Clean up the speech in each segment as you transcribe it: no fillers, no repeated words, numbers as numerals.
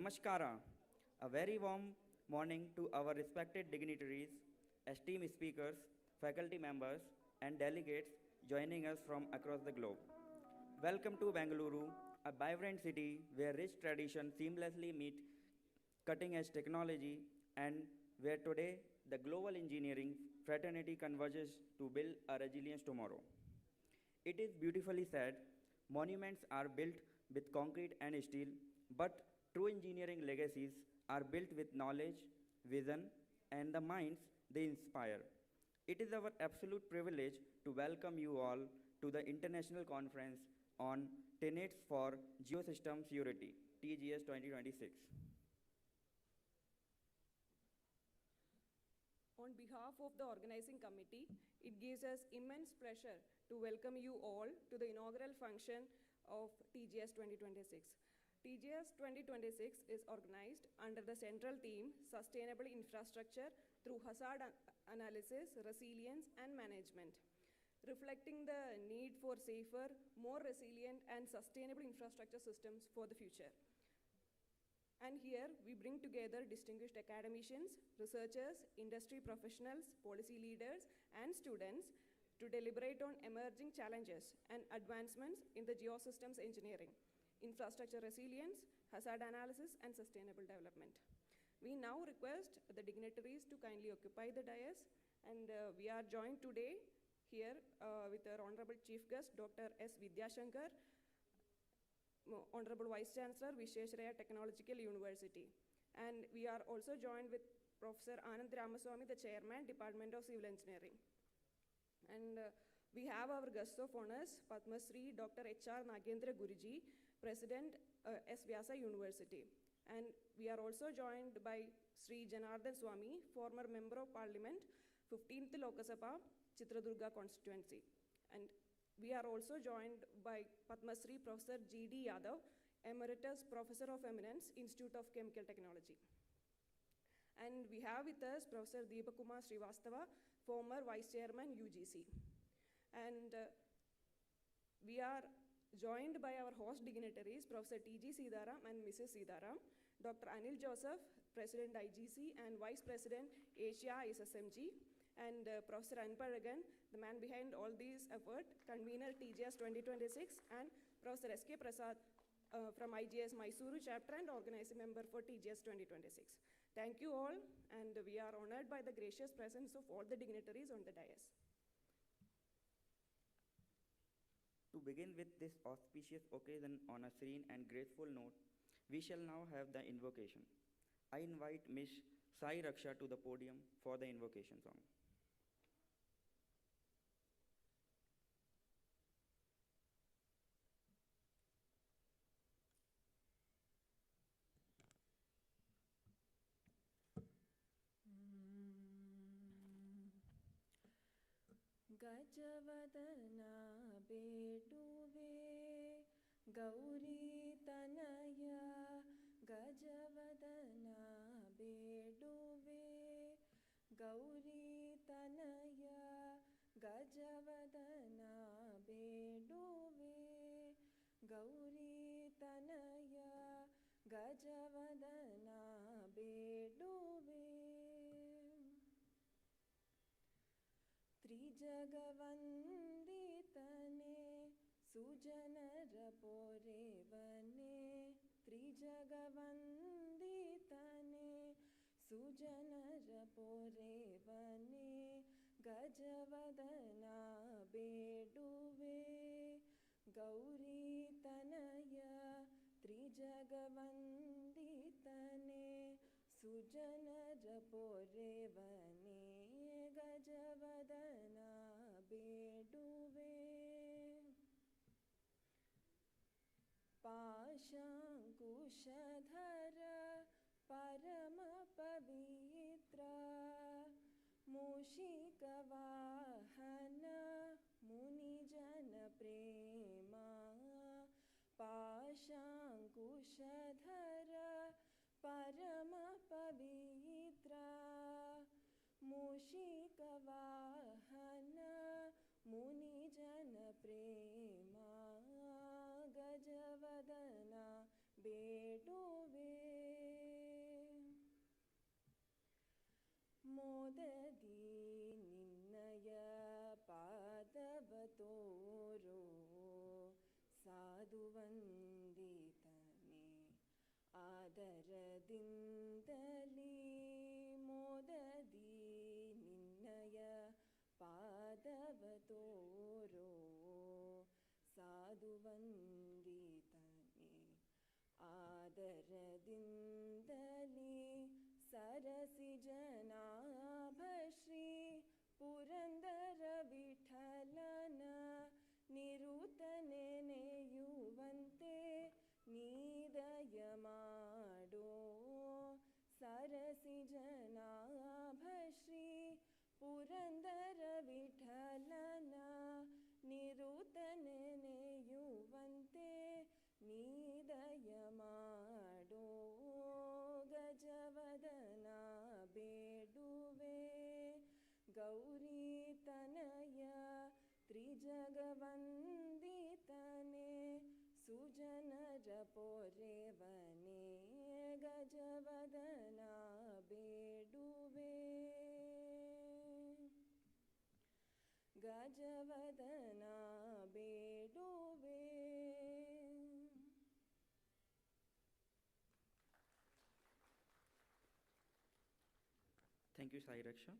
Namaskara. A very warm morning to our respected dignitaries, esteemed speakers, faculty members, and delegates joining us from across the globe. Welcome to Bengaluru, a vibrant city where rich traditions seamlessly meet cutting edge technology and where today the global engineering fraternity converges to build a resilient tomorrow. It is beautifully said, monuments are built with concrete and steel, but true engineering legacies are built with knowledge, vision, and the minds they inspire. It is our absolute privilege to welcome you all to the International Conference on TENETS for Geosystem SURETY, TGS 2026. On behalf of the organizing committee, it gives us immense pleasure to welcome you all to the inaugural function of TGS 2026. TGS 2026 is organized under the central theme Sustainable Infrastructure through Hazard Analysis, Resilience and Management, reflecting the need for safer, more resilient and sustainable infrastructure systems for the future. And here we bring together distinguished academicians, researchers, industry professionals, policy leaders, and students to deliberate on emerging challenges and advancements in the geosystems engineering, infrastructure resilience, hazard analysis, and sustainable development. We now request the dignitaries to kindly occupy the dais, and we are joined today here with our Honorable Chief Guest, Dr. S. Vidyashankar, Honorable Vice Chancellor, Visvesvaraya Technological University. And we are also joined with Professor Anand Ramaswamy, the Chairman, Department of Civil Engineering. And we have our guests of honors, Padma Shri Dr. H.R. Nagendra Guruji, President, S. Vyasa University. And we are also joined by Sri Janardhan Swamy, former Member of Parliament, 15th Lok Sabha, Chitradurga constituency. And we are also joined by Padma Shri Professor G.D. Yadav, Emeritus Professor of Eminence, Institute of Chemical Technology. And we have with us Professor Deepakumar Srivastava, former Vice Chairman, UGC. And we are joined by our host dignitaries, Professor T.G. Sidaram and Mrs. Sidaram, Dr. Anil Joseph, President IGC and Vice President Asia ISSMG, and Professor Anparagan, the man behind all these efforts, convener TGS 2026, and Professor S.K. Prasad from IGS Mysuru chapter and organizing member for TGS 2026. Thank you all, and we are honored by the gracious presence of all the dignitaries on the dais. To begin with this auspicious occasion on a serene and graceful note, we shall now have the invocation. I invite Ms. Sai Raksha to the podium for the invocation song. गजवदना बेटुवे Gauri Tanaya गजवदना बेटुवे Gauri Tanaya गजवदना बेटुवे Gauri Tanaya गजवदना बेटुवे त्रिजगवन्दितने सुजनर पोरेवने त्रिजगवन्दितने सुजनर पोरेवने गजवदना बेडुवे Gauri Tanaya त्रिजगवन्दितने सुजनर पोरेवने गजवदना बेडुवे पाशाङ्कुशधर परम पवित्रा मूषिकवाहन मुनिजन प्रेमा पाशाङ्कुशधर परम पवित्रा मूषिकवाहन मुनिजन प्रेमा गजवदना बेडुवे ಮೋದದಿ ನಿನ್ನಯ ಪಾದವ ತೋರೋ ಸಾಧುವಂದಿತನೆ ಆದರದಿಂದಲೀ ಮೋದದಿ ನಿನ್ನಯ ಪಾದವ ತೋರೋ ಸಾಧುವಂದಿತನೆ ಆದರದಿಂದಲೀ ಸರಸಿ ಜನಾಭ ಶ್ರೀ ಪುರಂದರ ವಿಠಲನ ನಿರುತನೆ ನೆಯುವಂತೆ ನೀದಯ ಮಾಡೋ ಸರಸಿ ಜನಾಭ ಶ್ರೀ ಪುರಂದರ ವಿಠಲನ ನಿರುತನೆ ನೆಯುವಂತೆ ನೀದಯ ಮಾಡೋ ಗಜವದನ ಬೇಡುವೆ ಗೌರಿ ತನಯ ತ್ರಿಜಗವಂದಿತನೆ ಸುಜನರ ಪೊರೆವನೆ ಗಜವದನ ಬೇಡುವೆ ಗಜವದನ ಬೇಡುವೆ. Thank you, Sai Raksha.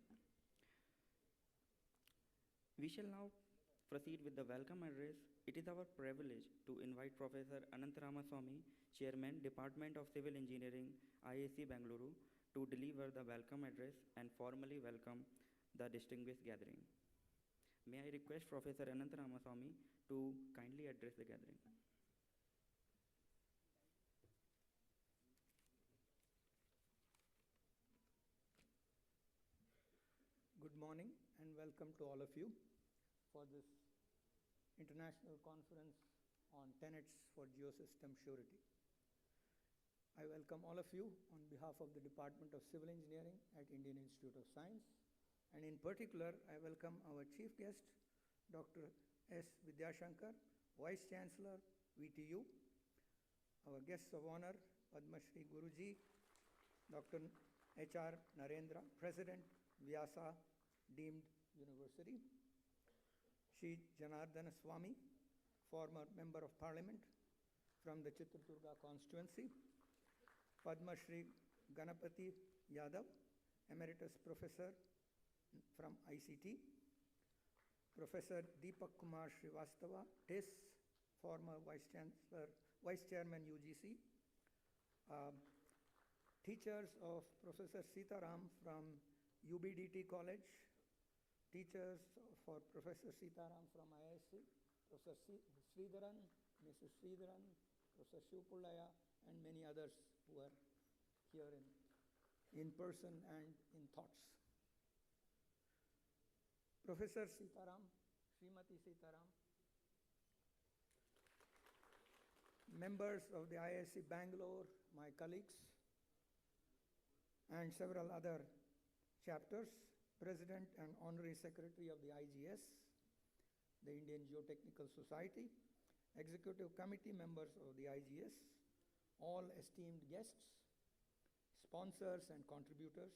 We shall now proceed with the welcome address. It is our privilege to invite Professor Anantaramaswamy, Chairman, Department of Civil Engineering, IISc Bengaluru, to deliver the welcome address and formally welcome the distinguished gathering. May I request Professor Anantaramaswamy to kindly address the gathering. Good morning and welcome to all of you for this international conference on TENETS for Geosystem Surety. I welcome all of you on behalf of the Department of Civil Engineering at Indian Institute of Science, and in particular I welcome our chief guest, Dr. S. Vidyashankar, Vice Chancellor, VTU, our guests of honor, Padma Shri Guruji, Dr. H.R. Narendra, President, Vyasa Deemed University, Shri Janardana Swamy, former Member of Parliament from the Chitradurga constituency, Padma Shri Ganapati Yadav, Emeritus Professor from ICT, Professor Deepak Kumar Srivastava, TIS, former Vice Chairman UGC, teachers of Professor Sitaram from UBDT College, teachers for Professor Sitaram from IISc, Professor Sridharan, Mrs. Sridharan, Professor Shivpullaya, and many others who are here in person and in thoughts. Professor Sitaram, Srimati Sitaram, members of the IISc Bangalore, my colleagues, and several other chapters, President and Honorary Secretary of the IGS, the Indian Geotechnical Society, Executive Committee members of the IGS, all esteemed guests, sponsors and contributors,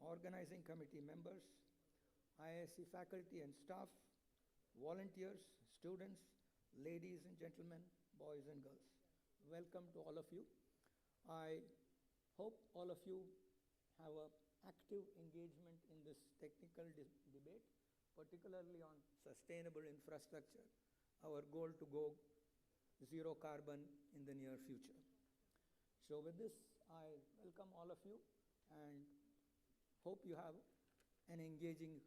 organizing committee members, IISc faculty and staff, volunteers, students, ladies and gentlemen, boys and girls. Welcome to all of you. I hope all of you have an active engagement in this technical debate, particularly on sustainable infrastructure, our goal to go zero carbon in the near future. So with this, I welcome all of you and hope you have an engaging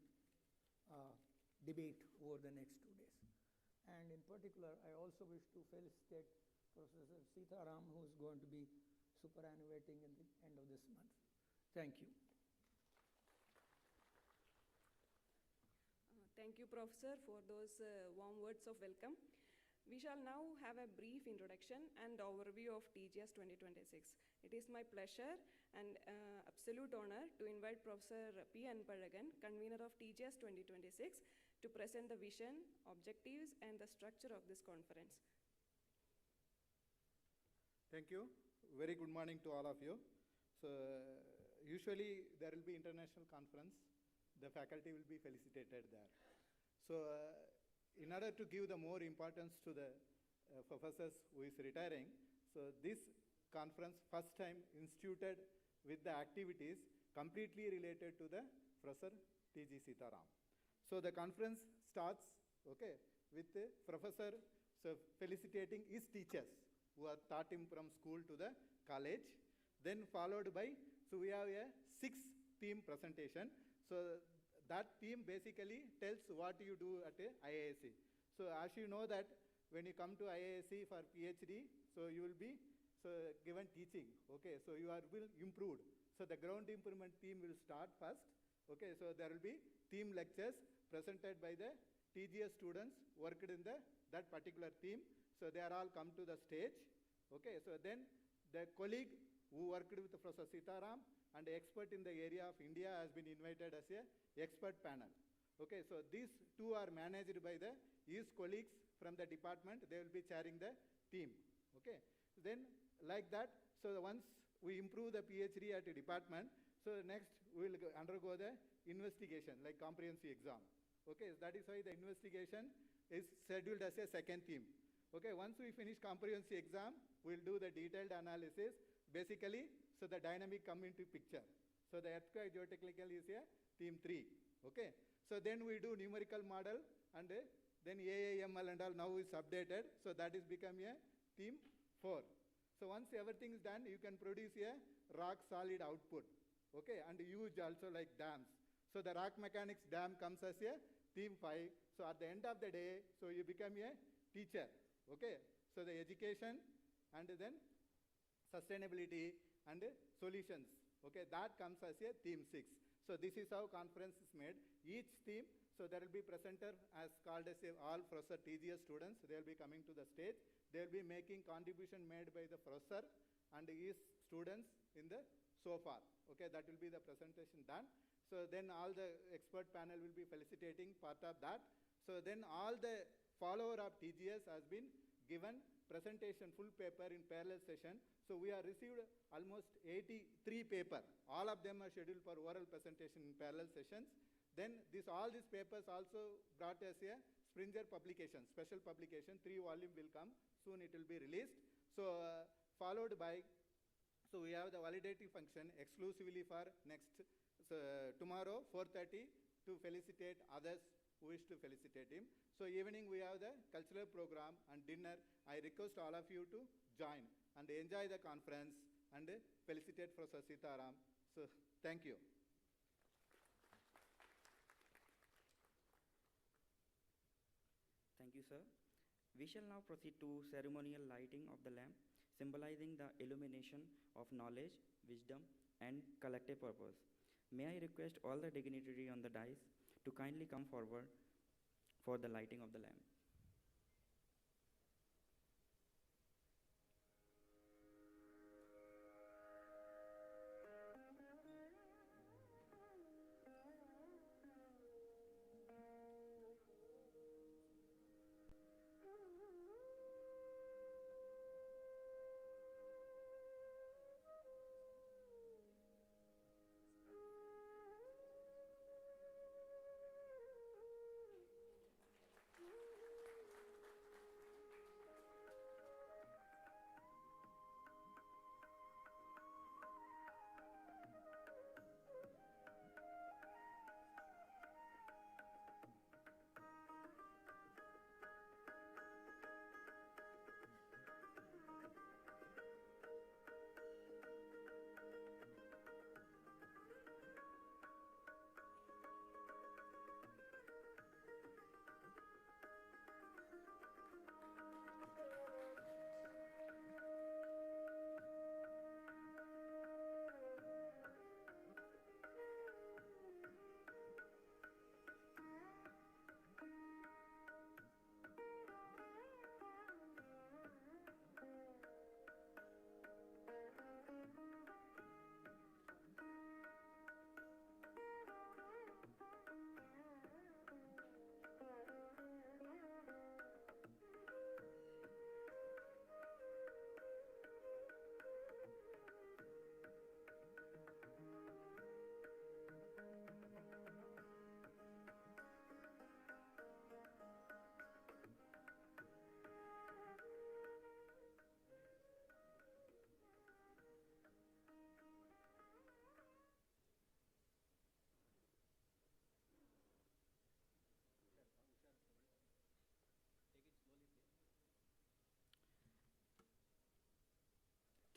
debate over the next 2 days. And in particular, I also wish to felicitate Professor Sitaram, who is going to be superannuating at the end of this month. Thank you. Thank you, Professor, for those warm words of welcome. We shall now have a brief introduction and overview of TGS 2026. It is my pleasure and absolute honor to invite Professor P. Anpalagan, convener of TGS 2026, to present the vision, objectives, and the structure of this conference. Thank you. Very good morning to all of you. So, usually there will be international conference. The faculty will be felicitated there. So in order to give the more importance to the professors who is retiring, so this conference first time instituted with the activities completely related to the Professor T.G. Sitaram. So the conference starts, okay, with the professor so felicitating his teachers who have taught him from school to the college. Then followed by, so we have a 6-theme presentation. So that theme basically tells what you do at IISc. So as you know that when you come to IISc for PhD, so you will be given teaching, okay, so you are will improved. So the ground improvement theme will start first, okay, so there will be theme lectures presented by the TGS students worked in that particular theme. So they are all come to the stage, okay, so then the colleague who worked with Professor Sitaram and the expert in the area of India has been invited as a expert panel. Okay, so these two are managed by his colleagues from the department. They will be chairing the theme, okay. Then like that, so once we improve the PhD at a department, so next we will undergo the investigation like comprehensive exam. Okay, that is why the investigation is scheduled as a second theme. Okay, once we finish comprehensive exam, we will do the detailed analysis. Basically, so the dynamic come into picture. So the earthquake geotechnical is a theme 3. Okay, so then we do numerical model and then AIML and all now is updated. So that is become a theme 4. So once everything is done, you can produce a rock solid output. Okay, and use also like dams. So the rock mechanics dam comes as a theme 5. So at the end of the day, so you become a teacher. Okay, so the education and then sustainability and solutions. Okay, that comes as a theme 6. So this is how conference is made. Each theme, so there will be presenter as called as all Professor TGS students. They will be coming to the stage. They will be making contribution made by the professor and his students in the so far. Okay, that will be the presentation done. So then all the expert panel will be felicitating part of that. So then all the follower of TGS has been given presentation full paper in parallel session. So we have received almost 83 paper. All of them are scheduled for oral presentation in parallel sessions. Then all these papers also brought us a Springer publication, special publication, 3 volume will come. Soon it will be released. So followed by, so we have the validating function exclusively for next, so tomorrow 4:30 to felicitate others who wish to felicitate him. So evening we have the cultural program and dinner. I request all of you to join and enjoy the conference and felicitate Professor Sitaram. So thank you. Thank you, sir. We shall now proceed to ceremonial lighting of the lamp, symbolizing the illumination of knowledge, wisdom, and collective purpose. May I request all the dignitaries on the dais to kindly come forward for the lighting of the lamp.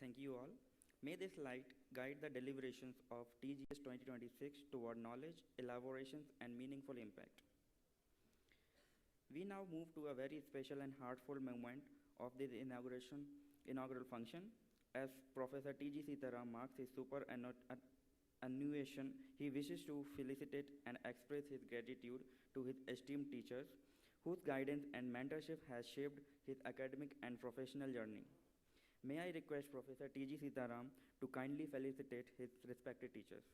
thank you all. May this light guide the deliberations of TGS 2026 toward knowledge, elaborations, and meaningful impact. We now move to a very special and heartful moment of this inaugural function. As Professor T.G. Sitaram marks his superannuation, he wishes to felicitate and express his gratitude to his esteemed teachers, whose guidance and mentorship has shaped his academic and professional journey. May I request Professor T.G. Sitaram to kindly felicitate his respected teachers.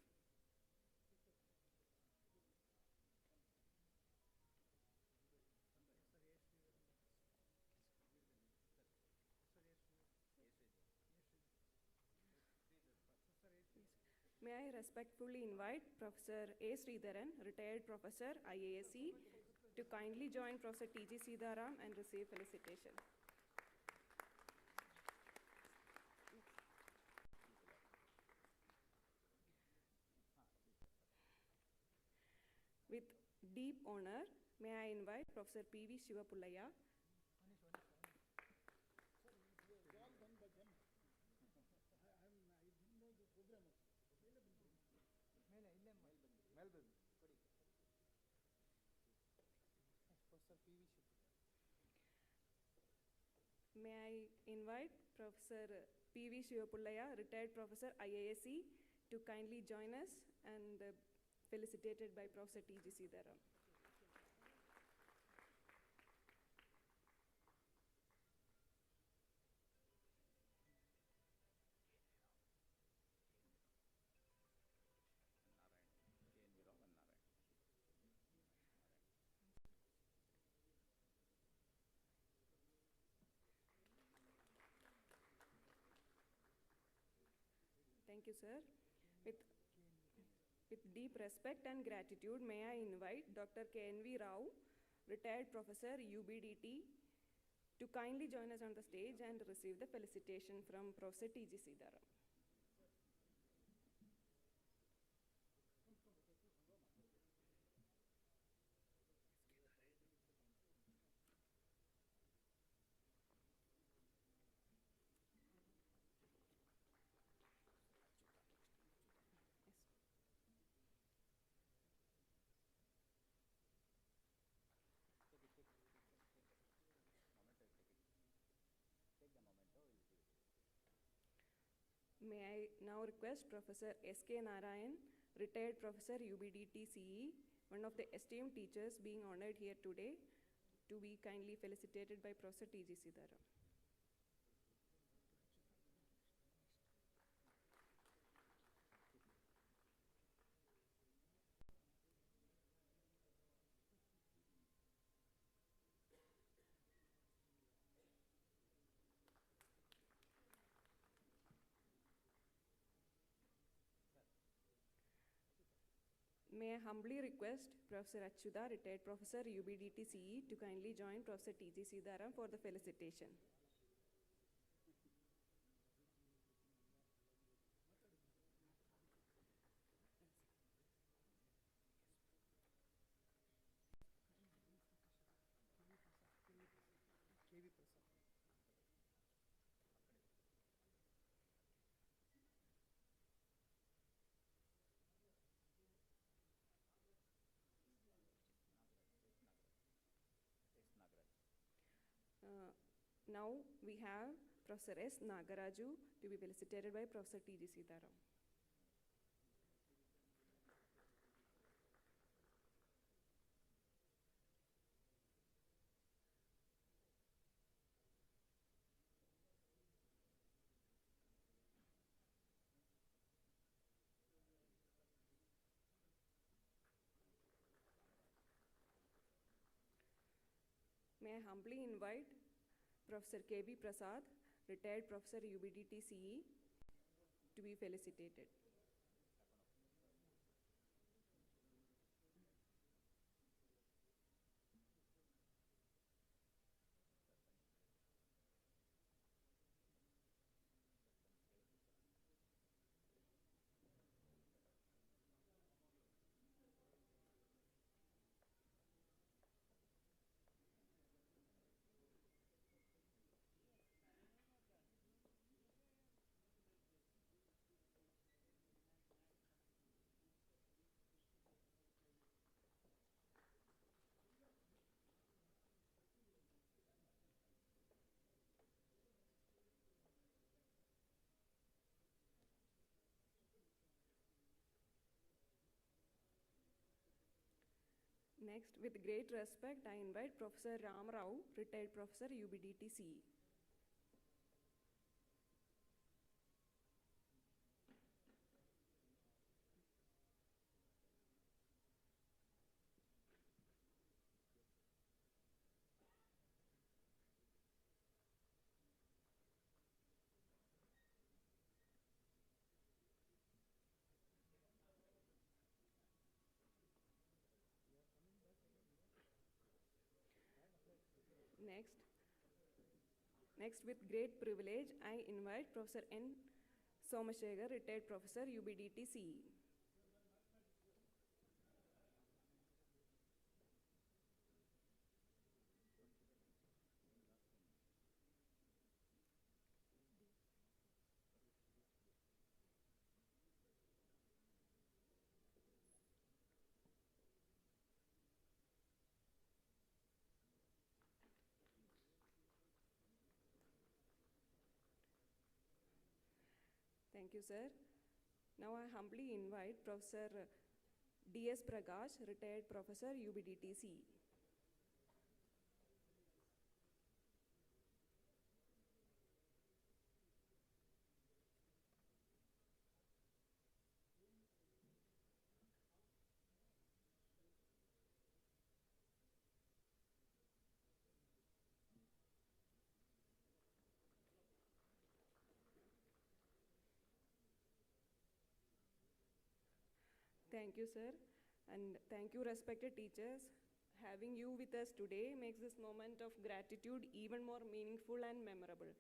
May I respectfully invite Professor A. Sridharan, retired professor, IISc, to kindly join Professor T.G. Sitaram and receive felicitation. With deep honor, may I invite Professor P.V. Shivapullaya, may I invite Professor P.V. Shivapullaya, retired professor, IISc, to kindly join us and felicitated by Professor T.G. Sitaram. Thank you, sir. With deep respect and gratitude, may I invite Dr. K.N.V. Rao, retired professor, UBDT, to kindly join us on the stage and receive the felicitation from Professor T.G. Sitaram. May I now request Professor S.K. Narayan, retired professor, UBDT CE, one of the esteemed teachers being honored here today, to be kindly felicitated by Professor T.G. Sitaram. May I humbly request Professor Achyuta, retired professor, UBDT CE, to kindly join Professor T.G. Sitaram for the felicitation. Now we have Professor S. Nagaraju to be felicitated by Professor T.G. Sitaram. May I humbly invite Professor K.B. Prasad, retired professor, UBDT CE, to be felicitated. Next, with great respect, I invite Professor Ram Rao, retired professor, UBDT CE. Next, with great privilege, I invite Professor N. Somashekar, retired professor, UBDT CE. Thank you, sir. Now I humbly invite Professor D.S. Prakash, retired professor, UBDT CE. Thank you, sir. And thank you, respected teachers. Having you with us today makes this moment of gratitude even more meaningful and memorable.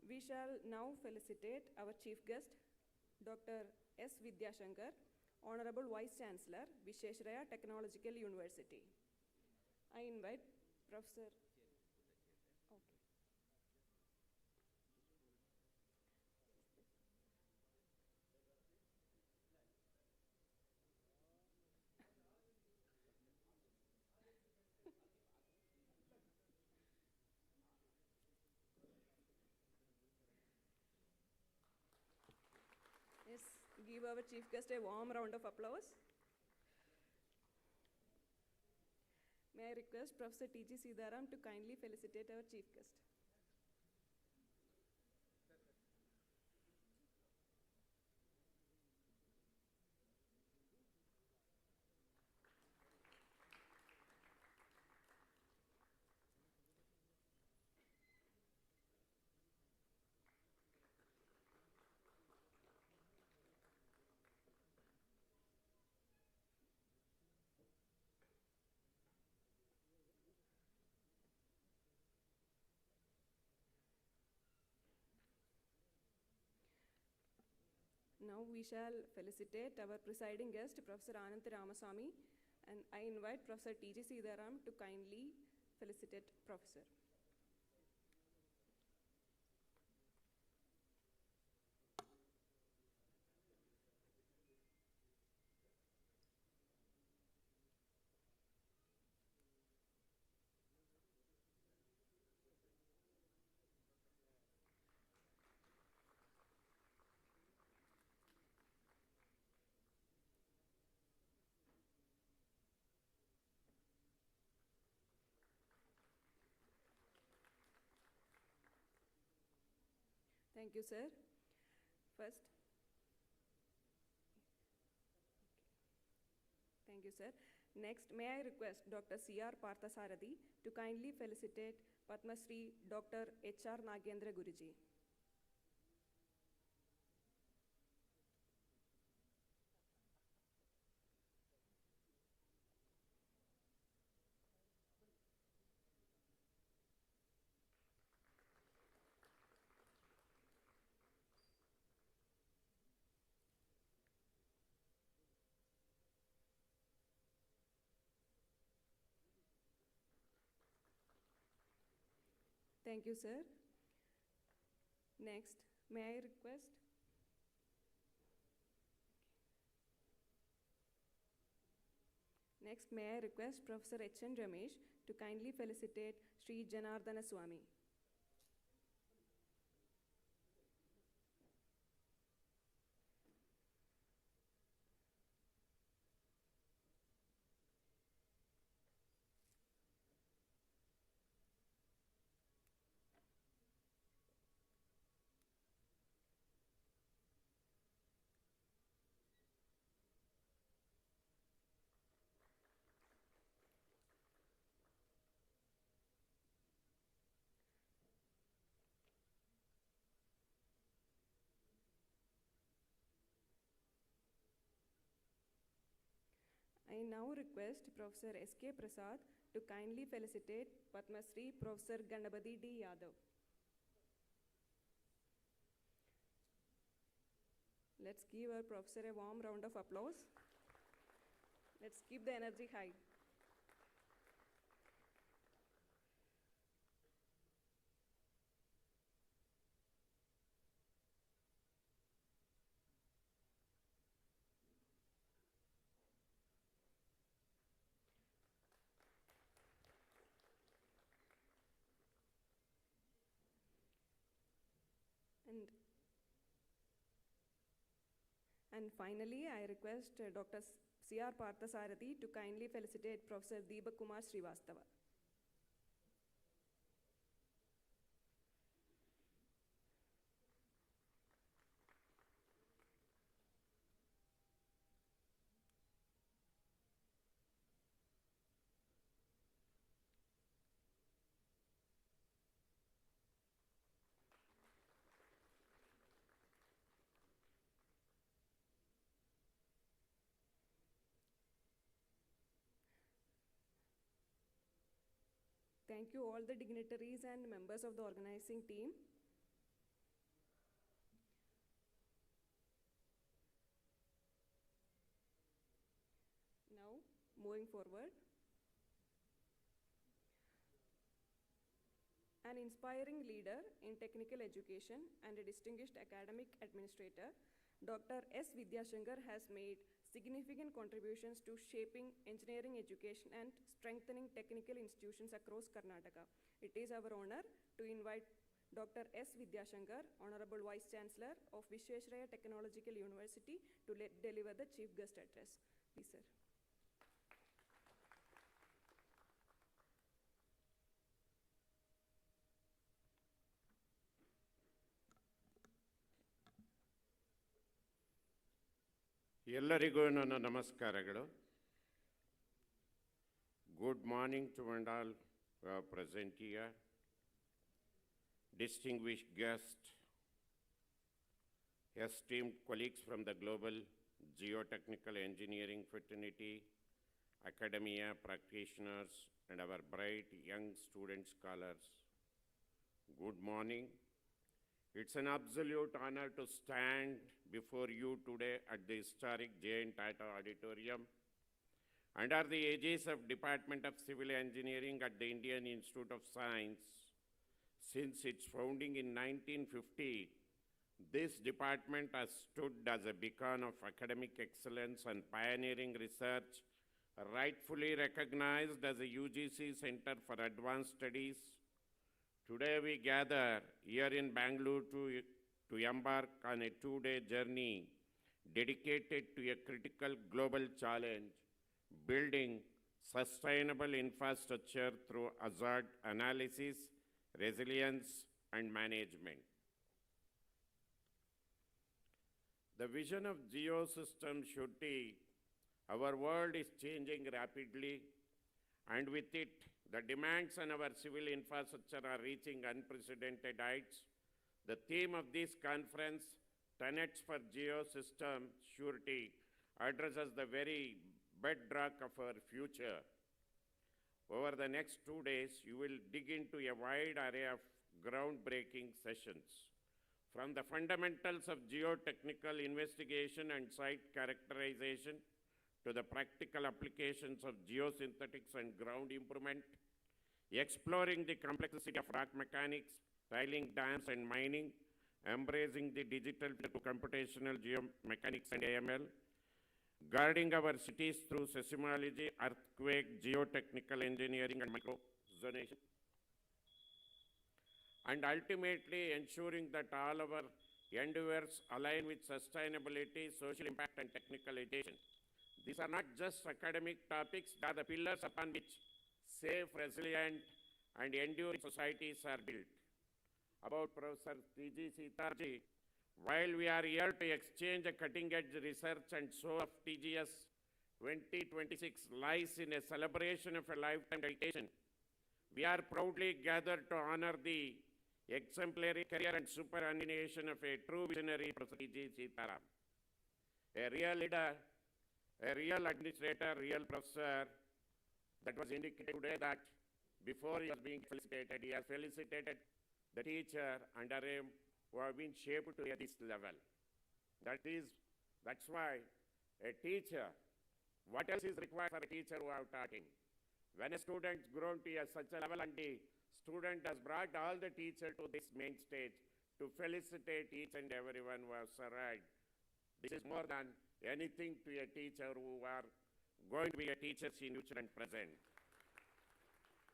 We shall now felicitate our chief guest, Dr. S. Vidyashankar, Honorable Vice Chancellor, Visvesvaraya Technological University. I invite Professor. Okay. Yes, give our chief guest a warm round of applause. May I request Professor T.G. Sidaram to kindly felicitate our chief guest. Now we shall felicitate our presiding guest, Professor Ananth Ramaswamy, and I invite Professor T.G. Sidaram to kindly felicitate Professor. Thank you, sir. First, thank you, sir. Next, may I request Dr. C.R. Parthasarathi to kindly felicitate Padma Shri Dr. H.R. Nagendra Guruji. Thank you, sir. Next, may I request Professor H.N. Ramesh to kindly felicitate Sri Janardana Swami. I now request Professor S.K. Prasad to kindly felicitate Padma Shri Professor Ganapati D. Yadav. Let's give our professor a warm round of applause. Let's keep the energy high. And finally, I request Dr. C.R. Parthasarathi to kindly felicitate Professor Deepak Kumar Srivastava. Thank you all the dignitaries and members of the organizing team. Now, moving forward. An inspiring leader in technical education and a distinguished academic administrator, Dr. S. Vidyashankar has made significant contributions to shaping engineering education and strengthening technical institutions across Karnataka. It is our honor to invite Dr. S. Vidyashankar, Honorable Vice Chancellor of Visvesvaraya Technological University, to deliver the Chief Guest Address. Please, sir. ಎಲ್ಲರಿಗೂ ನನ್ನ ನಮಸ್ಕಾರಗಳು. Good morning to all present here, distinguished guests, esteemed colleagues from the global geotechnical engineering fraternity, academia, practitioners, and our bright young student scholars. Good morning. It's an absolute honor to stand before you today at the historic TATA Auditorium under the aegis of Department of Civil Engineering at the Indian Institute of Science. Since its founding in 1950, this department has stood as a beacon of academic excellence and pioneering research, rightfully recognized as a UGC Center for Advanced Studies. Today we gather here in Bengaluru to embark on a two-day journey dedicated to a critical global challenge, building sustainable infrastructure through hazard analysis, resilience, and management. The vision of Geosystem SURETY, our world is changing rapidly, and with it, the demands on our civil infrastructure are reaching unprecedented heights. The theme of this conference, TENETS for Geosystem SURETY, addresses the very bedrock of our future. Over the next 2 days, you will dig into a wide array of groundbreaking sessions. From the fundamentals of geotechnical investigation and site characterization to the practical applications of geosynthetics and ground improvement, exploring the complexity of rock mechanics, tiling dams and mining, embracing the digital to computational geomechanics and AML, guarding our cities through seismology, earthquake, geotechnical engineering and microzonation, and ultimately ensuring that all our endeavors align with sustainability, social impact and technical education. These are not just academic topics, they are the pillars upon which safe, resilient and enduring societies are built. About Professor T.G. Seetharji, while we are here to exchange a cutting-edge research and show of TGS-2026 lies in a celebration of a lifetime dedication, we are proudly gathered to honor the exemplary career and superannuation of a true visionary, Professor T.G. Seetharam. A real leader, a real administrator, real professor, that was indicated today that before he was being felicitated, he has felicitated the teacher under him who have been shaped to this level. That's why a teacher, what else is required for a teacher who have taught him? When a student grown to such a level and the student has brought all the teacher to this main stage to felicitate each and everyone who has arrived, this is more than anything to a teacher who are going to be a teachers in future and present.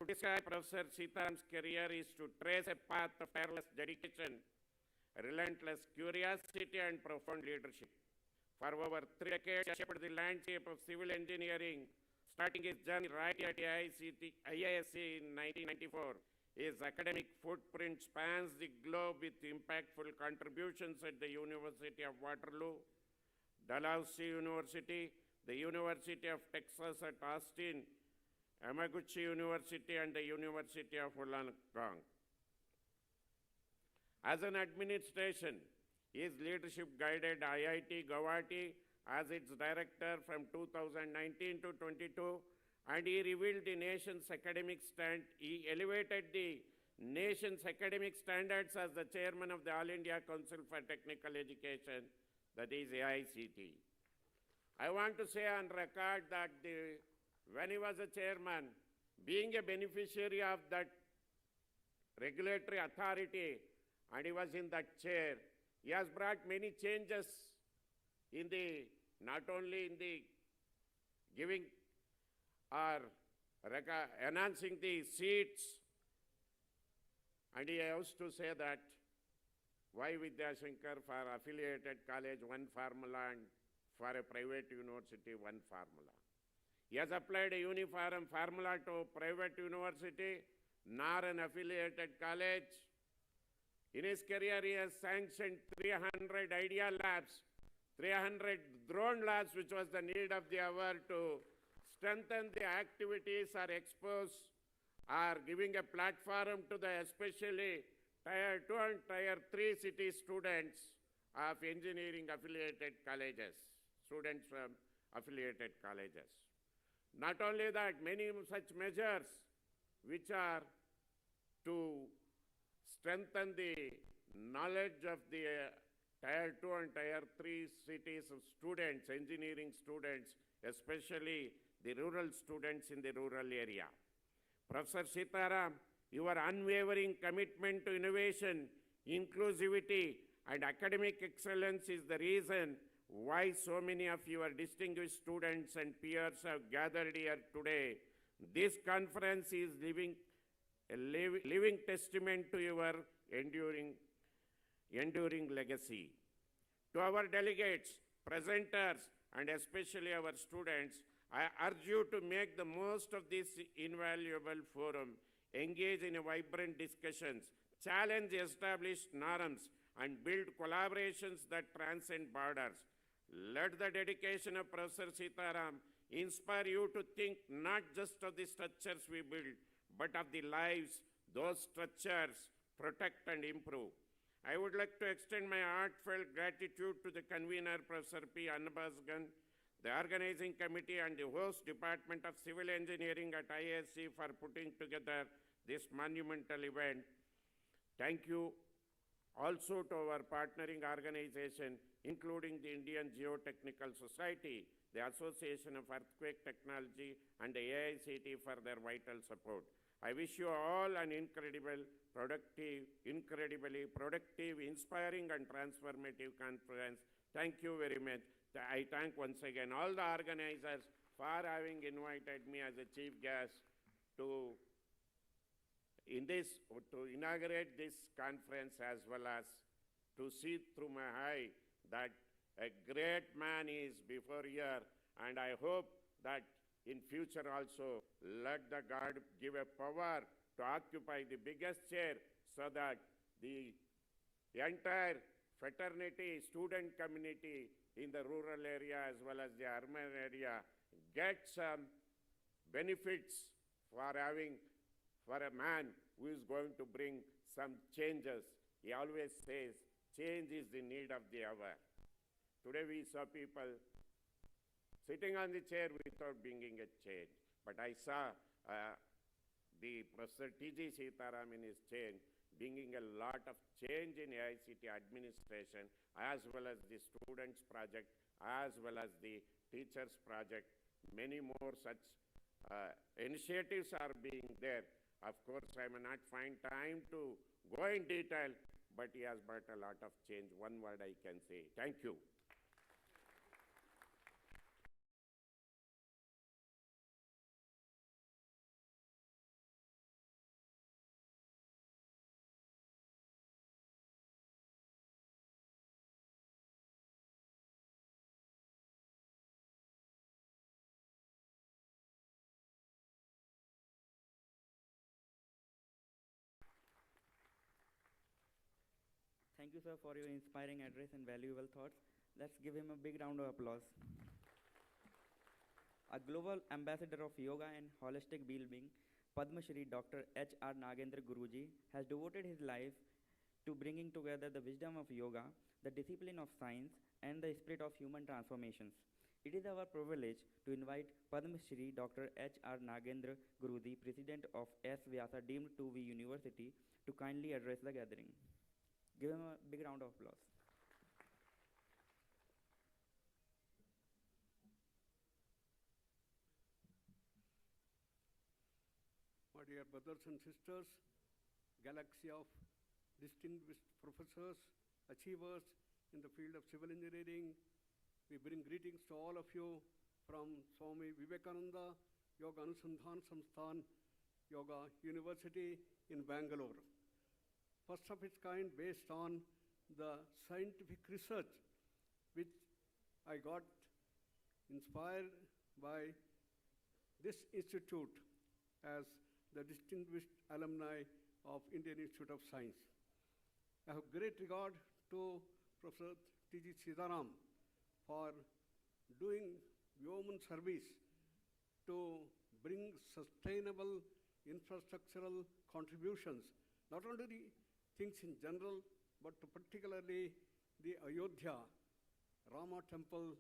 To describe Professor Sitaram's career is to trace a path of tireless dedication, relentless curiosity, and profound leadership. For over 3 decades, he shaped the landscape of civil engineering, starting his journey right at IISc in 1994. His academic footprint spans the globe with impactful contributions at the University of Waterloo, Dalhousie University, the University of Texas at Austin, Yamaguchi University, and the University of Wollongong. As an administration, his leadership guided IIT Guwahati as its director from 2019 to 22, and he revealed the nation's academic he elevated the nation's academic standards as the chairman of the All India Council for Technical Education, that is AICT. I want to say on record that when he was a chairman, being a beneficiary of that regulatory authority, and he was in that chair, he has brought many changes in not only in the giving or enhancing the seats, and he used to say that why Vidyashankar for affiliated college one formula and for a private university one formula. He has applied a uniform formula to private university, nor an affiliated college. In his career, he has sanctioned 300 idea labs, 300 drone labs, which was the need of the hour to strengthen the activities or expose or giving a platform to the especially Tier 2 and Tier 3 city students of engineering affiliated colleges, students from affiliated colleges. Not only that, many such measures which are to strengthen the knowledge of the Tier 2 and Tier 3 cities of students, engineering students, especially the rural students in the rural area. Professor Sitaram, your unwavering commitment to innovation, inclusivity, and academic excellence is the reason why so many of your distinguished students and peers have gathered here today. This conference is a living testament to your enduring legacy. To our delegates, presenters, and especially our students, I urge you to make the most of this invaluable forum, engage in vibrant discussions, challenge established norms, and build collaborations that transcend borders. Let the dedication of Professor Sitaram inspire you to think not just of the structures we build, but of the lives those structures protect and improve. I would like to extend my heartfelt gratitude to the convener, Professor P. Annabasgan, the organizing committee, and the host Department of Civil Engineering at IISc for putting together this monumental event. Thank you also to our partnering organization, including the Indian Geotechnical Society, the Association of Earthquake Technology, and the AICT for their vital support. I wish you all an incredibly productive, inspiring, and transformative conference. Thank you very much. I thank once again all the organizers for having invited me as a chief guest to inaugurate this conference, as well as to see through my eye that a great man is before here, and I hope that in future also let the God give a power to occupy the biggest chair so that the entire fraternity, student community in the rural area as well as the urban area get some benefits for a man who is going to bring some changes. He always says, change is the need of the hour. Today we saw people sitting on the chair without bringing a change. But I saw the Professor T.G. Sitaram in his chair bringing a lot of change in AICT administration, as well as the students project, as well as the teachers project. Many more such initiatives are being there. Of course, I may not find time to go in detail, but he has brought a lot of change. One word I can say. Thank you. Thank you, sir, for your inspiring address and valuable thoughts. Let's give him a big round of applause. A global ambassador of yoga and holistic well-being, Padma Shri Dr. H.R. Nagendra Guruji has devoted his life to bringing together the wisdom of yoga, the discipline of science, and the spirit of human transformations. It is our privilege to invite Padma Shri Dr. H.R. Nagendra Guruji, President of S. Vyasa deemed to be University, to kindly address the gathering. Give him a big round of applause. My dear brothers and sisters, galaxy of distinguished professors, achievers in the field of civil engineering, we bring greetings to all of you from Swami Vivekananda Yoga Anusandhan Samsthan Yoga University in Bengaluru. First of its kind, based on the scientific research which I got inspired by this institute as the distinguished alumni of Indian Institute of Science. I have great regard to Professor T.G. Sitaram for doing yeoman service to bring sustainable infrastructural contributions, not only the things in general, but to particularly the Ayodhya Rama temple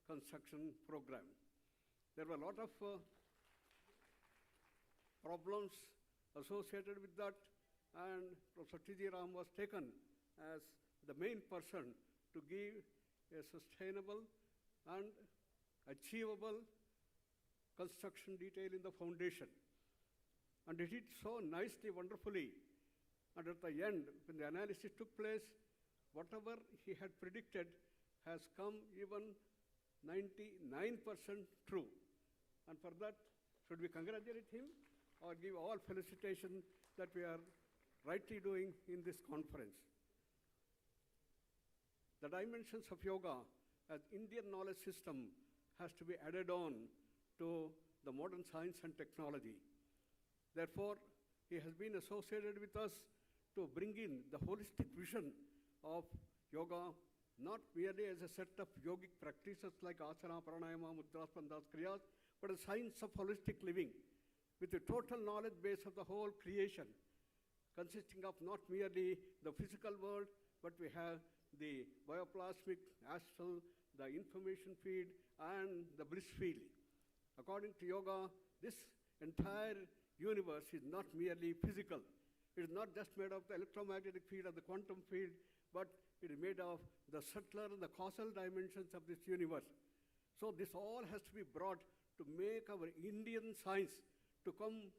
construction program. There were a lot of problems associated with that, and Professor T.G. Ram was taken as the main person to give a sustainable and achievable construction detail in the foundation. And he did so nicely, wonderfully. And at the end, when the analysis took place, whatever he had predicted has come even 99% true. And for that, should we congratulate him or give all felicitation that we are rightly doing in this conference? The dimensions of yoga as Indian knowledge system has to be added on to the modern science and technology. Therefore, he has been associated with us to bring in the holistic vision of yoga, not merely as a set of yogic practices like asana, pranayama, mudras, bandhas, kriyas, but a science of holistic living with the total knowledge base of the whole creation, consisting of not merely the physical world, but we have the bioplasmic, astral, the information field, and the bliss field. According to yoga, this entire universe is not merely physical. It is not just made of the electromagnetic field or the quantum field, but it is made of the subtler and the causal dimensions of this universe. So this all has to be brought to make our Indian science to come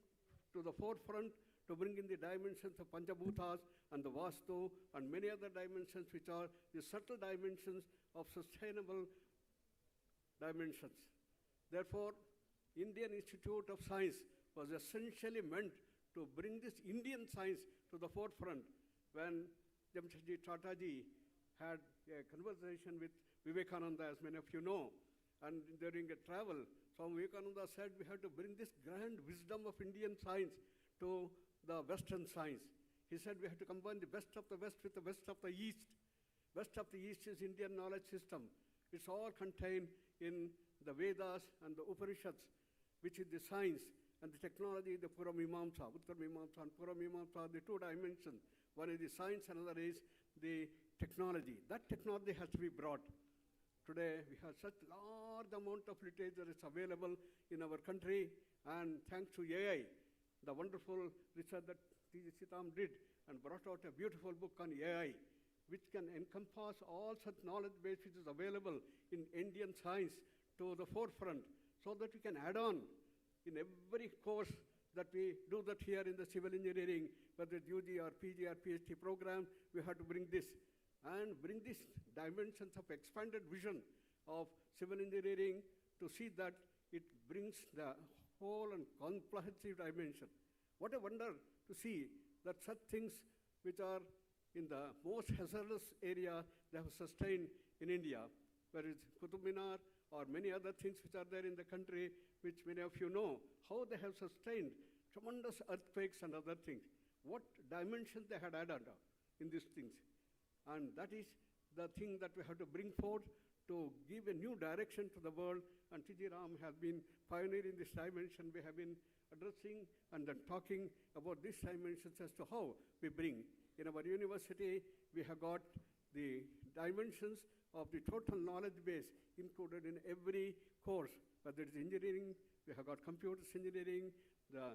to the forefront, to bring in the dimensions of Panchabhutas and the Vastu and many other dimensions which are the subtle dimensions of sustainable dimensions. Therefore, Indian Institute of Science was essentially meant to bring this Indian science to the forefront when Jamshedji Tata ji had a conversation with Vivekananda, as many of you know, and during a travel, Swami Vivekananda said we have to bring this grand wisdom of Indian science to the Western science. He said we have to combine the best of the West with the best of the East. Best of the East is Indian knowledge system. It's all contained in the Vedas and the Upanishads, which is the science, and the technology, the Puramimamsa, Uttarmimamsa and Puramimamsa, the two dimensions. One is the science, another is the technology. That technology has to be brought. Today, we have such large large amount of literature is available in our country, and thanks to AI, the wonderful research that TGS did and brought out a beautiful book on AI, which can encompass all such knowledge base which is available in Indian science to the forefront, so that we can add on in every course that we do that here in the civil engineering, whether it's UG or PG or PhD program, we have to bring this and bring these dimensions of expanded vision of civil engineering to see that it brings the whole and comprehensive dimension. What a wonder to see that such things which are in the most hazardous area they have sustained in India, whether it's Qutub Minar or many other things which are there in the country, which many of you know, how they have sustained tremendous earthquakes and other things. What dimensions they had added in these things. And that is the thing that we have to bring forth to give a new direction to the world. And T.G. Ram has been pioneering this dimension. We have been addressing and then talking about these dimensions as to how we bring. In our university, we have got the dimensions of the total knowledge base included in every course, whether it's engineering, we have got computers engineering, the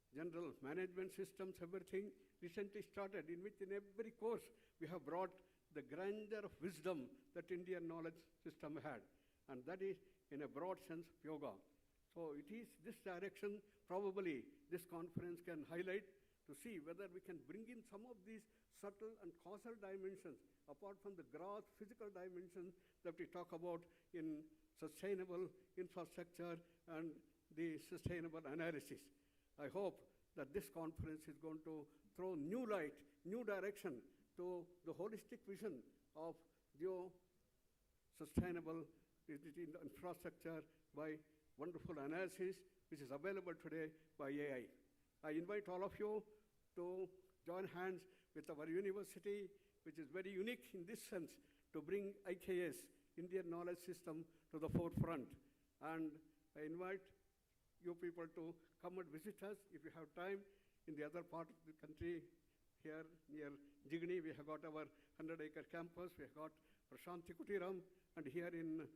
general management systems, everything recently started, in which in every course we have brought the grandeur of wisdom that Indian knowledge system had. And that is in a broad sense of yoga. So it is this direction probably this conference can highlight to see whether we can bring in some of these subtle and causal dimensions apart from the gross physical dimensions that we talk about in sustainable infrastructure and the sustainable analysis. I hope that this conference is going to throw new light, new direction to the holistic vision of sustainable infrastructure by wonderful analysis, which is available today by AI. I invite all of you to join hands with our university, which is very unique in this sense, to bring IKS, Indian Knowledge System, to the forefront. And I invite you people to come and visit us if you have time in the other part of the country. Here near Jigni, we have got our 100-acre campus. We have got Prashanti Kutiram. And here in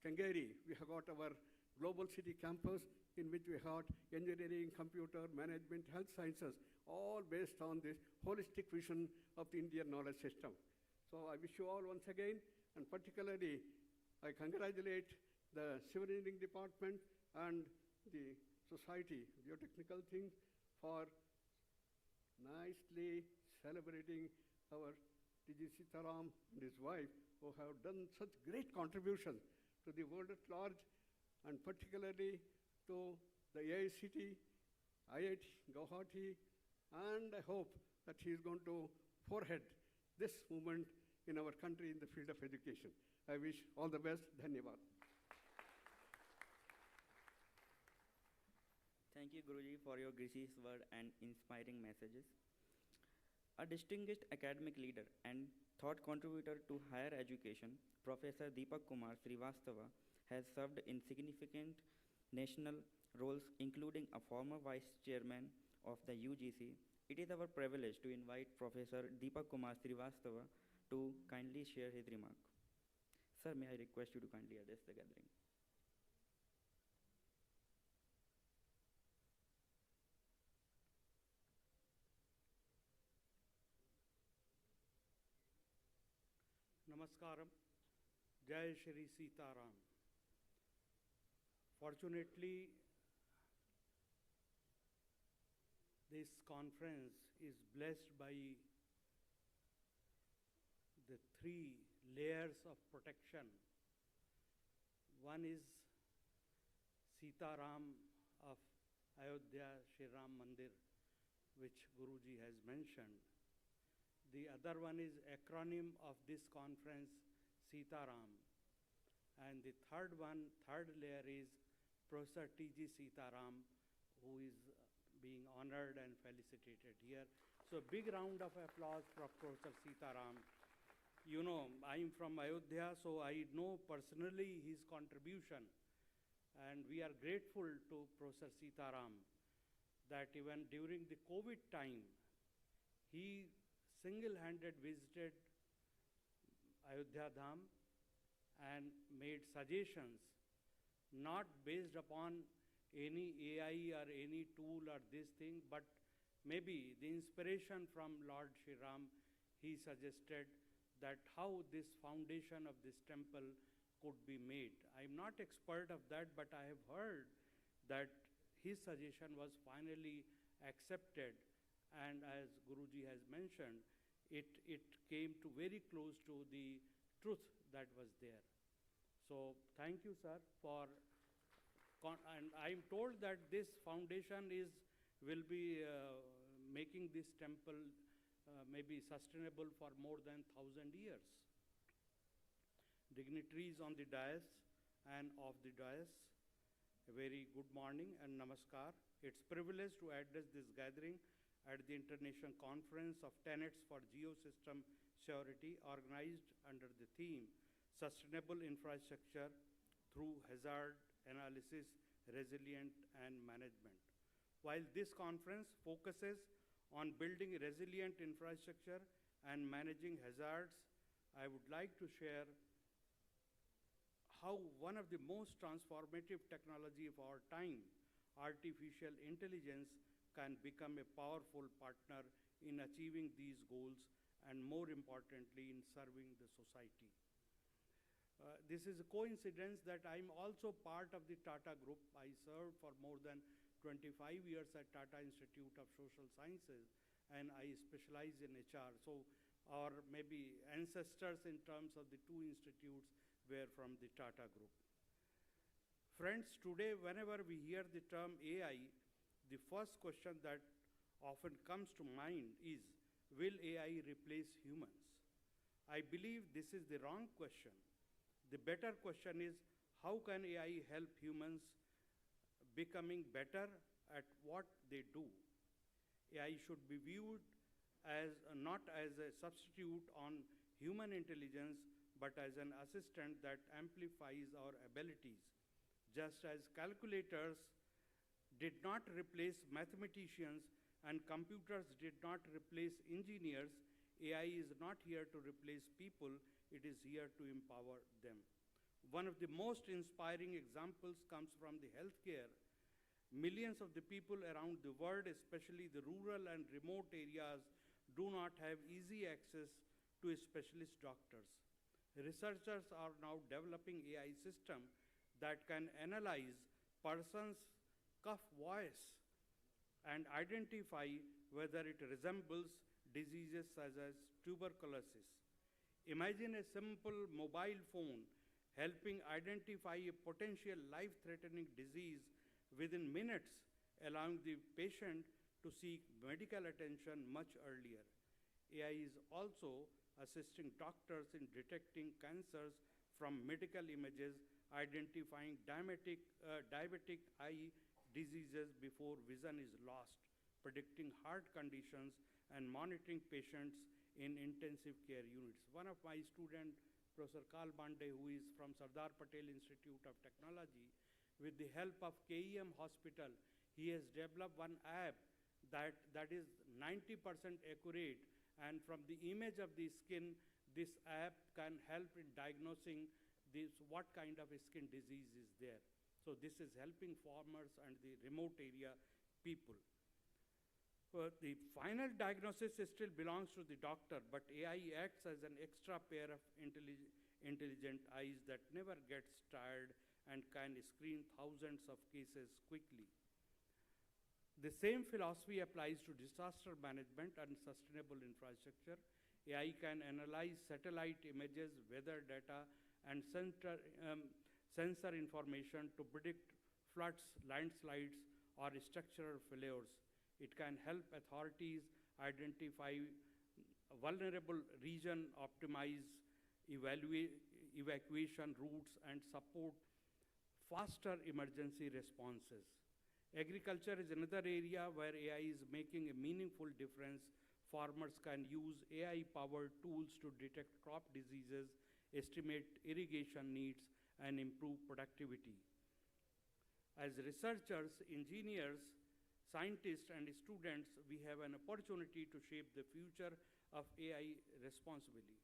Kangeri, we have got our Global City campus, in which we have engineering, computer, management, health sciences, all based on this holistic vision of the Indian knowledge system. So I wish you all once again, and particularly I congratulate the Civil Engineering Department and the Society, Geotechnical thing, for nicely celebrating our T.G. Sitaram and his wife, who have done such great contribution to the world at large, and particularly to the AICT, IIT, Guwahati, and I hope that he is going to forehead this movement in our country in the field of education. I wish all the best. Dhanyavad. Thank you, Guruji, for your gracious word and inspiring messages. A distinguished academic leader and thought contributor to higher education, Professor Deepak Kumar Srivastava has served in significant national roles, including a former vice chairman of the UGC. It is our privilege to invite Professor Deepak Kumar Srivastava to kindly share his remark. Sir, may I request you to kindly address the gathering? Namaskaram, Jai Shri Sitaram. Fortunately, this conference is blessed by the three layers of protection. One is Sitaram of Ayodhya Shri Ram Mandir, which Guruji has mentioned. The other one is acronym of this conference, Sitaram. And the third layer is Professor T.G. Sitaram, who is being honored and felicitated here. So big round of applause for Professor Sitaram. You know, I'm from Ayodhya, so I know personally his contribution. And we are grateful to Professor Sitaram that even during the COVID time, he single-handed visited Ayodhya Dham and made suggestions not based upon any AI or any tool or this thing, but maybe the inspiration from Lord Shri Ram, he suggested that how this foundation of this temple could be made. I'm not expert of that, but I have heard that his suggestion was finally accepted, and as Guruji has mentioned, it came to very close to the truth that was there. So thank you, sir, for, and I'm told that this foundation will be making this temple maybe sustainable for more than 1,000 years. Dignitaries on the dais and off the dais, a very good morning and namaskar. It's privilege to address this gathering at the International Conference of TENETS for Geosystem Surety, organized under the theme Sustainable Infrastructure through Hazard Analysis, Resilient and Management. While this conference focuses on building a resilient infrastructure and managing hazards, I would like to share how one of the most transformative technology of our time, artificial intelligence, can become a powerful partner in achieving these goals and, more importantly, in serving the society. This is a coincidence that I'm also part of the TATA group. I served for more than 25 years at TATA Institute of Social Sciences, and I specialize in HR. So our maybe ancestors in terms of the two institutes were from the TATA group. Friends, today whenever we hear the term AI, the first question that often comes to mind is, will AI replace humans? I believe this is the wrong question. The better question is, how can AI help humans becoming better at what they do? AI should be viewed as not as a substitute on human intelligence, but as an assistant that amplifies our abilities. Just as calculators did not replace mathematicians and computers did not replace engineers, AI is not here to replace people, it is here to empower them. One of the most inspiring examples comes from the healthcare. Millions of the people around the world, especially the rural and remote areas, do not have easy access to specialist doctors. Researchers are now developing AI system that can analyze person's cough voice and identify whether it resembles diseases such as tuberculosis. Imagine a simple mobile phone helping identify a potential life-threatening disease within minutes, allowing the patient to seek medical attention much earlier. AI is also assisting doctors in detecting cancers from medical images, identifying diabetic eye diseases before vision is lost, predicting heart conditions, and monitoring patients in intensive care units. One of my students, Professor Kal Bande, who is from Sardar Patel Institute of Technology, with the help of KEM Hospital, he has developed one app that is 90% accurate, and from the image of the skin, this app can help in diagnosing what kind of a skin disease is there. So this is helping farmers and the remote area people. The final diagnosis still belongs to the doctor, but AI acts as an extra pair of intelligent eyes that never gets tired and can screen thousands of cases quickly. The same philosophy applies to disaster management and sustainable infrastructure. AI can analyze satellite images, weather data, and sensor information to predict floods, landslides, or structural failures. It can help authorities identify vulnerable regions, optimize evacuation routes, and support faster emergency responses. Agriculture is another area where AI is making a meaningful difference. Farmers can use AI-powered tools to detect crop diseases, estimate irrigation needs, and improve productivity. As researchers, engineers, scientists, and students, we have an opportunity to shape the future of AI responsibly.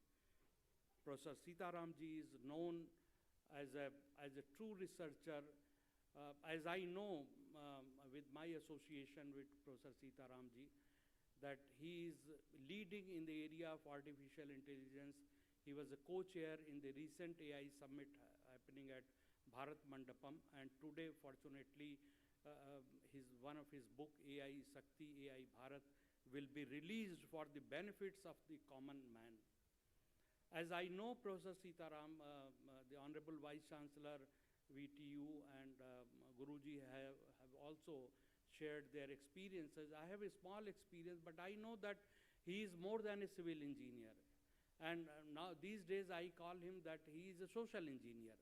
Professor Sitaramji is known as a true researcher As I know, with my association with Professor Sitaram ji, that he is leading in the area of artificial intelligence. He was a co-chair in the recent AI summit happening at Bharat Mandapam, and today, fortunately, one of his book, AI Sakti, AI Bharat, will be released for the benefits of the common man. As I know, Professor Sitaram, the Honorable Vice Chancellor, VTU, and Guruji have also shared their experiences. I have a small experience, but I know that he is more than a civil engineer. And now these days I call him that he is a social engineer.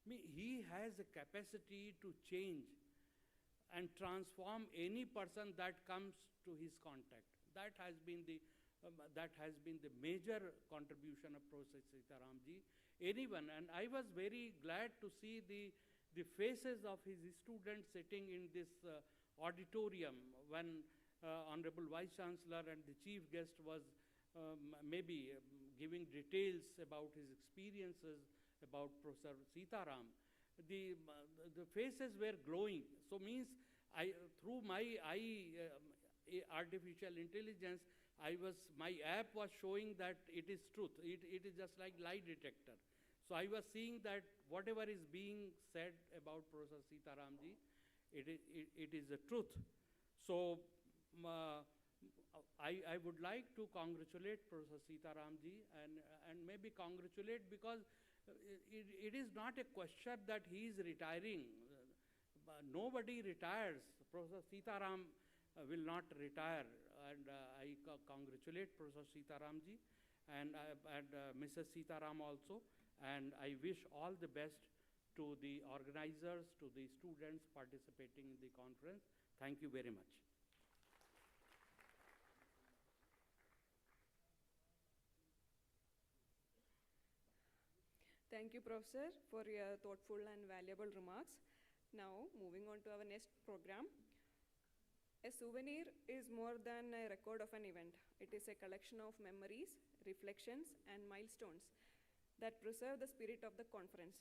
He has a capacity to change and transform any person that comes to his contact. That has been the major contribution of Professor Sitaram ji. Anyone, and I was very glad to see the faces of his students sitting in this auditorium when Honorable Vice Chancellor and the chief guest was maybe giving details about his experiences about Professor Sitaram. The faces were glowing. So means through my artificial intelligence, my app was showing that it is truth. It is just like lie detector. So I was seeing that whatever is being said about Professor Sitaram ji, it is the truth. So I would like to congratulate Professor Sitaram ji and maybe congratulate because it is not a question that he is retiring. Nobody retires. Professor Sitaram will not retire. And I congratulate Professor Sitaram ji and Mrs. Sitaram also. And I wish all the best to the organizers, to the students participating in the conference. Thank you very much. Thank you, Professor, for your thoughtful and valuable remarks. Now, moving on to our next program. A souvenir is more than a record of an event. It is a collection of memories, reflections, and milestones that preserve the spirit of the conference.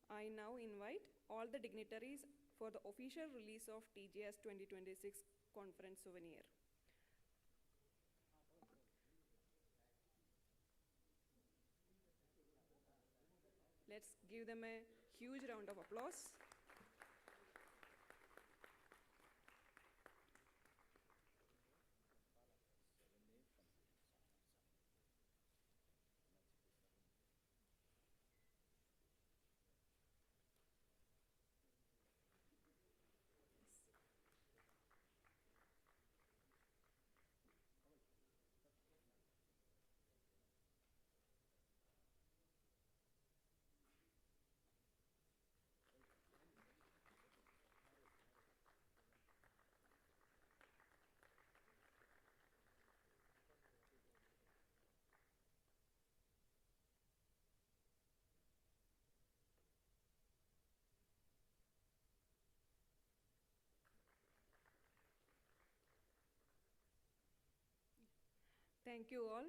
I now invite all the dignitaries for the official release of TGS 2026 conference souvenir. Let's give them a huge round of applause. Thank you all.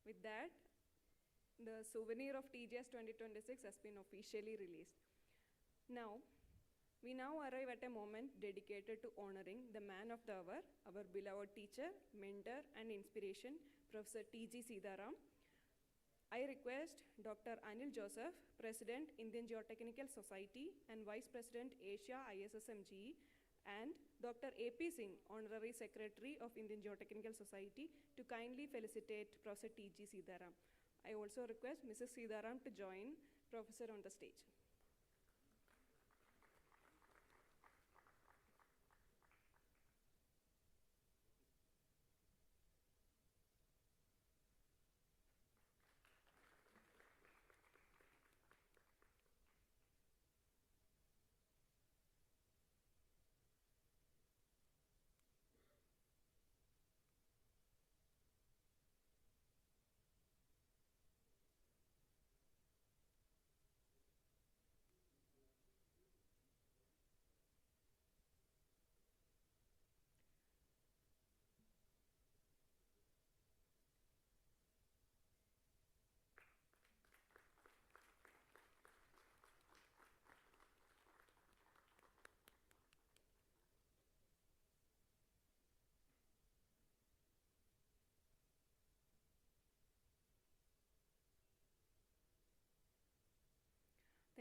With that, the souvenir of TGS 2026 has been officially released. Now, we now arrive at a moment dedicated to honoring the man of the hour, our beloved teacher, mentor, and inspiration, Professor T.G. Sitaram. I request Dr. Anil Joseph, President, Indian Geotechnical Society and Vice President, Asia IISc, and Dr. A.P. Singh, Honorary Secretary of Indian Geotechnical Society, to kindly felicitate Professor T.G. Sitaram. I also request Mrs. Sitaram to join Professor on the stage.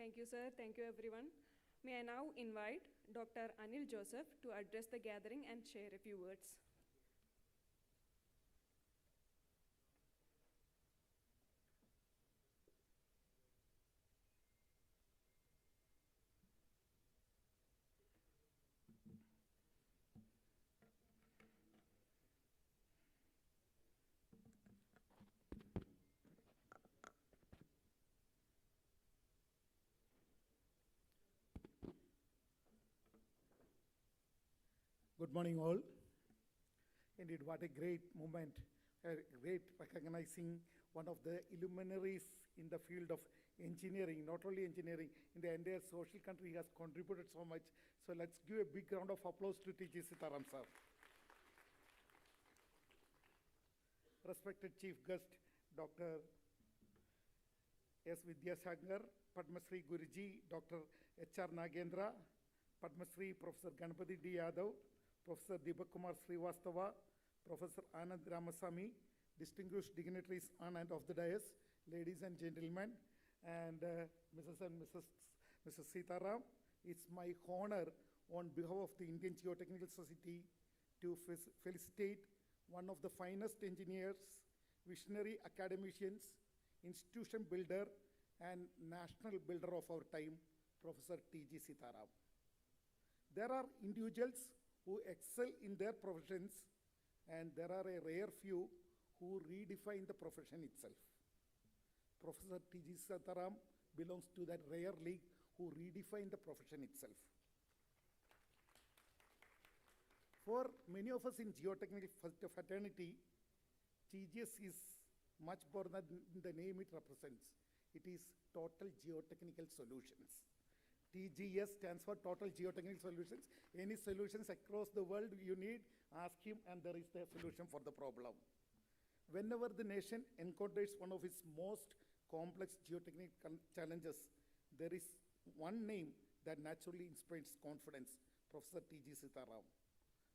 Thank you, sir. Thank you, everyone. May I now invite Dr. Anil Joseph to address the gathering and share a few words. Good morning, all. Indeed, what a great moment, a great recognizing one of the luminaries in the field of engineering, not only engineering, in the entire social country. He has contributed so much. So let's give a big round of applause to TG Sitaram sir. Respected Chief Guest, Dr. S. Vidyasagar, Padma Shri Guruji, Dr. H.R. Nagendra, Padma Shri Professor Ganpati D. Yadav, Professor Deepak Kumar Srivastava, Professor Anand Ramasamy, distinguished dignitaries on and off the dais, ladies and gentlemen, and Mrs. and Mrs. Sitaram, it's my honor on behalf of the Indian Geotechnical Society to felicitate one of the finest engineers, visionary academicians, institution builder, and national builder of our time, Professor T.G. Sitaram. There are individuals who excel in their professions, and there are a rare few who redefine the profession itself. Professor T.G. Sitaram belongs to that rare league who redefine the profession itself. For many of us in geotechnical fraternity, TGS is much more than the name it represents. It is Total Geotechnical Solutions. TGS stands for Total Geotechnical Solutions. Any solutions across the world you need, ask him, and there is the solution for the problem. Whenever the nation encounters one of its most complex geotechnical challenges, there is one name that naturally inspires confidence, Professor T.G. Sitaram,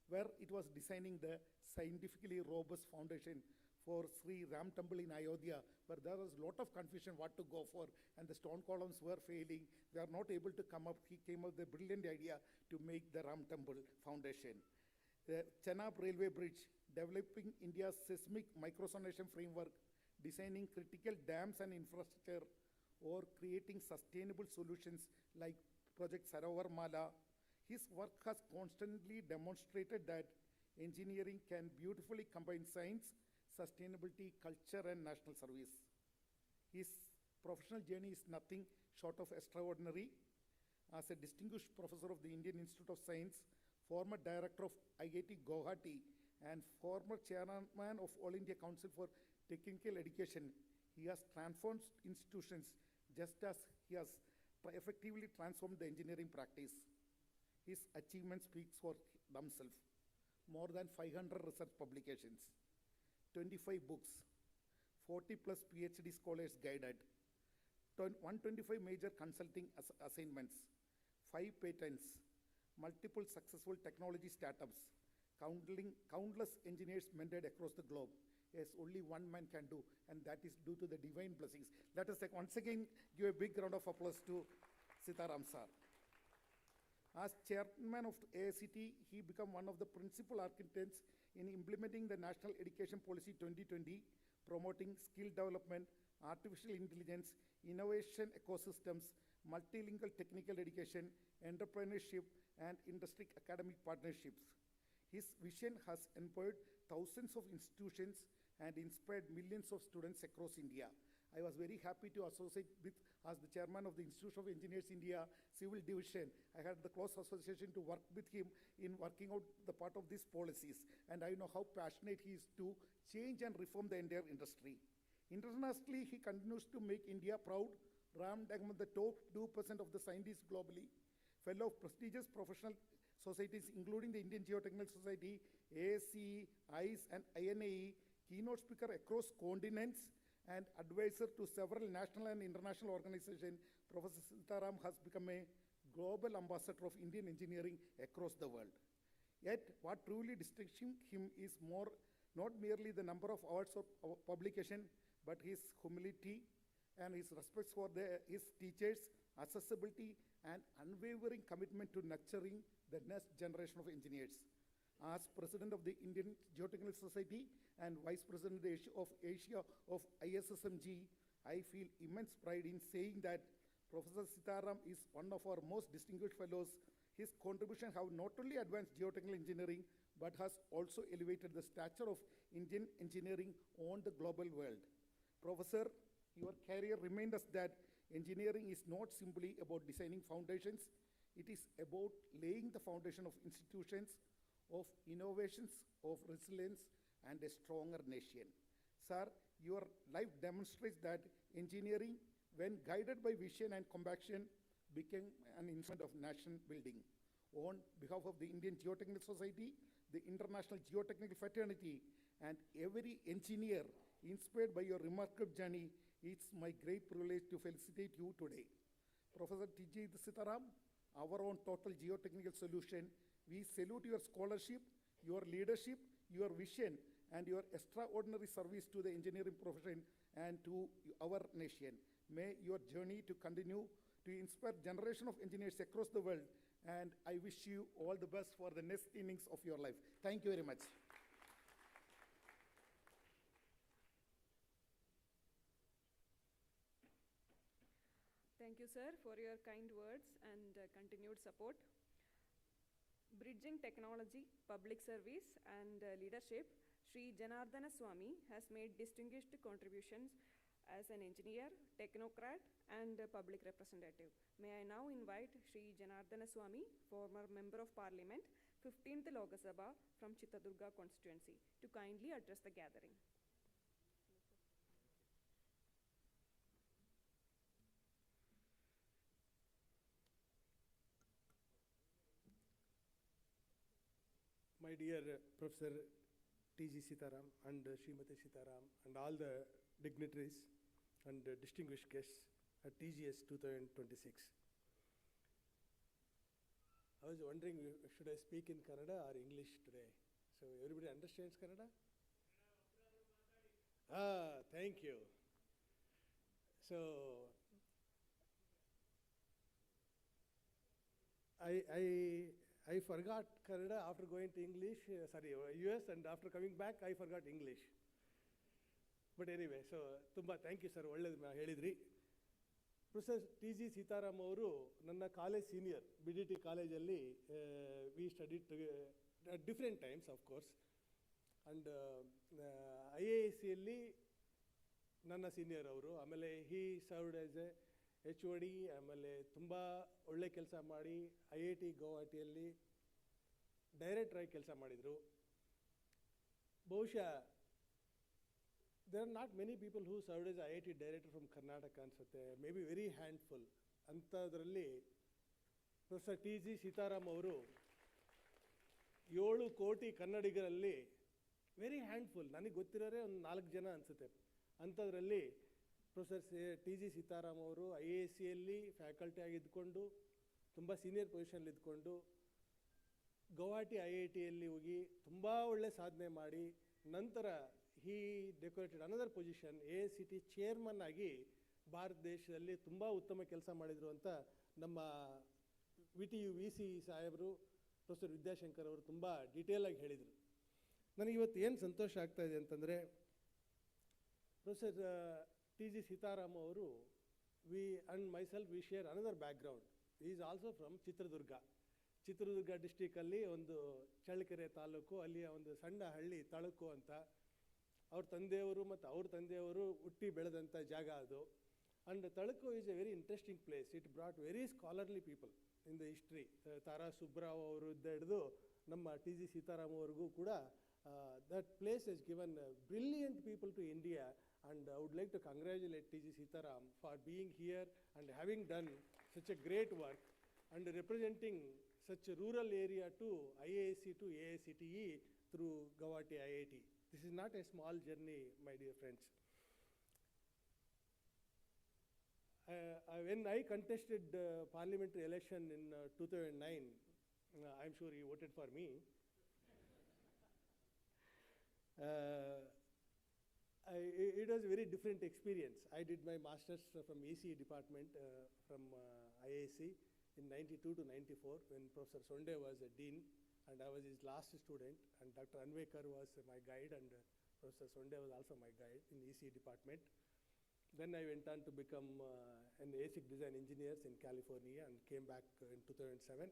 where it was designing the scientifically robust foundation for Sri Ram Temple in Ayodhya, where there was a lot of confusion what to go for, and the stone columns were failing. They are not able to come up. He came up with a brilliant idea to make the Ram Temple foundation. The Chenab Railway Bridge, developing India's seismic microsonation framework, designing critical dams and infrastructure, or creating sustainable solutions like Project Sarovar Mala. His work has constantly demonstrated that engineering can beautifully combine science, sustainability, culture, and national service. His professional journey is nothing short of extraordinary. As a distinguished professor of the Indian Institute of Science, former director of IIT Guwahati, and former chairman of All India Council for Technical Education, he has transformed institutions just as he has effectively transformed the engineering practice. His achievements speak for themselves. More than 500 research publications, 25 books, 40 plus PhD scholars guided, 125 major consulting assignments, 5 patents, multiple successful technology startups, countless engineers mentored across the globe. Yes, only one man can do, and that is due to the divine blessings. Let us once again give a big round of applause to Sitaram sir. As chairman of AICT, he became one of the principal architects in implementing the National Education Policy 2020, promoting skill development, artificial intelligence, innovation ecosystems, multilingual technical education, entrepreneurship, and industry academic partnerships. His vision has empowered thousands of institutions and inspired millions of students across India. I was very happy to associate with, as the chairman of the Institute of Engineers India Civil Division. I had the close association to work with him in working out the part of these policies. And I know how passionate he is to change and reform the entire industry. Internationally, he continues to make India proud, ranked among the top 2% of the scientists globally. Fellow of prestigious professional societies, including the Indian Geotechnical Society, ASCE, IISc, and INAE, keynote speaker across continents, and advisor to several national and international organizations, Professor Sitaram has become a global ambassador of Indian engineering across the world. Yet, what truly distinguishes him is not merely the number of awards or publication, but his humility and his respect for his teachers, accessibility, and unwavering commitment to nurturing the next generation of engineers. As President of the Indian Geotechnical Society and Vice President of Asia of ISSMG, I feel immense pride in saying that Professor Sitaram is one of our most distinguished fellows. His contributions have not only advanced geotechnical engineering, but has also elevated the stature of Indian engineering on the global world. Professor, your career reminded us that engineering is not simply about designing foundations, it is about laying the foundation of institutions, of innovations, of resilience, and a stronger nation. Sir, your life demonstrates that engineering, when guided by vision and compassion, became an instrument of nation building. On behalf of the Indian Geotechnical Society, the International Geotechnical Fraternity, and every engineer inspired by your remarkable journey, it's my great privilege to felicitate you today. Professor T.G. Sitaram, our own total geotechnical solution, we salute your scholarship, your leadership, your vision, and your extraordinary service to the engineering profession and to our nation. May your journey to continue to inspire generation of engineers across the world, and I wish you all the best for the next innings of your life. Thank you very much. Thank you, sir, for your kind words and continued support. Bridging technology, public service, and leadership, Sri Janardana Swami has made distinguished contributions as an engineer, technocrat, and public representative. May I now invite Sri Janardana Swami, former Member of Parliament, 15th Lok Sabha from Chitradurga constituency, to kindly address the gathering. My dear Professor T.G. Sitaram and Srimati Sitaram and all the dignitaries and distinguished guests at TGS 2026. I was wondering, should I speak in Kannada or English today? So everybody understands Kannada? Thank you. So I forgot Kannada after going to English, US, and after coming back, I forgot English. But anyway, so thank you, sir. ಒಳ್ಳೆದು ಹೇಳಿದ್ರಿ. Professor T G Sitaram ಅವರು ನನ್ನ college senior, BDT ಕಾಲೇಜಲ್ಲಿ V studied at different times, of course. And IIScಯಲ್ಲಿ ನನ್ನ senior ಅವರು. ಆಮೇಲೆ he served as a HOD, ಆಮೇಲೆ ತುಂಬ ಒಳ್ಳೆ ಕೆಲಸ ಮಾಡಿ IIT ಗೌಹಾಟಿಯಲ್ಲಿ ಡೈರೆಕ್ಟರ್ ಆಗಿ ಕೆಲಸ ಮಾಡಿದರು. ಬಹುಶಃ there are not many people who served as IIT director from Karnataka ಅನ್ಸುತ್ತೆ, ಮೇ ಬಿ ವೆರಿ ಹ್ಯಾಂಡ್ಫುಲ್. ಅಂಥದ್ರಲ್ಲಿ ಪ್ರೊಫೆಸರ್ ಟಿ ಜಿ ಸೀತಾರಾಮ್ ಅವರು 7 ಕೋಟಿ ಕನ್ನಡಿಗರಲ್ಲಿ ವೆರಿ ಹ್ಯಾಂಡ್ಫುಲ್, ನನಗೆ ಗೊತ್ತಿರೋರೆ ಒಂದು 4 ಜನ ಅನಿಸುತ್ತೆ. ಅಂಥದ್ರಲ್ಲಿ ಪ್ರೊಫೆಸರ್ ಟಿ ಜಿ ಸೀತಾರಾಮ್ ಅವರು IIScಯಲ್ಲಿ ಫ್ಯಾಕಲ್ಟಿ ಆಗಿ ಇದ್ಕೊಂಡು ತುಂಬ ಸೀನಿಯರ್ ಪೊಸಿಷನ್ಲಿ ಇದ್ಕೊಂಡು ಗೌಹಾಟಿ IITಯಲ್ಲಿ ಹೋಗಿ ತುಂಬ ಒಳ್ಳೆ ಸಾಧನೆ ಮಾಡಿ ನಂತರ he decorated another position, AICT chairman ಆಗಿ ಭಾರತ ದೇಶದಲ್ಲಿ ತುಂಬ ಉತ್ತಮ ಕೆಲಸ ಮಾಡಿದರು ಅಂತ ನಮ್ಮ VTU VC ಸಾಹೇಬರು ಪ್ರೊಫೆಸರ್ ವಿದ್ಯಾಶಂಕರ್ ಅವರು ತುಂಬ ಡೀಟೇಲಾಗಿ ಹೇಳಿದರು. ನನಗಿವತ್ತು ಏನು ಸಂತೋಷ ಆಗ್ತಾ ಇದೆ ಅಂತಂದರೆ, ಪ್ರೊಫೆಸರ್ ಟಿ ಜಿ ಸೀತಾರಾಮ್ ಅವರು myself we share another background. He is also from Chitradurga ಡಿಸ್ಟಿಕಲ್ಲಿ ಒಂದು ಚಳ್ಳಕೆರೆ ತಾಲೂಕು, ಅಲ್ಲಿಯ ಒಂದು ಸಣ್ಣ ಹಳ್ಳಿ ತಳಕು ಅಂತ. ಅವ್ರ ತಂದೆಯವರು ಮತ್ತು ಅವ್ರ ತಂದೆಯವರು ಹುಟ್ಟಿ ಬೆಳೆದಂಥ ಜಾಗ ಅದು. And Talaku is a very interesting place. It brought very scholarly people in the history. Tara Subrao ಅವರಿಂದ ಹಿಡಿದು ನಮ್ಮ ಟಿ ಜಿ ಸೀತಾರಾಮ್ ಅವ್ರಿಗೂ ಕೂಡ that place is given brilliant people to India. And I would like to congratulate T G Seetharam for being here and having done such a great work and representing such a rural area to IISc to AICTE through Guwahati IIT. This is not a small journey, my dear friends. When I contested parliamentary election in 2009, I'm sure he voted for me. It was a very different experience. I did my master's from ECE department from IISc in 92 to 94 when Professor Sonde was a dean and I was his last student, and Dr. Anvekar was my guide, and Professor Sonde was also my guide in EC department. Then I went on to become an ASIC design engineer in California and came back in 2007.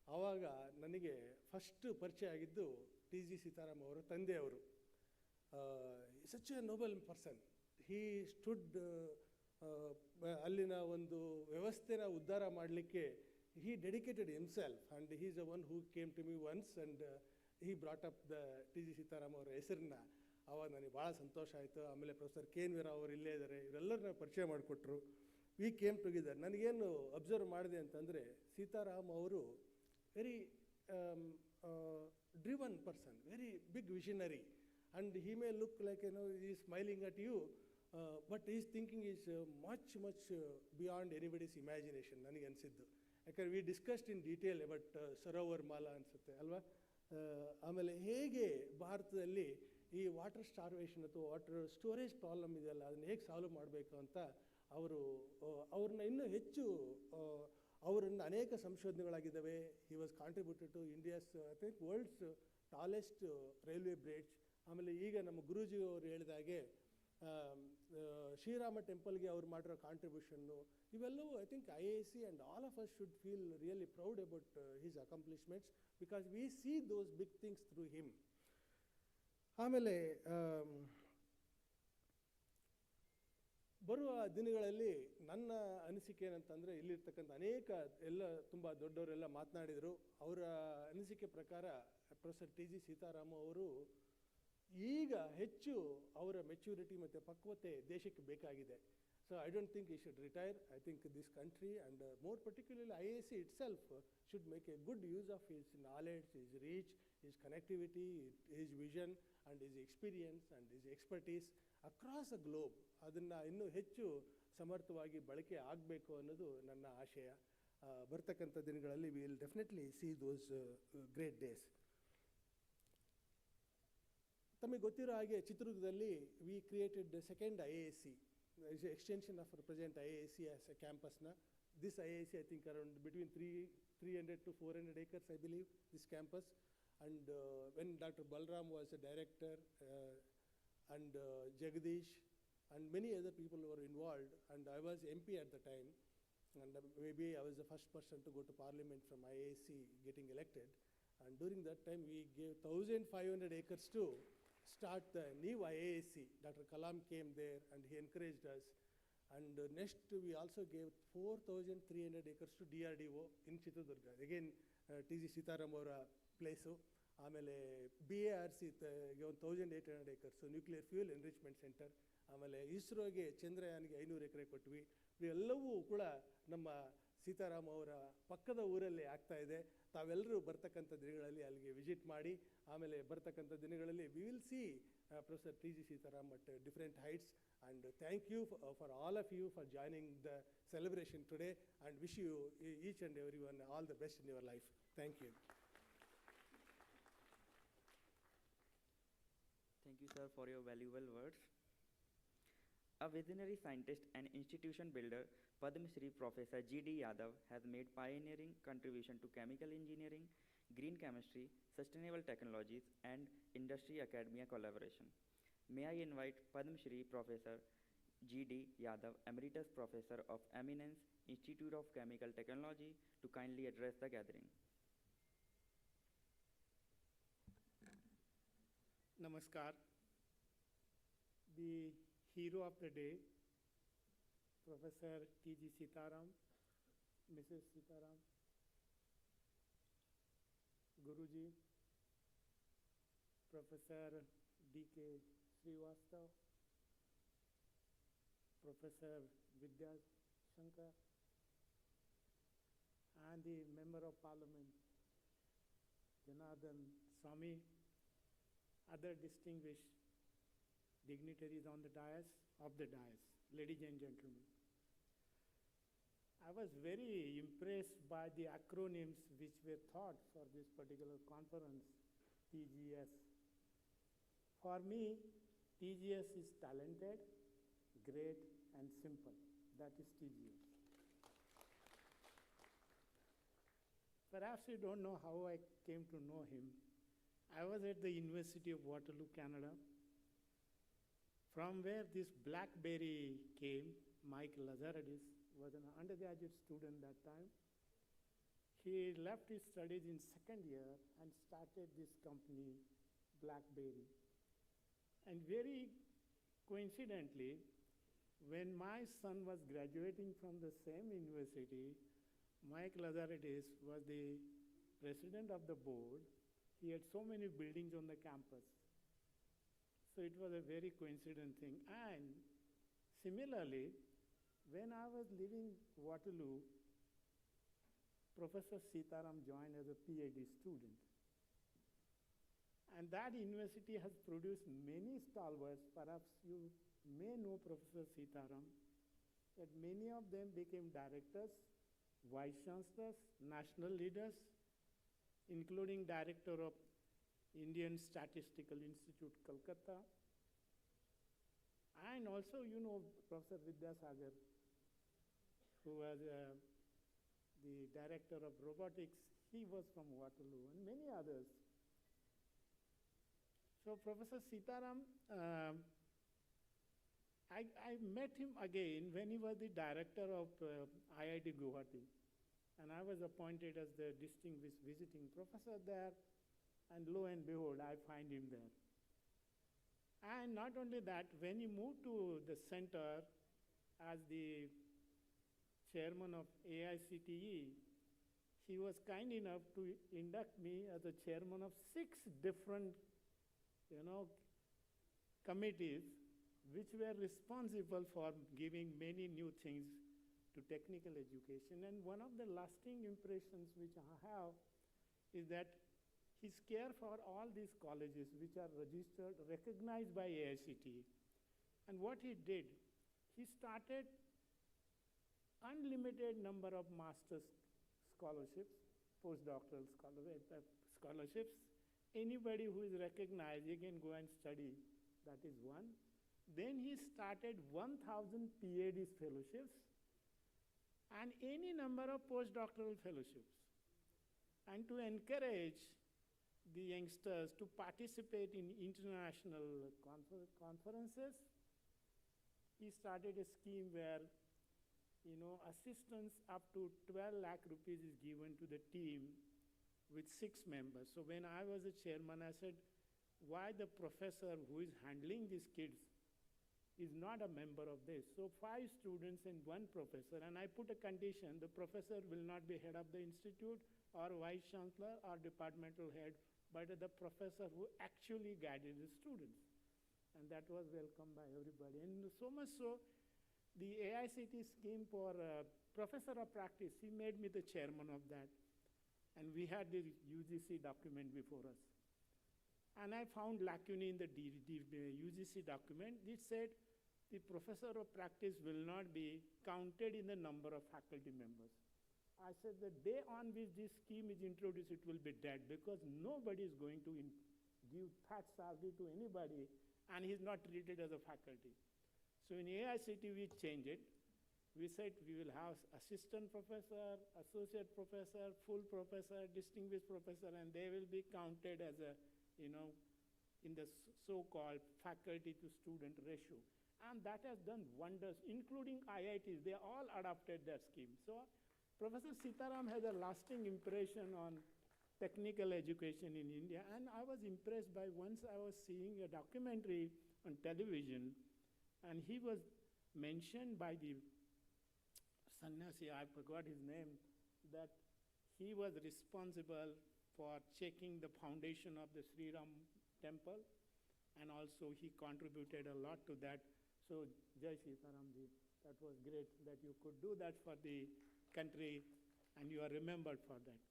ಆವಾಗ ನನಗೆ first ಪರಿಚಯ ಆಗಿದ್ದು T G Sitaram ಅವರ ತಂದೆಯವರು. Such A Nobel person. Hi stood ಅಲ್ಲಿನ ಒಂದು ವ್ಯವಸ್ಥೆನ ಉದ್ಧಾರ ಮಾಡಲಿಕ್ಕೆ he dedicated himself, and he is the one who came to me once and he brought up the T G Sitaram ಅವರ ಹೆಸರನ್ನ. ಆವಾಗ ನನಗೆ ಭಾಳ ಸಂತೋಷ ಆಯಿತು. ಆಮೇಲೆ ಪ್ರೊಫೆಸರ್ ಕೆ ಎನ್ ವೀರ ಅವರು ಇಲ್ಲೇ ಇದ್ದಾರೆ, ಇವರೆಲ್ಲರನ್ನ ಪರಿಚಯ ಮಾಡಿಕೊಟ್ರು. We came together. ನನಗೇನು ಅಬ್ಸರ್ವ್ ಮಾಡಿದೆ ಅಂತಂದರೆ, ಸೀತಾರಾಮ್ ಅವರು very driven person, very big visionary, and he may look like, he is smiling at you, but his thinking is much beyond anybody's imagination, ನನಗೆ ಅನಿಸಿದ್ದು. ಯಾಕಂದರೆ we discussed in detail about Sarovar Mala ಅನಿಸುತ್ತೆ ಅಲ್ವಾ. ಆಮೇಲೆ ಹೇಗೆ ಭಾರತದಲ್ಲಿ ಈ ವಾಟರ್ ಸ್ಟಾರ್ವೇಷನ್ ಅಥವಾ ವಾಟರ್ ಸ್ಟೋರೇಜ್ ಪ್ರಾಬ್ಲಮ್ ಇದೆಯಲ್ಲ, ಅದನ್ನು ಹೇಗೆ ಸಾಲ್ವ್ ಮಾಡಬೇಕು ಅಂತ ಅವ್ರನ್ನ ಇನ್ನೂ ಹೆಚ್ಚು ಅವರನ್ನು ಅನೇಕ ಸಂಶೋಧನೆಗಳಾಗಿದ್ದಾವೆ. He was contributed to India's I think world's tallest railway bridge. ಆಮೇಲೆ ಈಗ ನಮ್ಮ ಗುರೂಜಿ ಅವರು ಹೇಳಿದಾಗೆ ಶ್ರೀರಾಮ ಟೆಂಪಲ್ಗೆ ಅವ್ರು ಮಾಡಿರೋ ಕಾಂಟ್ರಿಬ್ಯೂಷನ್ನು, ಇವೆಲ್ಲವೂ I think IISc and all of us should feel really proud about his accomplishments because we see those big things through him. ಆಮೇಲೆ ಬರುವ ದಿನಗಳಲ್ಲಿ ನನ್ನ ಅನಿಸಿಕೆ ಏನಂತಂದರೆ, ಇಲ್ಲಿರ್ತಕ್ಕಂಥ ಅನೇಕ ತುಂಬ ದೊಡ್ಡವರೆಲ್ಲ ಮಾತನಾಡಿದರು. ಅವರ ಅನಿಸಿಕೆ ಪ್ರಕಾರ ಪ್ರೊಫೆಸರ್ ಟಿ ಜಿ ಸೀತಾರಾಮ್ ಅವರು ಈಗ ಹೆಚ್ಚು ಅವರ ಮೆಚ್ಯೂರಿಟಿ ಮತ್ತು ಪಕ್ವತೆ ದೇಶಕ್ಕೆ ಬೇಕಾಗಿದೆ. ಸೊ ಐ ಡೋಂಟ್ ಥಿಂಕ್ ಈ should retire. I think this country and more particularly IISc itself should make a good use of his knowledge, his reach, his connectivity, his vision and his experience and his expertise across the globe. ಅದನ್ನು ಇನ್ನೂ ಹೆಚ್ಚು ಸಮರ್ಥವಾಗಿ ಬಳಕೆ ಆಗಬೇಕು ಅನ್ನೋದು ನನ್ನ ಆಶಯ. ಬರ್ತಕ್ಕಂಥ ದಿನಗಳಲ್ಲಿ we will definitely C those great days. ತಮಗೆ ಗೊತ್ತಿರೋ ಹಾಗೆ ಚಿತ್ರದುರ್ಗದಲ್ಲಿ V created second IISc, is an extension of our present IISc as a campus. This IISc, I think around between 300 to 400 acres, I believe, this campus. And when Dr. Balram was the director and Jagdish and many other people were involved, and I was MP at the time, and maybe I was the first person to go to parliament from IISc getting elected. And during that time, we gave 1,500 acres to start the new IISc. Dr. Kalam came there and he encouraged us. And next we also gave 4,300 acres to DRDO in Chitradurga. Again, T G Sitaram ಅವರ place. ಆಮೇಲೆ BARC ಗೆ 1,800 acres nuclear fuel enrichment centre. ಆಮೇಲೆ ಇಸ್ರೋಗೆ ಚಂದ್ರಯಾನ್ಗೆ 500 ಎಕರೆ ಕೊಟ್ವಿ. ಇವೆಲ್ಲವೂ ಕೂಡ ನಮ್ಮ ಸೀತಾರಾಮ್ ಅವರ ಪಕ್ಕದ ಊರಲ್ಲಿ ಆಗ್ತಾ ಇದೆ. ತಾವೆಲ್ಲರೂ ಬರ್ತಕ್ಕಂಥ ದಿನಗಳಲ್ಲಿ ಅಲ್ಲಿಗೆ ವಿಸಿಟ್ ಮಾಡಿ, ಆಮೇಲೆ ಬರ್ತಕ್ಕಂಥ ದಿನಗಳಲ್ಲಿ we will see professor T G Sitaram at different heights. And thank you for all of you for joining the celebration today and wish you each and every one all the best in your life. Thank you. Thank you, sir, for your valuable words. A visionary scientist and institution builder, Padma Shri Professor G.D. Yadav has made pioneering contribution to chemical engineering, green chemistry, sustainable technologies, and industry-academia collaboration. May I invite Padma Shri Professor G.D. Yadav, Emeritus Professor of Eminence, Institute of Chemical Technology, to kindly address the gathering. Namaskar. The hero of the day, Professor T.G. Sitaram, Mrs. Sitaram, Guruji, Professor D.K. Srivastav, Professor Vidya Shankar, and the Member of Parliament, Janardhan Swami, other distinguished dignitaries on the dais, ladies and gentlemen. I was very impressed by the acronyms which were thought for this particular conference, TGS. For me, TGS is talented, great, and simple. That is TGS. Perhaps you don't know how I came to know him. I was at the University of Waterloo, Canada, from where this BlackBerry came. Mike Lazaridis was an undergraduate student that time. He left his studies in second year and started this company, BlackBerry. And very coincidentally, when my son was graduating from the same university, Mike Lazaridis was the president of the board. He had so many buildings on the campus. So it was a very coincident thing. And similarly, when I was leaving Waterloo, Professor Sitaram joined as a PhD student. And that university has produced many stalwarts. Perhaps you may know Professor Sitaram, that many of them became directors, vice chancellors, national leaders, including director of Indian Statistical Institute, Calcutta. And also, you know, Professor Vidyasagar, who was the director of robotics. He was from Waterloo, and many others. So Professor Sitaram, I met him again when he was the director of IIT Guwahati. And I was appointed as the distinguished visiting professor there, and lo and behold, I find him there. And not only that, when he moved to the center as the chairman of AICTE, he was kind enough to induct me as the chairman of 6 different, committees which were responsible for giving many new things to technical education. And one of the lasting impressions which I have is that his care for all these colleges which are registered, recognized by AICTE. And what he did, he started unlimited number of master's scholarships, postdoctoral scholarships. Anybody who is recognized, he can go and study. That is one. Then he started 1,000 PhD fellowships and any number of postdoctoral fellowships. And to encourage the youngsters to participate in international conferences, he started a scheme where, assistance up to 12 lakh rupees is given to the team with 6 members. So when I was a chairman, I said, why the professor who is handling these kids is not a member of this? So 5 students and 1 professor, and I put a condition, the professor will not be head of the institute or vice chancellor or departmental head, but the professor who actually guided the students. And that was welcomed by everybody. And so much so, the AICTE scheme for professor of practice, he made me the chairman of that. And we had the UGC document before us. And I found lacunae in the UGC document. It said the professor of practice will not be counted in the number of faculty members. I said the day on which this scheme is introduced, it will be dead, because nobody is going to give fat salary to anybody, and he's not treated as a faculty. So in AICTE, we changed it. We said we will have assistant professor, associate professor, full professor, distinguished professor, and they will be counted as a, in the so-called faculty to student ratio. And that has done wonders, including IITs. They all adopted that scheme. So Professor Sitaram has a lasting impression on technical education in India. And I was impressed by, once I was seeing a documentary on television, and he was mentioned by the sannyasi, I forgot his name, that he was responsible for checking the foundation of the Sri Ram temple, and also he contributed a lot to that. So Jai Sitaramji, that was great that you could do that for the country, and you are remembered for that.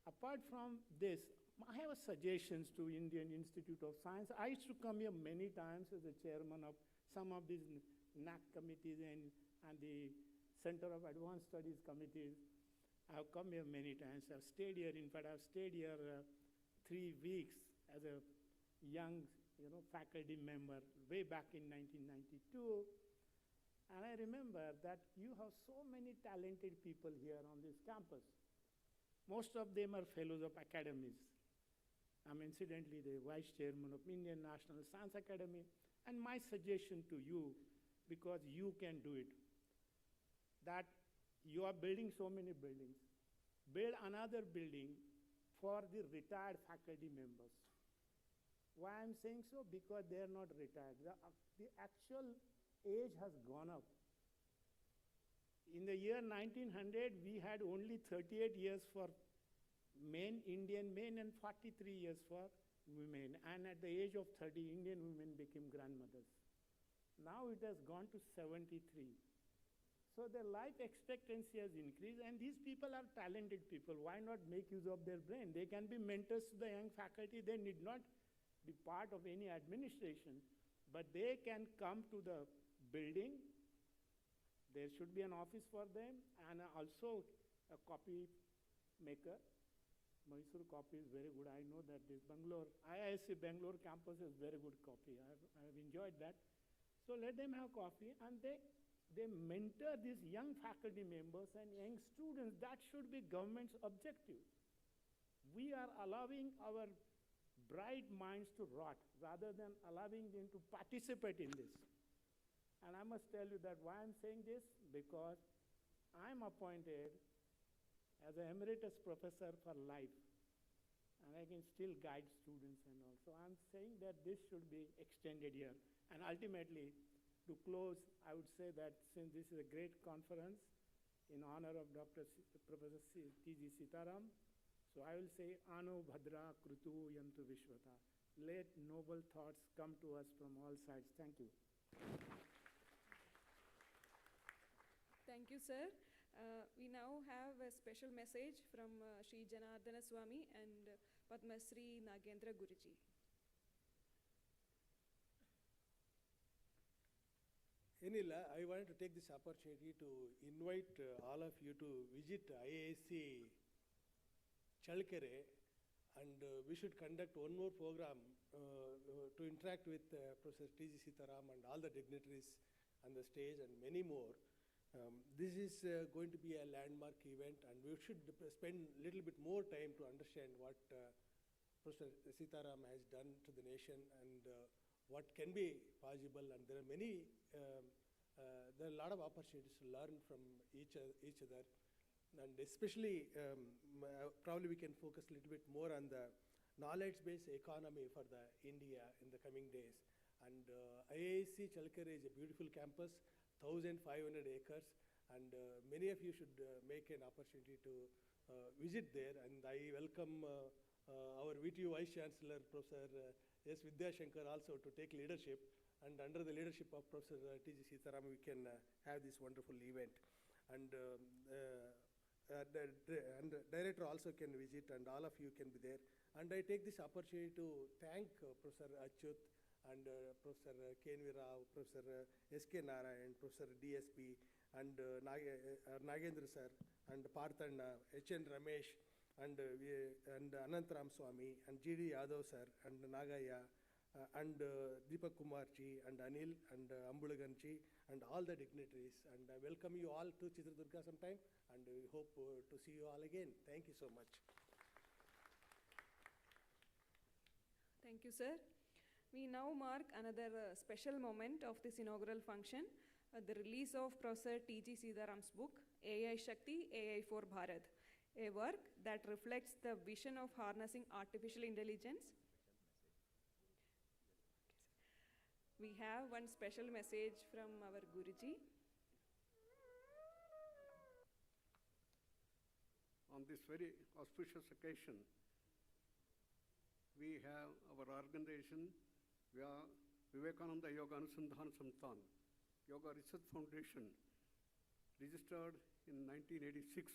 Apart from this, I have suggestions to Indian Institute of Science. I used to come here many times as the chairman of some of these NAC committees and the Center of Advanced Studies committees. I have come here many times. I've stayed here. In fact, I've stayed here 3 weeks as a young, faculty member way back in 1992. And I remember that you have so many talented people here on this campus. Most of them are fellows of academies. I'm incidentally the vice chairman of Indian National Science Academy. And my suggestion to you, because you can do it, that you are building so many buildings, build another building for the retired faculty members. Why I'm saying so? Because they are not retired. The actual age has gone up. In the year 1900, we had only 38 years for men, Indian men, and 43 years for women. And at the age of 30, Indian women became grandmothers. Now it has gone to 73. So their life expectancy has increased, and these people are talented people. Why not make use of their brain? They can be mentors to the young faculty. They need not be part of any administration, but they can come to the building. There should be an office for them, and also a copy maker. Mysore copy is very good. I know that this Bangalore, IISc Bangalore campus is very good copy. I have enjoyed that. So let them have coffee, and they mentor these young faculty members and young students. That should be government's objective. We are allowing our bright minds to rot rather than allowing them to participate in this. And I must tell you that why I'm saying this, because I'm appointed as an emeritus professor for life, and I can still guide students and all. So I'm saying that this should be extended here. And ultimately, to close, I would say that since this is a great conference in honor of Professor T.G. Sitaram, so I will say, Ano Bhadra Krutu Yantu Vishwata. Let noble thoughts come to us from all sides. Thank you. Thank you, sir. We now have a special message from Sri Janardana Swami and Padma Sri Nagendra Guruji. Anila, I wanted to take this opportunity to invite all of you to visit IISc Chalkere, and we should conduct one more program to interact with Professor T.G. Sitaram and all the dignitaries on the stage and many more. This is going to be a landmark event, and we should spend a little bit more time to understand what Professor Sitaram has done to the nation and what can be possible. And there are many, there are a lot of opportunities to learn from each other. And especially, probably we can focus a little bit more on the knowledge-based economy for the India in the coming days. And IISc Chalkere is a beautiful campus, 1,500 acres, and many of you should make an opportunity to visit there. And I welcome our VTU Vice Chancellor, Professor S. Vidyashankar, also to take leadership. And under the leadership of Professor T.G. Sitaram, we can have this wonderful event. And the director also can visit, and all of you can be there. And I take this opportunity to thank Professor Achyut and Professor K.N.V. Rao, Professor S.K. Narayan, Professor D.S.P., and Nagendra sir, and Parthanna, H.N. Ramesh, and Anantram Swami, and G.D. Yadav sir, and Nagaya, and Deepak Kumar ji, and Anil, and Ambulagan ji, and all the dignitaries. And I welcome you all to Chitradurga sometime, and we hope to see you all again. Thank you so much. Thank you, sir. We now mark another special moment of this inaugural function, the release of Professor T.G. Sitaram's book, AI Shakti, AI for Bharat, a work that reflects the vision of harnessing artificial intelligence. We have one special message from our Guruji. On this very auspicious occasion, we have our organization, Vivekananda Yoga Anusandhana Samsthan, Yoga Research Foundation, registered in 1986.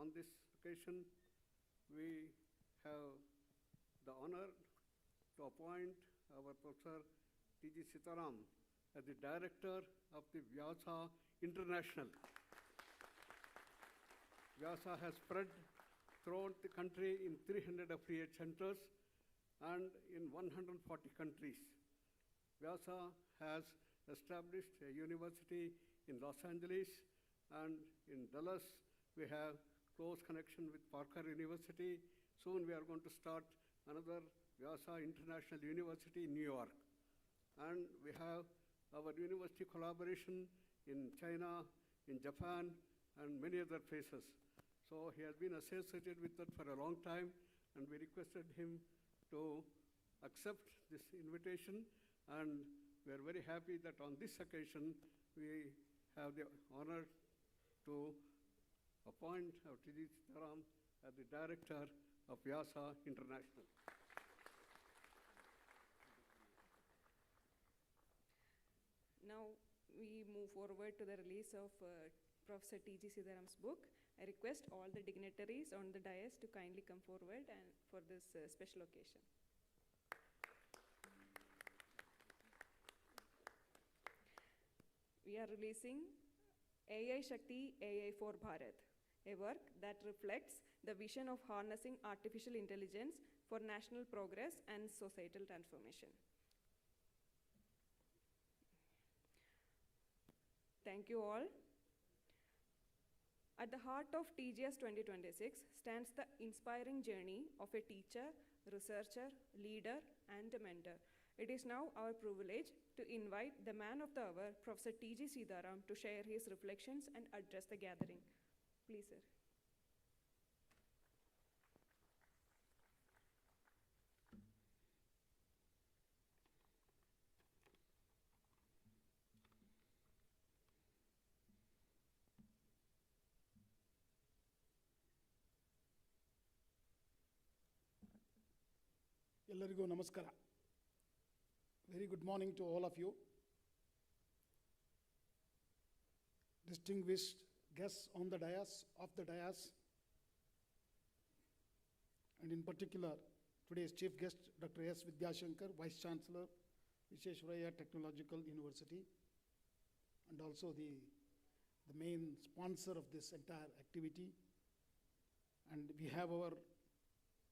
On this occasion, we have the honor to appoint our Professor T.G. Sitaram as the director of the Vyasa International. Vyasa has spread throughout the country in 300 affiliate centers and in 140 countries. Vyasa has established a university in Los Angeles, and in Dallas we have close connection with Parker University. Soon we are going to start another GEOSY International University in New York. And we have our university collaboration in China, in Japan, and many other places. So he has been associated with that for a long time, and we requested him to accept this invitation. And we are very happy that on this occasion, we have the honor to appoint our TG Sitaram as the Director of GEOSY International. Now we move forward to the release of Professor T.G. Sitaram's book. I request all the dignitaries on the dais to kindly come forward and for this special occasion. We are releasing AI Shakti, AI for Bharat, a work that reflects the vision of harnessing artificial intelligence for national progress and societal transformation. Thank you all. At the heart of TGS 2026 stands the inspiring journey of a teacher, researcher, leader, and a mentor. It is now our privilege to invite the man of the hour, Professor T.G. Sitaram, to share his reflections and address the gathering. Please, sir. ಎಲ್ಲರಿಗೂ ನಮಸ್ಕಾರ. Very good morning to all of you. Distinguished guests on the dais, off the dais, and in particular, today's chief guest, Dr. S. Vidyashankar, Vice Chancellor, Visvesvaraya Technological University, and also the main sponsor of this entire activity. And we have our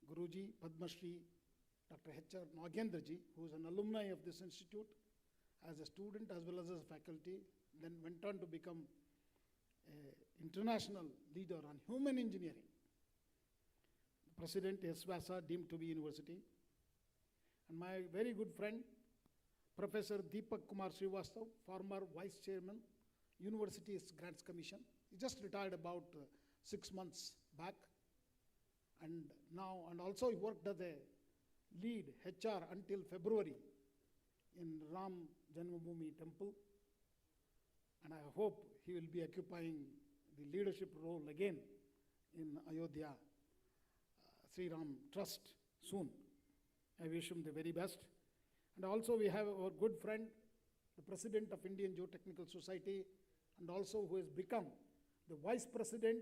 Guruji, Padma Shri, Dr. H.R. Nagendraji, who is an alumni of this institute as a student as well as a faculty, then went on to become an international leader on human engineering. The President SVASA deemed to be university. And my very good friend, Professor Deepak Kumar Srivastav, former Vice Chairman, Universities Grants Commission. He just retired about 6 months back. And also he worked as a lead HR until February in Ram Janmabhoomi Temple. And I hope he will be occupying the leadership role again in Ayodhya Sri Ram Trust soon. I wish him the very best. And also we have our good friend, the President of Indian Geotechnical Society, and also who has become the Vice President,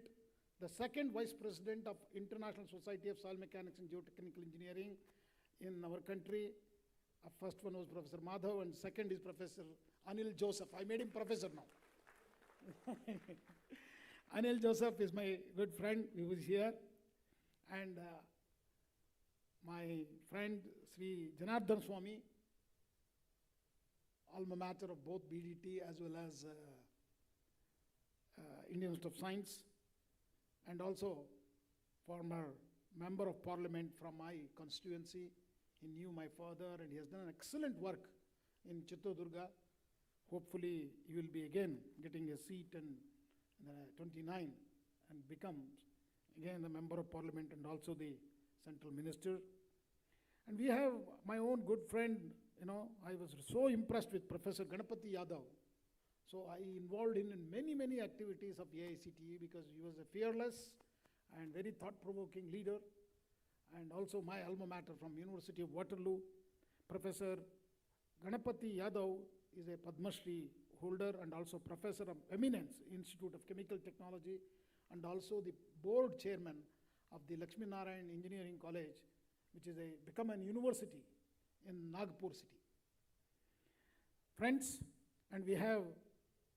the second Vice President of International Society of Soil Mechanics and Geotechnical Engineering in our country. First one was Professor Madhav, and second is Professor Anil Joseph. I made him professor now. Anil Joseph is my good friend who is here. And my friend Sri Janardhan Swami, alma mater of both BDT as well as Indian Institute of Science, and also former member of parliament from my constituency. He knew my father and he has done excellent work in Chittodurga. Hopefully he will be again getting a seat in 29 and become again the member of parliament and also the central minister. And we have my own good friend, I was so impressed with Professor Ganapati Yadav. So I involved him in many activities of AICTE because he was a fearless and very thought-provoking leader. And also my alma mater from University of Waterloo, Professor Ganapati Yadav is a Padma Shri holder and also Professor of Eminence, Institute of Chemical Technology, and also the board chairman of the Lakshmi Narayan Engineering College, which is become a university in Nagpur city. Friends, and we have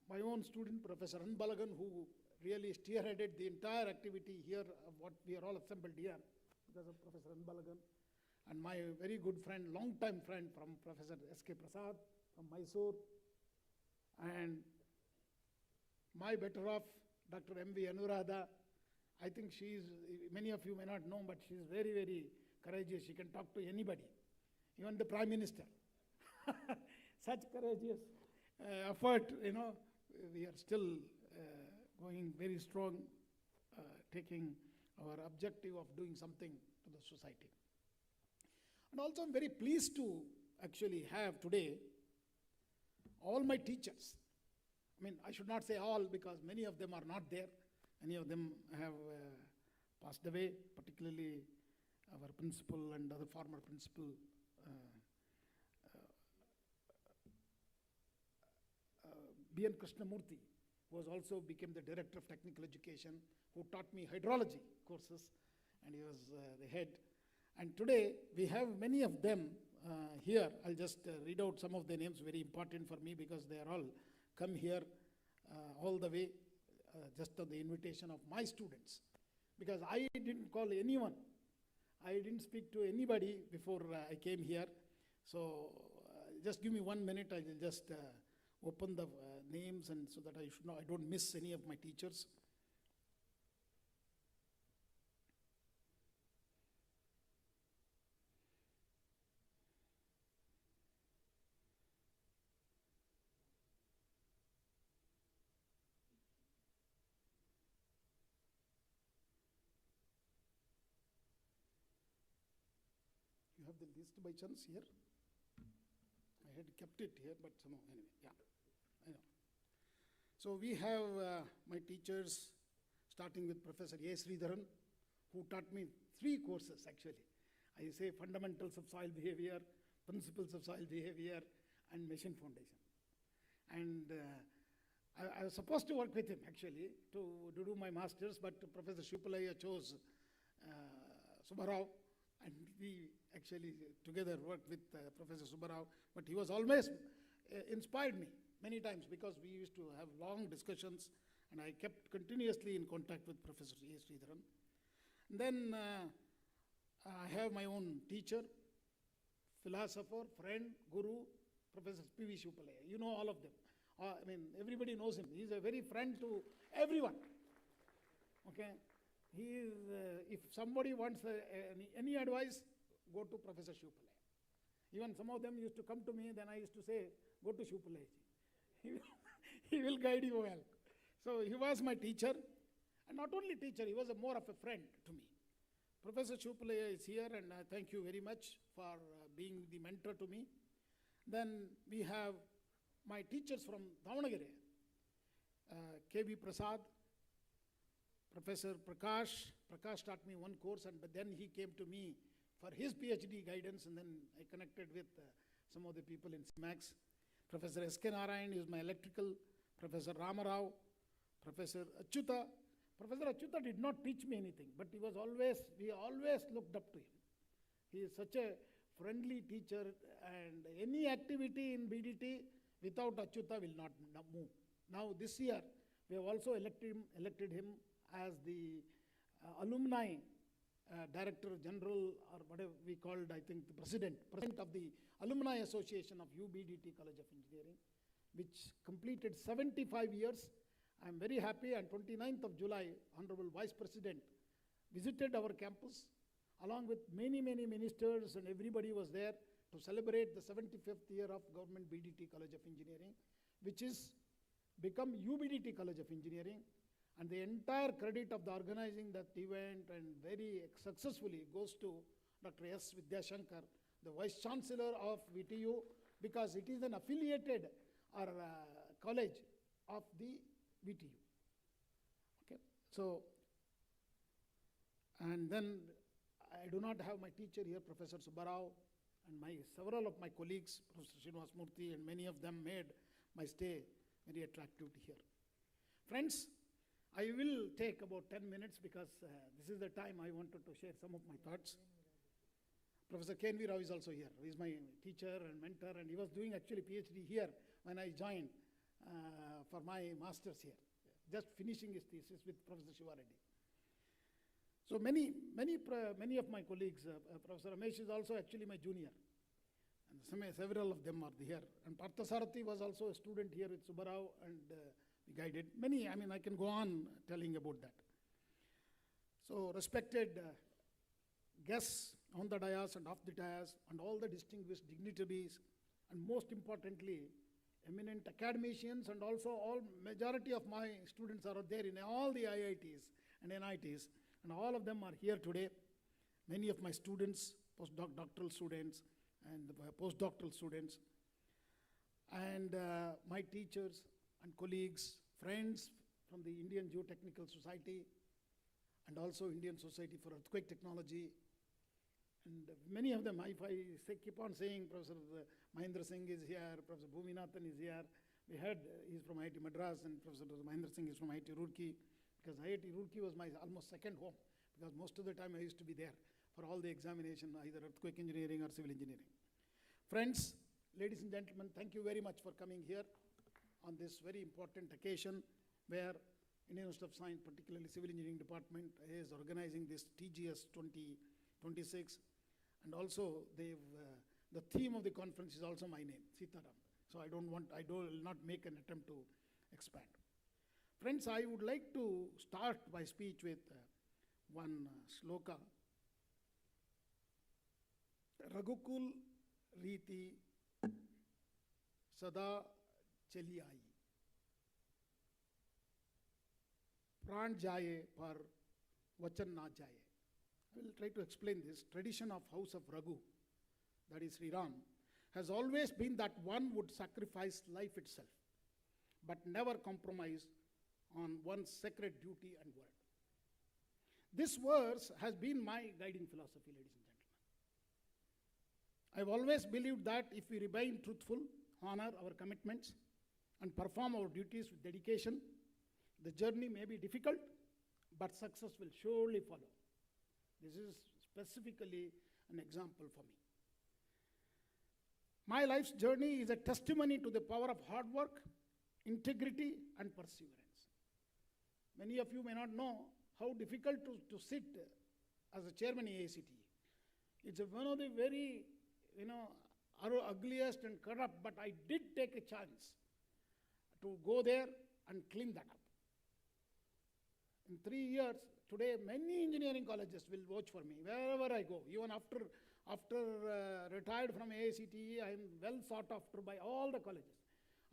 my own student, Professor Anbalagan, who really spearheaded the entire activity here of what we are all assembled here because of Professor Anbalagan. And my very good friend, long-time friend from Professor S.K. Prasad from Mysore. And my better off, Dr. M.V. Anuradha, I think many of you may not know, but she's very, very courageous. She can talk to anybody, even the Prime Minister. Such courageous effort, we are still going very strong, taking our objective of doing something to the society. And also I'm very pleased to actually have today all my teachers. I mean, I should not say all because many of them are not there. Many of them have passed away, particularly our principal and other former principal, B.N. Krishnamurthy, who also became the director of technical education, who taught me hydrology courses, and he was the head. And today we have many of them here. I'll just read out some of the names, very important for me because they are all come here all the way just on the invitation of my students. Because I didn't call anyone. I didn't speak to anybody before I came here. So just give me 1 minute. I will just open the names and so that I don't miss any of my teachers. You have the list by chance here? I had kept it here, but somehow, anyway, yeah, I know. So we have my teachers, starting with Professor A. Sridharan, who taught me 3 courses actually. I say fundamentals of soil behavior, principles of soil behavior, and machine foundation. And I was supposed to work with him actually to do my master's, but Professor Shupalaya chose Subbarao, and we actually together worked with Professor Subbarao, but he was always inspired me many times because we used to have long discussions, and I kept continuously in contact with Professor A. Sridharan. And then I have my own teacher, philosopher, friend, guru, Professor P.V. Shupalaya. You know all of them. I mean, everybody knows him. He's a very friend to everyone. Okay? He is, if somebody wants any advice, go to Professor Shupalaya. Even some of them used to come to me, then I used to say, go to Shupalaya. He will guide you well. So he was my teacher, and not only teacher, he was more of a friend to me. Professor Shupalaya is here, and I thank you very much for being the mentor to me. Then we have my teachers from Davanagere, K.B. Prasad, Professor Prakash. Prakash taught me 1 course, but then he came to me for his PhD guidance, and then I connected with some of the people in SMAX. Professor S.K. Narayan is my electrical, Professor Ramarao, Professor Achyuta. Professor Achyuta did not teach me anything, but we always looked up to him. He is such a friendly teacher, and any activity in BDT without Achyuta will not move. Now this year, we have also elected him as the alumni director general, or whatever we called, I think, the president of the Alumni Association of UBDT College of Engineering, which completed 75 years. I am very happy. On 29th of July, Honorable Vice President visited our campus along with many, many ministers, and everybody was there to celebrate the 75th year of Government BDT College of Engineering, which is become UBDT College of Engineering. And the entire credit of the organizing that event and very successfully goes to Dr. S. Vidyashankar, the Vice Chancellor of VTU, because it is an affiliated college of the VTU. Okay, so, and then I do not have my teacher here, Professor Subbarao, and several of my colleagues, Professor Srinivas Murthy, and many of them made my stay very attractive to here. Friends, I will take about 10 minutes because this is the time I wanted to share some of my thoughts. Professor K.N.V. Rao is also here. He is my teacher and mentor, and he was doing actually PhD here when I joined for my master's here, just finishing his thesis with Professor Shiva Reddy. So many of my colleagues, Professor Ramesh is also actually my junior, and several of them are here. And Parthasarathi was also a student here with Subbarao, and we guided many. I mean, I can go on telling about that. So respected guests on the dais and off the dais, and all the distinguished dignitaries, and most importantly, eminent academicians, and also all majority of my students are there in all the IITs and NITs, and all of them are here today. Many of my students, postdoctoral students and postdoctoral students, and my teachers and colleagues, friends from the Indian Geotechnical Society, and also Indian Society for Earthquake Technology. And many of them, if I keep on saying, Professor Mahendra Singh is here, Professor Bhuminathan is here. We heard he's from IIT Madras, and Professor Mahendra Singh is from IIT Roorkee, because IIT Roorkee was my almost second home, because most of the time I used to be there for all the examination, either earthquake engineering or civil engineering. Friends, ladies and gentlemen, thank you very much for coming here on this very important occasion where Indian Institute of Science, particularly Civil Engineering Department, is organizing this TGS-2026. And also, the theme of the conference is also my name, Sitaram. So I will not make an attempt to expand. Friends, I would like to start my speech with one sloka. Raghukul Riti Sada Chali Aayi. Pran jaye par vachan na jaye. I will try to explain this. Tradition of House of Raghu, that is Sri Ram, has always been that one would sacrifice life itself, but never compromise on one's sacred duty and word. This verse has been my guiding philosophy, ladies and gentlemen. I've always believed that if we remain truthful, honor our commitments, and perform our duties with dedication, the journey may be difficult, but success will surely follow. This is specifically an example for me. My life's journey is a testimony to the power of hard work, integrity, and perseverance. Many of you may not know how difficult to sit as a chairman AICTE. It's one of the very, ugliest and corrupt, but I did take a chance to go there and clean that up. In 3 years, today many engineering colleges will vouch for me wherever I go. Even after retired from AICTE, I am well sought after by all the colleges.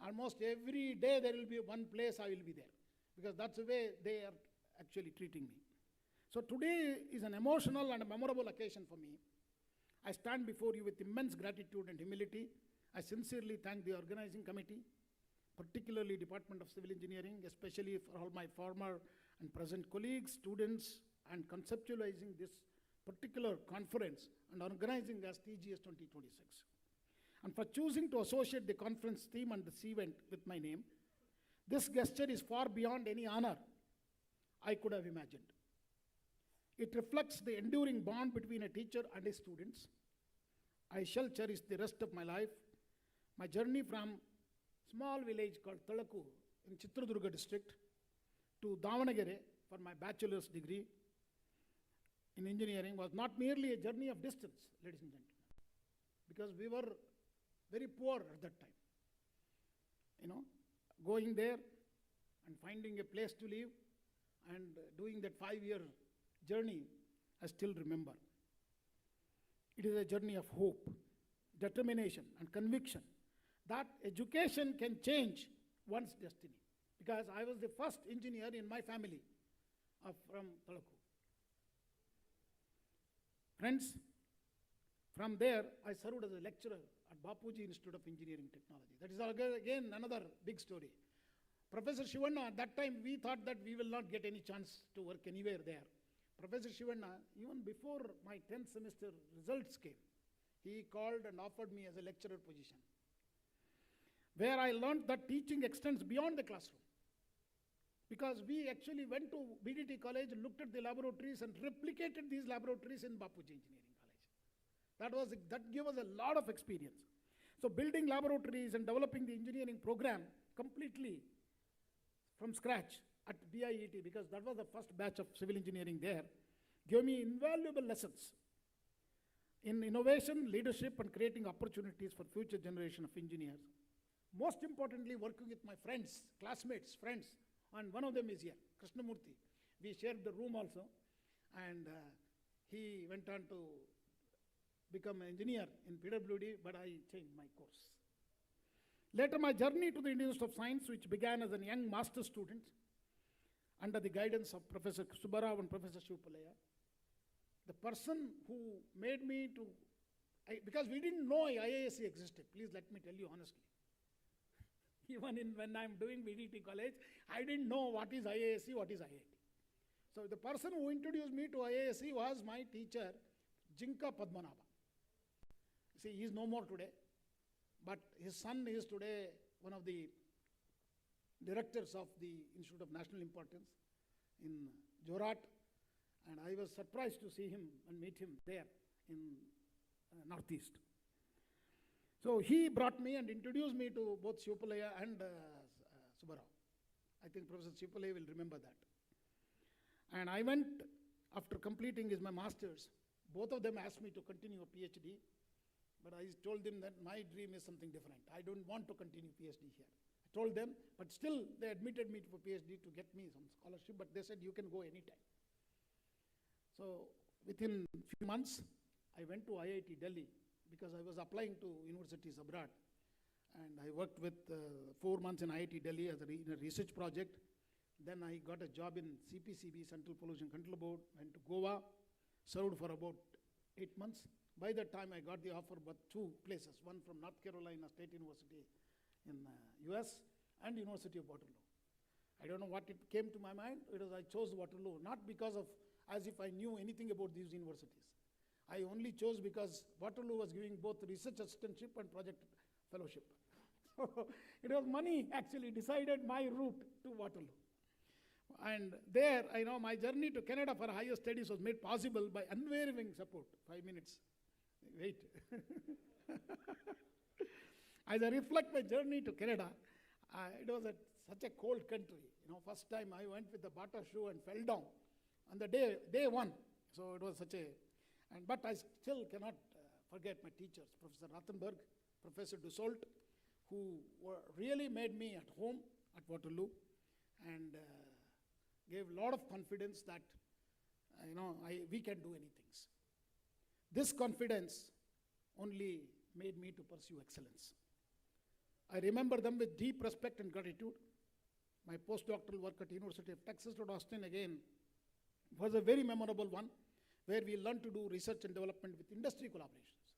Almost every day there will be one place I will be there, because that's the way they are actually treating me. So today is an emotional and a memorable occasion for me. I stand before you with immense gratitude and humility. I sincerely thank the organizing committee, particularly Department of Civil Engineering, especially for all my former and present colleagues, students, and conceptualizing this particular conference and organizing as TGS-2026. And for choosing to associate the conference theme and this event with my name. This gesture is far beyond any honor I could have imagined. It reflects the enduring bond between a teacher and his students. I shall cherish the rest of my life. My journey from small village called Talaku in Chitradurga district to Davanagere for my bachelor's degree in engineering was not merely a journey of distance, ladies and gentlemen, because we were very poor at that time. Going there and finding a place to live and doing that 5-year journey, I still remember. It is a journey of hope, determination, and conviction that education can change one's destiny. Because I was the first engineer in my family from Talaku. Friends, from there I served as a lecturer at Bapuji Institute of Engineering Technology. That is again another big story. Professor Shivanna, at that time we thought that we will not get any chance to work anywhere there. Professor Shivanna, even before my 10th semester results came, he called and offered me as a lecturer position, where I learned that teaching extends beyond the classroom. Because we actually went to BDT college, looked at the laboratories and replicated these laboratories in Bapuji Engineering College. That gave us a lot of experience. So building laboratories and developing the engineering program completely from scratch at BIET, because that was the first batch of civil engineering there, gave me invaluable lessons in innovation, leadership, and creating opportunities for future generation of engineers. Most importantly, working with my friends, classmates, friends, and one of them is here, Krishnamurthy. We shared the room also, and he went on to become an engineer in PWD, but I changed my course. Later, my journey to the Indian Institute of Science, which began as a young master student under the guidance of Professor Subbarao and Professor Shivpalaya, the person who made me to, because we didn't know IISc existed, please let me tell you honestly. Even when I'm doing VDT college, I didn't know what is IISc, what is IIT. So the person who introduced me to IISc was my teacher, Jinka Padmanabha. See, he is no more today, but his son is today one of the directors of the Institute of National Importance in Jorat, and I was surprised to see him and meet him there in Northeast. So he brought me and introduced me to both Shivpalaya and Subbarao. I think Professor Shivpalaya will remember that. And I went, after completing my master's, both of them asked me to continue a PhD, but I told them that my dream is something different. I don't want to continue PhD here. I told them, but still they admitted me to a PhD to get me some scholarship, but they said you can go anytime. So within a few months, I went to IIT Delhi because I was applying to universities abroad. And I worked with 4 months in IIT Delhi as in a research project. Then I got a job in CPCB, Central Pollution Control Board, went to Goa, served for about 8 months. By that time, I got the offer but 2 places, one from North Carolina State University in US and University of Waterloo. I don't know what it came to my mind. It was I chose Waterloo, not because of as if I knew anything about these universities. I only chose because Waterloo was giving both research assistantship and project fellowship. So it was money actually decided my route to Waterloo. And there, I know my journey to Canada for higher studies was made possible by unwavering support. 5 minutes. Wait. As I reflect my journey to Canada, it was such a cold country. First time I went with the Bata shoe and fell down on the day one. So it was such a, but I still cannot forget my teachers, Professor Rathenberg, Professor Dussault, who really made me at home at Waterloo and gave a lot of confidence that, we can do anything. This confidence only made me to pursue excellence. I remember them with deep respect and gratitude. My postdoctoral work at University of Texas at Austin again was a very memorable one, where we learned to do research and development with industry collaborations.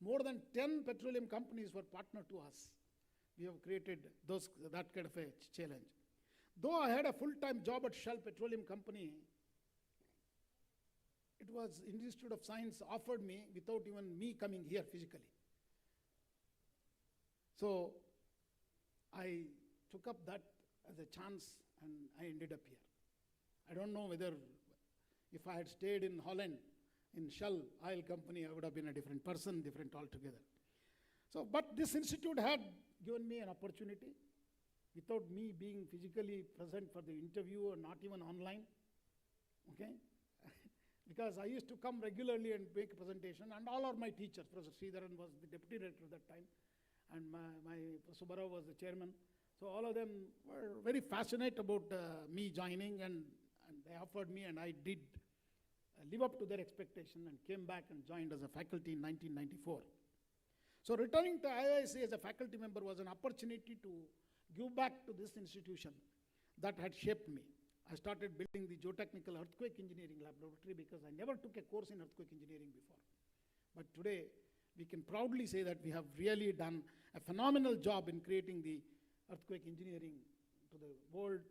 More than 10 petroleum companies were partner to us. We have created that kind of a challenge. Though I had a full-time job at Shell Petroleum Company, it was Institute of Science offered me without even me coming here physically. So I took up that as a chance and I ended up here. I don't know whether if I had stayed in Holland, in Shell Oil Company, I would have been a different person, different altogether. So, but this institute had given me an opportunity without me being physically present for the interview or not even online, okay? Because I used to come regularly and make a presentation, and all are my teachers. Professor Sridharan was the deputy director at that time, and my Subbarao was the chairman. So all of them were very passionate about me joining, and they offered me, and I did live up to their expectation and came back and joined as a faculty in 1994. So returning to IISc as a faculty member was an opportunity to give back to this institution that had shaped me. I started building the geotechnical earthquake engineering laboratory because I never took a course in earthquake engineering before. But today, we can proudly say that we have really done a phenomenal job in creating the earthquake engineering to the world.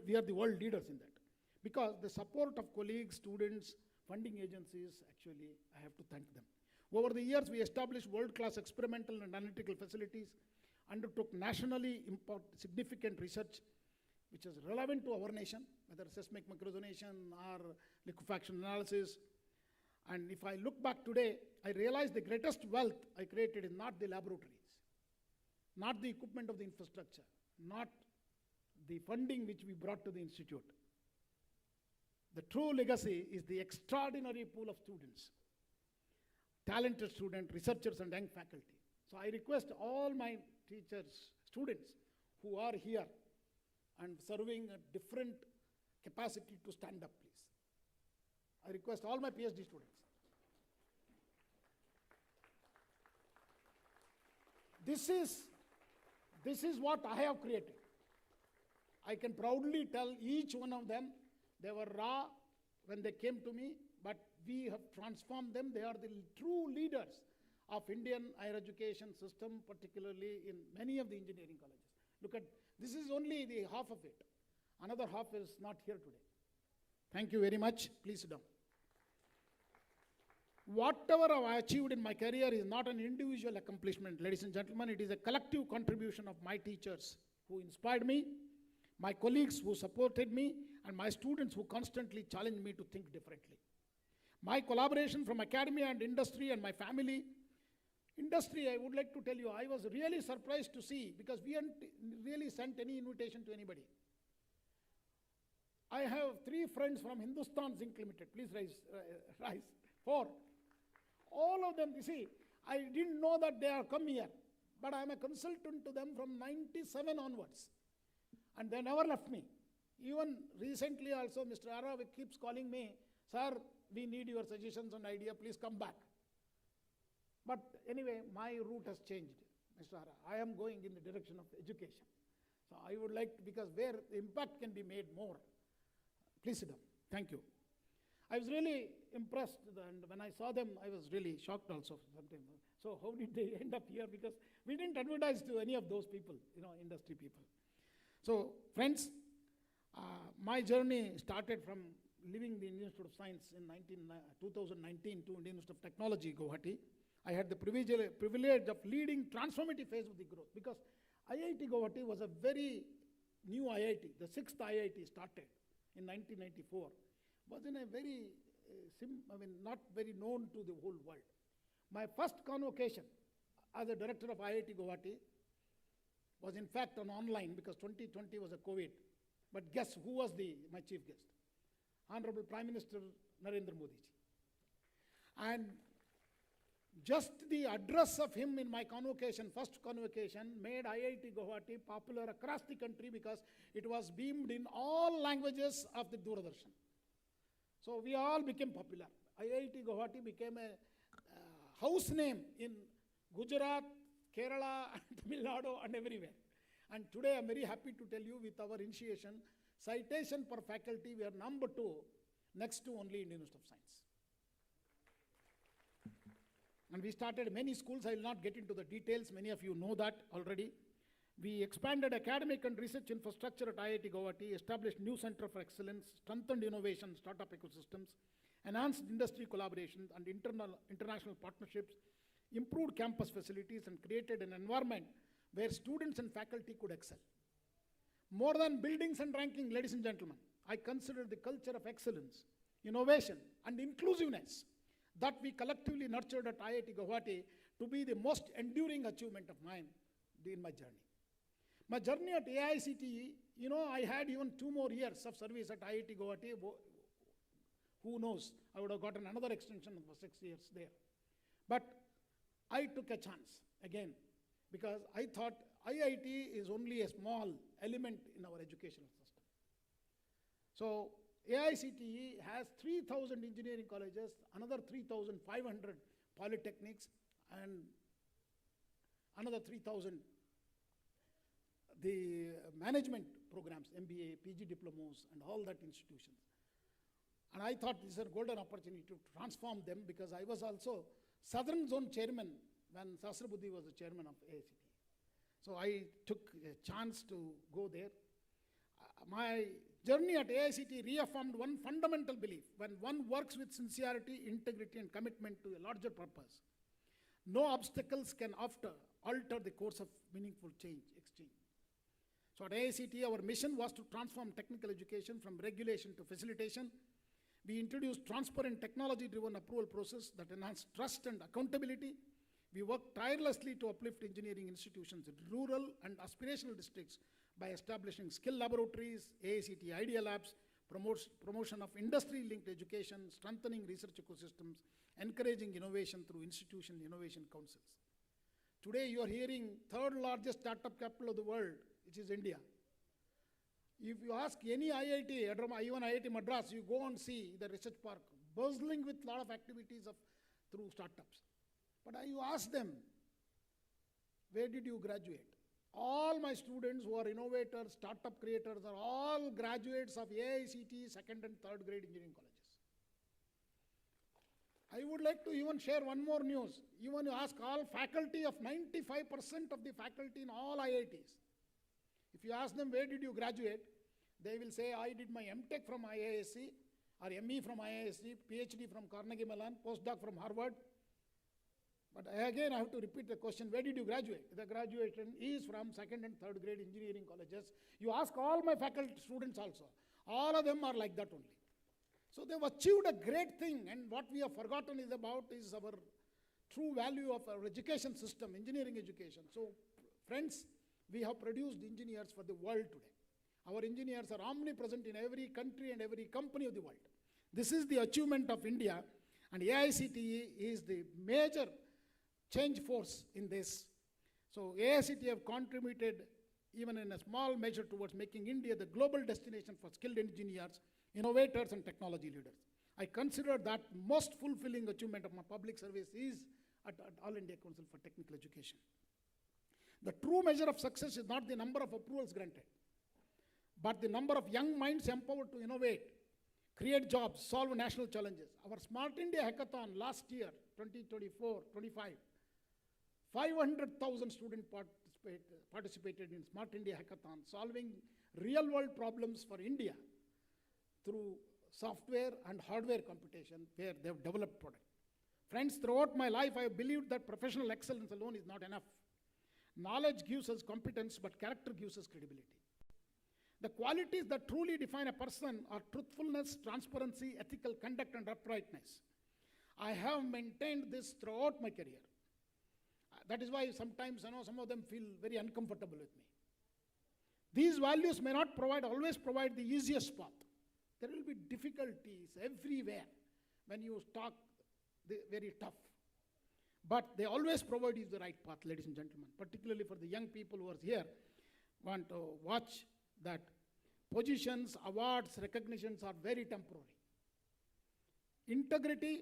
We are the world leaders in that. Because the support of colleagues, students, funding agencies, actually, I have to thank them. Over the years, we established world-class experimental and analytical facilities, undertook nationally significant research which is relevant to our nation, whether seismic microresonation or liquefaction analysis. And if I look back today, I realize the greatest wealth I created is not the laboratories, not the equipment of the infrastructure, not the funding which we brought to the institute. The true legacy is the extraordinary pool of students, talented students, researchers, and young faculty. So I request all my teachers, students who are here and serving a different capacity to stand up, please. I request all my PhD students. This is what I have created. I can proudly tell each one of them, they were raw when they came to me, but we have transformed them. They are the true leaders of Indian higher education system, particularly in many of the engineering colleges. Look at, this is only the half of it. Another half is not here today. Thank you very much. Please sit down. Whatever I've achieved in my career is not an individual accomplishment, ladies and gentlemen. It is a collective contribution of my teachers who inspired me, my colleagues who supported me, and my students who constantly challenged me to think differently. My collaboration from academia and industry and my family. Industry, I would like to tell you, I was really surprised to see, because we hadn't really sent any invitation to anybody. I have 3 friends from Hindustan Zinc Limited. Please rise. 4. All of them, you see, I didn't know that they are come here, but I am a consultant to them from 97 onwards. And they never left me. Even recently also, Mr. Ara keeps calling me, sir, we need your suggestions and idea, please come back. But anyway, my route has changed, Mr. Ara. I am going in the direction of education. So I would like, because where the impact can be made more. Please sit down. Thank you. I was really impressed, and when I saw them, I was really shocked also sometimes. So how did they end up here? Because we didn't advertise to any of those people, industry people. So friends, my journey started from leaving the Indian Institute of Science in 2019 to Indian Institute of Technology, Guwahati. I had the privilege of leading transformative phase of the growth, because IIT Guwahati was a very new IIT. The 6th IIT started in 1994. Was in a very, not very known to the whole world. My first convocation as a director of IIT Guwahati was in fact on online, because 2020 was a COVID. But guess who was my chief guest? Honorable Prime Minister Narendra Modi ji. And just the address of him in my convocation, first convocation, made IIT Guwahati popular across the country, because it was beamed in all languages of the Doordarshan. So we all became popular. IIT Guwahati became a house name in Gujarat, Kerala, Tamil Nadu, and everywhere. And today I'm very happy to tell you, with our initiation, citation per faculty, we are number 2, next to only Indian Institute of Science. And we started many schools. I will not get into the details. Many of you know that already. We expanded academic and research infrastructure at IIT Guwahati, established new center for excellence, strengthened innovation, startup ecosystems, enhanced industry collaborations and international partnerships, improved campus facilities, and created an environment where students and faculty could excel. More than buildings and ranking, ladies and gentlemen, I consider the culture of excellence, innovation, and inclusiveness that we collectively nurtured at IIT Guwahati to be the most enduring achievement of mine in my journey. My journey at AISc, I had even 2 more years of service at IIT Guwahati. Who knows, I would have gotten another extension for 6 years there. But I took a chance again, because I thought IIT is only a small element in our educational system. So AICTE has 3,000 engineering colleges, another 3,500 polytechnics, and another 3,000 the management programs, MBA, PG diplomas, and all that institutions. And I thought this is a golden opportunity to transform them, because I was also Southern Zone Chairman when Sahasrabudhi was the chairman of AICTE. So I took a chance to go there. My journey at AICTE reaffirmed one fundamental belief: when one works with sincerity, integrity, and commitment to a larger purpose, no obstacles can alter the course of meaningful exchange. So at AICTE, our mission was to transform technical education from regulation to facilitation. We introduced transparent technology-driven approval process that enhanced trust and accountability. We worked tirelessly to uplift engineering institutions in rural and aspirational districts by establishing skill laboratories, AICTE Idea Labs, promotion of industry-linked education, strengthening research ecosystems, encouraging innovation through institution innovation councils. Today you are hearing 3rd largest startup capital of the world, which is India. If you ask any IIT, even IIT Madras, you go and see the research park, bustling with a lot of activities through startups. But you ask them, where did you graduate? All my students who are innovators, startup creators are all graduates of AICT second and third grade engineering colleges. I would like to even share one more news. Even you ask all faculty of 95% of the faculty in all IITs. If you ask them, where did you graduate? They will say, I did my MTech from IISc, or ME from IISc, PhD from Carnegie Mellon, postdoc from Harvard. But again, I have to repeat the question, where did you graduate? The graduation is from second and third grade engineering colleges. You ask all my faculty students also. All of them are like that only. So they've achieved a great thing, and what we have forgotten is our true value of our education system, engineering education. So friends, we have produced engineers for the world today. Our engineers are omnipresent in every country and every company of the world. This is the achievement of India, and AICTE is the major change force in this. So AICTE have contributed even in a small measure towards making India the global destination for skilled engineers, innovators and technology leaders. I consider that most fulfilling achievement of my public service is at All India Council for Technical Education. The true measure of success is not the number of approvals granted, but the number of young minds empowered to innovate, create jobs, solve national challenges. Our Smart India Hackathon last year, 2024-25, 500,000 students participated in Smart India Hackathon, solving real-world problems for India through software and hardware computation where they have developed products. Friends, throughout my life, I have believed that professional excellence alone is not enough. Knowledge gives us competence, but character gives us credibility. The qualities that truly define a person are truthfulness, transparency, ethical conduct, and uprightness. I have maintained this throughout my career. That is why sometimes some of them feel very uncomfortable with me. These values may not always provide the easiest path. There will be difficulties everywhere when you talk very tough. But they always provide you the right path, ladies and gentlemen, particularly for the young people who are here, want to watch that positions, awards, recognitions are very temporary. Integrity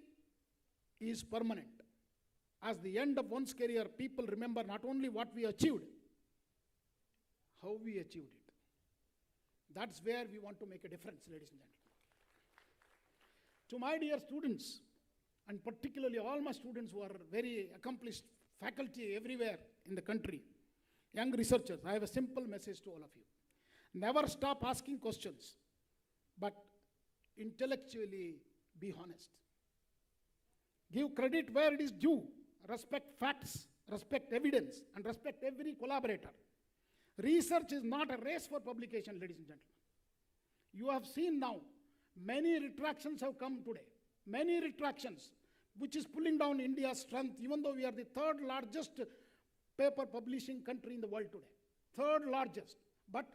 is permanent. As the end of one's career, people remember not only what we achieved, how we achieved it. That's where we want to make a difference, ladies and gentlemen. To my dear students, and particularly all my students who are very accomplished faculty everywhere in the country, young researchers, I have a simple message to all of you. Never stop asking questions, but intellectually be honest. Give credit where it is due. Respect facts, respect evidence, and respect every collaborator. Research is not a race for publication, ladies and gentlemen. You have seen now, many retractions have come today. Many retractions, which is pulling down India's strength, even though we are the third largest paper publishing country in the world today. Third largest. But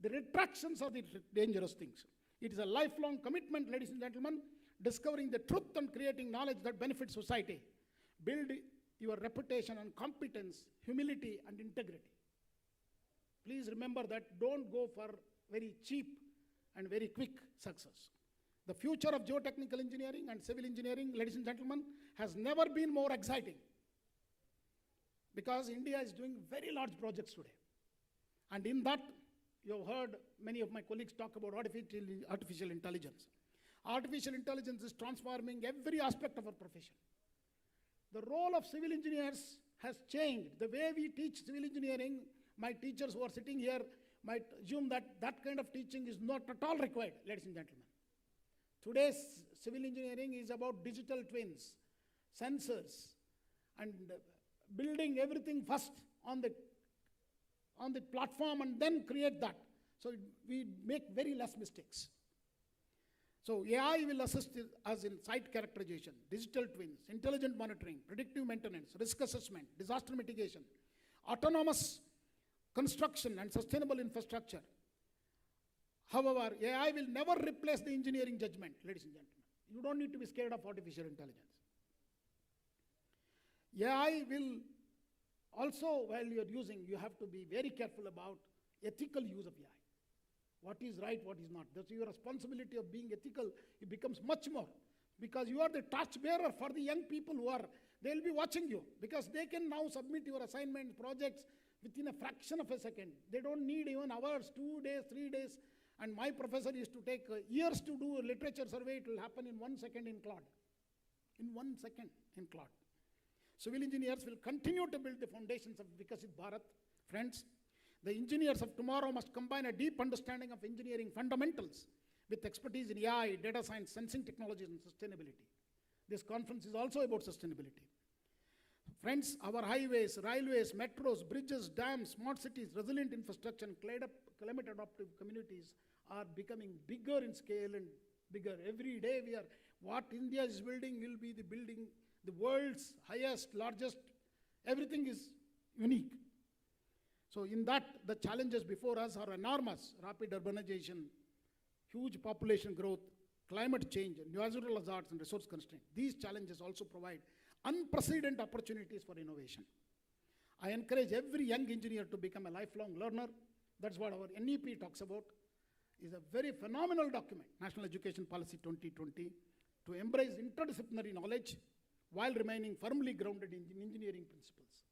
the retractions are the dangerous things. It is a lifelong commitment, ladies and gentlemen, discovering the truth and creating knowledge that benefits society. Build your reputation on competence, humility, and integrity. Please remember that. Don't go for very cheap and very quick success. The future of geotechnical engineering and civil engineering, ladies and gentlemen, has never been more exciting, because India is doing very large projects today. And in that, you have heard many of my colleagues talk about artificial intelligence. Artificial intelligence is transforming every aspect of our profession. The role of civil engineers has changed. The way we teach civil engineering, my teachers who are sitting here might assume that that kind of teaching is not at all required, ladies and gentlemen. Today's civil engineering is about digital twins, sensors, and building everything first on the platform and then create that. So we make very less mistakes. So AI will assist us in site characterization, digital twins, intelligent monitoring, predictive maintenance, risk assessment, disaster mitigation, autonomous construction and sustainable infrastructure. However, AI will never replace the engineering judgment, ladies and gentlemen. You don't need to be scared of artificial intelligence. AI will also, while you're using, you have to be very careful about ethical use of AI. What is right, what is not. That's your responsibility of being ethical. It becomes much more. because you are the torch bearer for the young people who are, they'll be watching you, because they can now submit your assignments, projects within a fraction of a second. They don't need even hours, 2 days, 3 days. And my professor used to take years to do a literature survey. It will happen in 1 second in Claude. In 1 second in Claude. Civil engineers will continue to build the foundations of Vikasit Bharat. Friends, the engineers of tomorrow must combine a deep understanding of engineering fundamentals with expertise in AI, data science, sensing technologies, and sustainability. This conference is also about sustainability. Friends, our highways, railways, metros, bridges, dams, smart cities, resilient infrastructure, and climate adaptive communities are becoming bigger in scale and bigger. Every day what India is building will be the world's highest, largest, everything is unique. So in that, the challenges before us are enormous. Rapid urbanization, huge population growth, climate change, natural hazards, and resource constraints. These challenges also provide unprecedented opportunities for innovation. I encourage every young engineer to become a lifelong learner. That's what our NEP talks about. It's a very phenomenal document, National Education Policy 2020, to embrace interdisciplinary knowledge while remaining firmly grounded in engineering principles.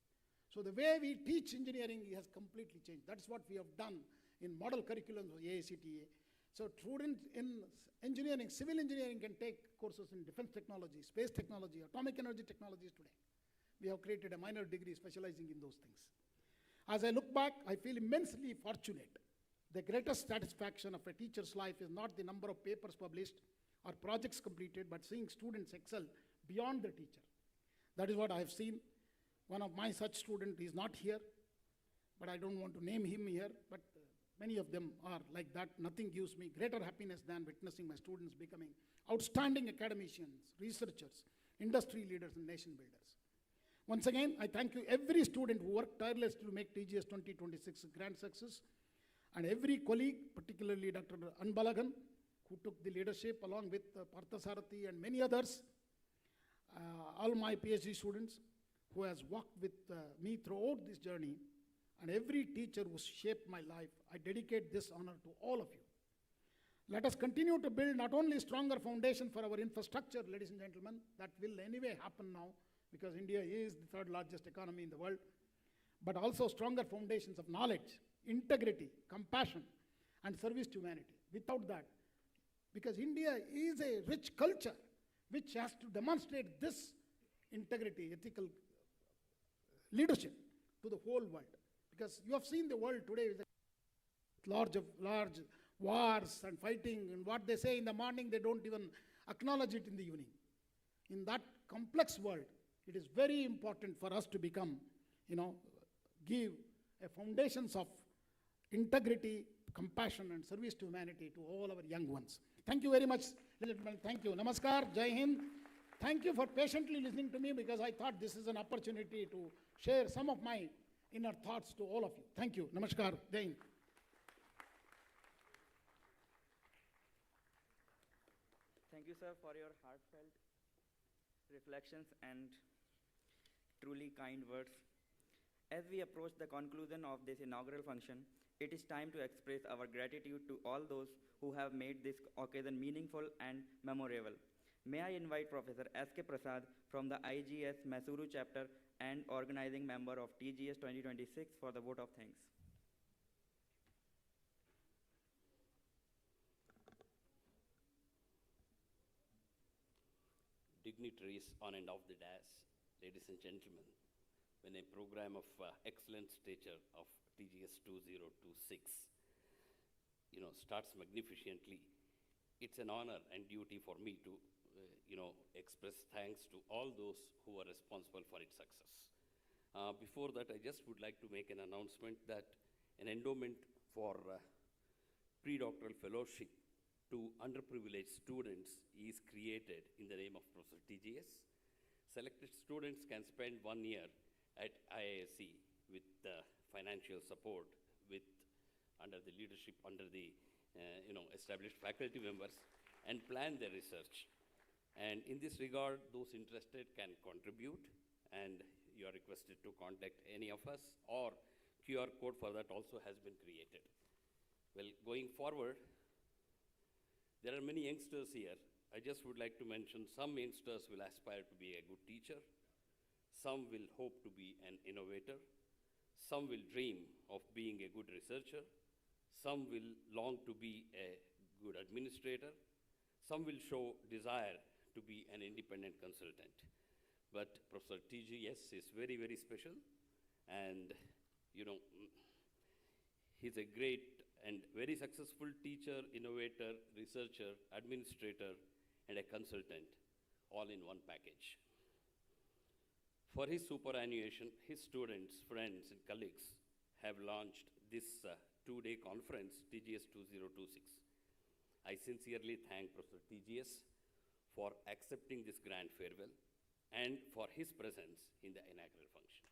So the way we teach engineering has completely changed. That's what we have done in model curriculums of AICTE. So students in engineering, civil engineering can take courses in defense technology, space technology, atomic energy technologies today. We have created a minor degree specializing in those things. As I look back, I feel immensely fortunate. The greatest satisfaction of a teacher's life is not the number of papers published or projects completed, but seeing students excel beyond the teacher. That is what I have seen. One of my such students is not here, but I don't want to name him here, but many of them are like that. Nothing gives me greater happiness than witnessing my students becoming outstanding academicians, researchers, industry leaders, and nation builders. Once again, I thank you every student who worked tirelessly to make TGS 2026 a grand success, and every colleague, particularly Dr. Anbalagan, who took the leadership along with Parthasarathi and many others, all my PhD students who has walked with me throughout this journey, and every teacher who shaped my life. I dedicate this honor to all of you. Let us continue to build not only stronger foundation for our infrastructure, ladies and gentlemen, that will anyway happen now because India is the third largest economy in the world, but also stronger foundations of knowledge, integrity, compassion, and service to humanity. Without that, because India is a rich culture which has to demonstrate this integrity, ethical leadership to the whole world. Because you have seen the world today with large wars and fighting, and what they say in the morning, they don't even acknowledge it in the evening. In that complex world, it is very important for us to become, give a foundations of integrity, compassion, and service to humanity to all our young ones. Thank you very much, gentlemen. Thank you. Namaskar, Jai Hind. Thank you for patiently listening to me, because I thought this is an opportunity to share some of my inner thoughts to all of you. Thank you. Namaskar, Jai Hind. Thank you, sir, for your heartfelt reflections and truly kind words. As we approach the conclusion of this inaugural function, it is time to express our gratitude to all those who have made this occasion meaningful and memorable. May I invite Professor S.K. Prasad from the IGS Mysuru chapter and organizing member of TGS 2026 for the vote of thanks. Dignitaries on and off the dais, ladies and gentlemen, when a program of excellent stature of TGS-2026, starts magnificently, it's an honor and duty for me to, express thanks to all those who are responsible for its success. Before that, I just would like to make an announcement that an endowment for pre-doctoral fellowship to underprivileged students is created in the name of Professor TGS. Selected students can spend 1 year at IISc with financial support, under the leadership, under the established faculty members, and plan their research. And in this regard, those interested can contribute, and you are requested to contact any of us, or QR code for that also has been created. Well, going forward, there are many youngsters here. I just would like to mention some youngsters will aspire to be a good teacher, some will hope to be an innovator, some will dream of being a good researcher, some will long to be a good administrator, some will show desire to be an independent consultant. But Professor TGS is very, very special, and he's a great and very successful teacher, innovator, researcher, administrator, and a consultant, all in one package. For his superannuation, his students, friends, and colleagues have launched this two-day conference, TGS-2026. I sincerely thank Professor TGS for accepting this grand farewell and for his presence in the inaugural function.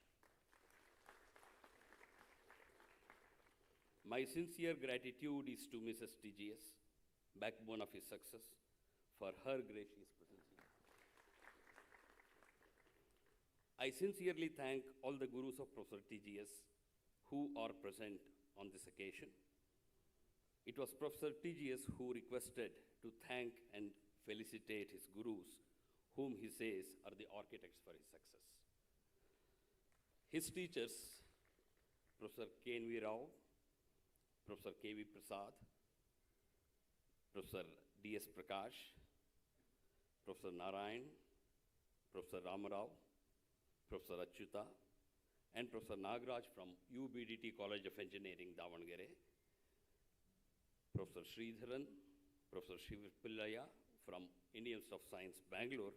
My sincere gratitude is to Mrs. TGS, backbone of his success, for her gracious presence here. I sincerely thank all the gurus of Professor TGS who are present on this occasion. It was Professor TGS who requested to thank and felicitate his gurus, whom he says are the architects for his success. His teachers, Professor K.N.V. Rao, Professor K.V. Prasad, Professor D.S. Prakash, Professor Narayan, Professor Ramarao, Professor Achyuta, and Professor Nagaraj from UBDT College of Engineering, Davangere, Professor Sridharan, Professor Shivapillaya from Indian Institute of Science, Bangalore,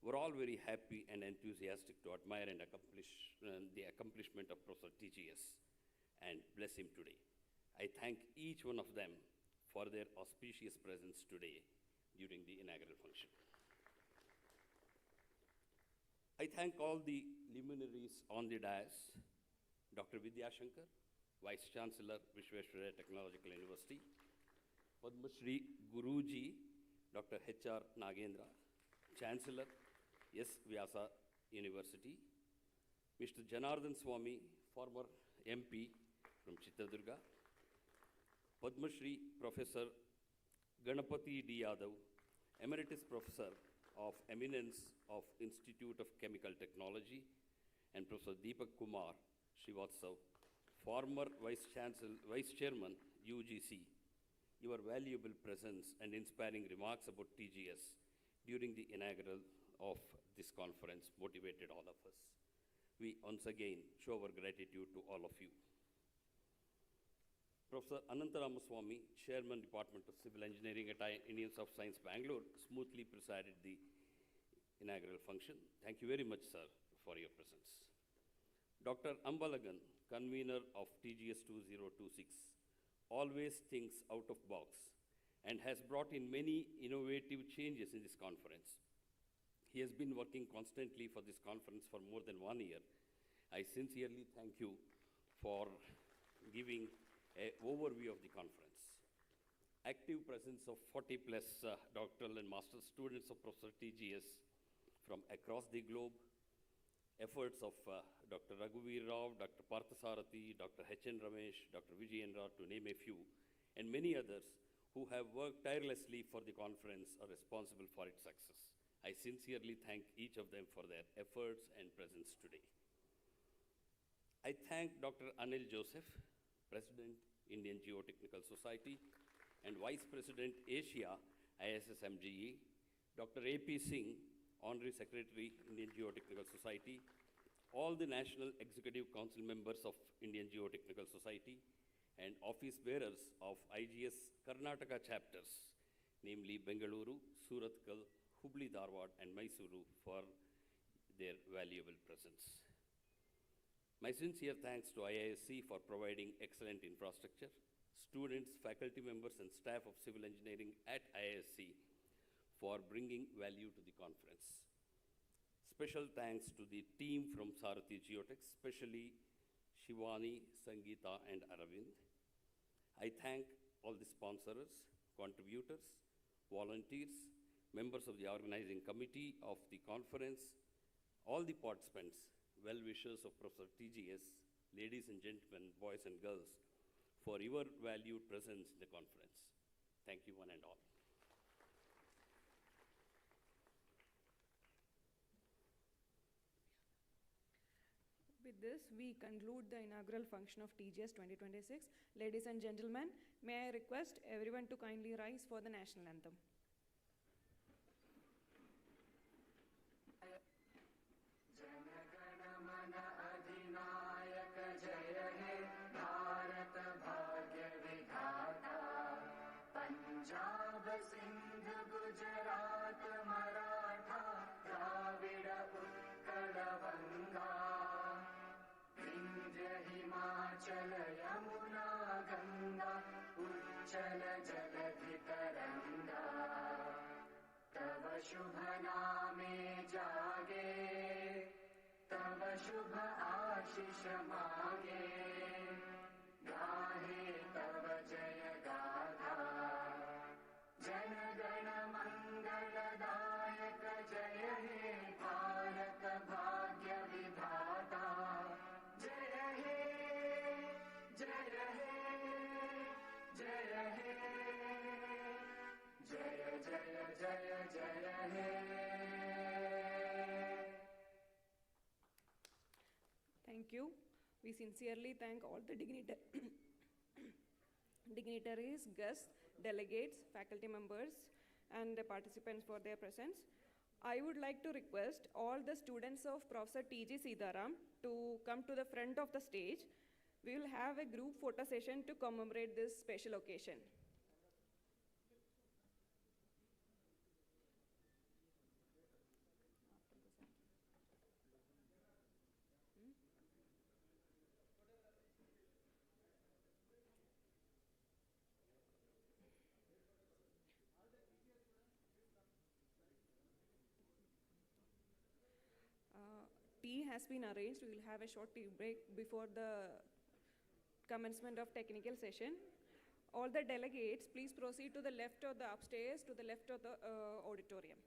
were all very happy and enthusiastic to admire and accomplish the accomplishment of Professor TGS and bless him today. I thank each one of them for their auspicious presence today during the inaugural function. I thank all the luminaries on the dais, Dr. Vidya Shankar, Vice Chancellor, Vishweshwaraya Technological University, Padma Shri Guruji, Dr. H.R. Nagendra, Chancellor, S. Vyasa University, Mr. Janardhan Swami, former MP from Chitradurga, Padma Shri Professor Ganapati D. Yadav, Emeritus Professor of Eminence of Institute of Chemical Technology, and Professor Deepak Kumar Srivatsav, former Vice Chairman, UGC. Your valuable presence and inspiring remarks about TGS during the inaugural of this conference motivated all of us. We once again show our gratitude to all of you. Professor Anantaramaswamy, Chairman, Department of Civil Engineering at Indian Institute of Science, Bangalore, smoothly presided the inaugural function. Thank you very much, sir, for your presence. Dr. Ambalagan, convener of TGS-2026, always thinks out of box and has brought in many innovative changes in this conference. He has been working constantly for this conference for more than 1 year. I sincerely thank you for giving an overview of the conference. Active presence of 40 plus doctoral and master's students of Professor TGS from across the globe, efforts of Dr. Raghuveer Rao, Dr. Parthasarathi, Dr. H.N. Ramesh, Dr. Vijayan Rao, to name a few, and many others who have worked tirelessly for the conference are responsible for its success. I sincerely thank each of them for their efforts and presence today. I thank Dr. Anil Joseph, President, Indian Geotechnical Society, and Vice President, Asia, IISc, Dr. A.P. Singh, Honorary Secretary, Indian Geotechnical Society, all the National Executive Council members of Indian Geotechnical Society, and office bearers of IGS Karnataka chapters, namely Bengaluru, Suratkal, Hubli Dharwad, and Mysuru, for their valuable presence. My sincere thanks to IISc for providing excellent infrastructure, students, faculty members, and staff of civil engineering at IISc for bringing value to the conference. Special thanks to the team from SURETY Geotech, especially Shivani, Sangeeta, and Aravind. I thank all the sponsors, contributors, volunteers, members of the organizing committee of the conference, all the participants, well-wishers of Professor TGS, ladies and gentlemen, boys and girls, for your valued presence in the conference. Thank you, one and all. with this, we conclude the inaugural function of TGS 2026. Ladies and gentlemen, may I request everyone to kindly rise for the national anthem. शुभ नामे जागे तब शुभ आशीष मांगे गाहे तब जय गाथा जन गण मंगलदायक जय हे भारत भाग्य विधाता जय हे जय हे जय हे जय जय जय जय हे. Thank you. We sincerely thank all the dignitaries, guests, delegates, faculty members, and the participants for their presence. I would like to request all the students of Professor T.G. Sitaram to come to the front of the stage. We will have a group photo session to commemorate this special occasion. Tea has been arranged. We will have a short tea break before the commencement of technical session. All the delegates, please proceed to the left of the upstairs, to the left of the auditorium.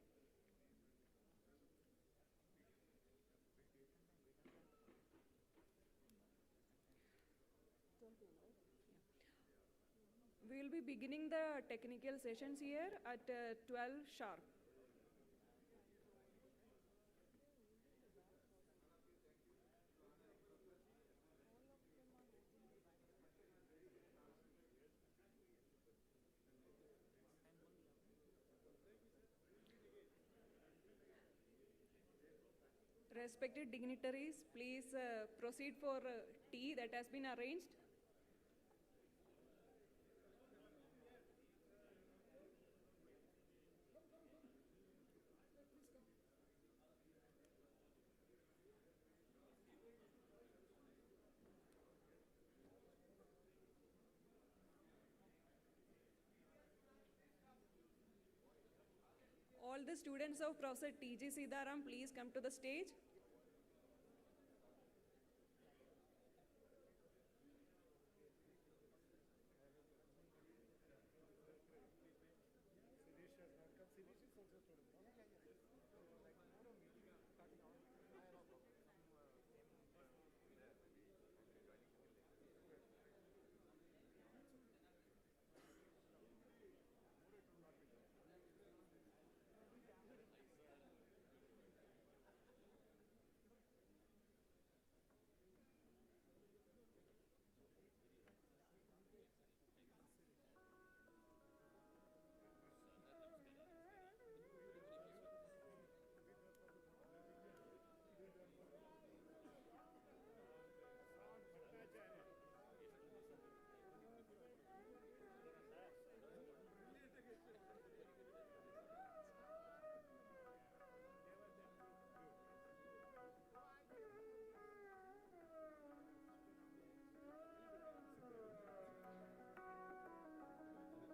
We will be beginning the technical sessions here at 12 sharp. Respected dignitaries, please proceed for tea that has been arranged. All the students of Professor T.G. Sitaram, please come to the stage.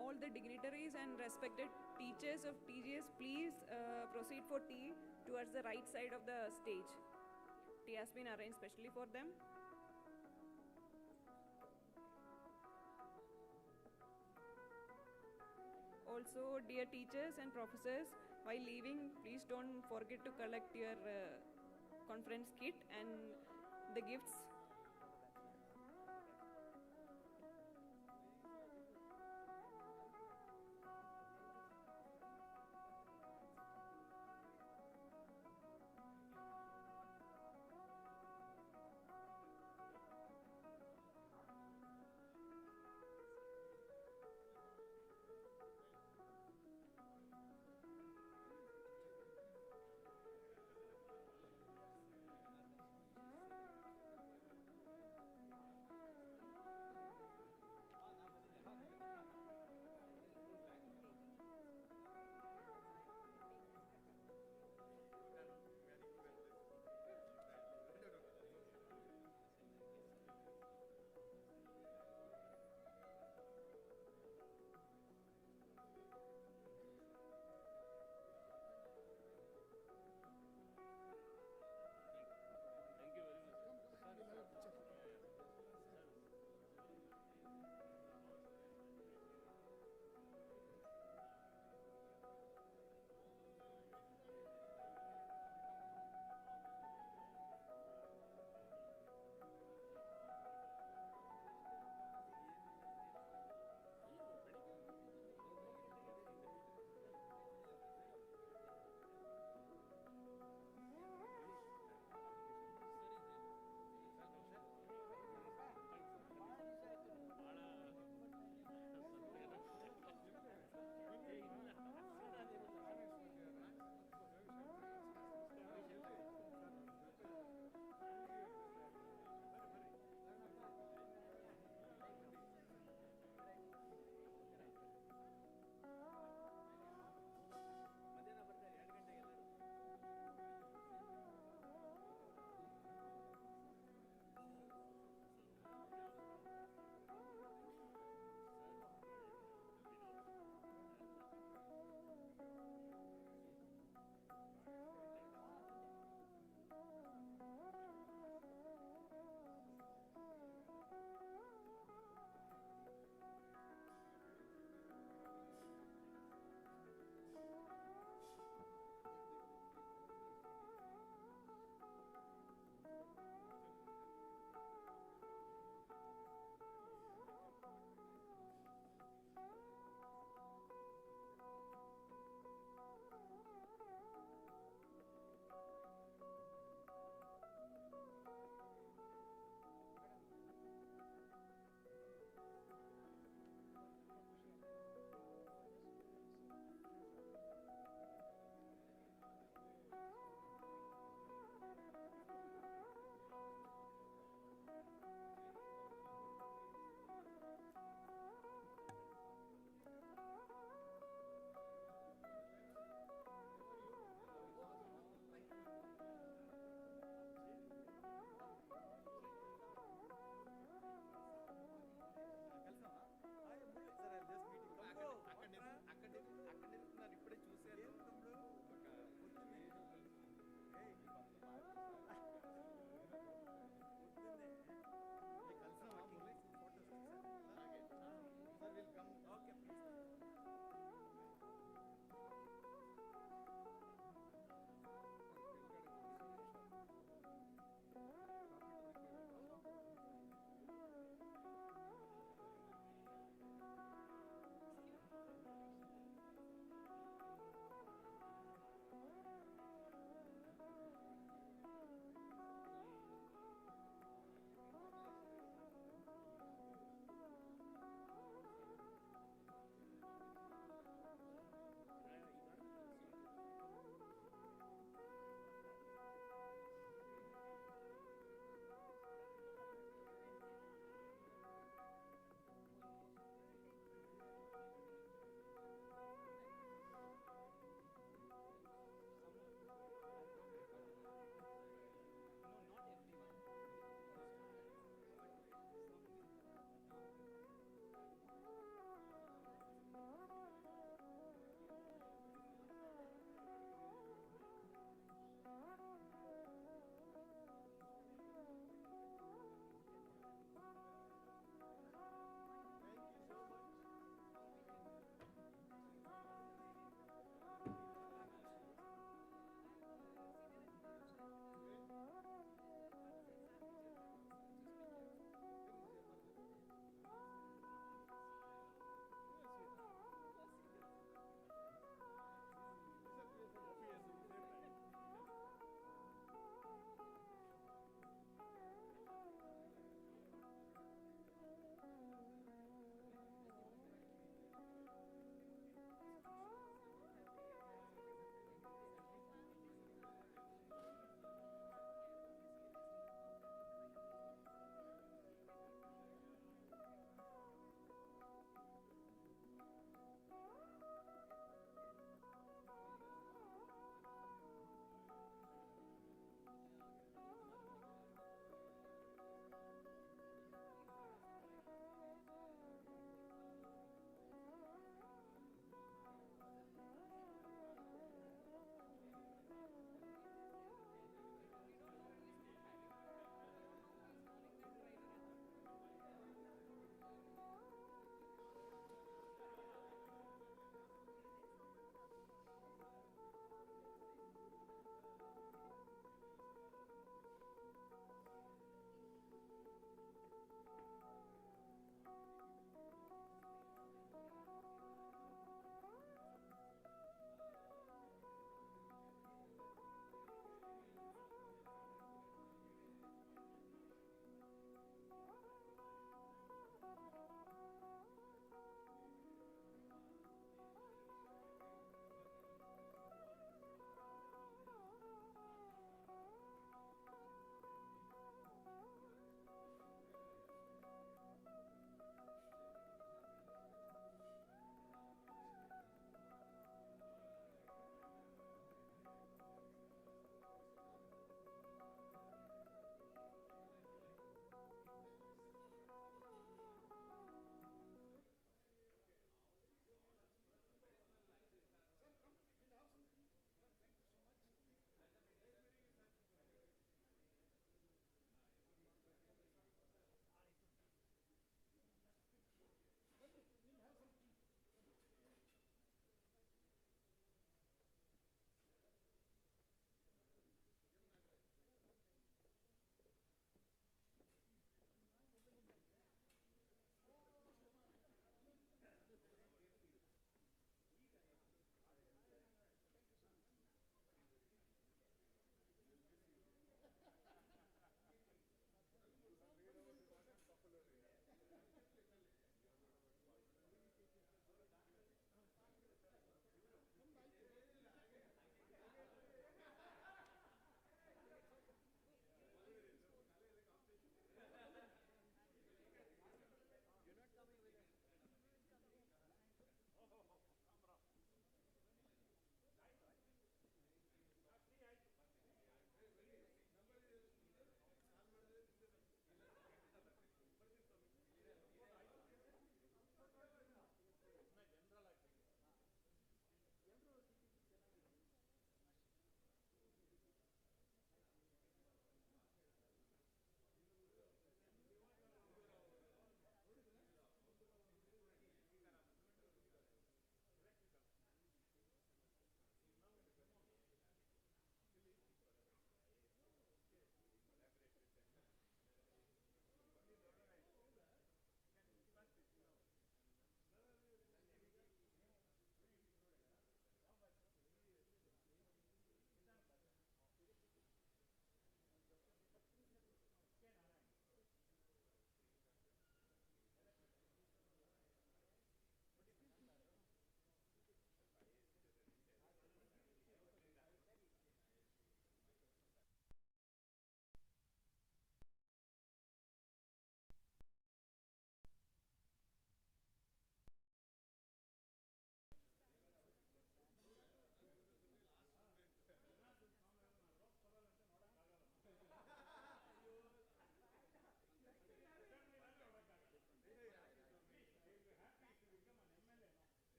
All the dignitaries and respected teachers of TGS, please proceed for tea towards the right side of the stage. Tea has been arranged specially for them. Also, dear teachers and professors, while leaving, please don't forget to collect your conference kit and the gifts.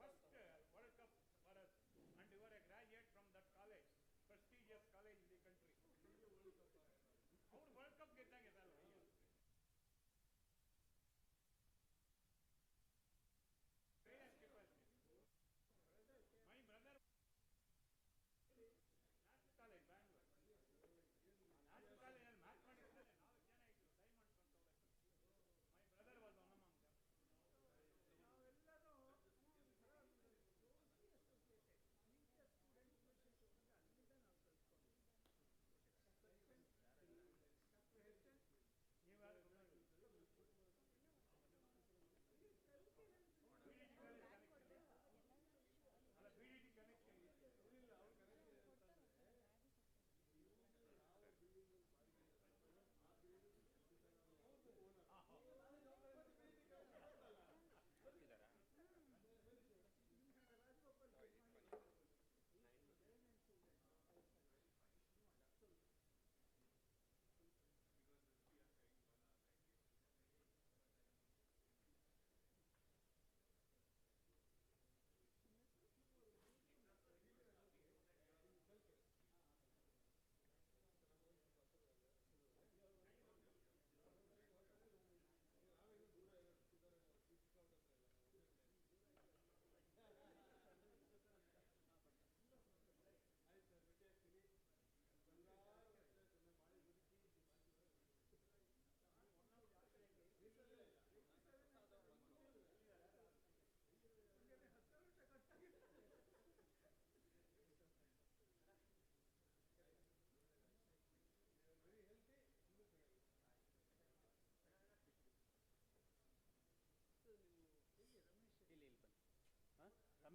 first World Cup for us, and you are a graduate from that college, prestigious college in the country. Our World Cup ಗೆದ್ದಂಗೆ ಅಲ್ವಾ ಈಗ? Trainers capacity. My brother, National College, Bangalore. National College and mathematics, 4 ಜನ ಇದ್ರು, diamond controllers. My brother was one among them.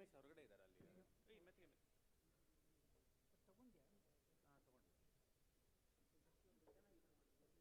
Ramesh ಹೊರಗಡೆ ಇದ್ದಾರೆ ಅಲ್ಲಿ. ಮೆತ್ತಿಗೆ ತಗೊಂಡ್ಯಾ? ಹಾಂ ತಗೊಂಡೆ. ಎಲ್ಲ ಟೀಚರ್ಸ್ ಒಂದು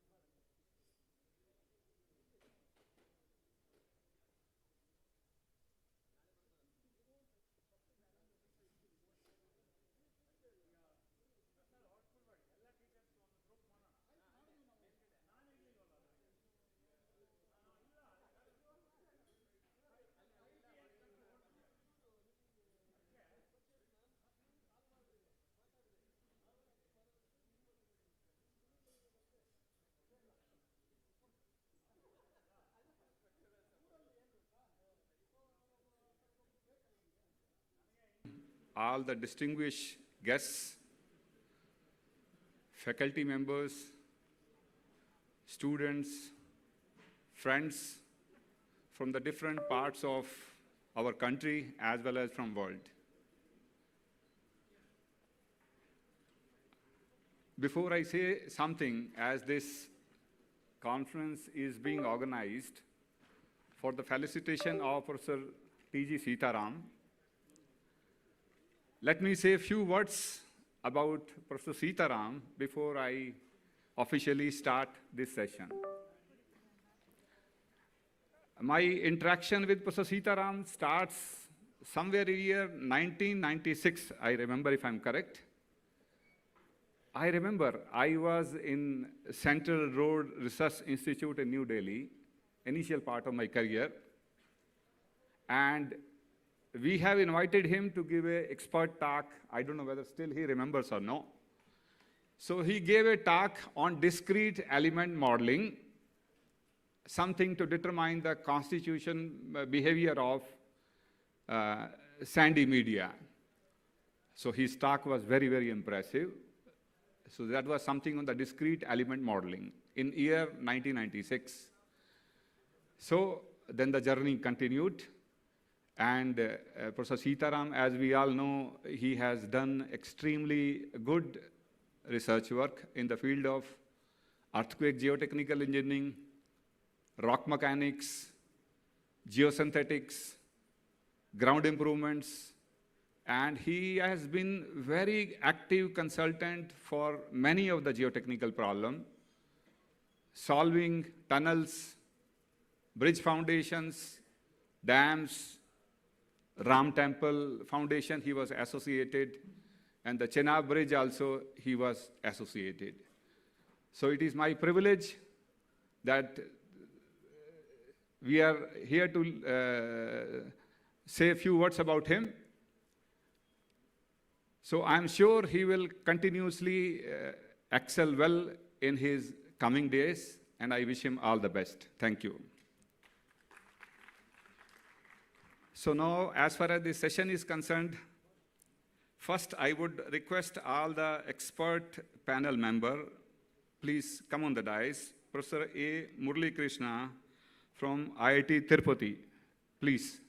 ಗ್ರೂಪ್ ಮಾಡೋಣ. ನಾನು ಇರ್ಲಿಲ್ವಲ್ಲ. all the distinguished guests, faculty members, students, friends from the different parts of our country as well as from world. Before I say something, as this conference is being organized for the felicitation of Professor T.G. Sitaram, let me say a few words about Professor Sitaram before I officially start this session. My interaction with Professor Sitaram starts somewhere in the year 1996, I remember if I'm correct. I remember I was in Central Road Research Institute in New Delhi, initial part of my career, and we have invited him to give an expert talk. I don't know whether still he remembers or no. So he gave a talk on discrete element modeling, something to determine the constitution behavior of sandy media. So his talk was very, very impressive. So that was something on the discrete element modeling in year 1996. So then the journey continued. And Professor Sitaram, as we all know, he has done extremely good research work in the field of earthquake geotechnical engineering, rock mechanics, geosynthetics, ground improvements, and he has been very active consultant for many of the geotechnical problems, solving tunnels, bridge foundations, dams, Ram Temple Foundation he was associated, and the Chenab Bridge also he was associated. So it is my privilege that we are here to say a few words about him. So I'm sure he will continuously excel well in his coming days, and I wish him all the best. Thank you. So now, as far as the session is concerned, first I would request all the expert panel member, please come on the dais. Professor A. Murali Krishna from IIT Tirupati, please.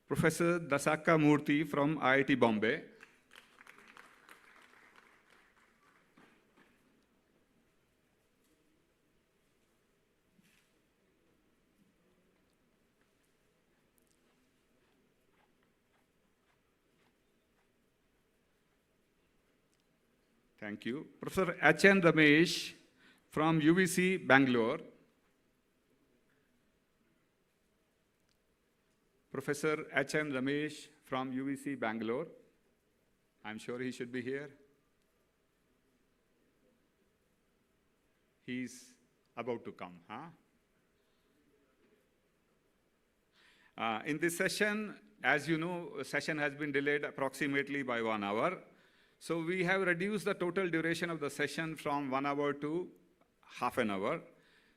Professor Dasaka Murthy from IIT Bombay. Thank you. Professor H.N. Ramesh from UVC Bangalore. Professor H.N. Ramesh from UVC Bangalore. I'm sure he should be here. He's about to come, huh? In this session, as you know, the session has been delayed approximately by 1 hour. So we have reduced the total duration of the session from 1 hour to half an hour.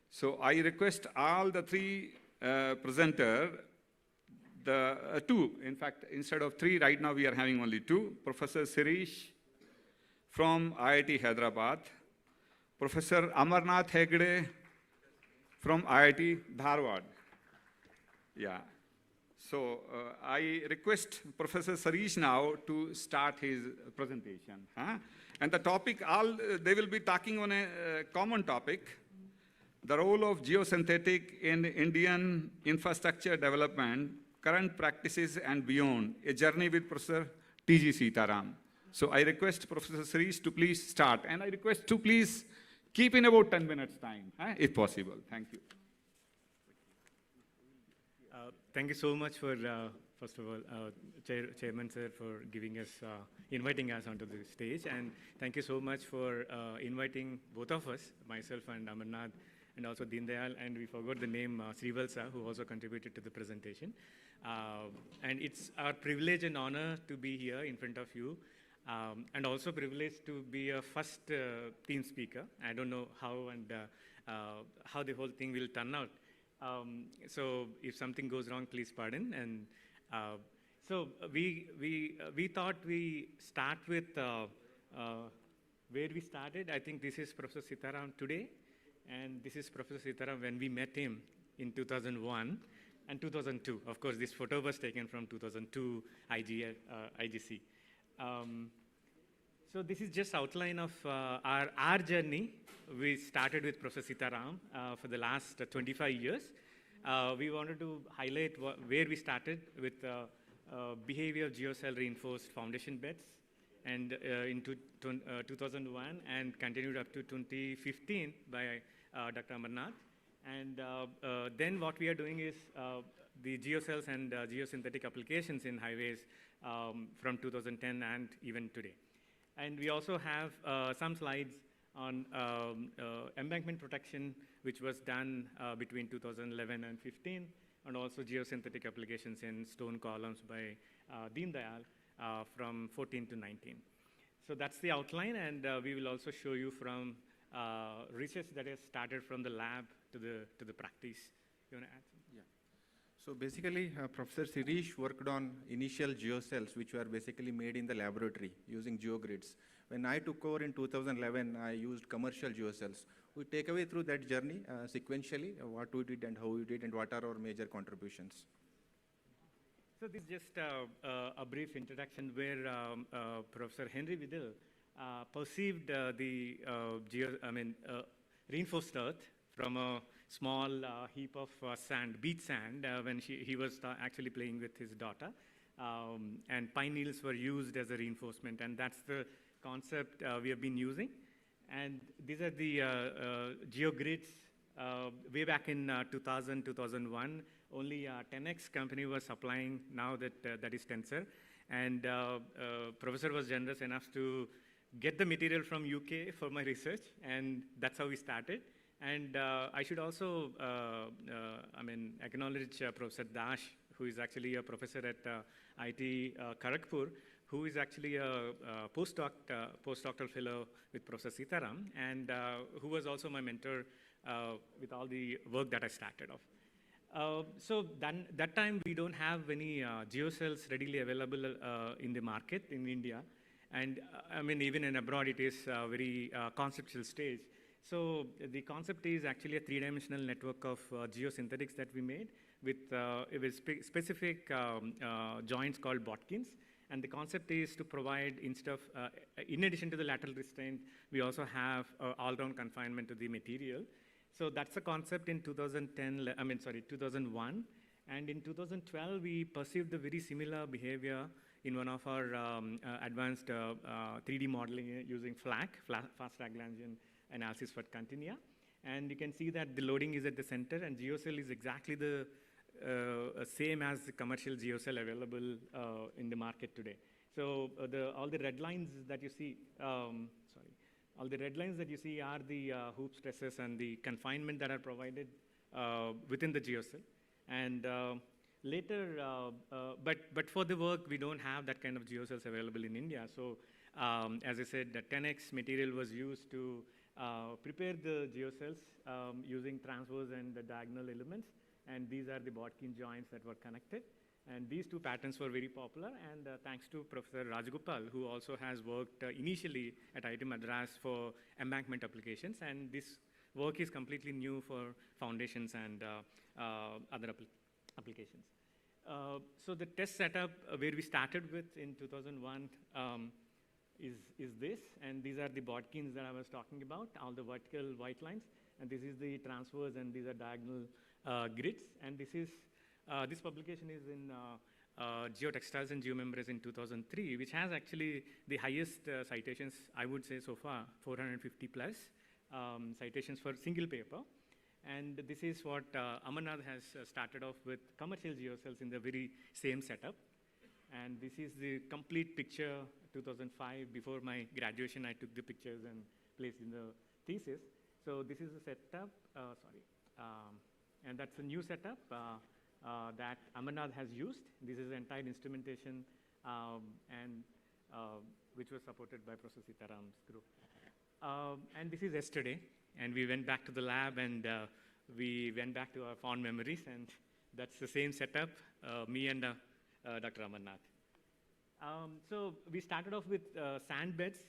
So I request all the three presenters, two, in fact, instead of three, right now we are having only two. Professor Sirish from IIT Hyderabad, Professor Amarnath Hegde from IIT Dharwad. Yeah. So I request Professor Sirish now to start his presentation. Huh? And the topic, they will be talking on a common topic, the role of geosynthetic in Indian infrastructure development, current practices and beyond, a journey with Professor T.G. Sitaram. So I request Professor Sirish to please start, and I request to please keep in about 10 minutes time, if possible. Thank you. Thank you so much for, first of all, Chairman Sir, for giving us, inviting us onto the stage, and thank you so much for inviting both of us, myself and Amarnath, and also Deen Dayal, and we forgot the name Srivalsa, who also contributed to the presentation. And it's our privilege and honor to be here in front of you, and also privilege to be a first team speaker. I don't know how and how the whole thing will turn out. So if something goes wrong, please pardon. And so we thought we start with where we started. I think this is Professor Sitaram today, and this is Professor Sitaram when we met him in 2001 and 2002. Of course, this photo was taken from 2002 IGC. So this is just outline of our journey. We started with Professor Sitaram for the last 25 years. We wanted to highlight where we started with behavior of geocell reinforced foundation beds, and in 2001 and continued up to 2015 by Dr. Amarnath. And then what we are doing is the geocells and geosynthetic applications in highways from 2010 and even today. And we also have some slides on embankment protection, which was done between 2011 and 15, and also geosynthetic applications in stone columns by Deen Dayal from 14 to 19. So that's the outline, and we will also show you from research that has started from the lab to the practice. You want to add something? Yeah. So basically, Professor Sirish worked on initial geocells, which were basically made in the laboratory using geogrids. When I took over in 2011, I used commercial geocells. We take away through that journey sequentially, what we did and how we did and what are our major contributions. So this is just a brief introduction where Professor Henry Vidal perceived the reinforced earth from a small heap of sand, beach sand, when he was actually playing with his daughter. And pine needles were used as a reinforcement, and that's the concept we have been using. And these are the geogrids way back in 2000, 2001. Only TENETS company was supplying, now that is Tensor. And professor was generous enough to get the material from UK for my research, and that's how we started. And I should also, acknowledge Professor Dash, who is actually a professor at IT Kharagpur, who is actually a postdoctoral fellow with Professor Sitaram, and who was also my mentor with all the work that I started off. So that time we don't have any geocells readily available in the market in India. And even in abroad, it is a very conceptual stage. So the concept is actually a three-dimensional network of geosynthetics that we made with specific joints called Botkins. And the concept is to provide, in addition to the lateral restraint, we also have all-round confinement to the material. So that's the concept in 2001. And in 2012, we perceived the very similar behavior in one of our advanced 3D modeling using FLAC, fast Lagrangian analysis for continua. And you can see that the loading is at the center, and geocell is exactly the same as the commercial geocell available in the market today. So all the red lines that you see, all the red lines that you see are the hoop stresses and the confinement that are provided within the geocell. And later, but for the work, we don't have that kind of geocells available in India. So as I said, the TENETS material was used to prepare the geocells using transverse and the diagonal elements. And these are the Botkin joints that were connected. And these two patterns were very popular. And thanks to Professor Rajagopal, who also has worked initially at IIT Madras for embankment applications. And this work is completely new for foundations and other applications. So the test setup where we started with in 2001 is this. And these are the Botkins that I was talking about, all the vertical white lines. And this is the transverse, and these are diagonal grids. And this publication is in Geotextiles and Geomembranes in 2003, which has actually the highest citations, I would say so far, 450 plus citations for single paper. And this is what Amarnath has started off with commercial geocells in the very same setup. And this is the complete picture, 2005. Before my graduation, I took the pictures and placed in the thesis. So this is the setup, and that's a new setup that Amarnath has used. This is the entire instrumentation which was supported by Professor Sitaram's group. And this is yesterday, and we went back to the lab, and we went back to our fond memories, and that's the same setup, me and Dr. Amarnath. So we started off with sand beds,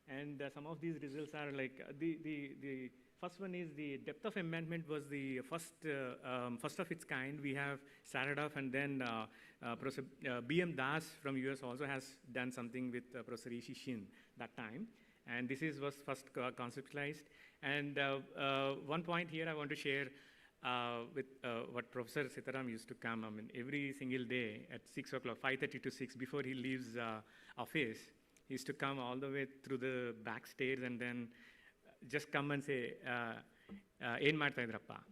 and some of these results are like, the first one is the depth of embedment was the first of its kind. We have started off, and then Professor B.M. Das from US also has done something with Professor Ishi Shin that time. And this was first conceptualized. And one point here I want to share with what Professor Sitaram used to come, every single day at 6 o'clock, 5:30 to 6, before he leaves office, he used to come all the way through the back stairs and then just come and say, "Yen marta idrappa,"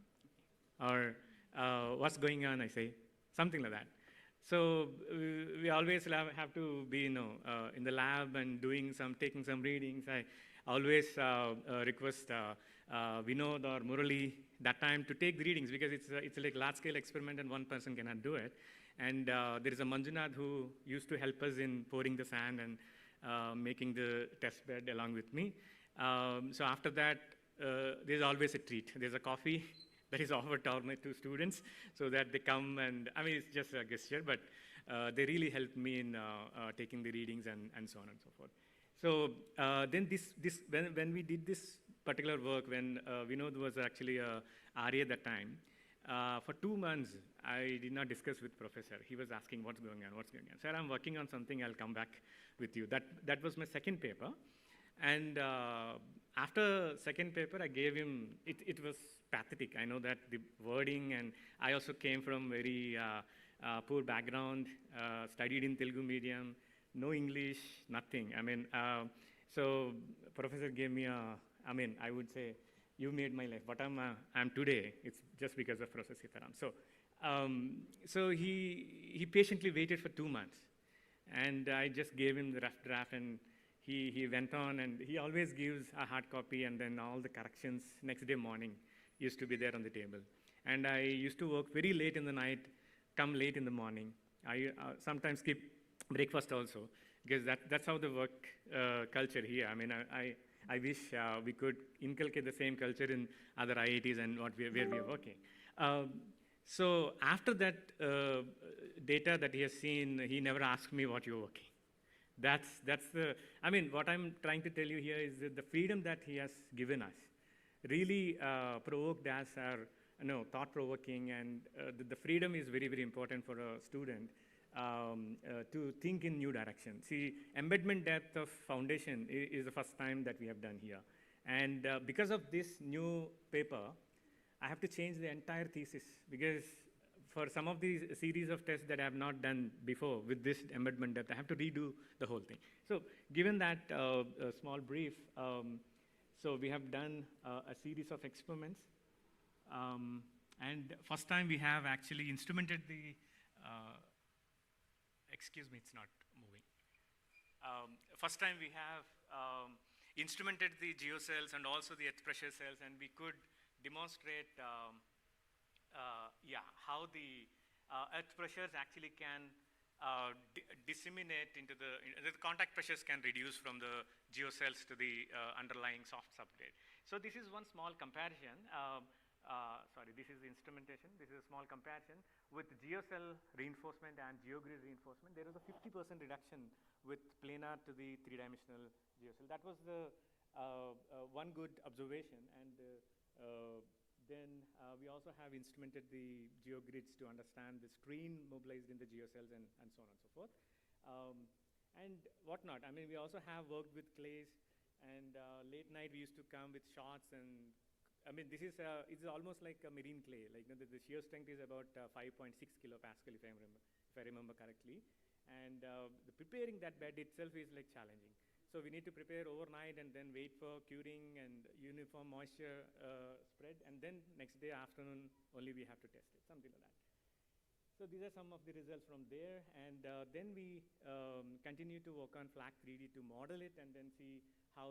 or "What's going on?" I say, something like that. So we always have to be, in the lab and taking some readings. I always request Vinod or Murali that time to take the readings, because it's like large-scale experiment and one person cannot do it. And there is a Manjunath who used to help us in pouring the sand and making the test bed along with me. So after that, there's always a treat. There's a coffee that is offered to all my two students so that they come, and it's just a gesture, but they really helped me in taking the readings and so on and so forth. So then when we did this particular work, when Vinod was actually a RA at that time, for 2 months, I did not discuss with Professor. He was asking, what's going on? Sir, I'm working on something, I'll come back with you. That was my second paper. And after second paper, I gave him, it was pathetic. I know that the wording, and I also came from very poor background, studied in Telugu medium, no English, nothing. So Professor gave me I would say, you made my life. What I'm today, it's just because of Professor Sitaram. So he patiently waited for 2 months. And I just gave him the rough draft, and he went on, and he always gives a hard copy, and then all the corrections next day morning used to be there on the table. And I used to work very late in the night, come late in the morning. I sometimes skip breakfast also, because that's how the work culture here. I mean, I wish we could inculcate the same culture in other IITs and where we are working. So after that data that he has seen, he never asked me what you're working. That's the, I mean, what I'm trying to tell you here is that the freedom that he has given us really provoked us, thought-provoking, and the freedom is very, very important for a student to think in new direction. See, embedment depth of foundation is the first time that we have done here. And because of this new paper, I have to change the entire thesis, because for some of these series of tests that I have not done before with this embedment depth, I have to redo the whole thing. So given that small brief, so we have done a series of experiments. And first time we have actually instrumented the, excuse me, it's not moving. First time we have instrumented the geocells and also the earth pressure cells, and we could demonstrate how the earth pressures actually can disseminate into the contact pressures can reduce from the geocells to the underlying soft substrate. So this is one small comparison. Sorry, this is the instrumentation. This is a small comparison with geocell reinforcement and geogrid reinforcement. There was a 50% reduction with planar to the three-dimensional geocell. That was the one good observation. And then we also have instrumented the geogrids to understand the strain mobilized in the geocells and so on and so forth. And whatnot. I mean, we also have worked with clays, and late night we used to come with shots, and I mean, this is it's almost like a marine clay. Like the shear strength is about 5.6 kilopascal, if I remember correctly. And the preparing that bed itself is like challenging. So we need to prepare overnight and then wait for curing and uniform moisture spread, and then next day afternoon only we have to test it, something like that. So these are some of the results from there, and then we continue to work on FLAC 3D to model it and then see how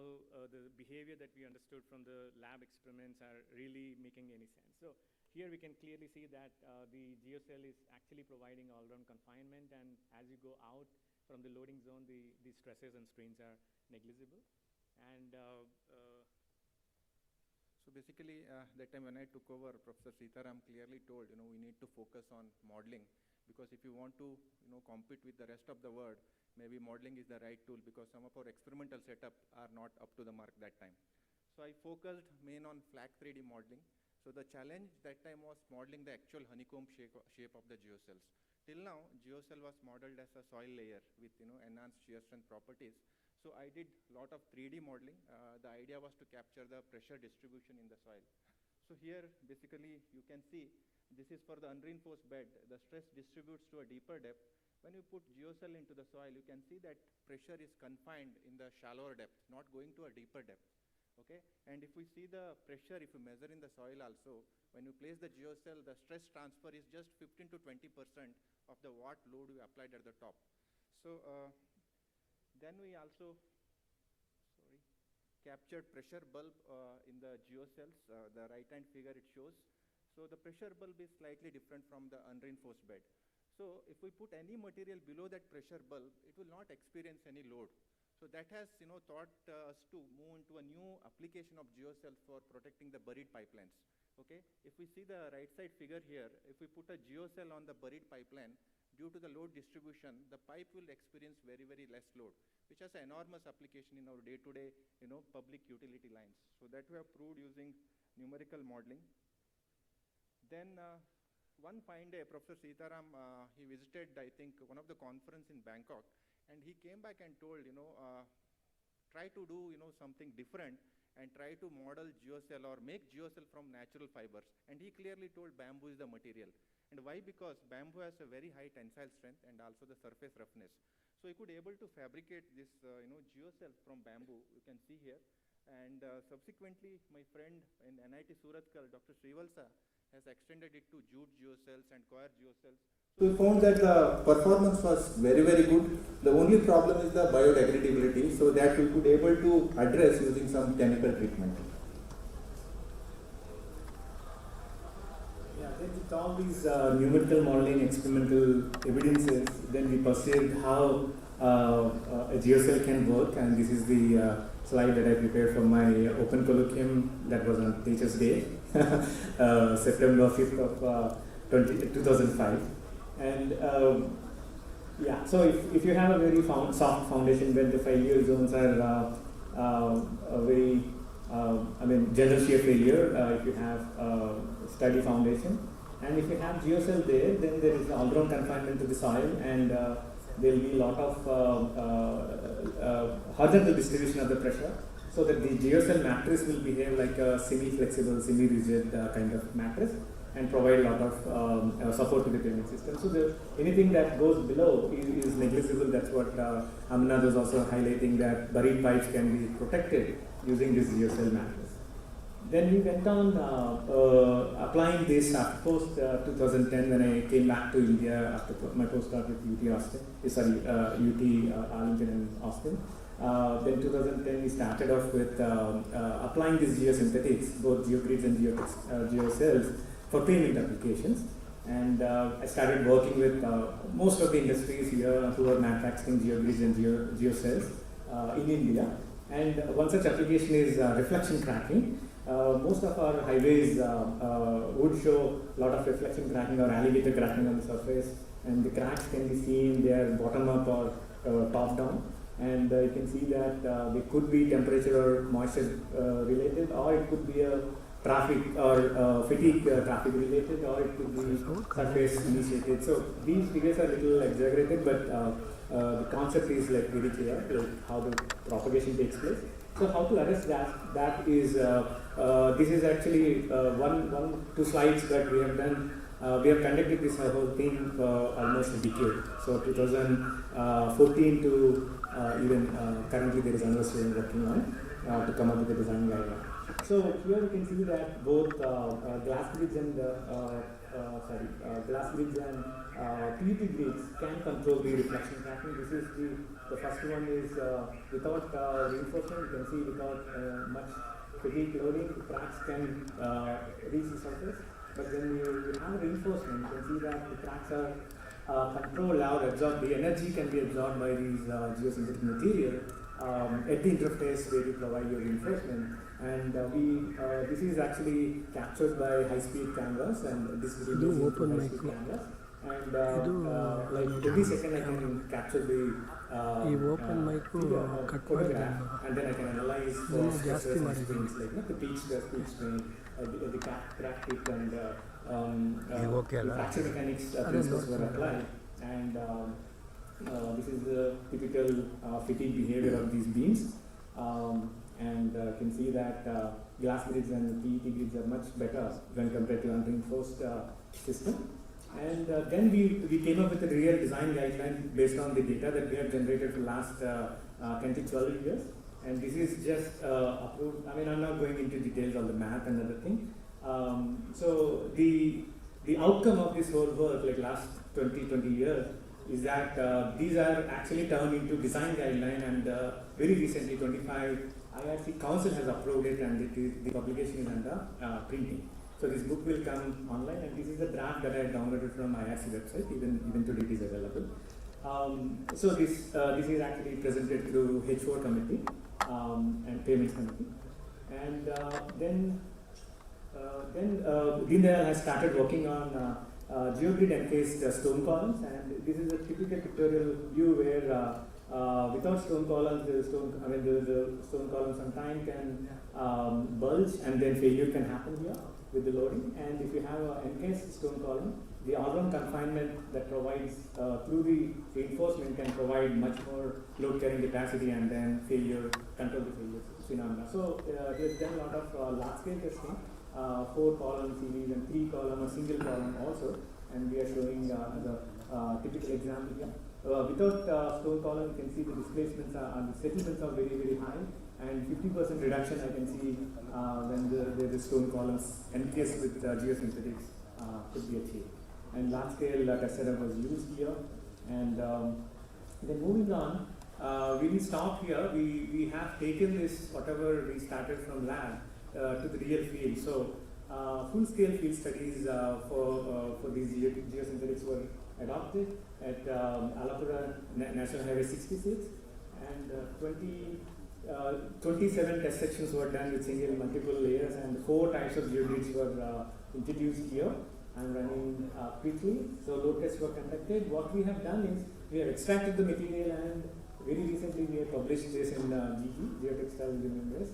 the behavior that we understood from the lab experiments are really making any sense. So here we can clearly see that the geocell is actually providing all-round confinement, and as you go out from the loading zone, the stresses and strains are negligible. And so basically, that time when I took over, Professor Sitaram clearly told, we need to focus on modeling, because if you want to, compete with the rest of the world, maybe modeling is the right tool, because some of our experimental setup are not up to the mark that time. So I focused main on FLAC 3D modeling. So the challenge that time was modeling the actual honeycomb shape of the geocells. Till now, geocell was modeled as a soil layer with enhanced shear strength properties. So I did a lot of 3D modeling. The idea was to capture the pressure distribution in the soil. So here, basically, you can see this is for the unreinforced bed. The stress distributes to a deeper depth. When you put geocell into the soil, you can see that pressure is confined in the shallower depth, not going to a deeper depth. Okay? And if we see the pressure, if you measure in the soil also, when you place the geocell, the stress transfer is just 15 to 20% of the watt load we applied at the top. So then we also captured pressure bulb in the geocells. The right-hand figure it shows. So the pressure bulb is slightly different from the unreinforced bed. So if we put any material below that pressure bulb, it will not experience any load. So that has taught us to move into a new application of geocells for protecting the buried pipelines. Okay? If we see the right side figure here, if we put a geocell on the buried pipeline, due to the load distribution, the pipe will experience very, very less load, which has an enormous application in our day-to-day public utility lines. So that we have proved using numerical modeling. Then one fine day, Professor Sitaram, he visited, I think, one of the conference in Bangkok, and he came back and told, try to do, something different and try to model geocell or make geocell from natural fibers. And he clearly told bamboo is the material. And why? Because bamboo has a very high tensile strength and also the surface roughness. So he could able to fabricate this, geocell from bamboo, you can see here. And subsequently, my friend in NIT Suratkal, Dr. Srivalsa, has extended it to jute geocells and coir geocells. We found that the performance was very, very good. The only problem is the biodegradability, so that we could able to address using some chemical treatment. Yeah, then with all these numerical modeling, experimental evidences, then we perceived how a geocell can work, and this is the slide that I prepared for my open colloquium that was on Teachers' Day, September 5th of 2005. And yeah, so if you have a very soft foundation where the failure zones are very, general shear failure, if you have steady foundation, and if you have geocell there, then there is all-round confinement to the soil, and there will be a lot of horizontal distribution of the pressure, so that the geocell matrix will behave like a semi-flexible, semi-rigid kind of matrix, and provide a lot of support to the payment system. So anything that goes below is negligible. That's what Amna was also highlighting, that buried pipes can be protected using this geocell matrix. Then we went on applying this after post 2010, when I came back to India after my postdoc with UT Arlington and Austin. Then 2010 we started off with applying these geosynthetics, both geogrids and geocells, for payment applications. And I started working with most of the industries here who are manufacturing geogrids and geocells in India. And one such application is reflection cracking. Most of our highways would show a lot of reflection cracking or alligator cracking on the surface, and the cracks can be seen, they are bottom up or top down, and you can see that they could be temperature or moisture related, or it could be a traffic or fatigue traffic related, or it could be surface initiated. So these figures are a little exaggerated, but the concept is like very clear, like how the propagation takes place. So how to address that is, this is actually two slides that we have done. We have conducted this whole thing for almost a decade. So 2014 to even currently there is another student working on to come up with a design guideline. So here you can see that both glass grids and PET grids can control the reflection cracking. This is the first one is without reinforcement. You can see without much fatigue loading, the cracks can reach the surface. But when you have reinforcement, you can see that the cracks are controlled or absorbed. The energy can be absorbed by these geosynthetic material at the interface where you provide your reinforcement. And this is actually captured by high-speed cameras, and this will be used for high-speed cameras. And like every second I can capture the photograph, and then I can analyze for stresses and strains, like the peak stress, peak strain, the crack tip, and the fracture mechanics principles were applied. And this is the typical fatigue behavior of these beams. And you can see that glass grids and PET grids are much better when compared to unreinforced system. And then we came up with a real design guideline based on the data that we have generated for the last 10 to 12 years. And this is just approved. I mean, I'm not going into details on the math and everything. So the outcome of this whole work, like last 20 years, is that these are actually turned into design guideline, and very recently, 25, IISc Council has approved it, and the publication is under printing. So this book will come online, and this is the draft that I downloaded from IISc website. Even today it is available. So this is actually presented through H4 committee and payments committee, and then Deen Dayal has started working on geogrid encased stone columns, and this is a typical pictorial view where without stone columns, the stone column sometimes can bulge, and then failure can happen here with the loading. And if you have an encased stone column, the all-round confinement that provides through the reinforcement can provide much more load carrying capacity, and then control the failure phenomena. So there's done a lot of large-scale testing, 4 column series and 3 column or single column also, and we are showing the typical example here. Without stone column, you can see the displacements the settlements are very, very high, and 50% reduction I can see when the stone columns encased with geosynthetics could be achieved. and large-scale test setup was used here. And then moving on, we didn't stop here. We have taken this, whatever we started from lab, to the real field. So full-scale field studies for these geosynthetics were adopted at Alapura National Highway 66, and 27 test sections were done with single multiple layers, and 4 types of geogrids were introduced here. I'm running quickly. So load tests were conducted. What we have done is we have extracted the material, and very recently we have published this in GG, Geotextile Engineering Press,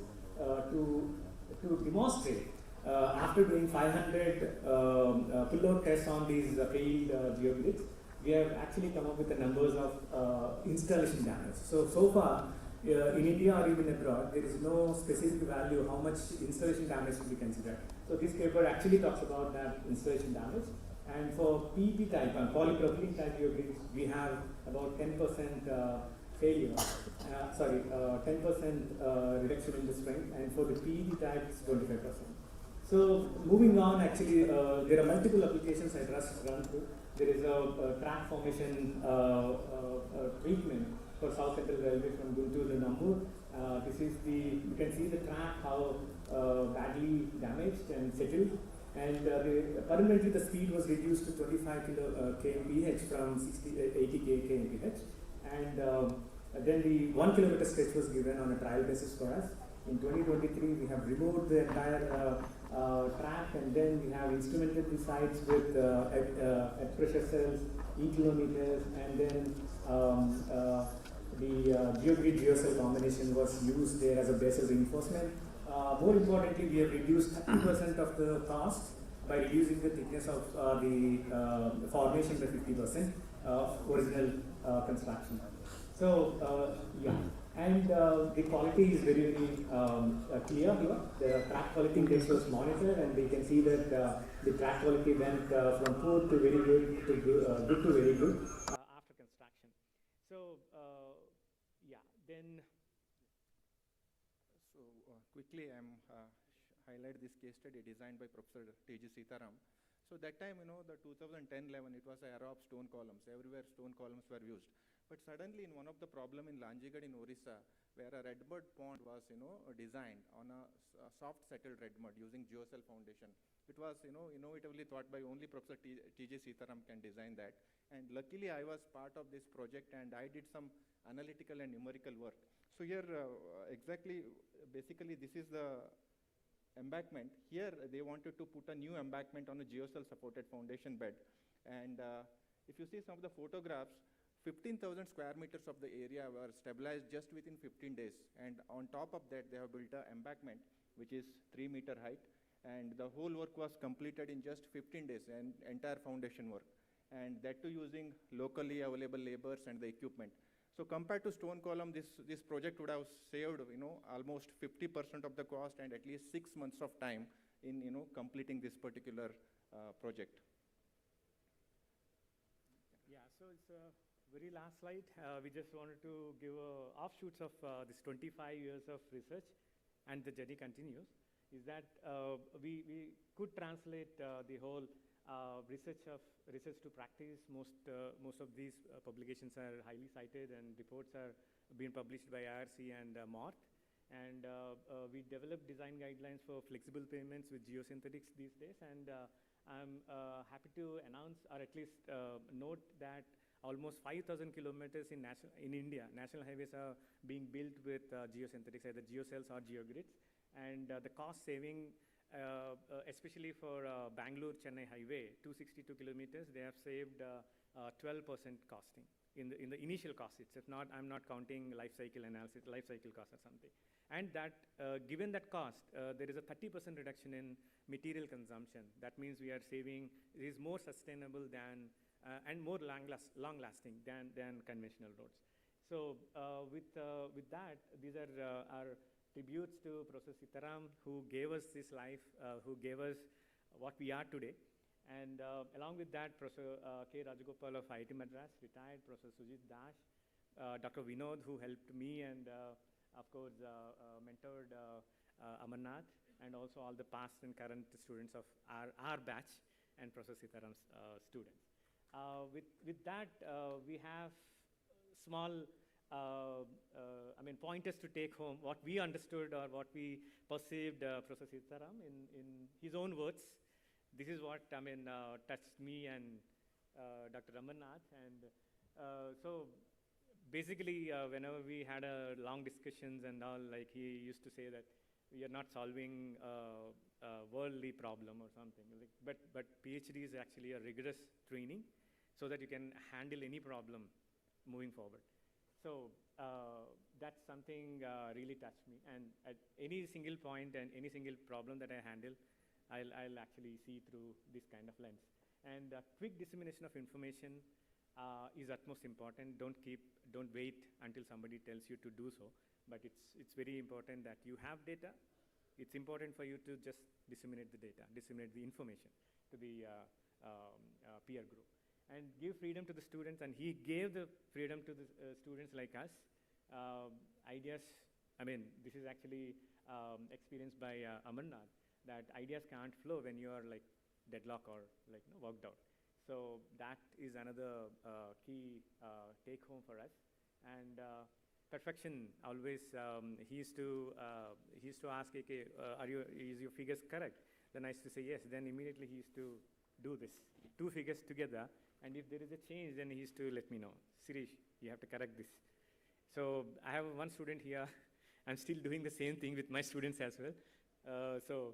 to demonstrate. After doing 500 pull-out tests on these failed geogrids, we have actually come up with the numbers of installation damage. So far, in India or even abroad, there is no specific value how much installation damage to be considered. So this paper actually talks about that installation damage. And for PET type and polypropylene type geogrids, we have about 10% failure, 10% reduction in the strength, and for the PET type, it's 25%. So moving on, actually, there are multiple applications I run through. There is a track formation treatment for South Central Railway from Guntur to Nambur. This is you can see the track, how badly damaged and settled. And permanently the speed was reduced to 25 kmph from 80 kmph. And then the 1 kilometer stretch was given on a trial basis for us. In 2023, we have removed the entire track, and then we have instrumented the sites with at pressure cells, E-kilometers, and then the geogrid geocell combination was used there as a basal reinforcement. More importantly, we have reduced 30% of the cost by reducing the thickness of the formation by 50% of original construction. So, yeah. And the quality is very, very clear here. The track quality index was monitored, and we can see that the track quality went from poor to very good to good to very good after construction. So, yeah, then. So quickly, I'm highlight this case study designed by Professor TG Sitaram. So that time, the 2010-11, it was an era of stone columns. Everywhere stone columns were used. But suddenly, in one of the problem in Lanjigad in Orissa, where a redbud pond was, designed on a soft settled redmud using geocell foundation. It was, innovatively thought by only Professor TG Sitaram can design that. And luckily, I was part of this project, and I did some analytical and numerical work. So here, basically, this is the embankment. Here, they wanted to put a new embankment on a geocell supported foundation bed. And if you see some of the photographs, 15,000 square meters of the area were stabilized just within 15 days. And on top of that, they have built an embankment, which is 3-meter height. And the whole work was completed in just 15 days, and entire foundation work. And that too using locally available laborers and the equipment. So compared to stone column, this project would have saved, almost 50% of the cost and at least 6 months of time in, completing this particular project. Yeah, so it's very last slide. We just wanted to give offshoots of this 25 years of research, and the journey continues, is that we could translate the whole research to practice. Most of these publications are highly cited, and reports are being published by IRC and MORT. And we developed design guidelines for flexible payments with geosynthetics these days. And I'm happy to announce, or at least note, that almost 5,000 kilometers in India, national highways are being built with geosynthetics, either geocells or geogrids. And the cost saving, especially for Bangalore-Chennai highway, 262 kilometers, they have saved 12% costing in the initial cost itself. I'm not counting life cycle analysis, life cycle cost or something. And that, given that cost, there is a 30% reduction in material consumption. That means we are saving, it is more sustainable than and more long-lasting than conventional roads. So with that, these are our tributes to Professor Sitaram, who gave us this life, who gave us what we are today. And along with that, Professor K. Rajagopal of IIT Madras, retired, Professor Sujit Dash, Dr. Vinod, who helped me and, of course, mentored Amarnath, and also all the past and current students of our batch. and Professor Sitaram's students. With that, we have small pointers to take home, what we understood or what we perceived Professor Sitaram in his own words. This is what touched me and Dr. Amarnath. And so basically, whenever we had long discussions and all, like he used to say that we are not solving a worldly problem or something. But PhD is actually a rigorous training so that you can handle any problem moving forward. So that's something really touched me. And at any single point and any single problem that I handle, I'll actually see through this kind of lens. And quick dissemination of information is utmost important. Don't wait until somebody tells you to do so. But it's very important that you have data. It's important for you to just disseminate the data, disseminate the information to the peer group. And give freedom to the students, and he gave the freedom to the students like us. Ideas, this is actually experienced by Amarnath, that ideas can't flow when you are like deadlock or worked out. So that is another key take home for us. And perfection, always, he used to ask, okay, is your figures correct? Then I used to say yes. Then immediately he used to do this, 2 figures together. And if there is a change, then he used to let me know, Sirish, you have to correct this. So I have one student here. I'm still doing the same thing with my students as well. So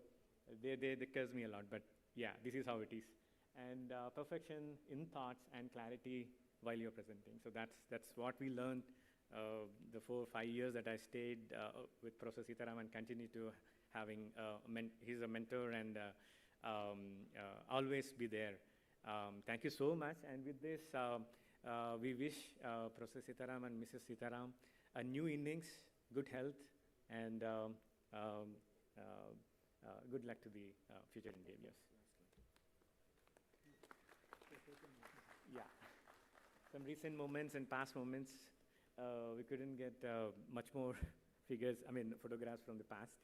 they curse me a lot, but yeah, this is how it is. And perfection in thoughts and clarity while you're presenting. So that's what we learned the 4 or 5 years that I stayed with Professor Sitaram, and continue to having, he's a mentor and always be there. Thank you so much. And with this, we wish Professor Sitaram and Mrs. Sitaram a new innings, good health, and good luck to the future endeavors. Yeah. Some recent moments and past moments, we couldn't get much more photographs from the past.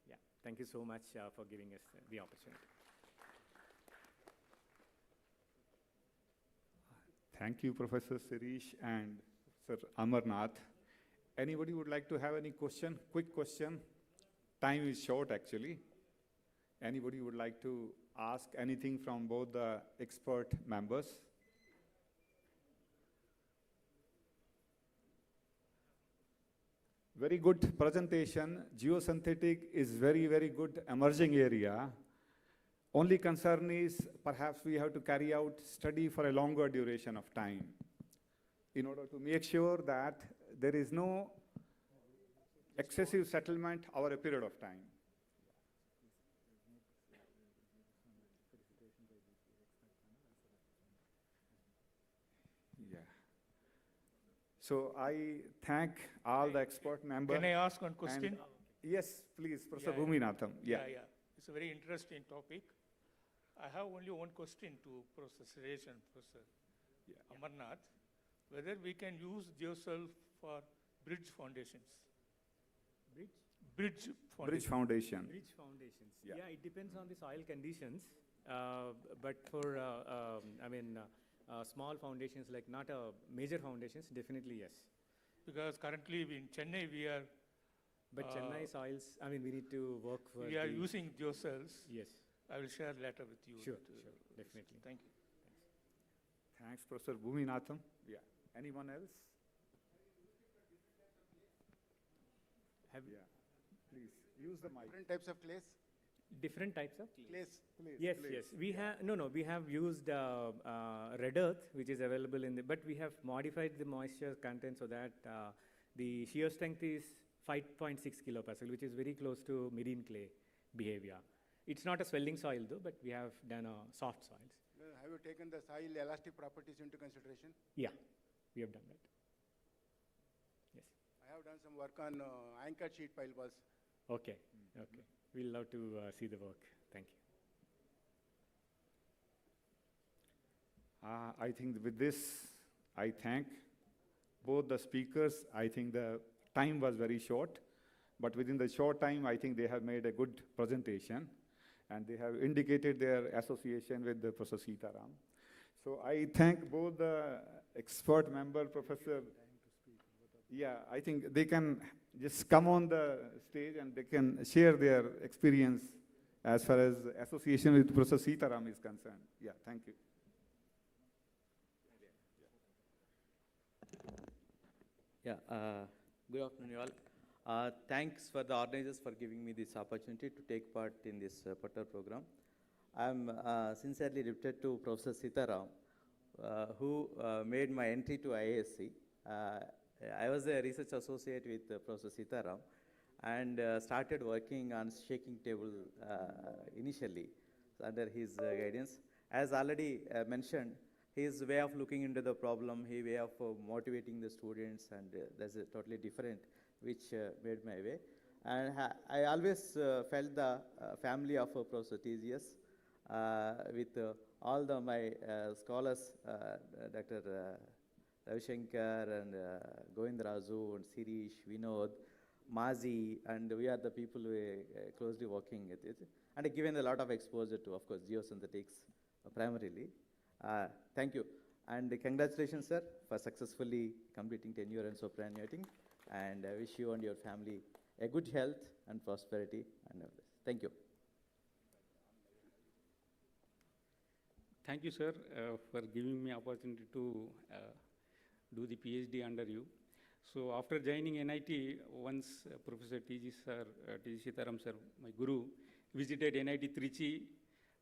Yeah. Thank you so much for giving us the opportunity. Thank you, Professor Sirish and Sir Amarnath. Anybody would like to have any question? Quick question. Time is short, actually. Anybody would like to ask anything from both the expert members? Very good presentation. Geosynthetic is very, very good emerging area. Only concern is perhaps we have to carry out study for a longer duration of time in order to make sure that there is no excessive settlement over a period of time. Yeah. So I thank all the expert members. Can I ask one question? Yes, please, Professor Bhuminatham. Yeah. It's a very interesting topic. I have only one question to Professor Suresh and Professor Amarnath, whether we can use GeoCell for bridge foundations. Bridge foundation. Bridge foundations. Yeah, it depends on the soil conditions. But for small foundations, like not major foundations, definitely yes. Because currently in Chennai we are. But Chennai soils, we need to work for. We are using GeoCells. Yes. I will share later with you. Sure, definitely. Thank you. Thanks, Professor Bhuminatham. Yeah. Anyone else? Please use the mic. Different types of clays? Different types of clays. Yes. We have we have used red earth, which is available in the, but we have modified the moisture content so that the shear strength is 5.6 kilopascal, which is very close to marine clay behavior. It's not a swelling soil though, but we have done soft soils. Have you taken the soil elastic properties into consideration? Yeah, we have done that. Yes. I have done some work on anchored sheet pile walls. Okay. We'll love to see the work. Thank you. I think with this, I thank both the speakers. I think the time was very short, but within the short time, I think they have made a good presentation. and they have indicated their association with the Professor Sitaram. So I thank both the expert member, Professor. Yeah, I think they can just come on the stage and they can share their experience as far as association with Professor Sitaram is concerned. Yeah, thank you. Yeah, good afternoon, you all. Thanks for the organizers for giving me this opportunity to take part in this particular program. I'm sincerely indebted to Professor Sitaram, who made my entry to IISc. I was a research associate with Professor Sitaram and started working on shaking table initially under his guidance. As already mentioned, his way of looking into the problem, his way of motivating the students, and that's totally different, which made my way. And I always felt the family of Professor TGS with all my scholars, Dr. Ravishankar and Govindraju and Sirish, Vinod, Mazi, and we are the people who are closely working with it. And given a lot of exposure to, of course, geosynthetics primarily. Thank you. And congratulations, sir, for successfully completing tenure and superannuating. And I wish you and your family a good health and prosperity. And thank you. Thank you, sir, for giving me opportunity to do the PhD under you. So after joining NIT, once Professor T.G. Sitaram sir, my guru, visited NIT Trichy,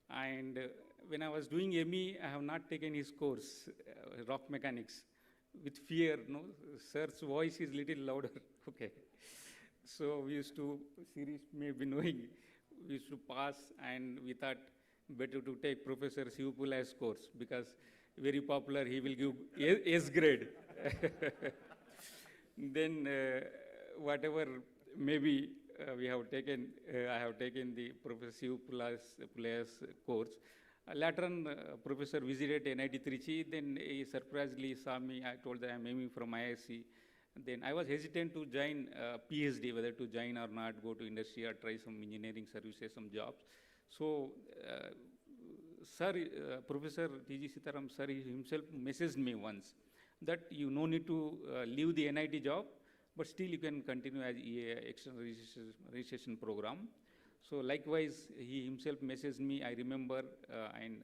and when I was doing ME, I have not taken his course, rock mechanics, with fear. No, sir's voice is little louder. Okay, so we used to, Sirish may be knowing, we used to pass, and we thought better to take Professor Sivapula's course because very popular. He will give S grade. Then whatever maybe we have taken, I have taken the Professor Sivapula's course. Later on, Professor visited NIT Trichy, then he surprisingly saw me. I told that I'm aiming from IISc. Then I was hesitant to join PhD, whether to join or not, go to industry or try some engineering services, some jobs. So, Professor T.G. Sitaram, sir, he himself messaged me once that you no need to leave the NIT job, but still you can continue as external registration program. So likewise, he himself messaged me, I remember, and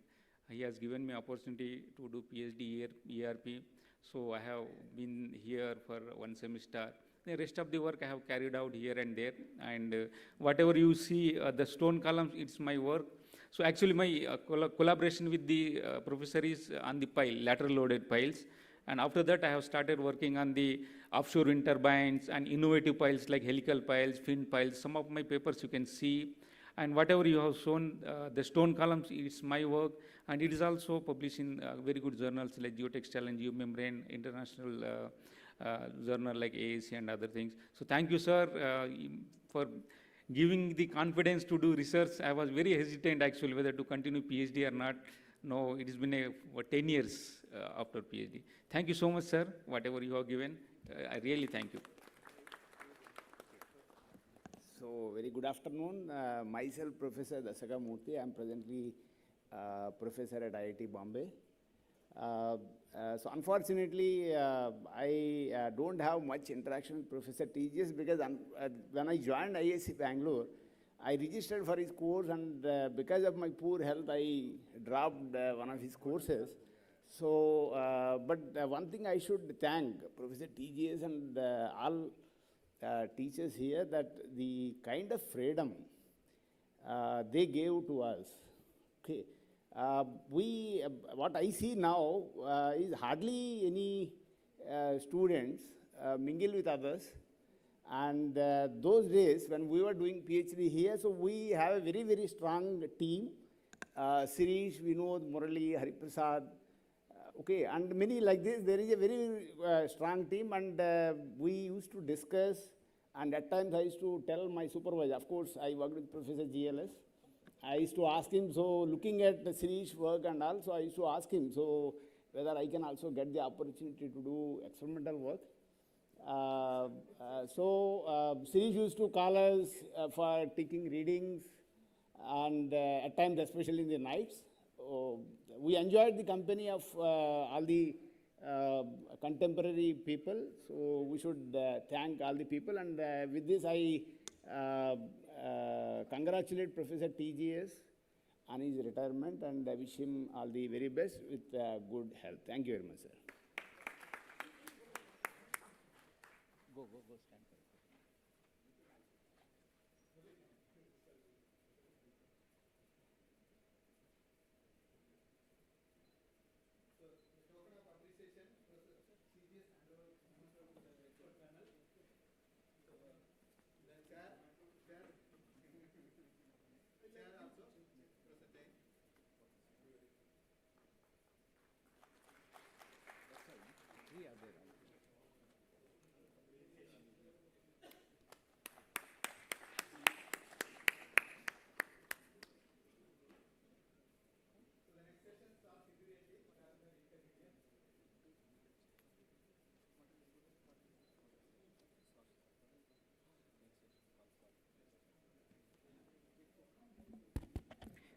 he has given me opportunity to do PhD ERP. So I have been here for one semester. The rest of the work I have carried out here and there. And whatever you see, the stone columns, it's my work. So actually my collaboration with the professor is on the pile, lateral loaded piles. And after that, I have started working on the offshore wind turbines and innovative piles like helical piles, fin piles. Some of my papers you can see. And whatever you have shown, the stone columns, it's my work. And it is also published in very good journals like Geotextile and Geomembrane, international journal like AUDITORIUM and other things. So thank you, sir, for giving the confidence to do research. I was very hesitant actually whether to continue PhD or not. No, it has been 10 years after PhD. Thank you so much, sir, whatever you have given. I really thank you. So, very good afternoon. Myself, Professor Dasaka Murthy. I am presently professor at IIT Bombay. So, unfortunately, I don't have much interaction with Professor TGS because when I joined IISc Bangalore, I registered for his course, and because of my poor health, I dropped one of his courses. So, but one thing I should thank Professor TGS and all teachers here, that the kind of freedom they gave to us. Okay, what I see now is hardly any students mingle with others. And those days when we were doing PhD here, so we have a very, very strong team. Sirish, Vinod, Murali, Hariprasad, okay, and many like this. There is a very strong team, and we used to discuss, and at times I used to tell my supervisor, of course, I worked with Professor GLS. I used to ask him, so looking at Sirish's work and also I used to ask him, so whether I can also get the opportunity to do experimental work. Sirish used to call us for taking readings, and at times, especially in the nights. We enjoyed the company of all the contemporary people, so we should thank all the people. And with this, I congratulate Professor TGS on his retirement, and I wish him all the very best with good health. Thank you very much, sir. Go, stand.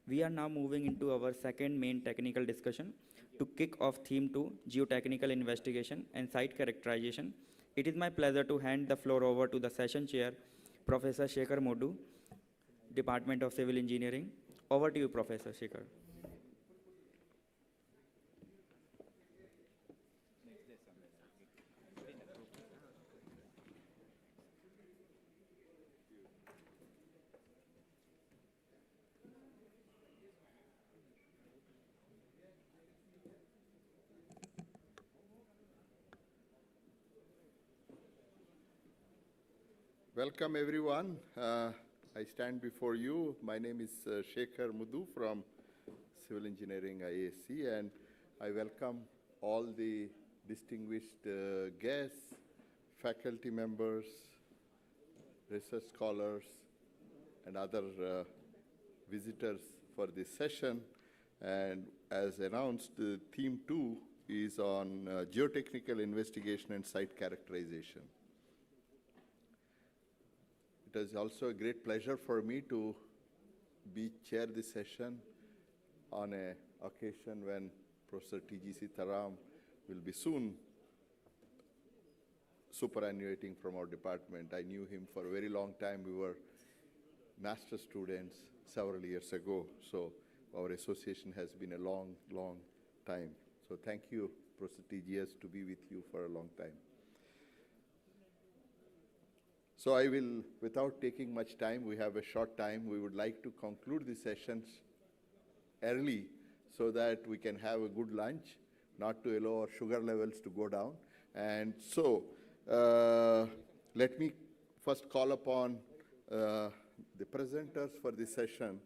We are now moving into our second main technical discussion. To kick off theme 2, geotechnical investigation and site characterization, it is my pleasure to hand the floor over to the session chair, Professor Shekhar Modu, Department of Civil Engineering. Over to you, Professor Shekhar. Welcome everyone. I stand before you. My name is Shekhar Modu from Civil Engineering IISc, and I welcome all the distinguished guests, faculty members, research scholars, and other visitors for this session. And as announced, theme 2 is on geotechnical investigation and site characterization. It is also a great pleasure for me to chair this session on an occasion when Professor T.G. Sitaram will be soon superannuating from our department. I knew him for a very long time. We were master students several years ago, so our association has been a long, long time. So thank you, Professor TGS, to be with you for a long time. So I will, without taking much time, we have a short time, we would like to conclude the sessions early so that we can have a good lunch, not to allow our sugar levels to go down. And so, let me first call upon the presenters for this session.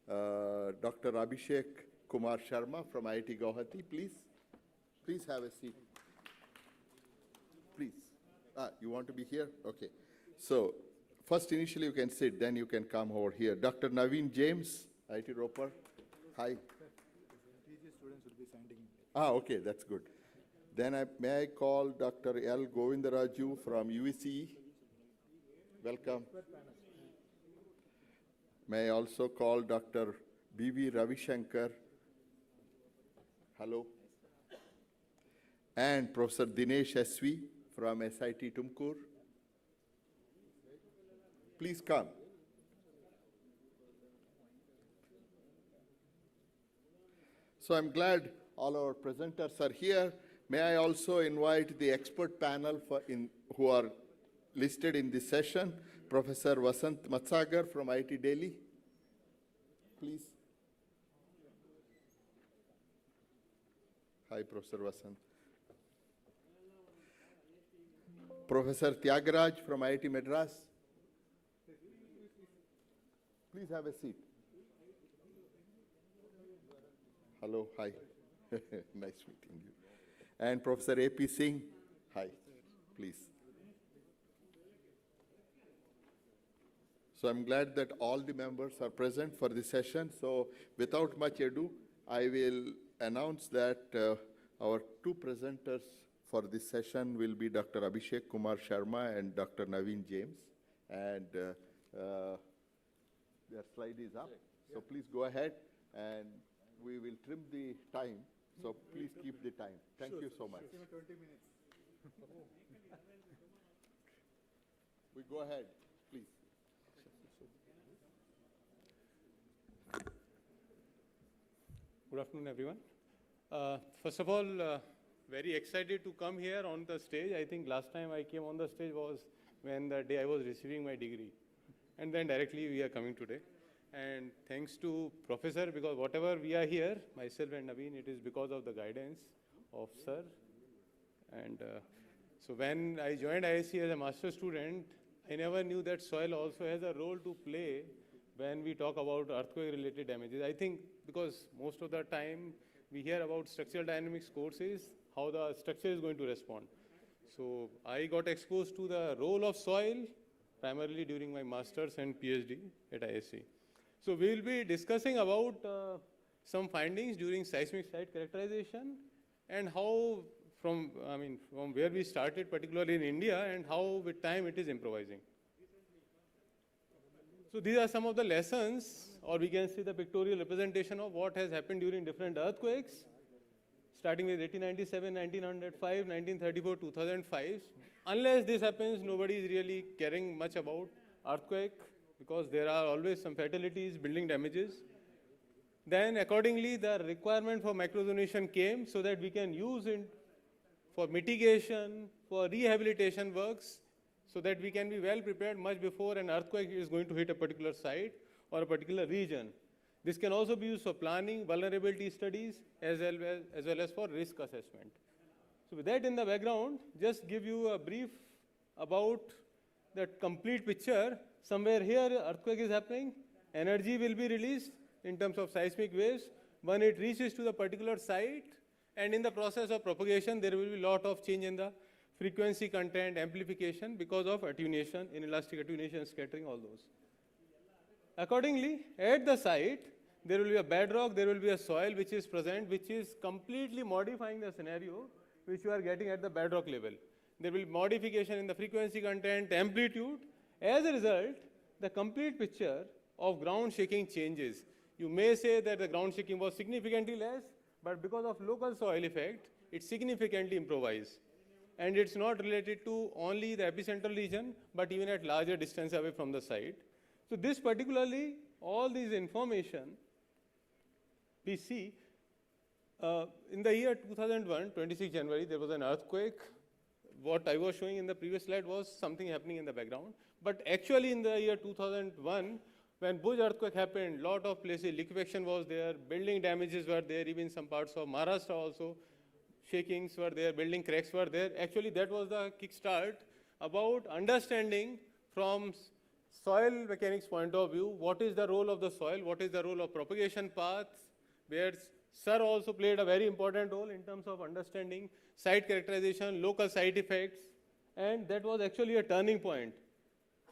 Dr. Abhishek Kumar Sharma from IIT Guwahati, please. Please have a seat. Please. You want to be here? Okay. So, first initially you can sit, then you can come over here. Dr. Naveen James, IIT Roper. Hi. TGS students will be standing. Okay, that's good. Then may I call Dr. L. Govindaraju from UEC. Welcome. May I also call Dr. B.V. Ravishankar. Hello. And Professor Dinesh S.V. from SIT Tumkur. Please come. So I'm glad all our presenters are here. May I also invite the expert panel who are listed in this session. Professor Vasant Matsagar from IIT Delhi. Please. Hi, Professor Vasant. Professor Tyagaraj from IIT Madras. Please have a seat. Hello, hi. Nice meeting you. And Professor A.P. Singh, hi, please. So I'm glad that all the members are present for this session. So without much ado, I will announce that our two presenters for this session will be Dr. Abhishek Kumar Sharma and Dr. Naveen James. And their slide is up. So please go ahead, and we will trim the time. So please keep the time. Thank you so much. 20 minutes. We go ahead, please. Good afternoon, everyone. First of all, very excited to come here on the stage. I think last time I came on the stage was when the day I was receiving my degree. And then directly we are coming today. And thanks to Professor, because whatever we are here, myself and Naveen, it is because of the guidance of Sir. And so when I joined IISc as a master student, I never knew that soil also has a role to play when we talk about earthquake-related damages. I think because most of the time we hear about structural dynamics courses, how the structure is going to respond. So I got exposed to the role of soil primarily during my master's and PhD at IISc. So we will be discussing about some findings during seismic site characterization and how from where we started, particularly in India, and how with time it is improvising. So these are some of the lessons, or we can see the pictorial representation of what has happened during different earthquakes, starting with 1897, 1905, 1934, 2005. Unless this happens, nobody is really caring much about earthquake, because there are always some fatalities, building damages. Then accordingly, the requirement for microzonation came so that we can use it for mitigation, for rehabilitation works, so that we can be well prepared much before an earthquake is going to hit a particular site or a particular region. This can also be used for planning, vulnerability studies, as well as for risk assessment. So with that in the background, just give you a brief about that complete picture. Somewhere here, earthquake is happening, energy will be released in terms of seismic waves when it reaches to the particular site, and in the process of propagation, there will be a lot of change in the frequency content, amplification because of attenuation, inelastic attenuation, scattering, all those. Accordingly, at the site, there will be a bedrock, there will be a soil which is present, which is completely modifying the scenario which you are getting at the bedrock level. There will be modification in the frequency content, amplitude. As a result, the complete picture of ground shaking changes. You may say that the ground shaking was significantly less, but because of local soil effect, it significantly improvised. And it's not related to only the epicentral region, but even at larger distance away from the site. So this particularly, all these information, we see in the year 2001, 26 January, there was an earthquake. What I was showing in the previous slide was something happening in the background. But actually in the year 2001, when Bhuj earthquake happened, lot of places, liquefaction was there, building damages were there, even some parts of Maharashtra also, shakings were there, building cracks were there. Actually, that was the kickstart about understanding from soil mechanics point of view, what is the role of the soil, what is the role of propagation paths, where Sir also played a very important role in terms of understanding site characterization, local site effects, and that was actually a turning point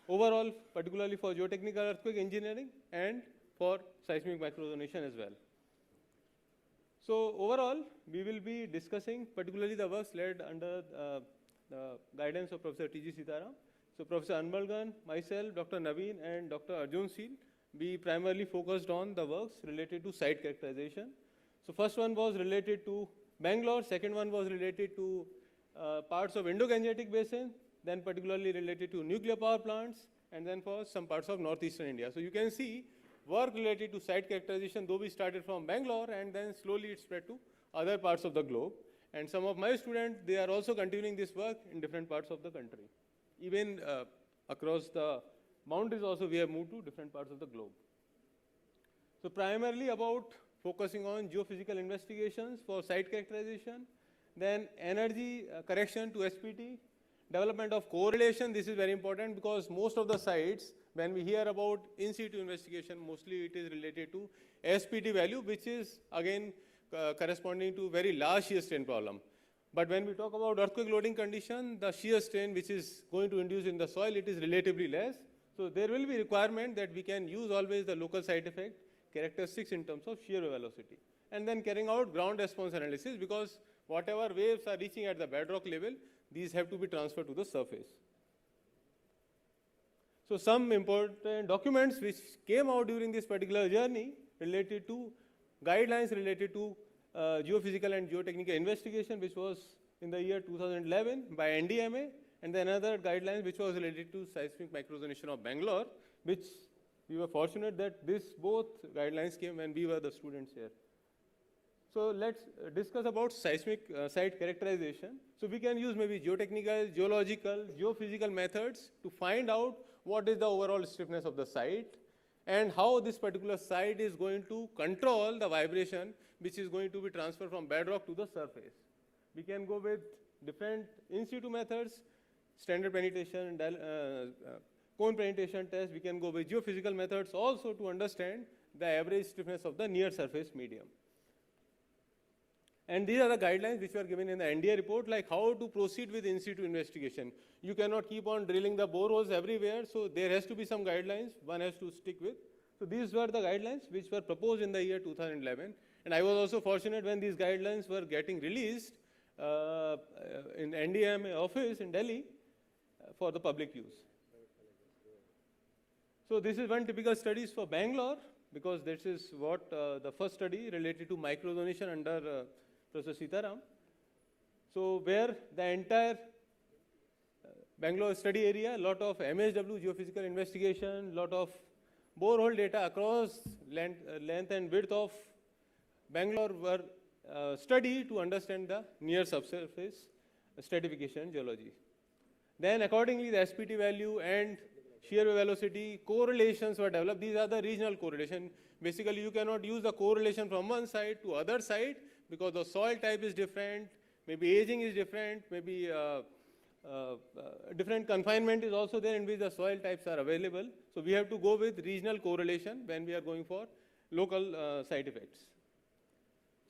overall, particularly for geotechnical earthquake engineering and for seismic microzonation as well. So overall, we will be discussing particularly the works led under the guidance of Professor T.G. Sitaram. So Professor Anbalgan, myself, Dr. Naveen, and Dr. Arjun Seal, we primarily focused on the works related to site characterization. So first one was related to Bangalore, second one was related to parts of Indo-Gangetic Basin, then particularly related to nuclear power plants, and then for some parts of northeastern India. So you can see work related to site characterization, though we started from Bangalore, and then slowly it spread to other parts of the globe. And some of my students, they are also continuing this work in different parts of the country. Even across the boundaries also, we have moved to different parts of the globe. So primarily about focusing on geophysical investigations for site characterization, then energy correction to SPT, development of correlation. This is very important because most of the sites, when we hear about in situ investigation, mostly it is related to SPT value, which is again corresponding to very large shear strain problem. But when we talk about earthquake loading condition, the shear strain which is going to induce in the soil, it is relatively less. So there will be requirement that we can use always the local site effect characteristics in terms of shear velocity. And then carrying out ground response analysis, because whatever waves are reaching at the bedrock level, these have to be transferred to the surface. So some important documents which came out during this particular journey related to guidelines related to geophysical and geotechnical investigation, which was in the year 2011 by NDMA, and then another guidelines which was related to seismic microzonation of Bangalore, which we were fortunate that both guidelines came when we were the students here. So let's discuss about seismic site characterization. So we can use maybe geotechnical, geological, geophysical methods to find out what is the overall stiffness of the site and how this particular site is going to control the vibration which is going to be transferred from bedrock to the surface. We can go with different in situ methods, standard penetration, cone penetration test. We can go with geophysical methods also to understand the average stiffness of the near surface medium. And these are the guidelines which were given in the NDA report, like how to proceed with in situ investigation. You cannot keep on drilling the boreholes everywhere, so there has to be some guidelines one has to stick with. So these were the guidelines which were proposed in the year 2011. And I was also fortunate when these guidelines were getting released in NDMA office in Delhi for the public use. So this is one typical studies for Bangalore, because this is what the first study related to microzonation under Professor Sitaram. So where the entire Bangalore study area, lot of MSW geophysical investigation, lot of borehole data across length and width of Bangalore were studied to understand the near subsurface stratification geology. Then accordingly the SPT value and shear wave velocity correlations were developed. These are the regional correlation. Basically you cannot use the correlation from one side to other side because the soil type is different, maybe aging is different, maybe different confinement is also there in which the soil types are available. So we have to go with regional correlation when we are going for local site effects.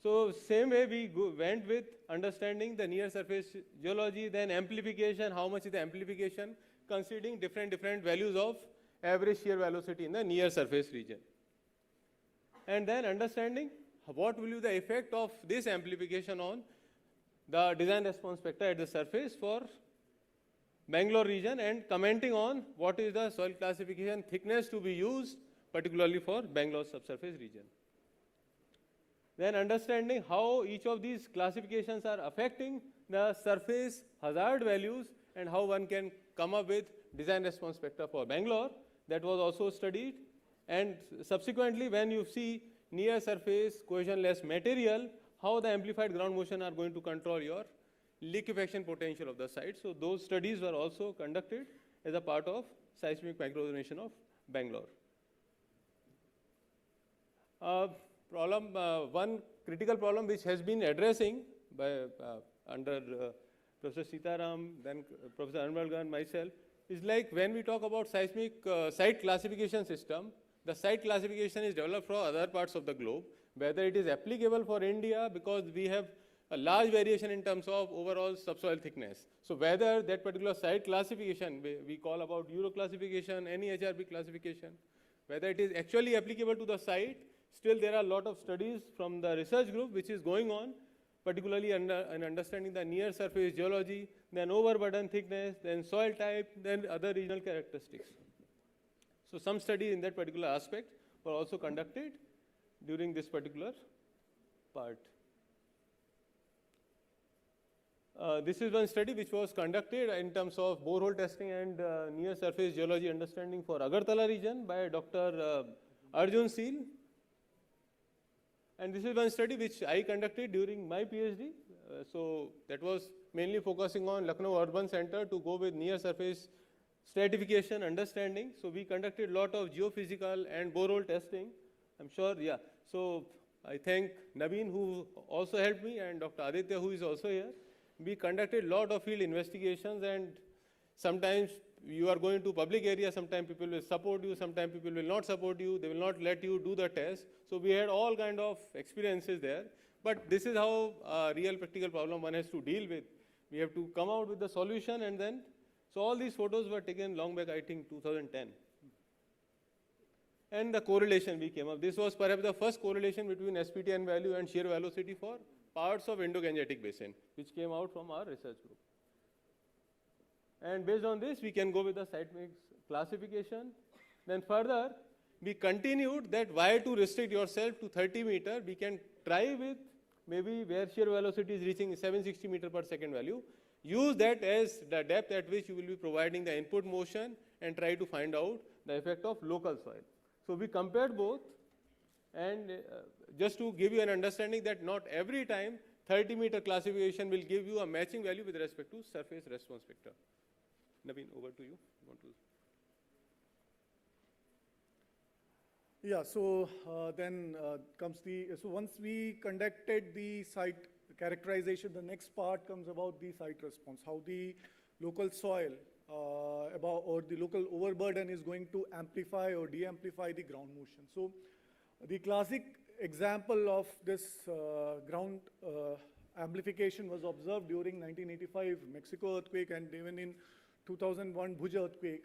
So same way we went with understanding the near surface geology, then amplification, how much is the amplification, considering different values of average shear velocity in the near surface region. And then understanding what will be the effect of this amplification on the design response spectra at the surface for Bangalore region, and commenting on what is the soil classification thickness to be used particularly for Bangalore subsurface region. Then understanding how each of these classifications are affecting the surface hazard values and how one can come up with design response spectra for Bangalore. That was also studied. And subsequently, when you see near surface cohesionless material, how the amplified ground motion are going to control your liquefaction potential of the site. So those studies were also conducted as a part of seismic microzonation of Bangalore. One critical problem which has been addressing by under Professor Sitaram, then Professor Anvalgan and myself, is like when we talk about seismic site classification system, the site classification is developed for other parts of the globe, whether it is applicable for India because we have a large variation in terms of overall subsoil thickness. So whether that particular site classification, we call about Euro classification, any HRB classification, whether it is actually applicable to the site, still there are a lot of studies from the research group which is going on, particularly in understanding the near surface geology, then overburden thickness, then soil type, then other regional characteristics. So some studies in that particular aspect were also conducted during this particular part. This is one study which was conducted in terms of borehole testing and near surface geology understanding for Agartala region by Dr. Arjun Seal. And this is one study which I conducted during my PhD. So that was mainly focusing on Lucknow Urban Center to go with near surface stratification understanding. So we conducted a lot of geophysical and borehole testing. I'm sure, yeah. So I thank Naveen who also helped me and Dr. Aditya who is also here. We conducted a lot of field investigations, and sometimes you are going to public area, sometimes people will support you, sometimes people will not support you, they will not let you do the test. So we had all kind of experiences there. But this is how real practical problem one has to deal with. We have to come out with the solution, and then, so all these photos were taken long back, I think 2010. And the correlation we came up, this was perhaps the first correlation between SPTN value and shear velocity for parts of Indo-Gangetic Basin, which came out from our research group. And based on this, we can go with the seismic classification. Then further, we continued that why to restrict yourself to 30 meter. We can try with maybe where shear velocity is reaching 760 meter per second value. Use that as the depth at which you will be providing the input motion and try to find out the effect of local soil. So we compared both, and just to give you an understanding that not every time 30 meter classification will give you a matching value with respect to surface response vector. Naveen, over to you. Yeah, so then comes so once we conducted the site characterization, the next part comes about the site response, how the local soil or the local overburden is going to amplify or de-amplify the ground motion. So the classic example of this ground amplification was observed during 1985 Mexico earthquake and even in 2001 Bhuj earthquake.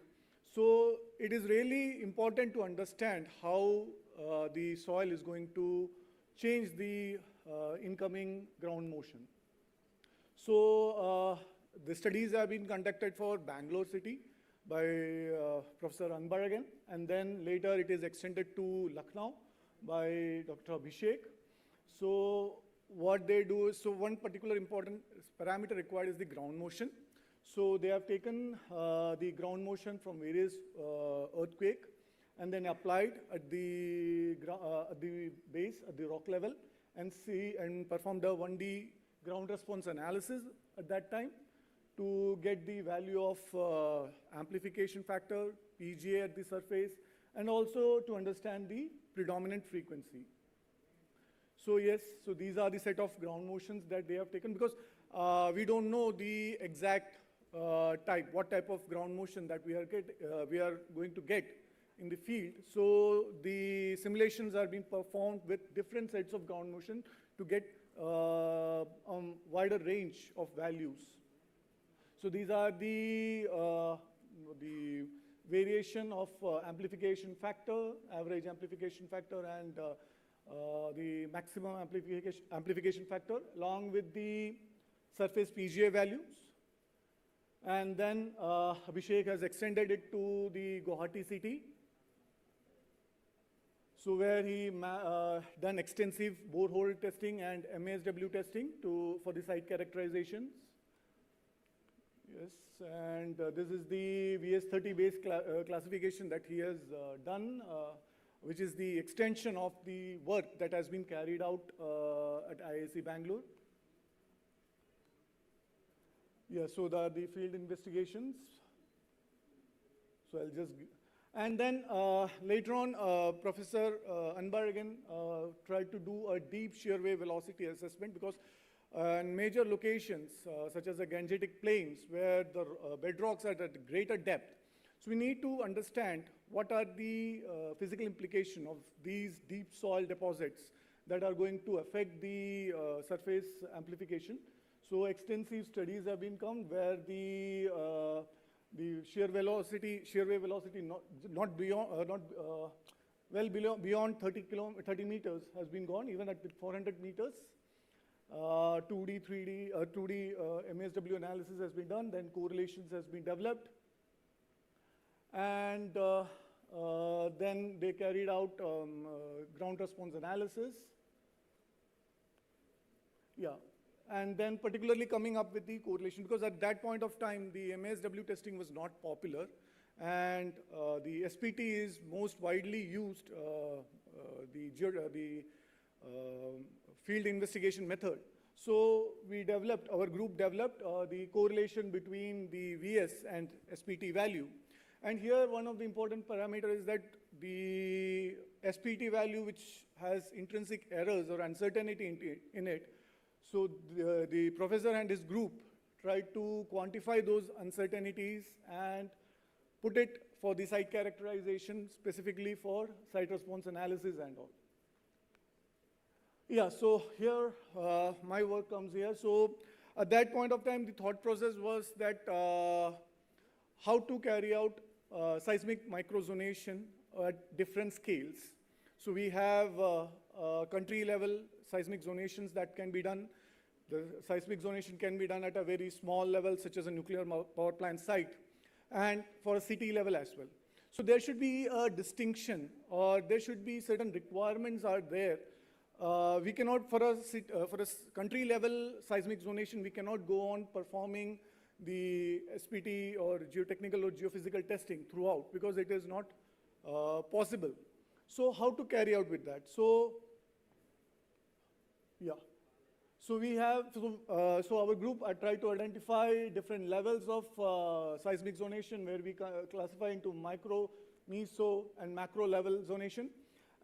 So it is really important to understand how the soil is going to change the incoming ground motion. So the studies have been conducted for Bangalore city by Professor Anbaragan, and then later it is extended to Lucknow by Dr. Abhishek. So what they do is, so one particular important parameter required is the ground motion. So they have taken the ground motion from various earthquake and then applied at the base, at the rock level, and performed a 1D ground response analysis at that time to get the value of amplification factor, PGA at the surface, and also to understand the predominant frequency. So yes, so these are the set of ground motions that they have taken, because we don't know the exact what type of ground motion that we are going to get in the field. So the simulations are being performed with different sets of ground motion to get wider range of values. So these are the variation of amplification factor, average amplification factor, and the maximum amplification factor, along with the surface PGA values. And then Abhishek has extended it to the Guwahati city. So where he done extensive borehole testing and MASW testing for the site characterizations. Yes, and this is the VS30 base classification that he has done, which is the extension of the work that has been carried out at IISc Bangalore. Yeah, so the field investigations. So I'll just, and then later on, Professor Anbaragan tried to do a deep shear wave velocity assessment, because in major locations, such as the Gangetic plains, where the bedrocks are at greater depth. So we need to understand what are the physical implications of these deep soil deposits that are going to affect the surface amplification. So extensive studies have been done where the shear wave velocity not beyond 30 meters has been gone, even at 400 meters. 2D, 3D, 2D MASW analysis has been done, then correlations has been developed. And then they carried out ground response analysis. Yeah, and then particularly coming up with the correlation, because at that point of time, the MASW testing was not popular, and the SPT is most widely used, the field investigation method. So we developed, our group developed the correlation between the VS and SPT value. And here one of the important parameters is that the SPT value, which has intrinsic errors or uncertainty in it, so the professor and his group tried to quantify those uncertainties and put it for the site characterization, specifically for site response analysis and all. Yeah, so here my work comes here. So at that point of time, the thought process was that how to carry out seismic microzonation at different scales. So we have country level seismic zonations that can be done. The seismic zonation can be done at a very small level, such as a nuclear power plant site. and for a city level as well. So there should be a distinction, or there should be certain requirements are there. We cannot, for a country level seismic zonation, we cannot go on performing the SPT or geotechnical or geophysical testing throughout, because it is not possible. So how to carry out with that? So, yeah. So we have, so our group tried to identify different levels of seismic zonation, where we classify into micro, meso, and macro level zonation.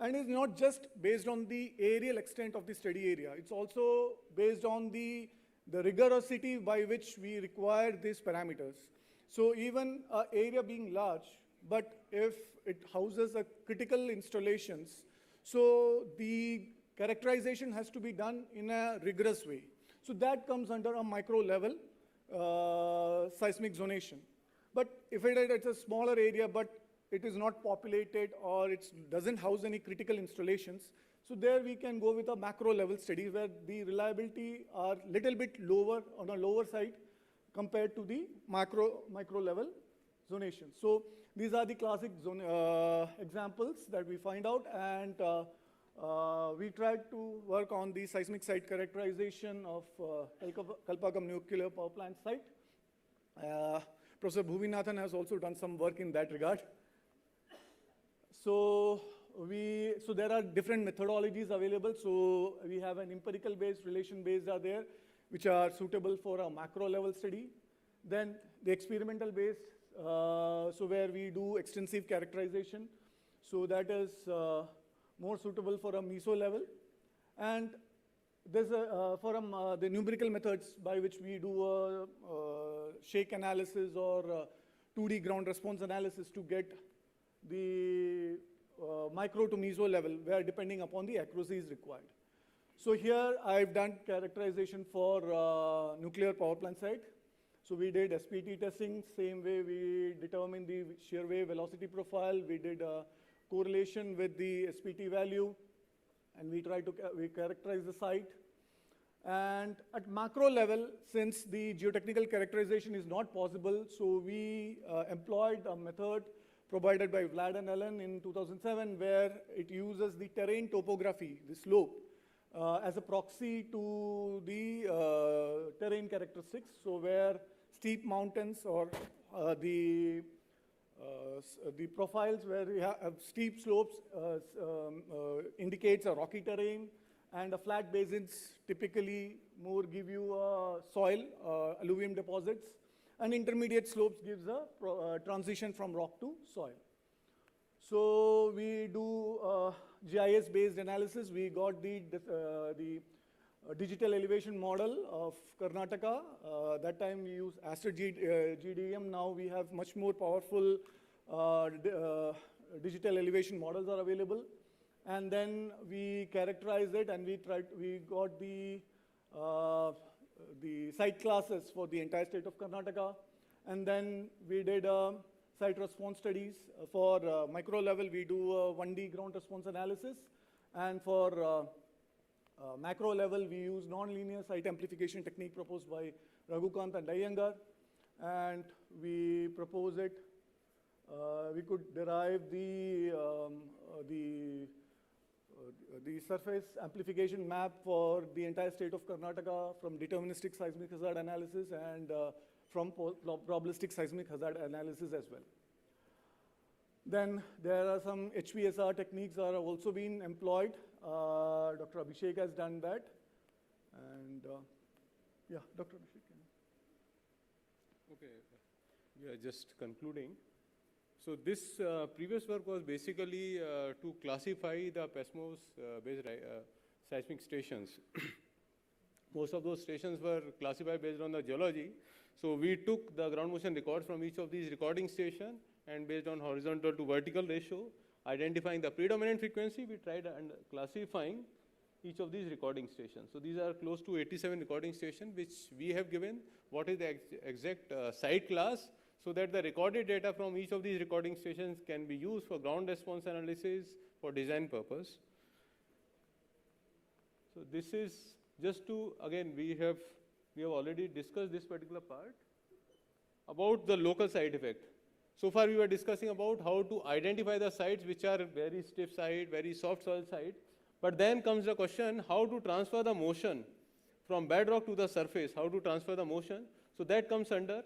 And it's not just based on the aerial extent of the study area. It's also based on the rigorosity by which we require these parameters. So even an area being large, but if it houses a critical installations, so the characterization has to be done in a rigorous way. So that comes under a micro level seismic zonation. But if it's a smaller area, but it is not populated, or it doesn't house any critical installations, so there we can go with a macro level study, where the reliability are little bit lower, on a lower side, compared to the micro level zonation. So these are the classic examples that we find out, and we tried to work on the seismic site characterization of Kalpakam nuclear power plant site. Professor Bhuvinathan has also done some work in that regard. So there are different methodologies available. So we have an empirical based, relation based are there, which are suitable for a macro level study. Then the experimental based, so where we do extensive characterization. So that is more suitable for a meso level. And there's the numerical methods by which we do a shake analysis or 2D ground response analysis to get the micro to meso level, where depending upon the accuracy is required. So here I've done characterization for nuclear power plant site. So we did SPT testing, same way we determined the shear wave velocity profile. We did a correlation with the SPT value, and we characterize the site. And at macro level, since the geotechnical characterization is not possible, so we employed a method provided by Vlad and Ellen in 2007, where it uses the terrain topography, the slope, as a proxy to the terrain characteristics. So where steep mountains, or the profiles where we have steep slopes indicates a rocky terrain, and a flat basins typically more give you soil, alluvium deposits, and intermediate slopes gives a transition from rock to soil. So we do GIS-based analysis. We got the digital elevation model of Karnataka. That time we used Aster GDM. Now we have much more powerful digital elevation models are available. And then we characterize it, and we got the site classes for the entire state of Karnataka. And then we did site response studies. For micro level, we do a 1D ground response analysis. And for macro level, we use non-linear site amplification technique proposed by Raghukant and Iyengar. And we propose it. We could derive the surface amplification map for the entire state of Karnataka from deterministic seismic hazard analysis and from probabilistic seismic hazard analysis as well. Then there are some HPSR techniques that are also being employed. Dr. Abhishek has done that. And yeah, Dr. Abhishek. Okay, we are just concluding. So this previous work was basically to classify the PESMOS-based seismic stations. Most of those stations were classified based on the geology. So we took the ground motion records from each of these recording stations, and based on horizontal to vertical ratio, identifying the predominant frequency, we tried and classifying each of these recording stations. So these are close to 87 recording stations, which we have given what is the exact site class, so that the recorded data from each of these recording stations can be used for ground response analysis for design purpose. So this is just to, again, we have already discussed this particular part about the local side effect. So far we were discussing about how to identify the sites which are very stiff site, very soft soil site. But then comes the question, how to transfer the motion from bedrock to the surface, how to transfer the motion. So that comes under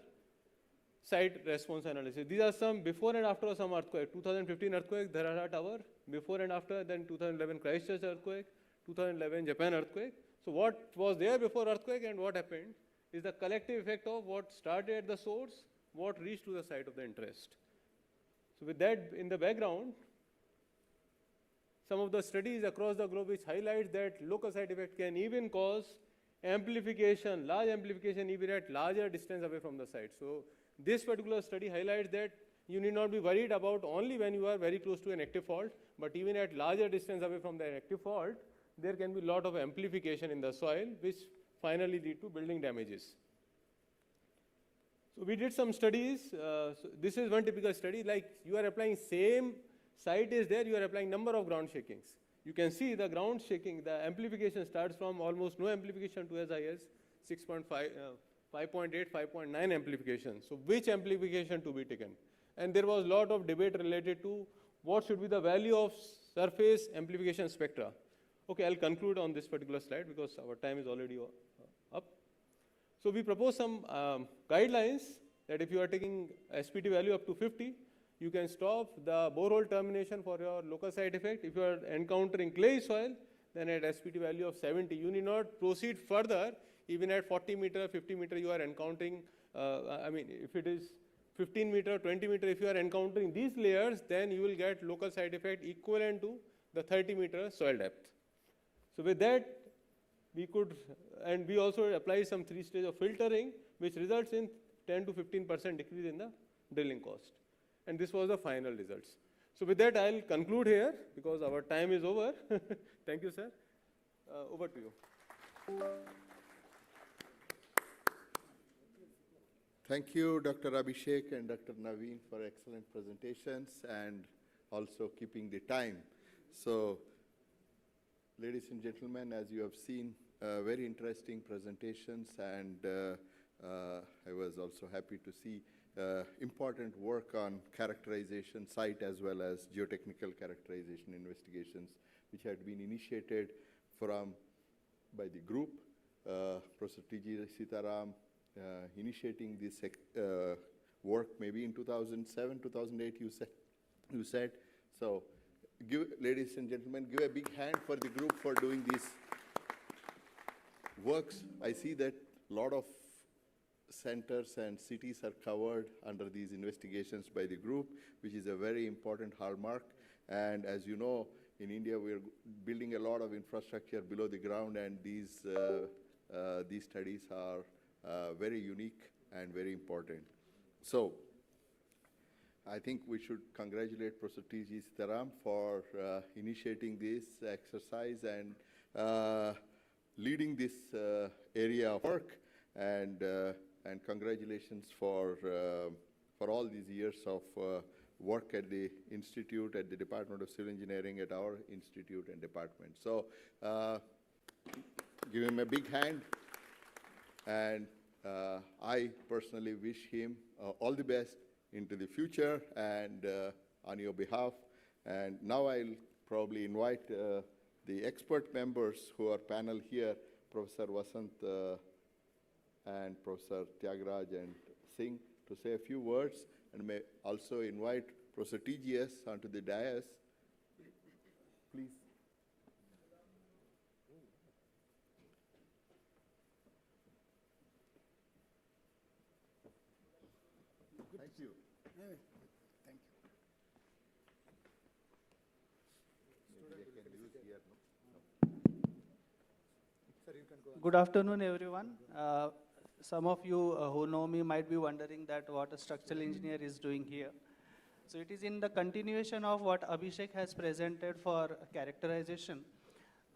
site response analysis. These are some before and after some earthquake. 2015 earthquake, Dharara Tower, before and after, then 2011 Christchurch earthquake, 2011 Japan earthquake. So what was there before earthquake and what happened is the collective effect of what started at the source, what reached to the site of the interest. So with that in the background, some of the studies across the globe which highlight that local site effect can even cause amplification, large amplification even at larger distance away from the site. So this particular study highlights that you need not be worried about only when you are very close to an active fault, but even at larger distance away from the active fault, there can be a lot of amplification in the soil which finally lead to building damages. So we did some studies. So this is one typical study, like you are applying same site is there, you are applying number of ground shakings. You can see the ground shaking, the amplification starts from almost no amplification to as high as 6.5, 5.8, 5.9 amplification. So which amplification to be taken? And there was a lot of debate related to what should be the value of surface amplification spectra. Okay, I'll conclude on this particular slide because our time is already up. So we propose some guidelines that if you are taking SPT value up to 50, you can stop the borehole termination for your local site effect. If you are encountering clay soil, then at SPT value of 70, you need not proceed further. Even at 40 meter, 50 meter, you are encountering, if it is 15 meter, 20 meter, if you are encountering these layers, then you will get local site effect equivalent to the 30 meter soil depth. So with that, we could, and we also apply some 3 stages of filtering, which results in 10 to 15% decrease in the drilling cost. And this was the final results. So with that, I'll conclude here because our time is over. Thank you, sir. Over to you. Thank you, Dr. Abhishek and Dr. Naveen, for excellent presentations and also keeping the time. So, ladies and gentlemen, as you have seen, very interesting presentations, and I was also happy to see important work on characterization, site as well as geotechnical characterization investigations, which had been initiated by the group. Professor TGS-2026 initiating this work maybe in 2007, 2008, you said. So, ladies and gentlemen, give a big hand for the group for doing these works. I see that a lot of centers and cities are covered under these investigations by the group, which is a very important hallmark. And as you know, in India, we're building a lot of infrastructure below the ground, and these studies are very unique and very important. So, I think we should congratulate Professor TGS-2026 for initiating this exercise and leading this area of work, and congratulations for all these years of work at the Institute, at the Department of Civil Engineering, at our Institute and Department. So give him a big hand, and I personally wish him all the best into the future and on your behalf. And now I'll probably invite the expert members who are panel here, Professor Vasant and Professor Tyagaraja and Singh, to say a few words, and may also invite Professor TGS onto the dais. Please. Thank you. Thank you. Good afternoon, everyone. Some of you who know me might be wondering that what a structural engineer is doing here. So it is in the continuation of what Abhishek has presented for characterization.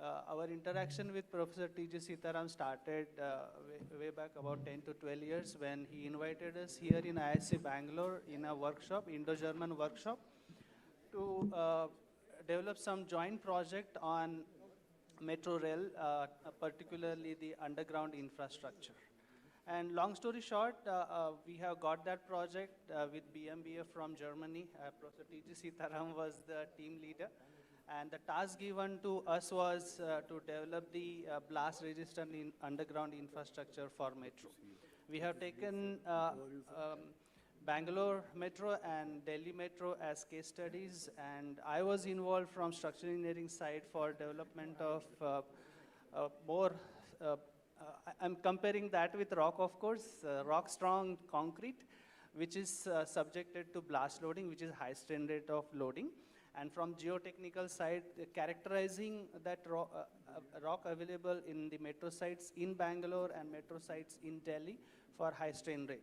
Our interaction with Professor TGS-2026 started way back about 10 to 12 years when he invited us here in IISc Bangalore in a workshop, Indo-German workshop, to develop some joint project on metro rail, particularly the underground infrastructure. And long story short, we have got that project with BMBF from Germany. Professor T.G. Sitaram was the team leader. And the task given to us was to develop the blast resistant underground infrastructure for metro. We have taken Bangalore Metro and Delhi Metro as case studies, and I was involved from structural engineering side for development of more, I'm comparing that with rock, of course, rock strong concrete, which is subjected to blast loading, which is high strain rate of loading. And from geotechnical side, characterizing that rock available in the metro sites in Bangalore and metro sites in Delhi for high strain rate.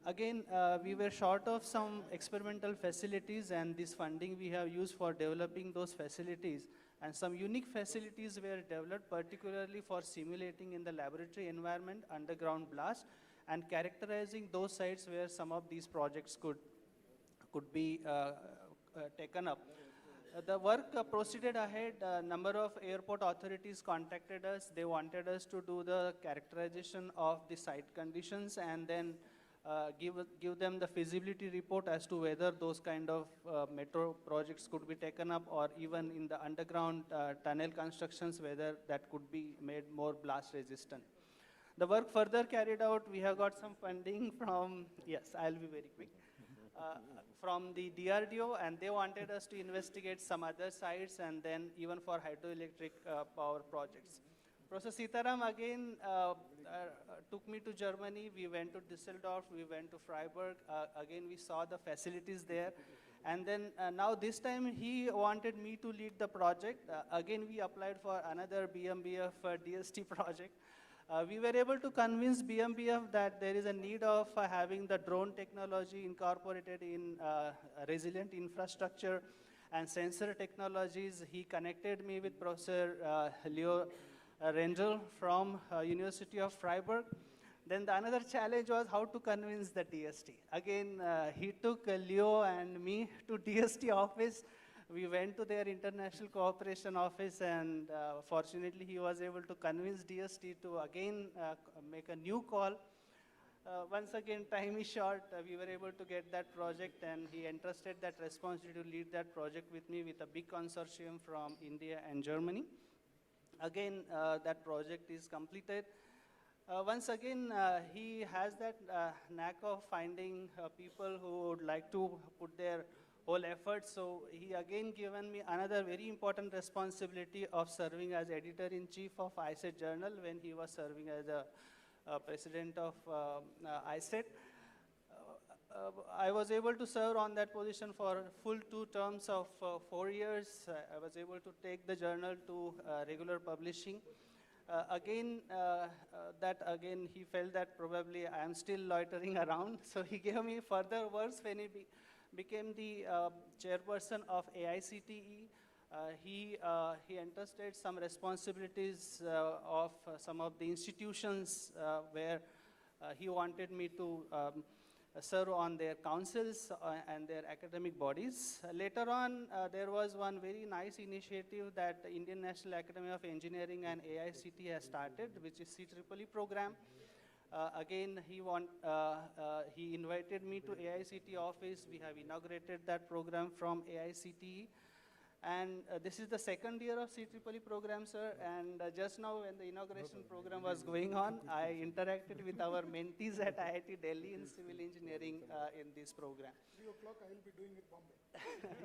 Again, we were short of some experimental facilities, and this funding we have used for developing those facilities. And some unique facilities were developed particularly for simulating in the laboratory environment underground blast and characterizing those sites where some of these projects could be taken up. The work proceeded ahead. A number of airport authorities contacted us. They wanted us to do the characterization of the site conditions and then give them the feasibility report as to whether those kind of metro projects could be taken up, or even in the underground tunnel constructions, whether that could be made more blast resistant. The work further carried out, we have got some funding from, yes, I'll be very quick, from the DRDO, and they wanted us to investigate some other sites and then even for hydroelectric power projects. Professor Sitaram again took me to Germany. We went to Düsseldorf, we went to Freiburg. Again, we saw the facilities there. And then now this time he wanted me to lead the project. Again, we applied for another BMBF DST project. We were able to convince BMBF that there is a need of having the drone technology incorporated in resilient infrastructure and sensor technologies. He connected me with Professor Leo Rendel from University of Freiburg. Then another challenge was how to convince the DST. Again, he took Leo and me to DST office. We went to their international cooperation office, and fortunately he was able to convince DST to again make a new call. Once again, time is short. We were able to get that project, and he entrusted that responsibility to lead that project with me with a big consortium from India and Germany. Again, that project is completed. Once again, he has that knack of finding people who would like to put their whole effort. So he again given me another very important responsibility of serving as editor-in-chief of IISc Journal when he was serving as a president of IISc. I was able to serve on that position for full 2 terms of 4 years. I was able to take the journal to regular publishing. Again, he felt that probably I am still loitering around. So he gave me further works when he became the chairperson of AICTE. He entrusted some responsibilities of some of the institutions where he wanted me to serve on their councils and their academic bodies. Later on, there was one very nice initiative that the Indian National Academy of Engineering and AICTE has started, which is CEEE program. Again, he invited me to AICTE office. We have inaugurated that program from AICTE. And this is the 2nd year of CEEE program, sir. And just now when the inauguration program was going on, I interacted with our mentees at IIT Delhi in civil engineering in this program. 3 o'clock I will be doing it Bombay.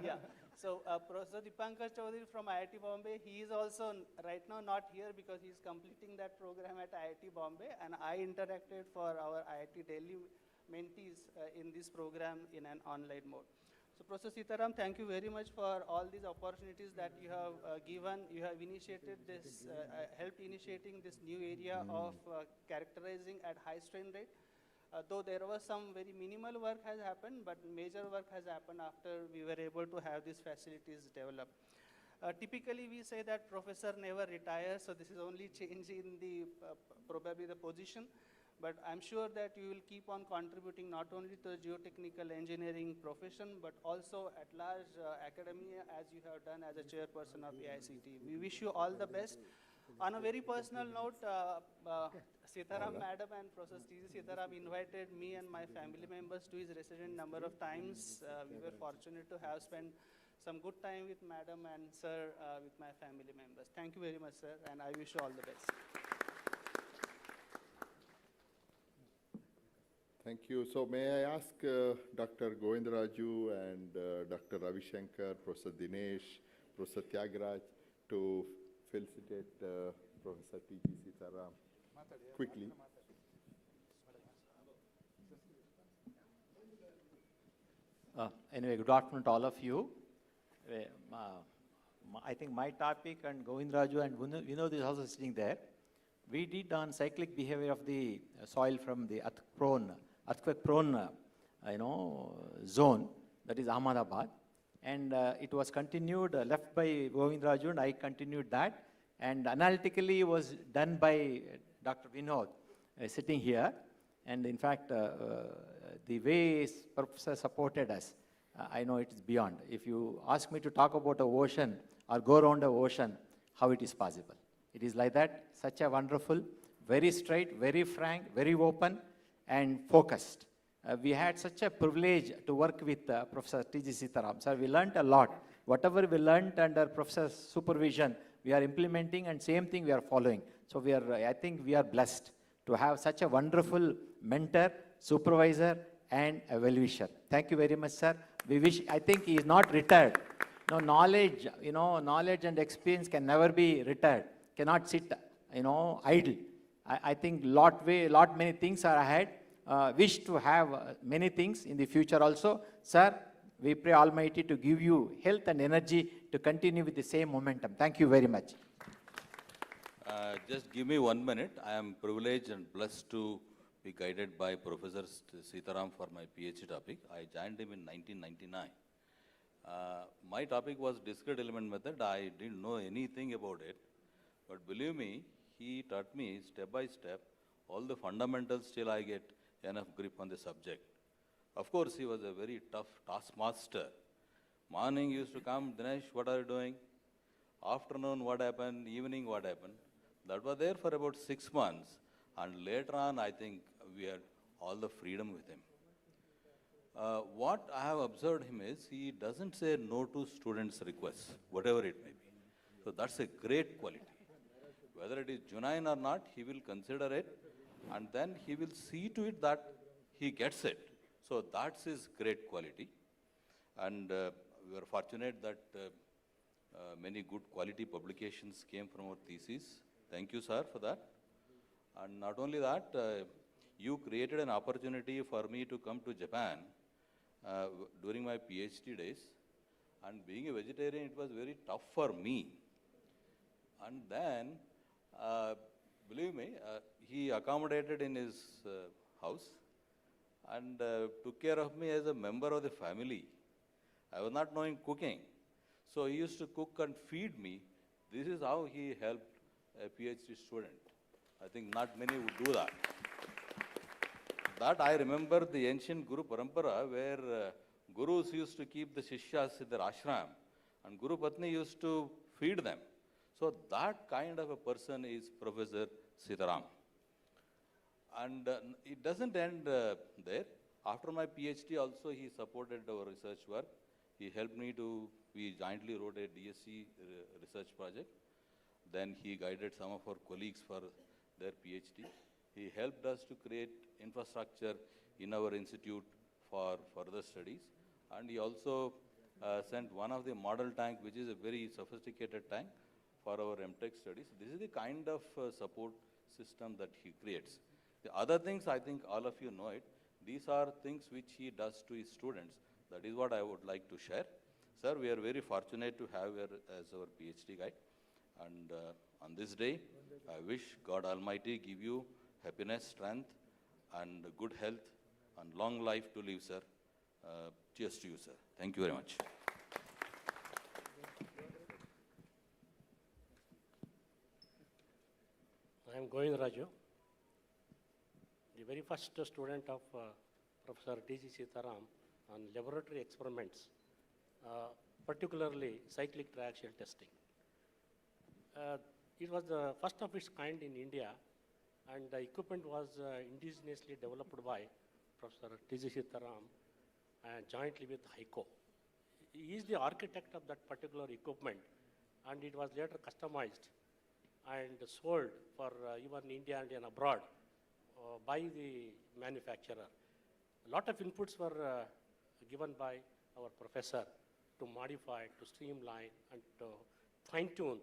Yeah. So Professor Dipankar Chaudhary from IIT Bombay, he is also right now not here because he is completing that program at IIT Bombay. And I interacted for our IIT Delhi mentees in this program in an online mode. So Professor Sitaram, thank you very much for all these opportunities that you have given. You have initiated this, helped initiating this new area of characterizing at high strain rate. Though there was some very minimal work has happened, but major work has happened after we were able to have these facilities developed. Typically, we say that professor never retires, so this is only change in the probably the position. But I'm sure that you will keep on contributing not only to the geotechnical engineering profession, but also at large academia, as you have done as a chairperson of AICTE. We wish you all the best. On a very personal note, Sitaram Madam and Professor T.G. Sitaram invited me and my family members to his residence number of times. We were fortunate to have spent some good time with Madam and Sir with my family members. Thank you very much, sir, and I wish you all the best. Thank you. So may I ask Dr. Govindaraju and Dr. Ravi Shankar, Professor Dinesh, Professor Tyagaraj to felicitate Professor T.G. Sitaram quickly. Anyway, good afternoon to all of you. I think my topic and Govindaraju and Vinod is also sitting there. We did on cyclic behavior of the soil from the earthquake-prone, zone, that is Ahmedabad. And it was continued, left by Govindaraju, and I continued that. And analytically was done by Dr. Vinod, sitting here. And in fact, the way Professor supported us, I know it is beyond. If you ask me to talk about an ocean or go around the ocean, how it is possible? It is like that, such a wonderful, very straight, very frank, very open, and focused. We had such a privilege to work with Professor T.G. Sitaram. Sir, we learned a lot. Whatever we learned under Professor's supervision, we are implementing, and same thing we are following. So I think we are blessed to have such a wonderful mentor, supervisor, and a well-wisher. Thank you very much, sir. We wish, I think he is not retired. No, knowledge, knowledge and experience can never be retired, cannot sit, idle. I think many things are ahead. Wish to have many things in the future also. Sir, we pray Almighty to give you health and energy to continue with the same momentum. Thank you very much. Just give me 1 minute. I am privileged and blessed to be guided by Professor Sitaram for my PhD topic. I joined him in 1999. My topic was discrete element method. I didn't know anything about it. But believe me, he taught me step by step all the fundamentals till I get enough grip on the subject. Of course, he was a very tough taskmaster. Morning used to come, Dinesh, what are you doing? Afternoon, what happened? Evening, what happened? That was there for about 6 months. And later on, I think we had all the freedom with him. What I have observed him is, he doesn't say no to students' requests, whatever it may be. So that's a great quality. Whether it is genuine or not, he will consider it, and then he will see to it that he gets it. So that's his great quality. And we are fortunate that many good quality publications came from our thesis. Thank you, sir, for that. And not only that, you created an opportunity for me to come to Japan during my PhD days. And being a vegetarian, it was very tough for me. And then, believe me, he accommodated in his house and took care of me as a member of the family. I was not knowing cooking. So he used to cook and feed me. This is how he helped a PhD student. I think not many would do that. That I remember the ancient Guru Parampara, where Gurus used to keep the Shishyas in their ashram, and Guru Patni used to feed them. So that kind of a person is Professor Sitaram. And it doesn't end there. After my PhD also, he supported our research work. He helped me we jointly wrote a DSC research project. Then he guided some of our colleagues for their PhD. He helped us to create infrastructure in our institute for further studies. And he also sent one of the model tank, which is a very sophisticated tank, for our MTech studies. This is the kind of support system that he creates. The other things, I think all of you know it. These are things which he does to his students. That is what I would like to share. Sir, we are very fortunate to have you as our PhD guide. And on this day, I wish God Almighty give you happiness, strength, and good health, and long life to live, sir. Cheers to you, sir. Thank you very much. I am Govindaraju, the very first student of Professor T.G. Sitaram on laboratory experiments, particularly cyclic triaxial testing. It was the first of its kind in India, and the equipment was indigenously developed by Professor T.G. Sitaram jointly with HICO. He is the architect of that particular equipment, and it was later customized and sold for even India and abroad by the manufacturer. A lot of inputs were given by our professor to modify, to streamline, and to fine-tune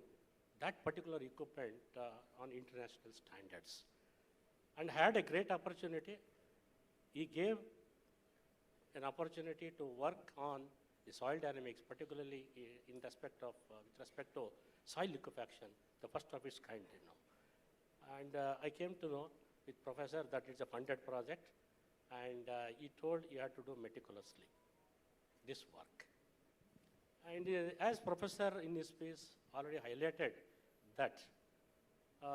that particular equipment on international standards. And had a great opportunity. He gave an opportunity to work on the soil dynamics, particularly with respect to soil liquefaction, the first of its kind, you know. And I came to know with professor that it's a funded project, and he told he had to do meticulously this work. And as professor in his piece already highlighted that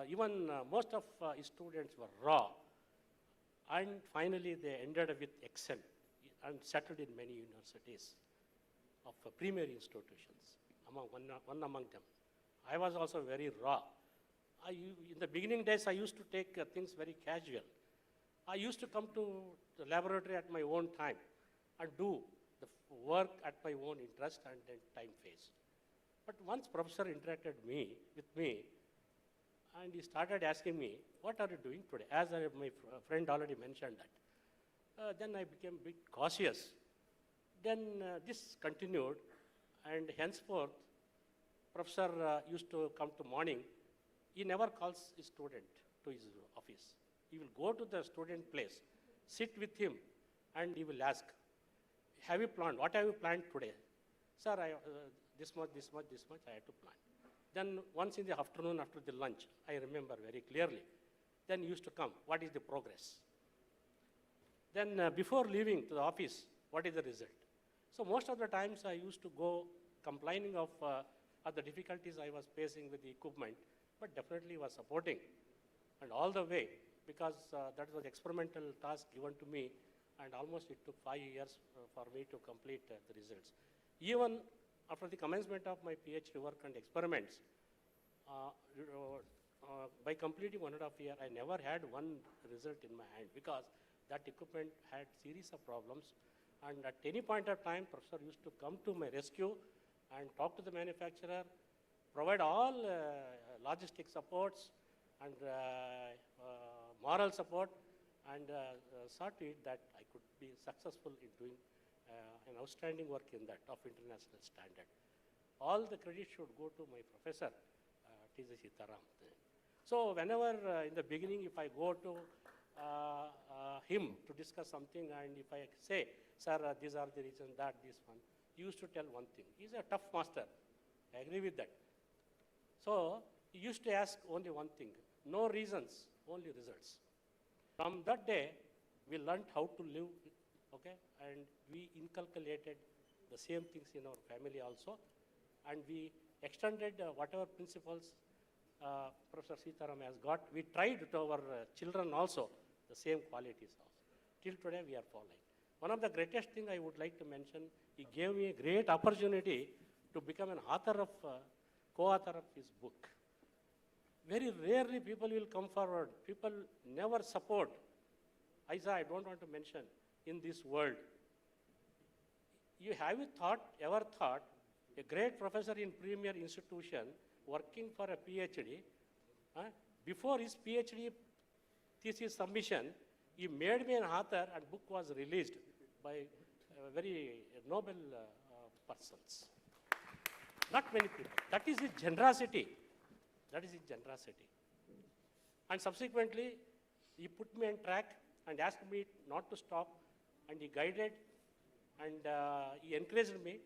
even most of his students were raw, and finally they ended up with Excel and settled in many universities of premier institutions, one among them. I was also very raw. In the beginning days, I used to take things very casual. I used to come to the laboratory at my own time and do the work at my own interest and then time phase. But once professor interacted with me, and he started asking me, what are you doing today? As my friend already mentioned that. Then I became a bit cautious. Then this continued, and henceforth, professor used to come to morning. He never calls his student to his office. He will go to the student place, sit with him, and he will ask, have you planned? What have you planned today? Sir, this much I had to plan. Then once in the afternoon after the lunch, I remember very clearly, then he used to come, what is the progress? Then before leaving to the office, what is the result? So most of the times I used to go complaining of the difficulties I was facing with the equipment, but definitely was supporting. And all the way, because that was experimental task given to me, and almost it took 5 years for me to complete the results. Even after the commencement of my PhD work and experiments, by completing 1.5 years, I never had one result in my hand because that equipment had series of problems. And at any point of time, professor used to come to my rescue and talk to the manufacturer, provide all logistic supports and moral support, and saw to it that I could be successful in doing an outstanding work in that of international standard. All the credit should go to my professor, T.G. Sitaram. So whenever in the beginning, if I go to him to discuss something, and if I say, sir, these are the reasons, this one, he used to tell one thing. He's a tough master. I agree with that. So he used to ask only one thing, no reasons, only results. From that day, we learned how to live, okay, and we inculcated the same things in our family also, and we extended whatever principles Professor Sitaram has got. We tried to our children also, the same qualities also. Till today, we are following. One of the greatest thing I would like to mention, he gave me a great opportunity to become an author of, co-author of his book. Very rarely people will come forward. People never support. I don't want to mention in this world. You have ever thought a great professor in premier institution working for a PhD, before his PhD thesis submission, he made me an author and book was released by very noble persons. Not many people. That is his generosity. That is his generosity. And subsequently, he put me on track and asked me not to stop, and he guided and he encouraged me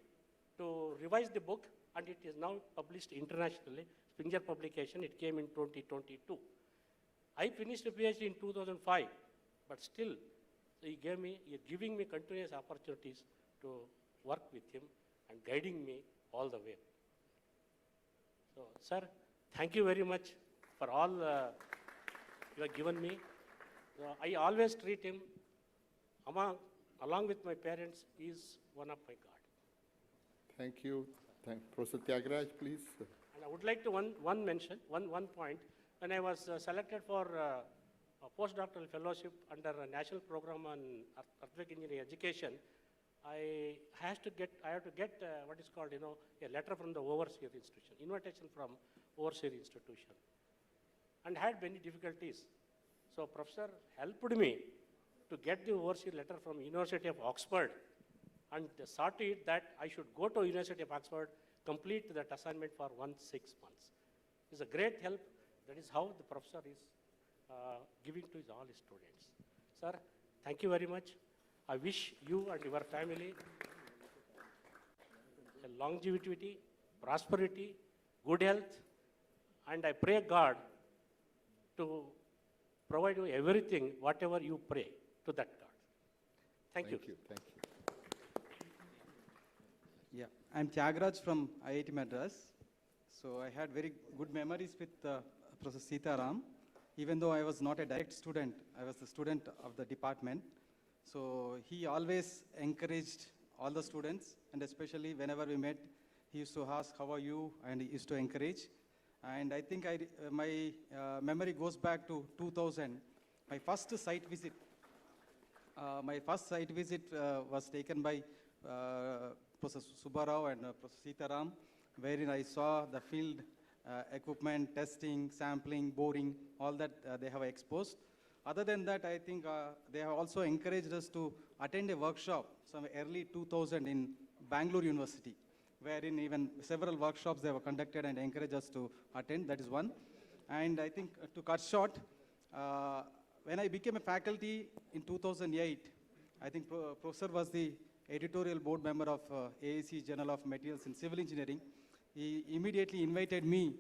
to revise the book, and it is now published internationally. Springer publication, it came in 2022. I finished a PhD in 2005, but still he is giving me continuous opportunities to work with him and guiding me all the way. So, sir, thank you very much for all you have given me. I always treat him, along with my parents, he is one of my God. Thank you. Professor Tyagaraja, please. And I would like to one point. When I was selected for a postdoctoral fellowship under a national program on earthquake engineering education, I have to get what is called, a letter from the overseer institution, invitation from overseer institution, and had many difficulties. So professor helped me to get the overseer letter from University of Oxford, and sought it that I should go to University of Oxford, complete that assignment for 6 months. It's a great help. That is how the professor is giving to all his students. Sir, thank you very much. I wish you and your family a longevity, prosperity, good health, and I pray God to provide you everything, whatever you pray to that God. Thank you. Thank you. Yeah, I'm Tyagraj from IIT Madras. So I had very good memories with Professor Sitaram. Even though I was not a direct student, I was the student of the department. So he always encouraged all the students, and especially whenever we met, he used to ask, how are you? And he used to encourage. And I think my memory goes back to 2000, my first site visit. Was taken by Professor Subbarao and Professor Sitaram, wherein I saw the field equipment, testing, sampling, boring, all that they have exposed. Other than that, I think they have also encouraged us to attend a workshop some early 2000 in Bangalore University, wherein even several workshops they were conducted and encouraged us to attend. That is one. And I think to cut short, when I became a faculty in 2008, I think Professor was the editorial board member of AIISc Journal of Materials in Civil Engineering. He immediately invited me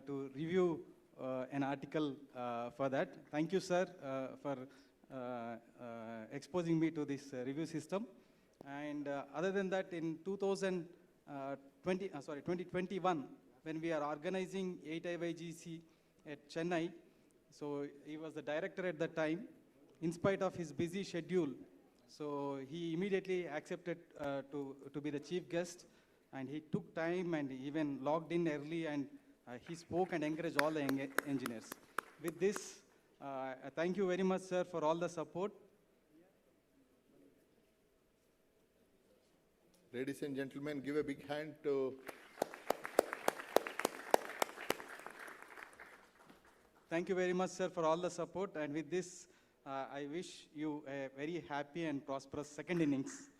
to review an article for that. Thank you, sir, for exposing me to this review system. And other than that, in 2021, when we are organizing 8IISc at Chennai, so he was the director at that time. In spite of his busy schedule, so he immediately accepted to be the chief guest, and he took time and even logged in early, and he spoke and encouraged all the engineers. With this, thank you very much, sir, for all the support. Ladies and gentlemen, give a big hand to... Thank you very much, sir, for all the support. And with this, I wish you a very happy and prosperous second innings.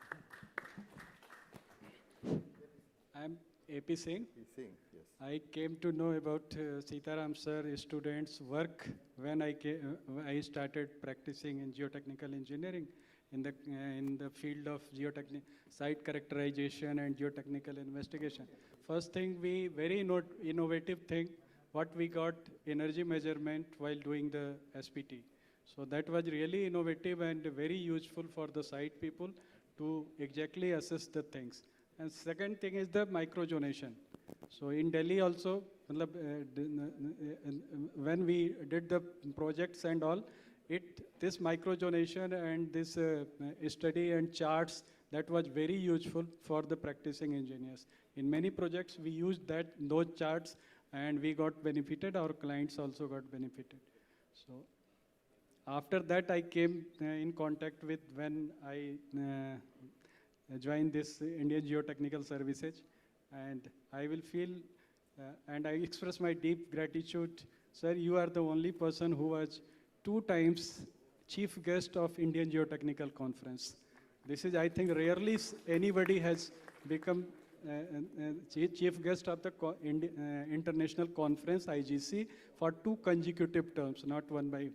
I'm AP Singh. Singh, yes. I came to know about Sitaram sir students' work when I started practicing in geotechnical engineering in the field of site characterization and geotechnical investigation. First thing, very innovative thing, what we got energy measurement while doing the SPT. So that was really innovative and very useful for the site people to exactly assess the things. And second thing is the microjonation. So in Delhi also, when we did the projects and all, this microjonation and this study and charts, that was very useful for the practicing engineers. In many projects, we used those charts, and we got benefited. Our clients also got benefited. So after that, I came in contact with when I joined this Indian Geotechnical Services, and I will feel and I express my deep gratitude. Sir, you are the only person who was 2 times chief guest of Indian Geotechnical Conference. This is, I think, rarely anybody has become chief guest of the international conference, IGC, for 2 consecutive terms, not one by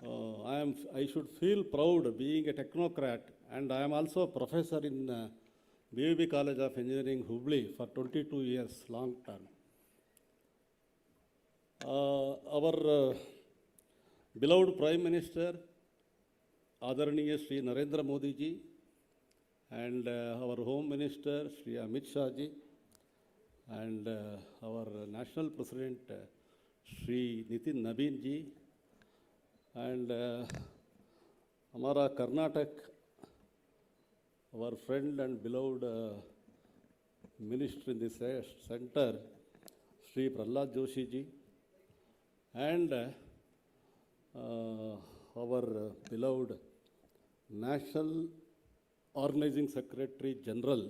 I should feel proud being a technocrat, and I am also a professor in BUB College of Engineering, Hubli, for 22 years, long term. Our beloved Prime Minister, Adaraniya Shri Narendra Modi ji, and our Home Minister, Shri Amit Shah ji, and our National President, Shri Nitin Nabin ji, and Amara Karnataka, our friend and beloved minister in this center, Shri Prahlad Joshi ji, and our beloved National Organizing Secretary General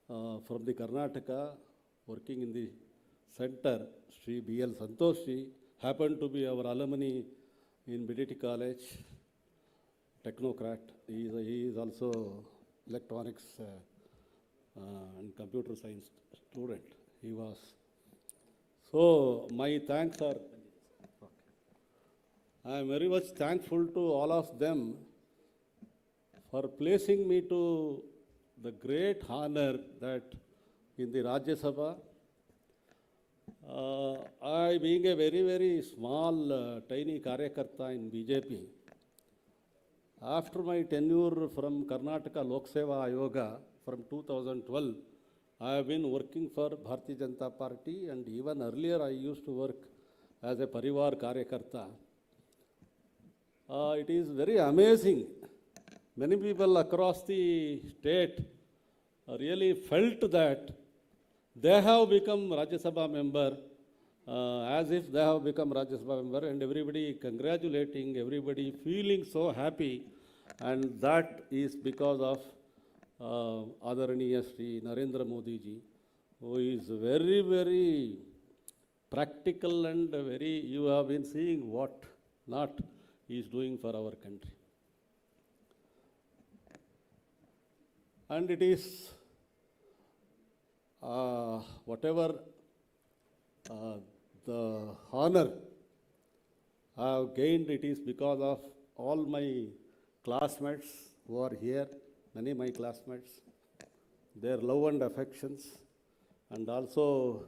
from the Karnataka, working in the center, Shri B.L. Santosh ji, happened to be our alumni in BDT College, technocrat. He is also electronics and computer science student. He was. So my thanks are, I am very much thankful to all of them for placing me to the great honor that in the Rajya Sabha, I being a very, very small, tiny Karyakarta in BJP, after my tenure from Karnataka Lok Seva Ayoga from 2012, I have been working for Bharatiya Janata Party, and even earlier I used to work as a Parivar Karyakarta. It is very amazing. Many people across the state really felt that they have become Rajya Sabha member, as if they have become Rajya Sabha member, and everybody congratulating, everybody feeling so happy, and that is because of Adaraniya Shri Narendra Modi ji, who is very, very practical and very, you have been seeing what not he is doing for our country. And it is whatever the honor I have gained, it is because of all my classmates who are here, many my classmates, their love and affections, and also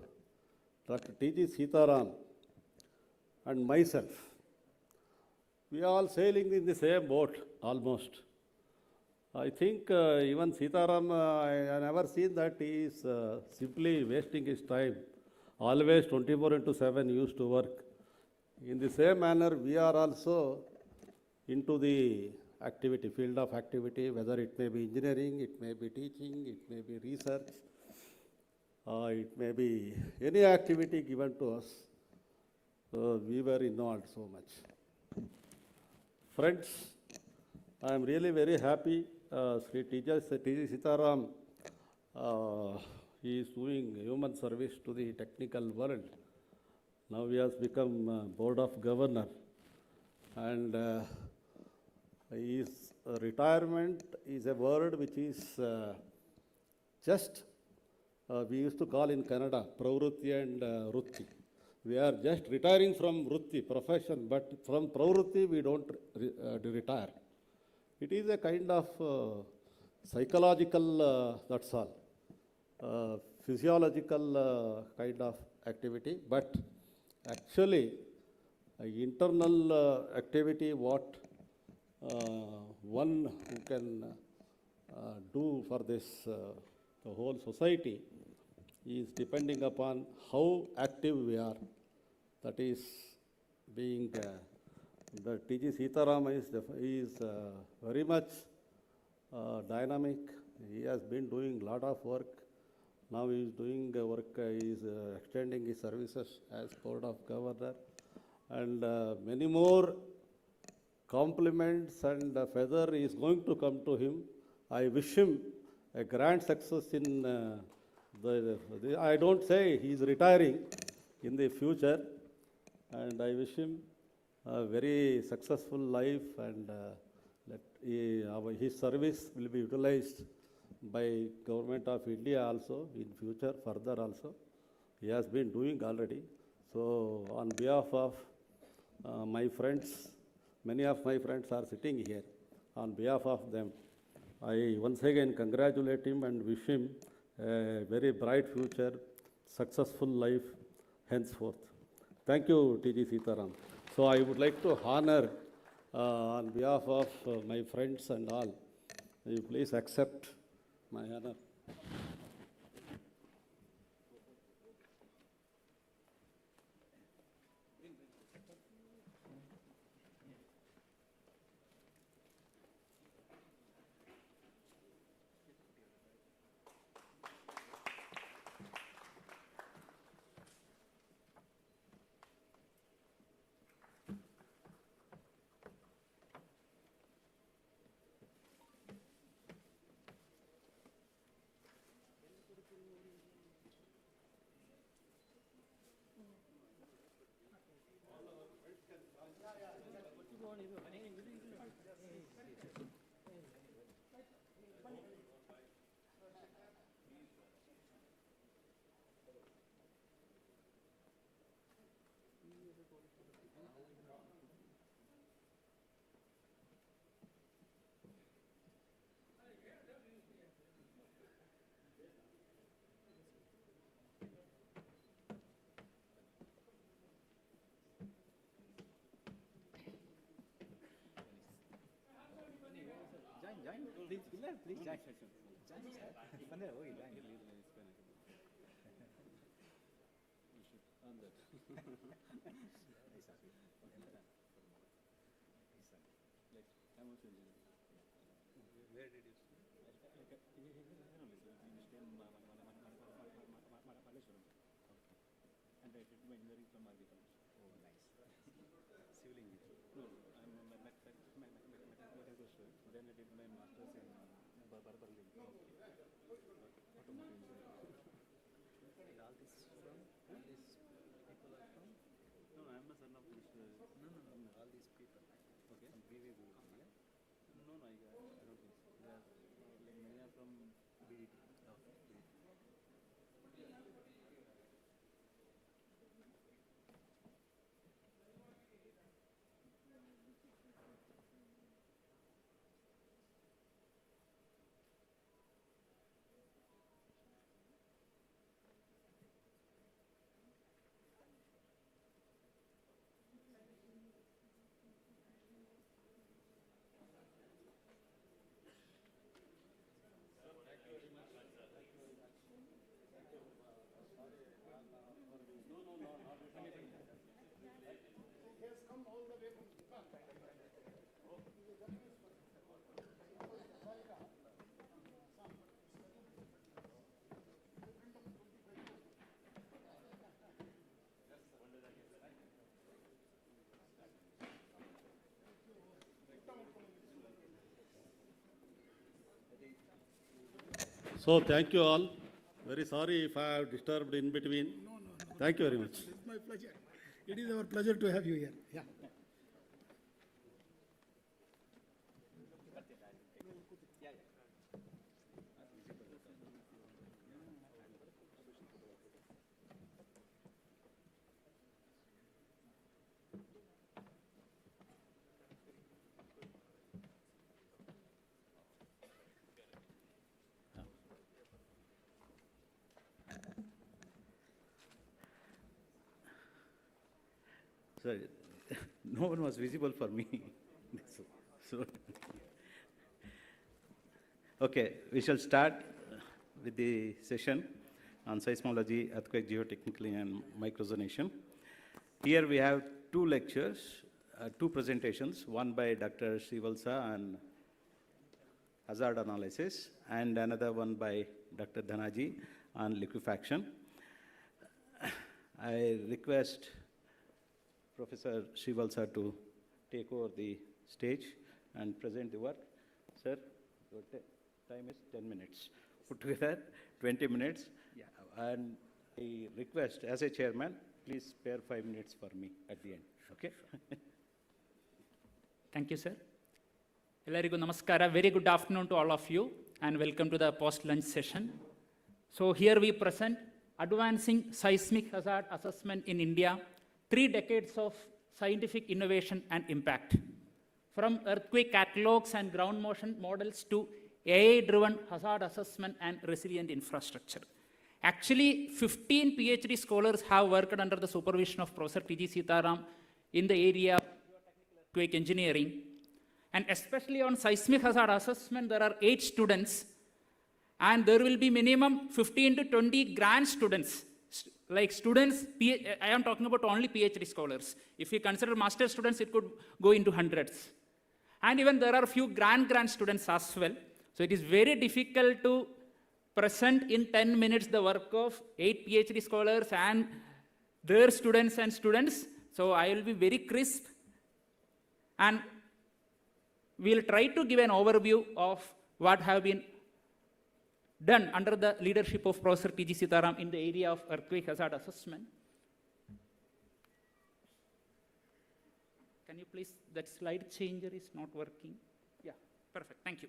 Dr. T.G. Sitaram and myself. We are all sailing in the same boat, almost. I think even Sitaram, I never seen that he is simply wasting his time. Always 24/7 used to work. In the same manner, we are also into the activity, field of activity, whether it may be engineering, it may be teaching, it may be research, it may be any activity given to us. We were involved so much. Friends, I am really very happy. Sri T.G. Sitaram, he is doing human service to the technical world. Now he has become Board of Governor, and his retirement is a word which is just, we used to call in Kannada, Pravrutti and Rutti. We are just retiring from Rutti, profession, but from Pravrutti we don't retire. It is a kind of psychological, that's all, physiological kind of activity, but actually internal activity what one who can do for this, the whole society, is depending upon how active we are. That is being the T.G. Sitaram is very much dynamic. He has been doing a lot of work. Now he is doing work, he is extending his services as Board of Governor, and many more compliments and feather is going to come to him. I wish him a grand success in I don't say he is retiring in the future, and I wish him a very successful life, and his service will be utilized by Government of India also in future, further also. He has been doing already. So on behalf of my friends Many of my friends are sitting here. On behalf of them, I once again congratulate him and wish him a very bright future, successful life henceforth. Thank you, TG Sitaram. So I would like to honor on behalf of my friends and all, will you please accept my honor. So thank you all. Very sorry if I have disturbed in between. No. Thank you very much. It's my pleasure. It is our pleasure to have you here. Yeah. Sorry, no one was visible for me. so, okay, we shall start with the session on seismology, earthquake geotechnically, and microzonation. Here we have two lectures, two presentations, one by Dr. Srivalsa on hazard analysis, and another one by Dr. Dhanaji on liquefaction. I request Professor Srivalsa to take over the stage and present the work. Sir, your time is 10 minutes. Put together 20 minutes. Yeah. And I request, as a chairman, please spare 5 minutes for me at the end. Okay? Thank you, sir. Ellarigu namaskara. Very good afternoon to all of you, and welcome to the post-lunch session. So here we present Advancing Seismic Hazard Assessment in India, 3 decades of scientific innovation and impact. from earthquake catalogs and ground motion models to AI-driven hazard assessment and resilient infrastructure. Actually, 15 PhD scholars have worked under the supervision of Professor T.G. Sitaram in the area of earthquake engineering. And especially on seismic hazard assessment, there are 8 students, and there will be minimum 15 to 20 grant students. Like students, I am talking about only PhD scholars. If you consider master students, it could go into hundreds. And even there are a few grant students as well. So it is very difficult to present in 10 minutes the work of 8 PhD scholars and their students. So I will be very crisp, and we'll try to give an overview of what have been done under the leadership of Professor T.G. Sitaram in the area of earthquake hazard assessment. Can you please, that slide changer is not working. Yeah, perfect, thank you.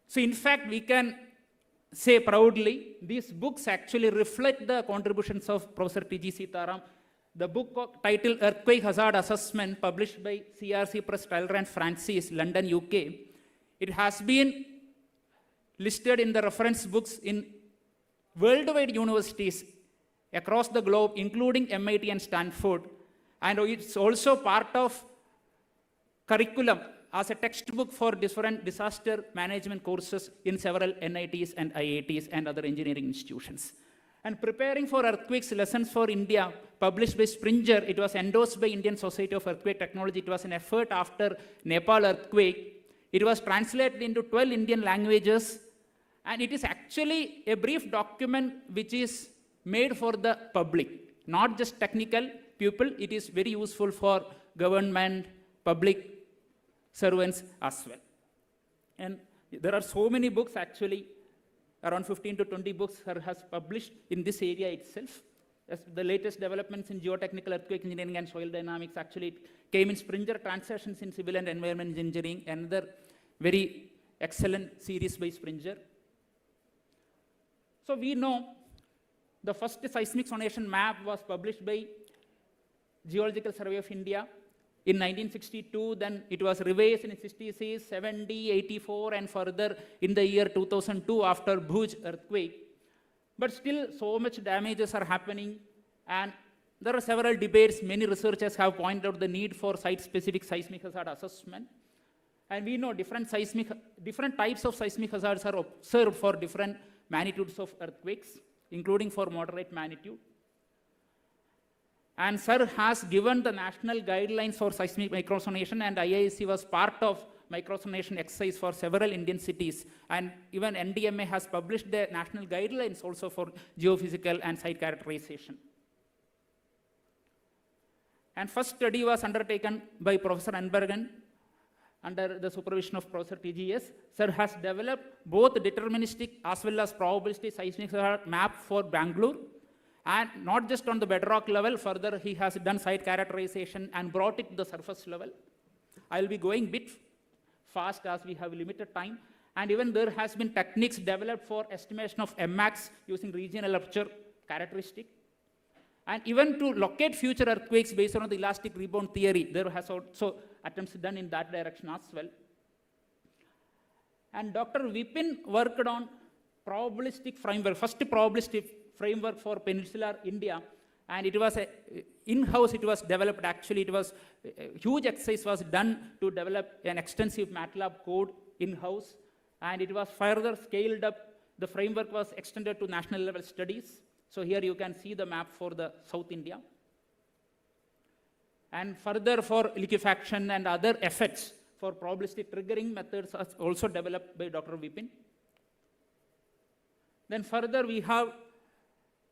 So in fact, we can say proudly, these books actually reflect the contributions of Professor T.G. Sitaram. The book titled Earthquake Hazard Assessment, published by CRC Press, Tyler and Francis, London, UK. It has been listed in the reference books in worldwide universities across the globe, including MIT and Stanford. And it's also part of curriculum as a textbook for different disaster management courses in several NITs and IITs and other engineering institutions. And preparing for earthquakes, lessons for India, published by Springer, it was endorsed by Indian Society of Earthquake Technology. It was an effort after Nepal earthquake. It was translated into 12 Indian languages, and it is actually a brief document which is made for the public, not just technical people. It is very useful for government, public servants as well. And there are so many books actually, around 15 to 20 books has published in this area itself. As the latest developments in geotechnical earthquake engineering and soil dynamics actually came in Springer, Transitions in Civil and Environment Engineering, another very excellent series by Springer. So we know the first seismic sonation map was published by Geological Survey of India in 1962, then it was revised in 66, 70, 84, and further in the year 2002 after Bhuj earthquake. But still, so much damages are happening, and there are several debates. Many researchers have pointed out the need for site-specific seismic hazard assessment. And we know different types of seismic hazards are observed for different magnitudes of earthquakes, including for moderate magnitude. And SIR has given the national guidelines for seismic microsonation, and IISc was part of microsonation exercise for several Indian cities. And even NDMA has published the national guidelines also for geophysical and site characterization. And first study was undertaken by Professor Anbergen under the supervision of Professor TGS. SIR has developed both deterministic as well as probabilistic seismic map for Bangalore. And not just on the bedrock level, further he has done site characterization and brought it to the surface level. I will be going a bit fast as we have limited time. And even there has been techniques developed for estimation of MMAX using regional aperture characteristic. And even to locate future earthquakes based on the elastic rebound theory, there has also attempts done in that direction as well. And Dr. Vipin worked on probabilistic framework, first probabilistic framework for peninsular India, and it was in-house. It was developed actually. It was a huge exercise was done to develop an extensive MATLAB code in-house, and it was further scaled up. The framework was extended to national level studies. So here you can see the map for the South India. And further for liquefaction and other effects for probabilistic triggering methods are also developed by Dr. Vipin. Then further we have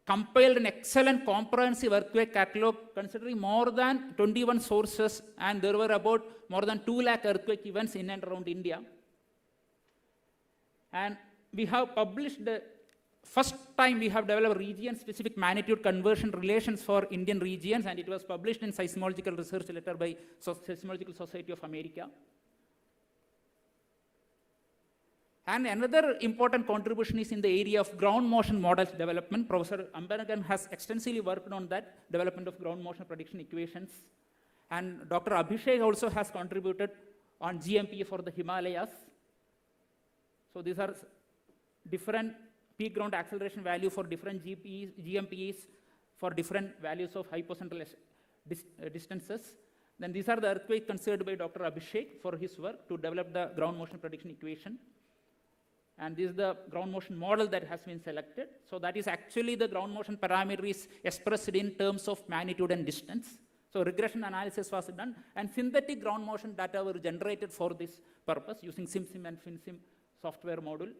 compiled an excellent comprehensive earthquake catalog considering more than 21 sources, and there were about more than 2 lakh earthquake events in and around India. And we have published the first time we have developed region-specific magnitude conversion relations for Indian regions, and it was published in Seismological Research Letter by Seismological Society of America. And another important contribution is in the area of ground motion models development. Professor Ambergan has extensively worked on that, development of ground motion prediction equations. And Dr. Abhishek also has contributed on GMPA for the Himalayas. So these are different peak ground acceleration value for different GMPs for different values of hypocentral distances. Then these are the earthquakes considered by Dr. Abhishek for his work to develop the ground motion prediction equation. And this is the ground motion model that has been selected. So that is actually the ground motion parameter is expressed in terms of magnitude and distance. So regression analysis was done, and synthetic ground motion data were generated for this purpose using SimSim and FinSim software modules.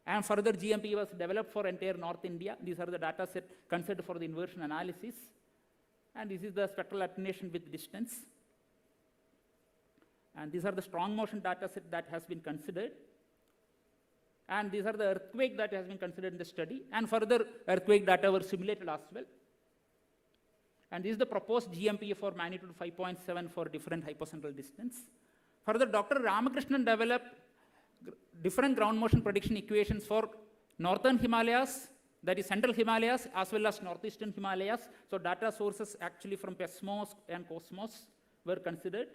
And further GMP was developed for entire North India. These are the data set considered for the inversion analysis. And this is the spectral attenuation with distance. And these are the strong motion data set that has been considered. And these are the earthquake that has been considered in the study. And further earthquake data were simulated as well. And this is the proposed GMPA for magnitude 5.7 for different hypocentral distance. Further, Dr. Ramakrishnan developed different ground motion prediction equations for northern Himalayas, that is central Himalayas, as well as northeastern Himalayas. So data sources actually from PESMOS and COSMOS were considered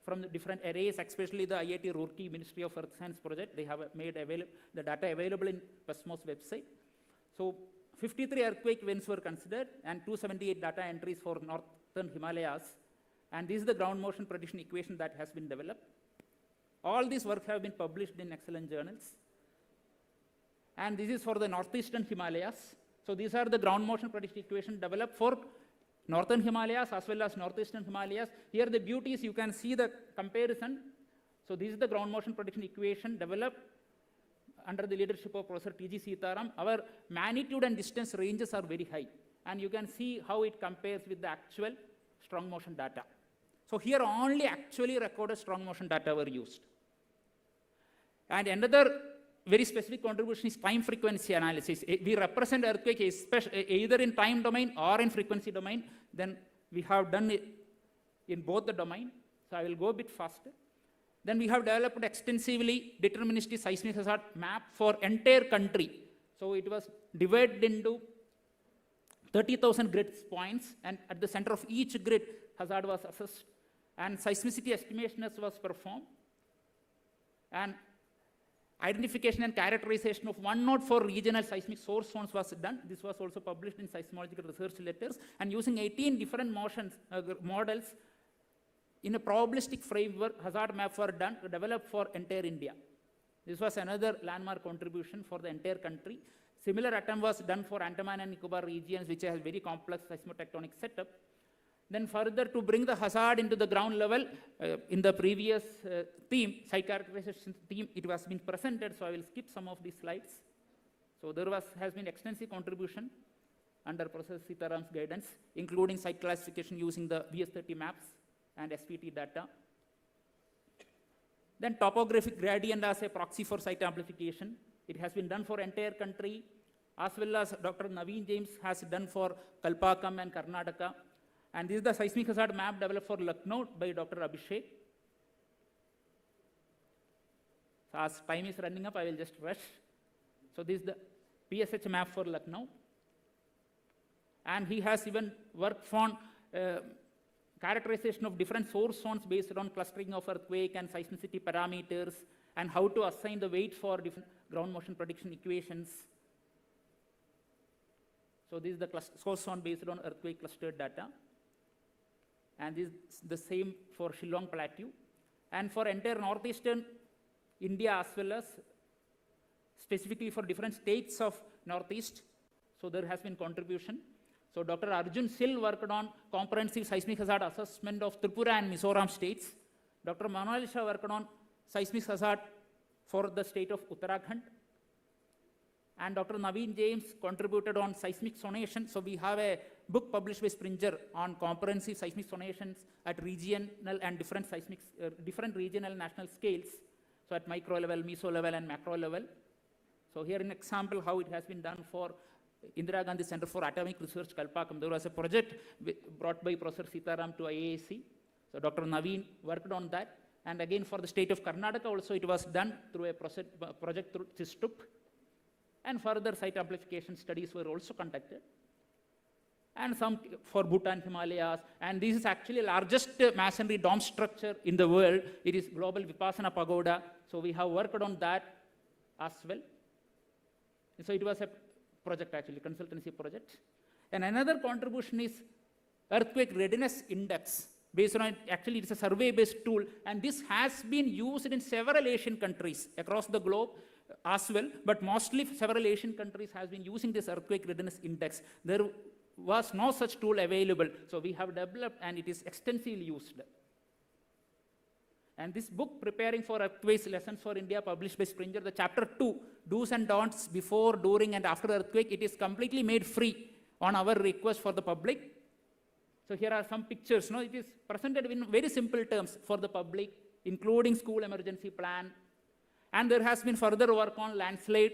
from the different arrays, especially the IIT Roorkee Ministry of Earth Science project. They have made the data available in PESMOS website. So 53 earthquake events were considered and 278 data entries for northern Himalayas. And this is the ground motion prediction equation that has been developed. All these works have been published in excellent journals. And this is for the northeastern Himalayas. So these are the ground motion prediction equation developed for northern Himalayas as well as northeastern Himalayas. Here the beauty is you can see the comparison. So this is the ground motion prediction equation developed under the leadership of Professor T.G. Sitaram. Our magnitude and distance ranges are very high. And you can see how it compares with the actual strong motion data. So here only actually recorded strong motion data were used. And another very specific contribution is time frequency analysis. We represent earthquake either in time domain or in frequency domain. Then we have done it in both the domain. So I will go a bit faster. Then we have developed extensively deterministic seismic hazard map for entire country. So it was divided into 30,000 grid points, and at the center of each grid hazard was assessed, and seismicity estimation was performed. And identification and characterization of one node for regional seismic source zones was done. This was also published in Seismological Research Letters. And using 18 different models in a probabilistic framework, hazard maps were done to develop for entire India. This was another landmark contribution for the entire country. Similar attempt was done for Andaman and Nicobar regions, which has very complex seismotectonic setup. Then further, to bring the hazard into the ground level, in the previous theme, site characterization theme, it was been presented, so I will skip some of these slides. So there has been extensive contribution under Professor Sitaram's guidance, including site classification using the VS30 maps and SPT data. Then topographic gradient as a proxy for site amplification. It has been done for entire country, as well as Dr. Naveen James has done for Kalpakam and Karnataka. And this is the seismic hazard map developed for Lucknow by Dr. Abhishek. So as time is running up, I will just rush. So this is the PSH map for Lucknow. And he has even worked on characterization of different source zones based on clustering of earthquake and seismicity parameters, and how to assign the weight for different ground motion prediction equations. So this is the source zone based on earthquake clustered data. And this is the same for Shillong Plateau. And for entire northeastern India as well as specifically for different states of northeast, so there has been contribution. So Dr. Arjun Sil worked on comprehensive seismic hazard assessment of Tripura and Mizoram states. Dr. Manalisha worked on seismic hazard for the state of Uttarakhand. And Dr. Naveen James contributed on seismic sonation. So we have a book published by Springer on comprehensive seismic sonations at regional and different seismic, different regional national scales. So at micro level, meso level, and macro level. So here an example how it has been done for Indira Gandhi Center for Atomic Research, Kalpakam. There was a project brought by Professor Sitaram to IISc. So Dr. Naveen worked on that. And again for the state of Karnataka also it was done through a project through CISTUP. And further site amplification studies were also conducted. and some for Bhutan, Himalayas. And this is actually the largest masonry dome structure in the world. It is Global Vipassana Pagoda. So we have worked on that as well. So it was a project actually, consultancy project. And another contribution is Earthquake Readiness Index. Based on, actually it's a survey-based tool, and this has been used in several Asian countries across the globe as well, but mostly several Asian countries has been using this Earthquake Readiness Index. There was no such tool available, so we have developed, and it is extensively used. And this book, Preparing for Earthquakes, Lessons for India, published by Springer, the chapter 2, Do's and Don'ts Before, During, and After Earthquake, it is completely made free on our request for the public. So here are some pictures. No? It is presented in very simple terms for the public, including school emergency plan. And there has been further work on landslide,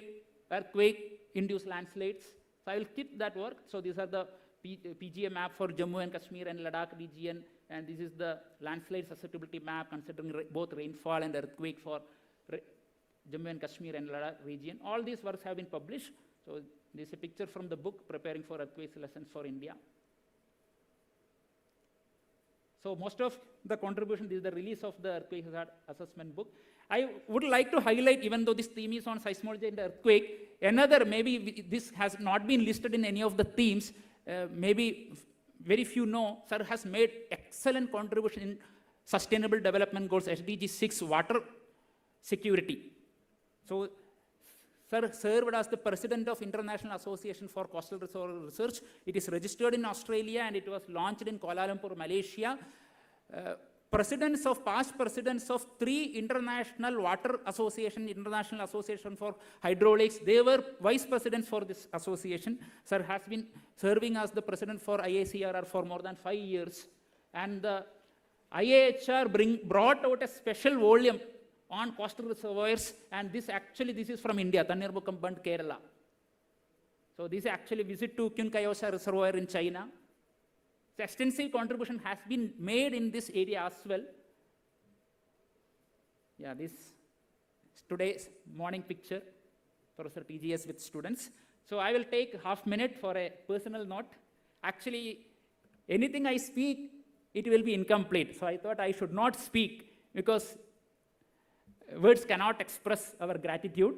earthquake-induced landslides. So I will keep that work. So these are the PGA map for Jammu and Kashmir and Ladakh region. And this is the landslide susceptibility map considering both rainfall and earthquake for Jammu and Kashmir and Ladakh region. All these works have been published. So this is a picture from the book, Preparing for Earthquakes, Lessons for India. So most of the contribution, this is the release of the earthquake hazard assessment book. I would like to highlight, even though this theme is on seismology and earthquake, another, maybe this has not been listed in any of the themes, maybe very few know, sir has made excellent contribution in Sustainable Development Goals, SDG 6, water security. So sir served as the president of International Association for Coastal Research. It is registered in Australia and it was launched in Kuala Lumpur, Malaysia. Past presidents of 3 International Water Association, International Association for Hydraulics, they were vice presidents for this association. Sir has been serving as the president for IICRR for more than 5 years. And the IIHR brought out a special volume on coastal reservoirs, and this is from India, Tannirmukkam, Kerala. So this is actually visit to Kyunkayosha Reservoir in China. So extensive contribution has been made in this area as well. Yeah, this is today's morning picture, Professor TGS with students. So I will take half minute for a personal note. Actually, anything I speak, it will be incomplete. So I thought I should not speak because words cannot express our gratitude.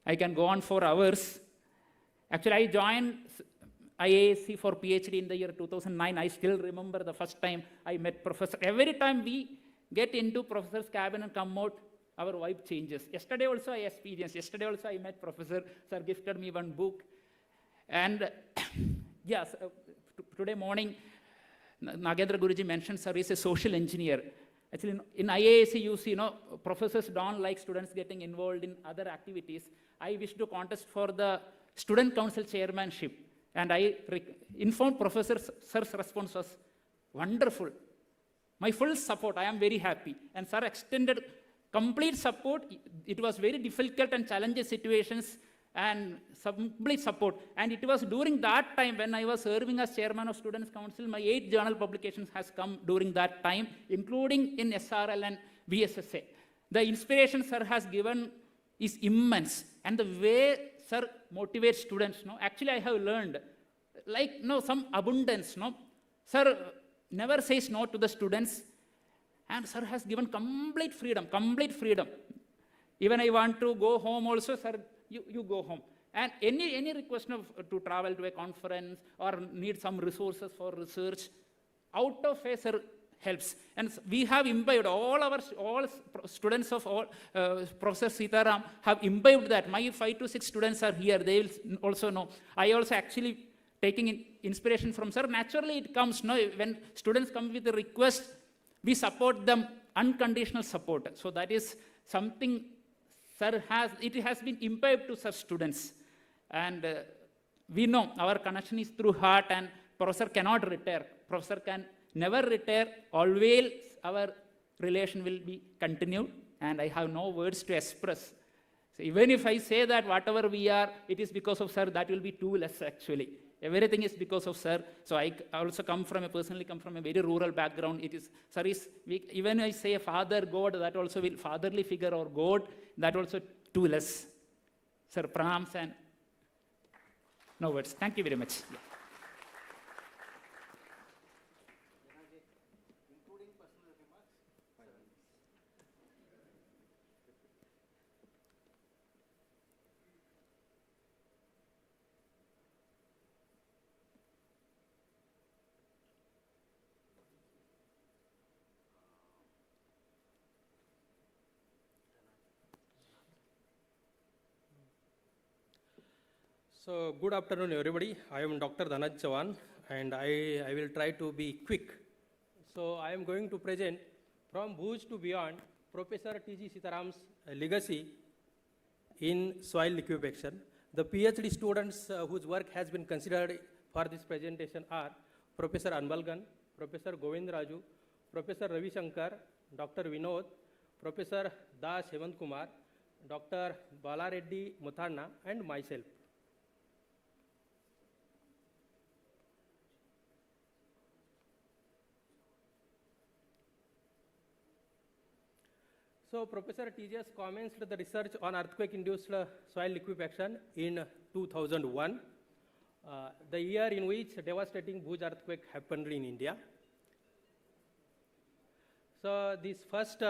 I can go on for hours. Actually, I joined IISc for PhD in the year 2009. I still remember the first time I met professor. Every time we get into professor's cabin and come out, our vibe changes. Yesterday also I experienced. Yesterday also I met professor. Sir gifted me one book. And yes, today morning, Nagendra Guruji mentioned sir is a social engineer. Actually, in IISc, you see, professors don't like students getting involved in other activities. I wish to contest for the student council chairmanship. And I informed Professor Sir's response was wonderful. My full support, I am very happy. And sir extended complete support. It was very difficult and challenging situations and complete support. And it was during that time when I was serving as chairman of Students' Council, my 8 journal publications has come during that time, including in SRL and VSSA. The inspiration sir has given is immense. And the way sir motivates students, actually I have learned, some abundance, Sir never says no to the students, and sir has given complete freedom. Even I want to go home also, sir, you go home. And any request to travel to a conference or need some resources for research, out of a sir helps. And we have imbibed, all students of Professor Sitaram have imbibed that. My 5 to 6 students are here, they will also know. I also actually taking inspiration from sir. Naturally it comes, when students come with a request, we support them, unconditional support. So that is something sir it has been imbibed to such students. And we know our connection is through heart, and professor cannot retire. Professor can never retire. Always our relation will be continued, and I have no words to express. So even if I say that whatever we are, it is because of sir, that will be too less actually. Everything is because of sir. So I also personally come from a very rural background. It is, sir is, even I say father, God, that also will, fatherly figure or God, that also too less. Sir, pranams and no words. Thank you very much. Yeah. So, good afternoon, everybody. I am Dr. Dhanaj Chavan, and I will try to be quick. So, I am going to present from Bhuj to beyond Professor T.G. Sitaram's legacy in soil liquefaction. The PhD students whose work has been considered for this presentation are Professor Anbalgan, Professor Govind Raju, Professor Ravi Shankar, Dr. Vinod, Professor Das Hemant Kumar, Dr. Balareddy Muthanna, and myself. So, Professor TGS commenced the research on earthquake-induced soil liquefaction in 2001, the year in which devastating Bhuj earthquake happened in India. So, this first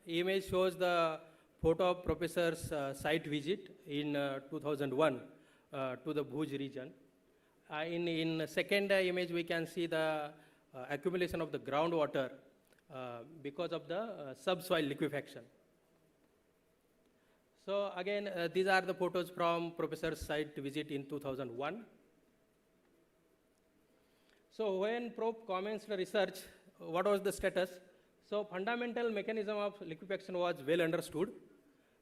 image shows the photo of Professor's site visit in 2001 to the Bhuj region. In second image, we can see the accumulation of the groundwater because of the subsoil liquefaction. So again, these are the photos from Professor's site visit in 2001. So when Prof commenced the research, what was the status? So fundamental mechanism of liquefaction was well understood.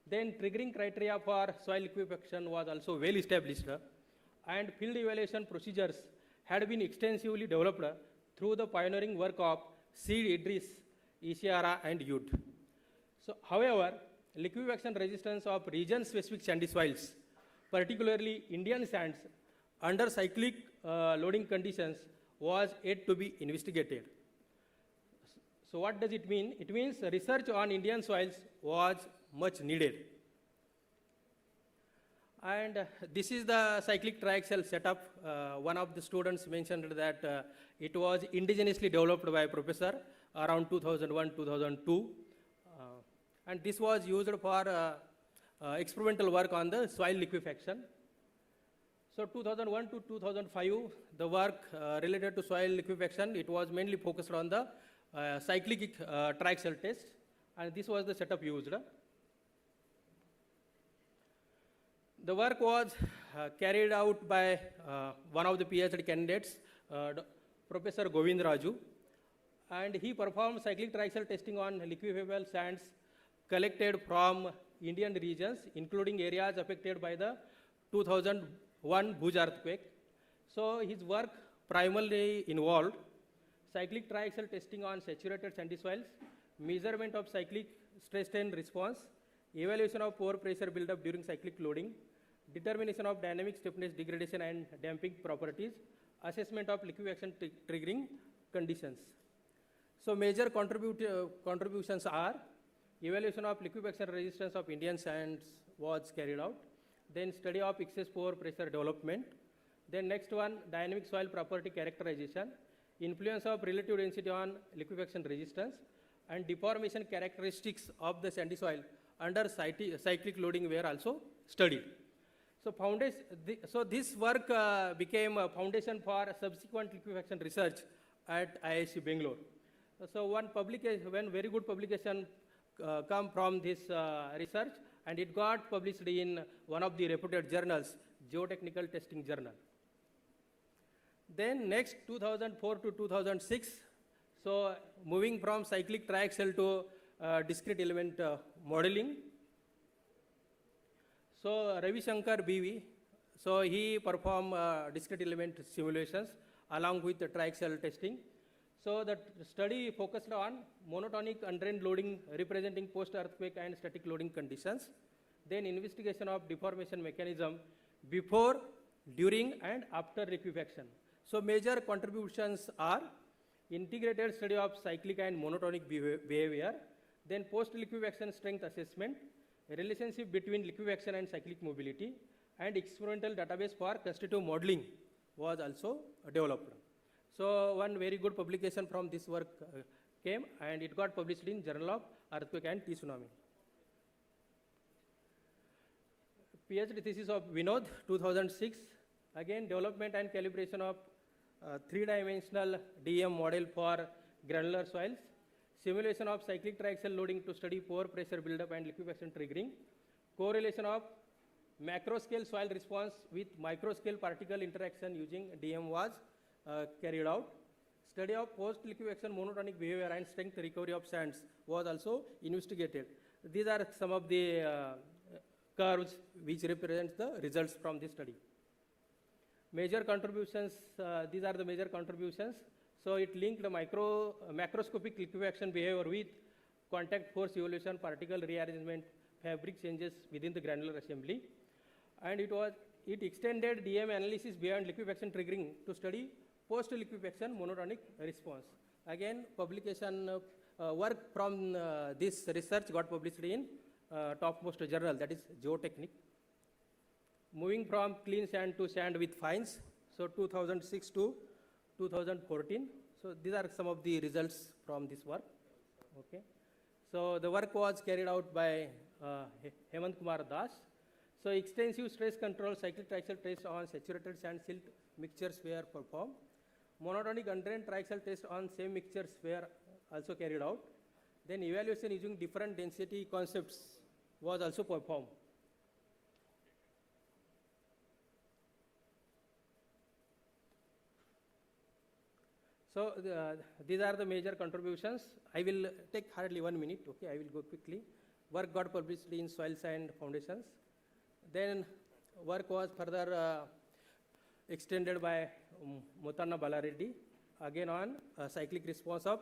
Then triggering criteria for soil liquefaction was also well established, and field evaluation procedures had been extensively developed through the pioneering work of Seed Idris, Isiara, and Yud. So, however, liquefaction resistance of region-specific sandy soils, particularly Indian sands, under cyclic loading conditions was yet to be investigated. So, what does it mean? It means research on Indian soils was much needed. And this is the cyclic triaxial setup. One of the students mentioned that it was indigenously developed by a professor around 2001-2002. And this was used for experimental work on the soil liquefaction. So 2001 to 2005, the work related to soil liquefaction, it was mainly focused on the cyclic triaxial test, and this was the setup used. The work was carried out by one of the PhD candidates, Professor Govind Raju, and he performed cyclic triaxial testing on liquefiable sands collected from Indian regions, including areas affected by the 2001 Bhuj earthquake. So his work primarily involved cyclic triaxial testing on saturated sandy soils, measurement of cyclic stress strain response, evaluation of pore pressure buildup during cyclic loading, determination of dynamic stiffness degradation and damping properties, assessment of liquefaction triggering conditions. So major contributions are evaluation of liquefaction resistance of Indian sands was carried out, then study of excess pore pressure development, then next one, dynamic soil property characterization, influence of relative density on liquefaction resistance, and deformation characteristics of the sandy soil under cyclic loading were also studied. So, this work became a foundation for subsequent liquefaction research at IISc Bangalore. So one very good publication come from this research, and it got published in one of the reputed journals, Geotechnical Testing Journal. Then next 2004 to 2006, so moving from cyclic triaxial to discrete element modeling. So Ravi Shankar BV, so he performed discrete element simulations along with the triaxial testing. So the study focused on monotonic undrained loading representing post-earthquake and static loading conditions, then investigation of deformation mechanism before, during, and after liquefaction. So major contributions are integrated study of cyclic and monotonic behavior, then post-liquefaction strength assessment, relationship between liquefaction and cyclic mobility, and experimental database for constitutive modeling was also developed. So one very good publication from this work came, and it got published in Journal of Earthquake and Tsunami. PhD thesis of Vinod, 2006, again development and calibration of three-dimensional DEM model for granular soils, simulation of cyclic triaxial loading to study pore pressure buildup and liquefaction triggering, correlation of macro scale soil response with micro scale particle interaction using DM was carried out. Study of post-liquefaction monotonic behavior and strength recovery of sands was also investigated. These are some of the curves which represent the results from this study. Major contributions, these are the major contributions. So it linked the macroscopic liquefaction behavior with contact force evolution, particle rearrangement, fabric changes within the granular assembly. And it extended DM analysis beyond liquefaction triggering to study post-liquefaction monotonic response. Again, publication work from this research got published in topmost journal, that is Geotechnic. Moving from clean sand to sand with fines, so 2006 to 2014. So these are some of the results from this work. Okay. So the work was carried out by Hemant Kumar Das. So extensive stress control cyclic triaxial tests on saturated sand silt mixtures were performed. Monotonic undrained triaxial tests on same mixtures were also carried out. Then evaluation using different density concepts was also performed. So these are the major contributions. I will take hardly 1 minute, okay, I will go quickly. Work got published in Soils and Foundations. Then work was further extended by Mutanna Balareddy, again on cyclic response of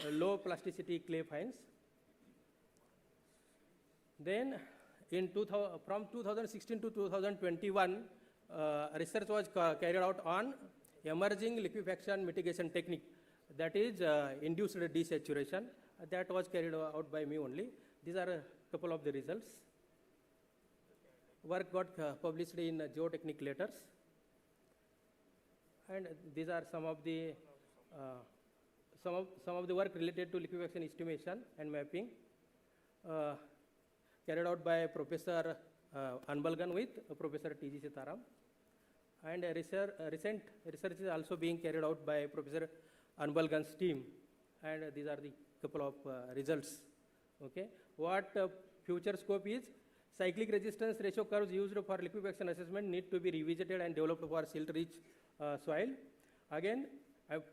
low plasticity clay fines. Then from 2016 to 2021, research was carried out on emerging liquefaction mitigation technique, that is induced desaturation. That was carried out by me only. These are a couple of the results. Work got published in Geotechnic Letters. And these are some of the work related to liquefaction estimation and mapping, carried out by Professor Anbalgan with Professor T.G. Sitaram. And recent research is also being carried out by Professor Anbalgan's team. And these are the couple of results. Okay. What future scope is? Cyclic resistance ratio curves used for liquefaction assessment need to be revisited and developed for silt-rich soil. Again,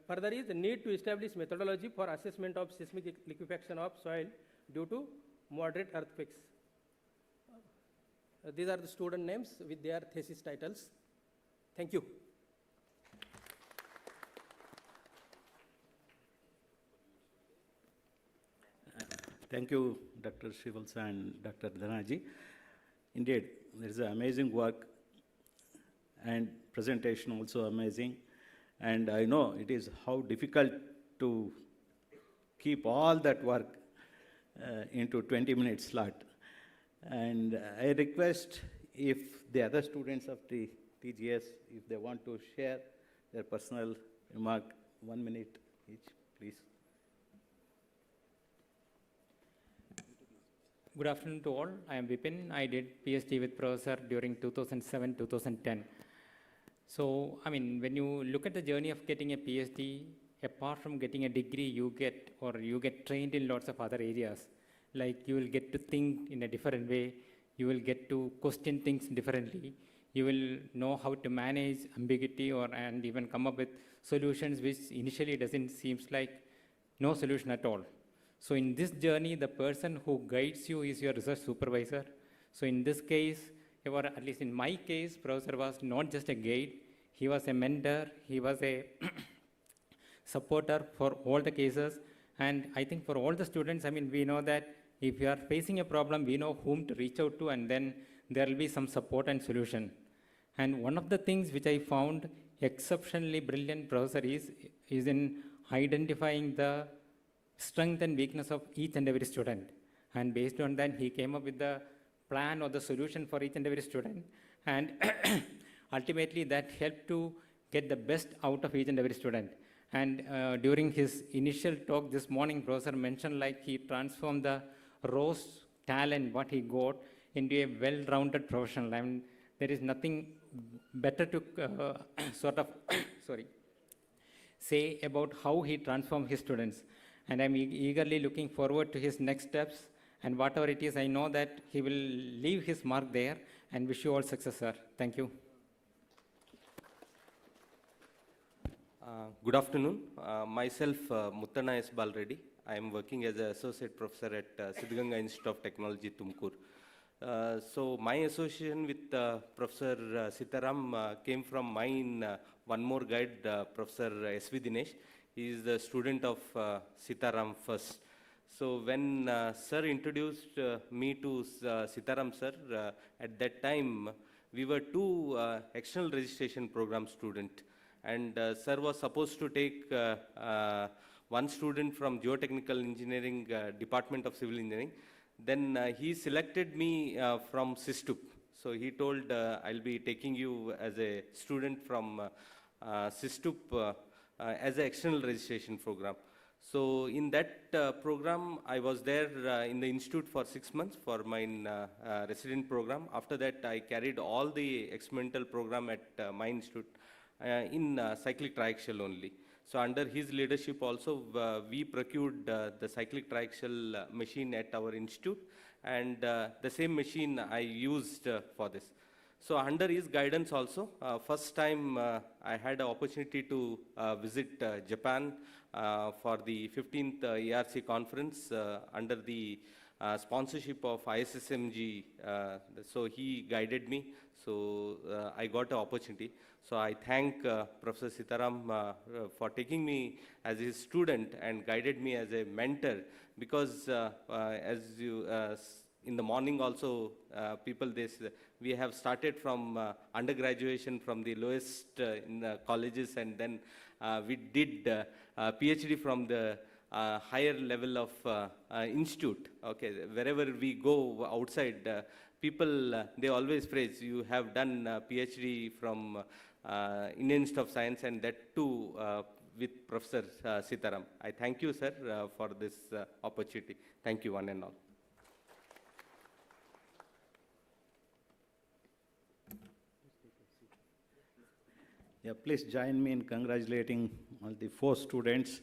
further is the need to establish methodology for assessment of seismic liquefaction of soil due to moderate earthquakes. These are the student names with their thesis titles. Thank you. Thank you, Dr. Shivalsa and Dr. Dhanaji. Indeed, there is amazing work and presentation also amazing. And I know it is how difficult to keep all that work into 20-minute slot. And I request if the other students of the TGS, if they want to share their personal remark, 1 minute each, please. Good afternoon to all. I am Vipin. I did PhD with Professor during 2007-2010. So, I mean, when you look at the journey of getting a PhD, apart from getting a degree, you get trained in lots of other areas. Like you will get to think in a different way. You will get to question things differently. You will know how to manage ambiguity and even come up with solutions which initially doesn't seem like no solution at all. So in this journey, the person who guides you is your research supervisor. So in this case, or at least in my case, Professor was not just a guide, he was a mentor, he was a supporter for all the cases. And I think for all the students, I mean, we know that if you are facing a problem, we know whom to reach out to, and then there will be some support and solution. And one of the things which I found exceptionally brilliant professor is in identifying the strength and weakness of each and every student. And based on that, he came up with the plan or the solution for each and every student. And ultimately, that helped to get the best out of each and every student. And during his initial talk this morning, Professor mentioned like he transformed the rose talent, what he got, into a well-rounded professional. I mean, there is nothing better to say about how he transformed his students. And I'm eagerly looking forward to his next steps And whatever it is, I know that he will leave his mark there, and wish you all success, sir. Thank you. Good afternoon. Myself, Muttana S. Balreddy. I am working as an associate professor at Siddhaganga Institute of Technology, Tumkur. So my association with Professor Sitaram came from mine, one more guide, Professor S.V. Dinesh. He is the student of Sitaram first. So when sir introduced me to Sitaram sir, at that time we were two external registration program student, and sir was supposed to take one student from Geotechnical Engineering Department of Civil Engineering. Then he selected me from SISTUP. So he told, I'll be taking you as a student from SISTUP as an external registration program. So in that program, I was there in the institute for 6 months for my resident program. After that, I carried all the experimental program at my institute in cyclic triaxial only. So under his leadership also, we procured the cyclic triaxial machine at our institute, and the same machine I used for this. So under his guidance also, first time I had an opportunity to visit Japan for the 15th ARC conference under the sponsorship of ISSMG. So he guided me, so I got an opportunity. So I thank Professor Sitaram for taking me as his student and guided me as a mentor, because as you in the morning also people we have started from undergraduation from the lowest in the colleges, and then we did PhD from the higher level of institute. Okay, wherever we go outside, people they always praise you have done PhD from Indian Institute of Science, and that too with Professor Sitaram. I thank you, sir, for this opportunity. Thank you, one and all. Yeah, please join me in congratulating all the 4 students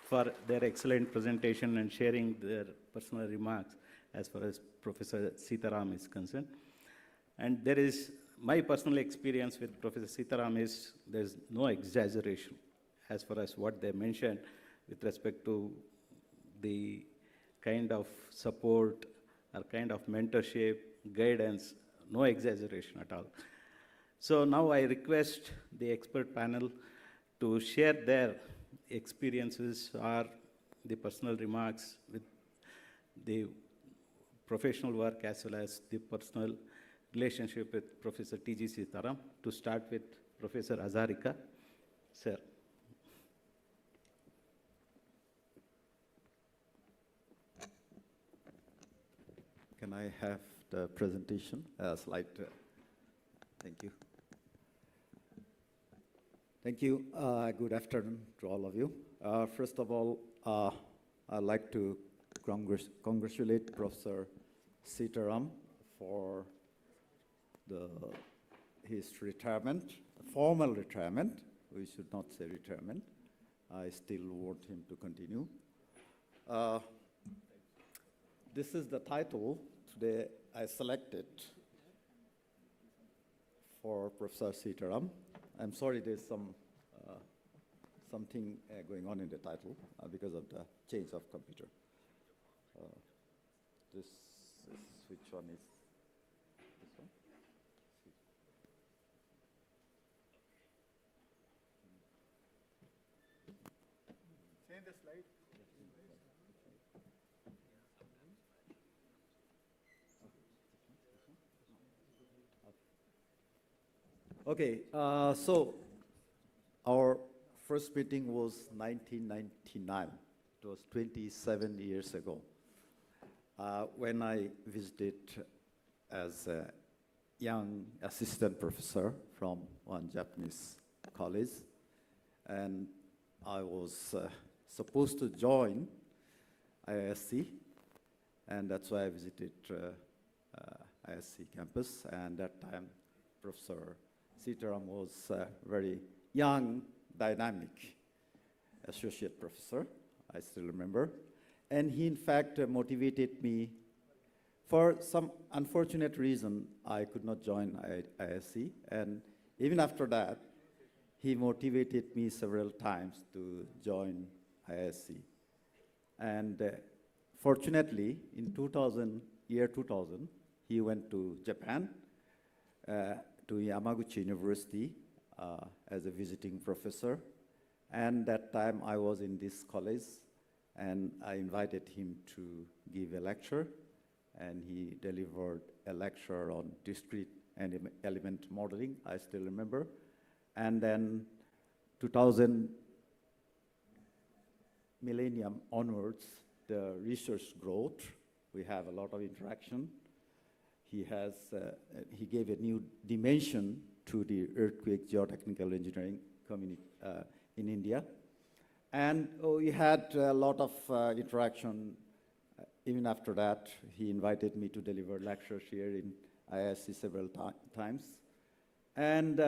for their excellent presentation and sharing their personal remarks as far as Professor Sitaram is concerned. And there is, my personal experience with Professor Sitaram is, there's no exaggeration as far as what they mentioned with respect to the kind of support or kind of mentorship, guidance, no exaggeration at all. So now I request the expert panel to share their experiences or the personal remarks with the professional work as well as the personal relationship with Professor T.G. Sitaram. To start with Professor Hazarika. Sir. Can I have the presentation slide? Thank you. Thank you. Good afternoon to all of you. First of all, I'd like to congratulate Professor Sitaram for his retirement, formal retirement. We should not say retirement. I still want him to continue. This is the title today I selected for Professor Sitaram. I'm sorry, there's something going on in the title because of the change of computer. This is, which one is this one? Change the slide. Okay, so our first meeting was 1999. It was 27 years ago when I visited as a young assistant professor from one Japanese college, and I was supposed to join IISc, and that's why I visited IISc campus, and that time Professor Sitaram was a very young, dynamic associate professor, I still remember. And he, in fact, motivated me. For some unfortunate reason, I could not join IISc, and even after that, he motivated me several times to join IISc. And fortunately, in 2000, he went to Japan, to Yamaguchi University as a visiting professor. And that time I was in this college, and I invited him to give a lecture, and he delivered a lecture on discrete and element modeling, I still remember. And then 2000 millennium onwards, the research growth, we have a lot of interaction. He gave a new dimension to the earthquake geotechnical engineering community in India. And we had a lot of interaction. Even after that, he invited me to deliver lectures here in IISc several times. And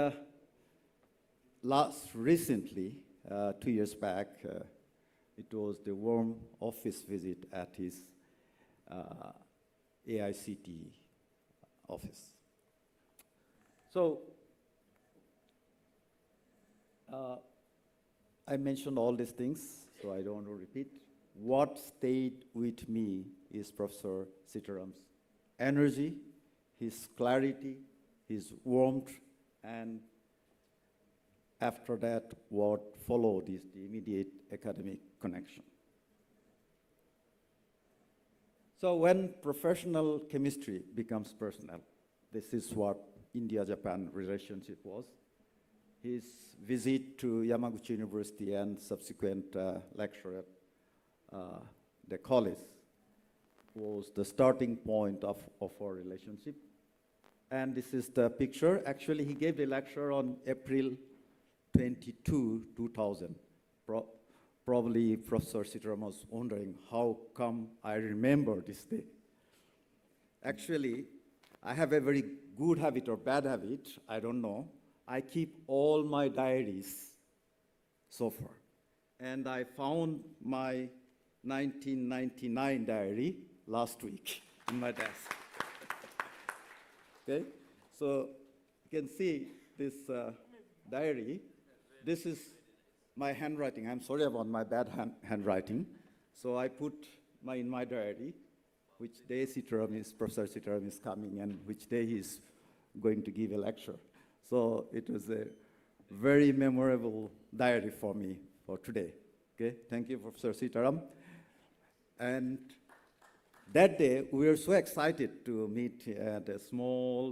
recently, 2 years back, it was the warm office visit at his AICT office. So I mentioned all these things, so I don't want to repeat. What stayed with me is Professor Sitaram's energy, his clarity, his warmth, and after that, what followed is the immediate academic connection. So when professional chemistry becomes personal, this is what India-Japan relationship was. His visit to Yamaguchi University and subsequent lecture at the college was the starting point of our relationship. And this is the picture. Actually, he gave the lecture on April 22, 2000. Probably Professor Sitaram was wondering how come I remember this day. Actually, I have a very good habit or bad habit, I don't know. I keep all my diaries so far. And I found my 1999 diary last week in my desk. Okay, so you can see this diary. This is my handwriting. I'm sorry about my bad handwriting. So I put in my diary which day Professor Sitaram is coming and which day he's going to give a lecture. So it was a very memorable diary for me for today. Okay, thank you, Professor Sitaram. And that day, we were so excited to meet at a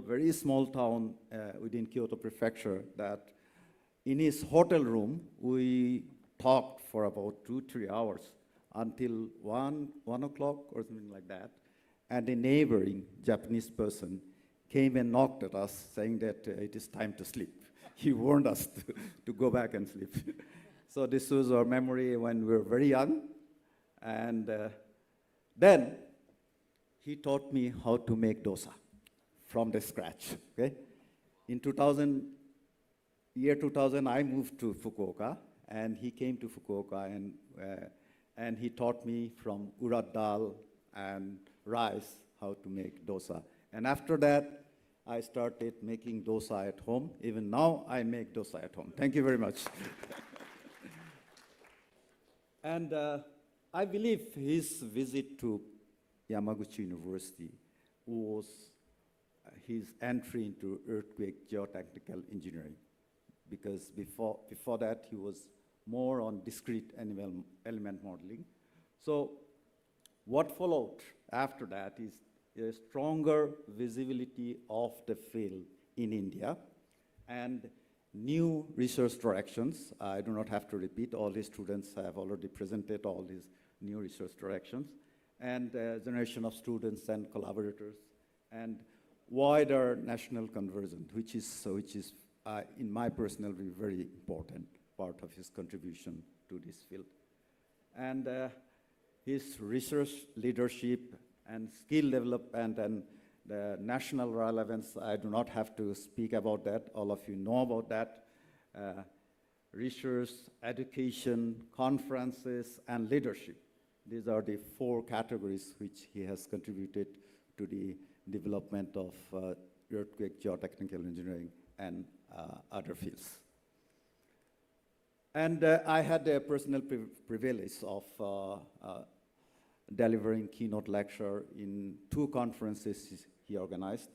very small town within Kyoto Prefecture that in his hotel room, we talked for about 2-3 hours until 1 o'clock or something like that. And a neighboring Japanese person came and knocked at us saying that it is time to sleep. He warned us to go back and sleep. So this was our memory when we were very young. And then he taught me how to make dosa from the scratch. Okay? In 2000, I moved to Fukuoka, and he came to Fukuoka, and he taught me from urad dal and rice how to make dosa. And after that, I started making dosa at home. Even now, I make dosa at home. Thank you very much. And I believe his visit to Yamaguchi University was his entry into earthquake geotechnical engineering, because before that, he was more on discrete element modeling. So what followed after that is a stronger visibility of the field in India and new research directions. I do not have to repeat, all these students have already presented all these new research directions, and generation of students and collaborators, and wider national conversion, which is in my personal view, very important part of his contribution to this field. And his research leadership and skill development and the national relevance, I do not have to speak about that. All of you know about that. Research, education, conferences, and leadership. These are the 4 categories which he has contributed to the development of earthquake geotechnical engineering and other fields. And I had the personal privilege of delivering keynote lecture in 2 conferences he organized.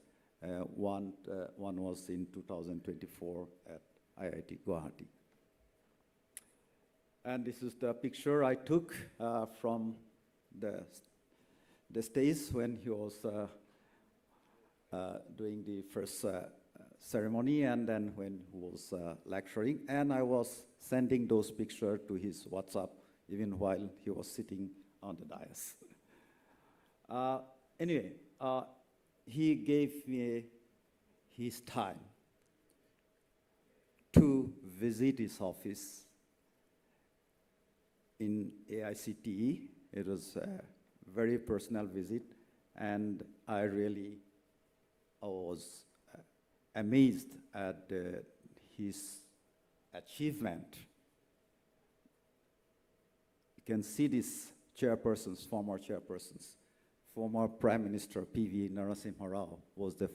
One was in 2024 at IIT Guwahati. And this is the picture I took from the stage when he was doing the first ceremony, and then when he was lecturing. And I was sending those pictures to his WhatsApp even while he was sitting on the dais. Anyway, he gave me his time to visit his office in AICTE. It was a very personal visit, and I really was amazed at his achievement. You can see these chairpersons, former chairpersons. Former Prime Minister P.V. Narasimha Rao was the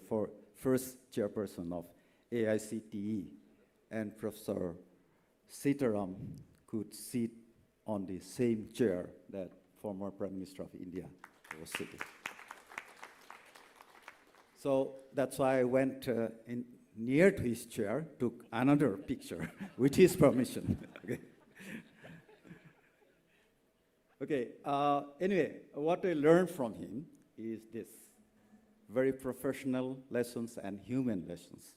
first chairperson of AICTE, and Professor Sitaram could sit on the same chair that former Prime Minister of India was sitting. So that's why I went near to his chair, took another picture with his permission. Okay. Okay, anyway, what I learned from him is this: very professional lessons and human lessons.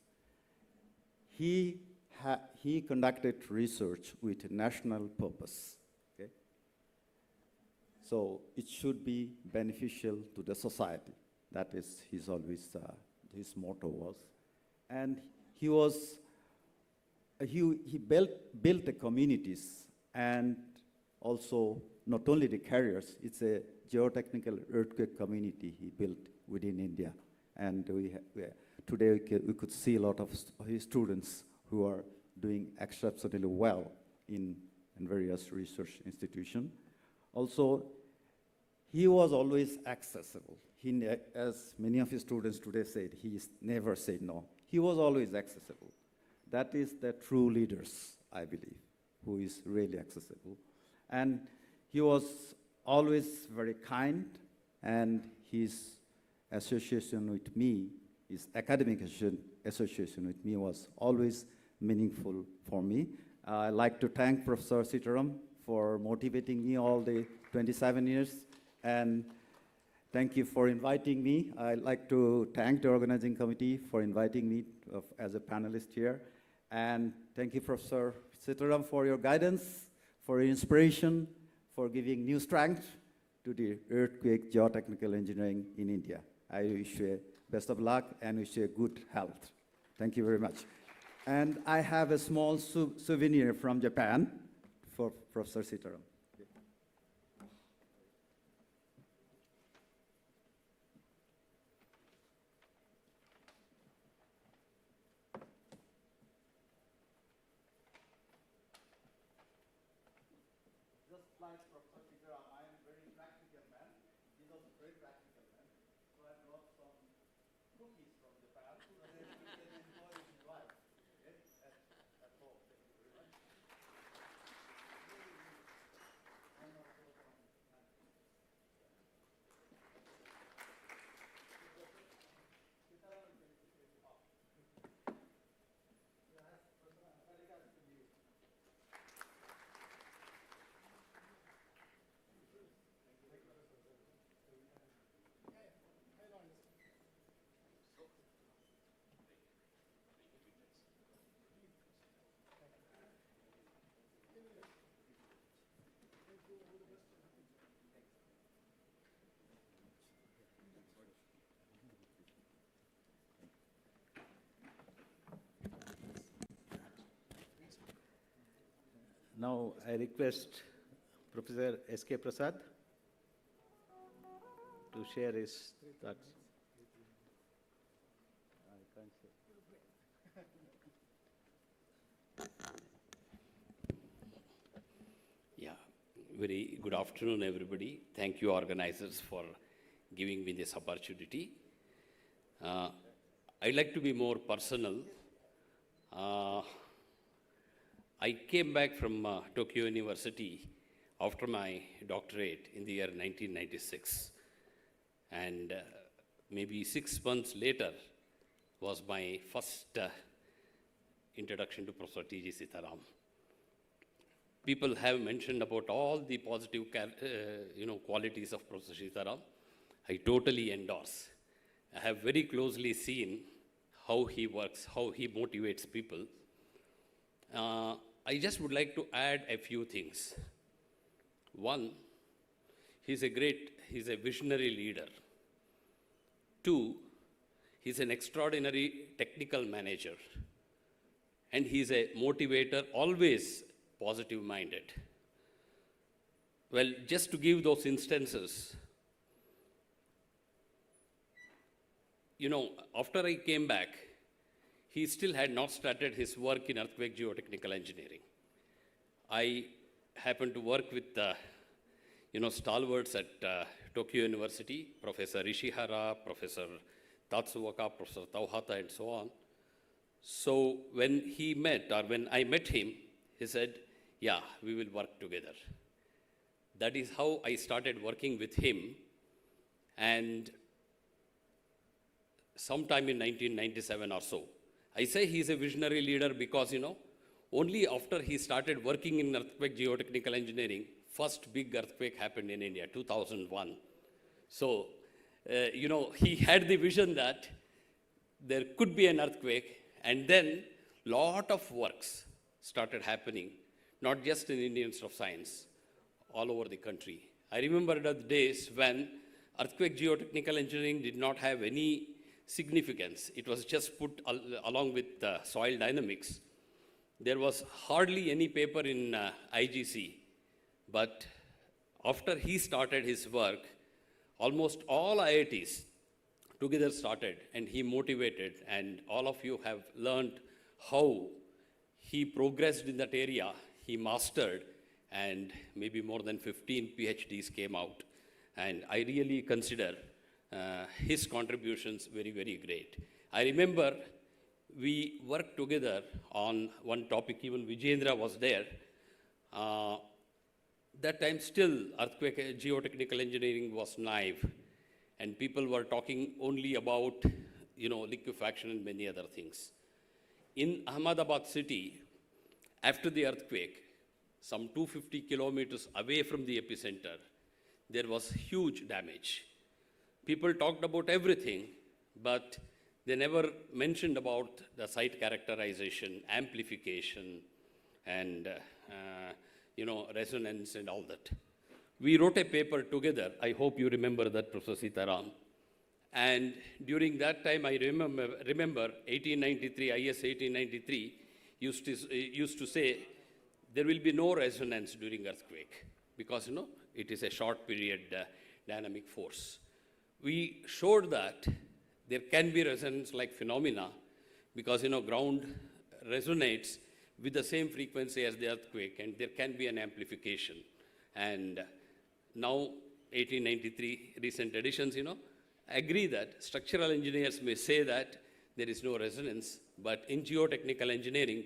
He conducted research with a national purpose. Okay? So it should be beneficial to the society. That is his always, his motto was. And he built the communities, and also not only the carriers, it's a geotechnical earthquake community he built within India. And today we could see a lot of his students who are doing exceptionally well in various research institutions. Also, he was always accessible. As many of his students today said, he never said no. He was always accessible. That is the true leaders, I believe, who is really accessible. And he was always very kind, and his association with me, his academic association with me was always meaningful for me. I'd like to thank Professor Sitaram for motivating me all the 27 years, and thank you for inviting me. I'd like to thank the organizing committee for inviting me as a panelist here. And thank you, Professor Sitaram, for your guidance, for your inspiration, for giving new strength to the earthquake geotechnical engineering in India. I wish you best of luck and wish you good health. Thank you very much. And I have a small souvenir from Japan for Professor Sitaram. Now I request Professor S.K. Prasad to share his thoughts. Very good afternoon, everybody. Thank you, organizers, for giving me this opportunity. I'd like to be more personal. I came back from Tokyo University after my doctorate in the year 1996. And maybe 6 months later was my first introduction to Professor T.G. Sitaram. People have mentioned about all the positive qualities of Professor Sitaram. I totally endorse. I have very closely seen how he works, how he motivates people. I just would like to add a few things. One, he's a visionary leader. Two, he's an extraordinary technical manager. And he's a motivator, always positive-minded. Well, just to give those instances, after I came back, he still had not started his work in earthquake geotechnical engineering. I happened to work with, stalwarts at Tokyo University, Professor Ishihara, Professor Tatsuoka, Professor Tauhata, and so on. So when I met him, he said, yeah, we will work together. That is how I started working with him. And sometime in 1997 or so, I say he's a visionary leader because, only after he started working in earthquake geotechnical engineering, first big earthquake happened in India, 2001. So, he had the vision that there could be an earthquake, and then lot of works started happening, not just in Indian Institute of Science, all over the country. I remember the days when earthquake geotechnical engineering did not have any significance. It was just put along with soil dynamics. There was hardly any paper in IGC, but after he started his work, almost all IITs together started, and he motivated, and all of you have learned how he progressed in that area, he mastered, and maybe more than 15 PhDs came out. And I really consider his contributions very, very great. I remember we worked together on one topic, even Vijayendra was there. That time still earthquake geotechnical engineering was naive, and people were talking only about liquefaction and many other things. In Ahmedabad city, after the earthquake, some 250 kilometers away from the epicenter, there was huge damage. People talked about everything, but they never mentioned about the site characterization, amplification, and resonance and all that. We wrote a paper together. I hope you remember that, Professor Sitaram. And during that time, I remember 1893, IS 1893 used to say there will be no resonance during earthquake because it is a short period dynamic force. We showed that there can be resonance-like phenomena because ground resonates with the same frequency as the earthquake, and there can be an amplification. And now 1893 recent editions, agree that structural engineers may say that there is no resonance, but in geotechnical engineering,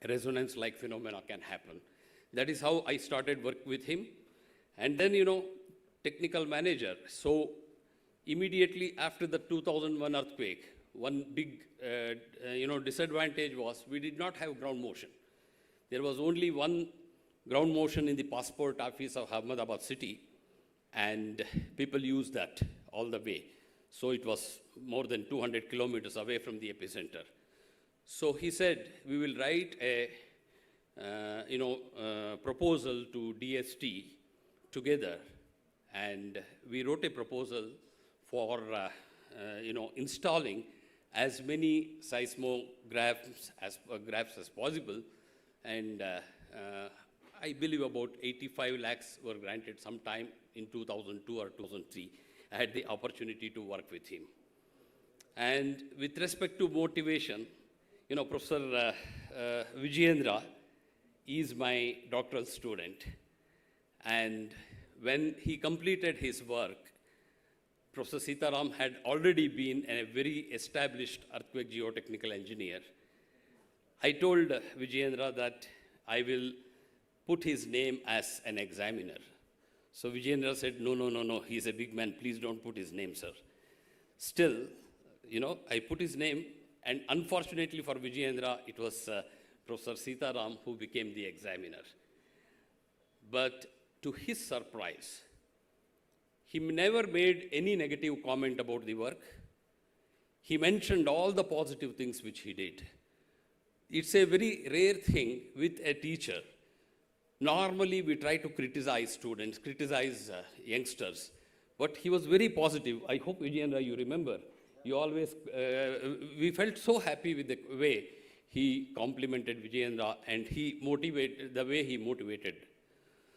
resonance-like phenomena can happen. That is how I started work with him. And then, technical manager. So immediately after the 2001 earthquake, one big, disadvantage was we did not have ground motion. There was only one ground motion in the passport office of Ahmedabad city, and people used that all the way. So it was more than 200 kilometers away from the epicenter. So he said, we will write a, proposal to DST together, and we wrote a proposal for, installing as many seismographs as possible, and I believe about 85 lakhs were granted sometime in 2002 or 2003. I had the opportunity to work with him. And with respect to motivation, Professor Vijayendra is my doctoral student. And when he completed his work, Professor Sitaram had already been a very established earthquake geotechnical engineer. I told Vijayendra that I will put his name as an examiner. So Vijayendra said, no, he's a big man, please don't put his name, sir. Still, I put his name, and unfortunately for Vijayendra, it was Professor Sitaram who became the examiner. But to his surprise, he never made any negative comment about the work. He mentioned all the positive things which he did. It's a very rare thing with a teacher. Normally, we try to criticize students, criticize youngsters, but he was very positive. I hope, Vijayendra, you remember. You always, we felt so happy with the way he complimented Vijayendra and he motivated, the way he motivated.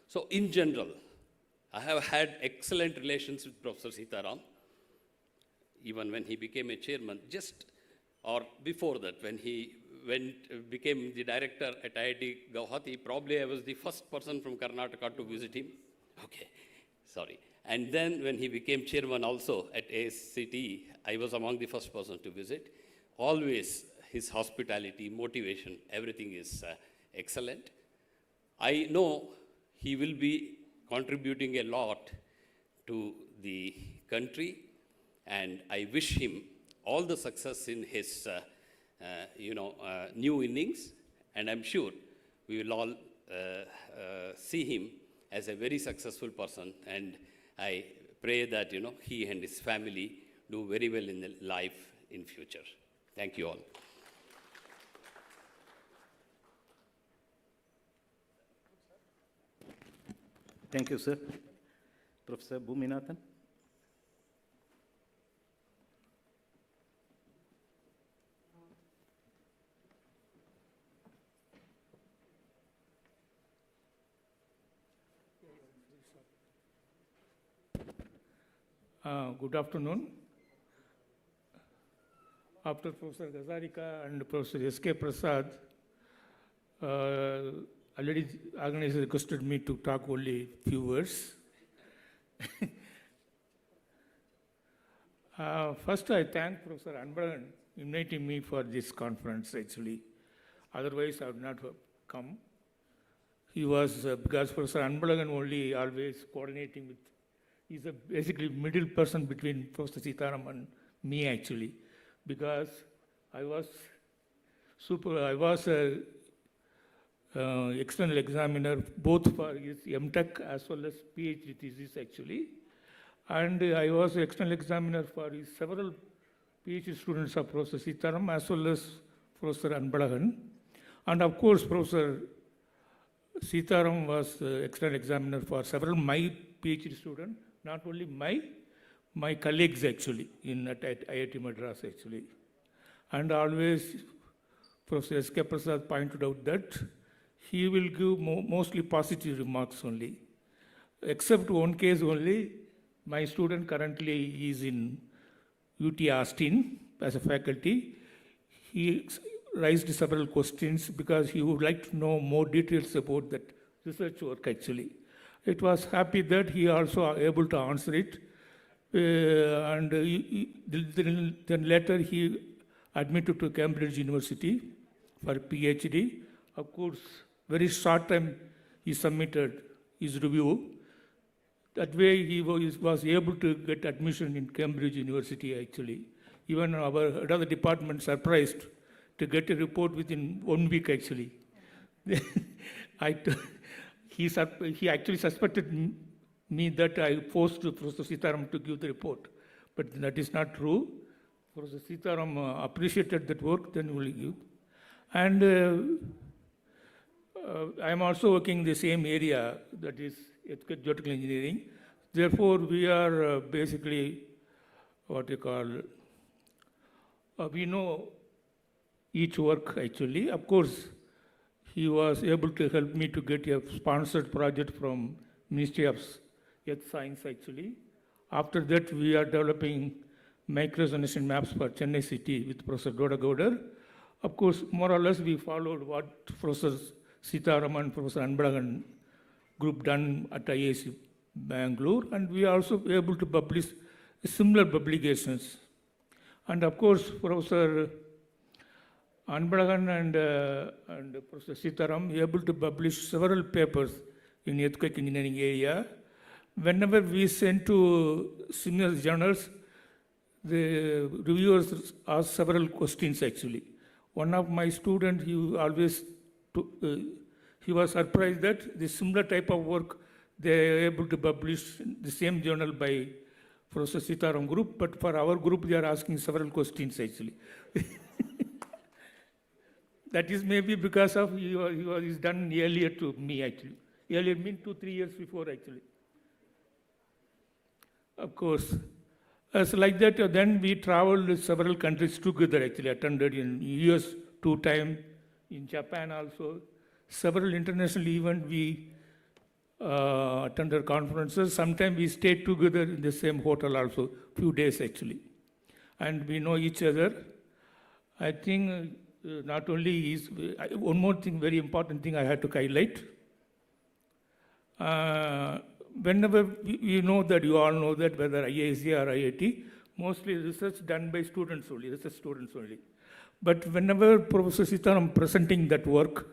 So in general, I have had excellent relations with Professor Sitaram, even when he became a chairman, or before that, when he became the director at IIT Guwahati. Probably I was the first person from Karnataka to visit him. Okay, sorry. And then when he became chairman also at ASCT, I was among the first person to visit. Always his hospitality, motivation, everything is excellent. I know he will be contributing a lot to the country, and I wish him all the success in his new innings, and I'm sure we will all see him as a very successful person, and I pray that he and his family do very well in life in future. Thank you all. Thank you, sir. Professor Bhuminathan. Good afternoon. After Professor Gazarika and Professor S.K. Prasad, already organizer requested me to talk only few words. First, I thank Professor Anbalagan inviting me for this conference, actually. Otherwise, I would not have come. He was, because Professor Anbalagan only always coordinating with, he's a basically middle person between Professor Sitaram and me, actually, because I was external examiner both for his MTech as well as PhD thesis, actually. And I was external examiner for his several PhD students of Professor Sitaram as well as Professor Anbalagan. And of course, Professor Sitaram was external examiner for several my PhD students, not only my colleagues, actually, at IIT Madras, actually. And always Professor S.K. Prasad pointed out that he will give mostly positive remarks only. Except one case only, my student currently is in UT Austin as a faculty. He raised several questions because he would like to know more details about that research work, actually. It was happy that he also able to answer it. Then later he admitted to Cambridge University for PhD. Of course, very short time he submitted his review. That way he was able to get admission in Cambridge University, actually. Even our head of the department surprised to get a report within 1 week, actually. He actually suspected me that I forced Professor Sitaram to give the report, but that is not true. Professor Sitaram appreciated that work, then will give. And I am also working in the same area, that is geotechnical engineering. Therefore, we are basically what you call, we know each work, actually. Of course, he was able to help me to get a sponsored project from Ministry of Earth Science, actually. After that, we are developing micro-zonation maps for Chennai city with Professor Doda Gaudar. Of course, more or less, we followed what Professor Sitaram and Professor Anbalagan group done at IISc Bangalore, and we are also able to publish similar publications. And of course, Professor Anbalagan and Professor Sitaram able to publish several papers in earthquake engineering area. Whenever we send to similar journals, the reviewers ask several questions actually. One of my students, he was surprised that the similar type of work they are able to publish in the same journal by Professor Sitaram group, but for our group they are asking several questions actually. That is maybe because of he was done earlier to me actually. Earlier means 2-3 years before actually. Of course. As like that, then we traveled several countries together actually, attended in US 2 times, in Japan also. Several international events we attended conferences. Sometimes we stayed together in the same hotel also, few days actually. And we know each other. I think not only is, one more thing, very important thing I had to highlight. Whenever you know that, you all know that whether IISc or IIT, mostly research done by students only, research students only. But whenever Professor Sitaram presenting that work,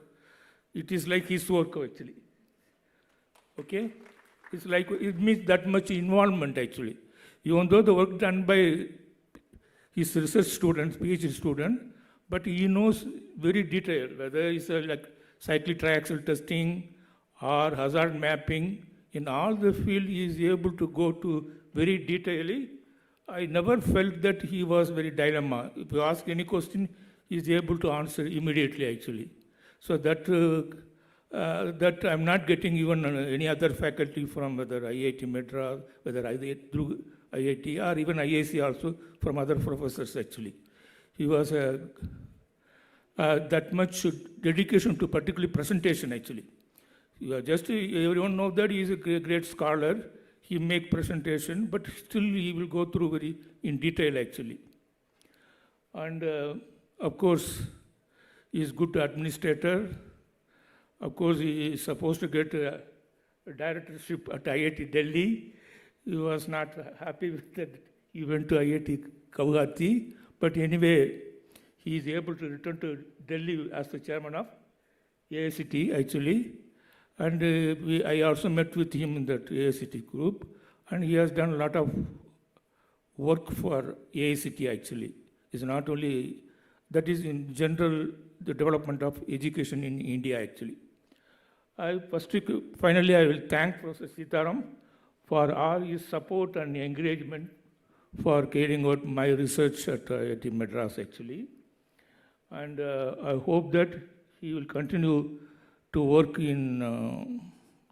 it is like his work actually. Okay? It's like, it means that much involvement actually. Even though the work done by his research students, PhD student, but he knows very detailed, whether it's like cyclic triaxial testing or hazard mapping. In all the field, he is able to go to very detailedly. I never felt that he was very dilemma. If you ask any question, he is able to answer immediately actually. So that I'm not getting even any other faculty from whether IIT Madras, whether through IIT or even IISc also from other professors actually. He was that much dedication to particularly presentation actually. Everyone knows that he is a great scholar. He make presentation, but still he will go through very in detail actually. And of course, he is good administrator. Of course, he is supposed to get a directorship at IIT Delhi. He was not happy with that. He went to IIT Guwahati, but anyway, he is able to return to Delhi as the chairman of AICT actually. And I also met with him in that AICT group, and he has done a lot of work for AICT actually. It's not only, that is in general, the development of education in India actually. Finally, I will thank Professor Sitaram for all his support and encouragement for carrying out my research at IIT Madras actually. And I hope that he will continue to work in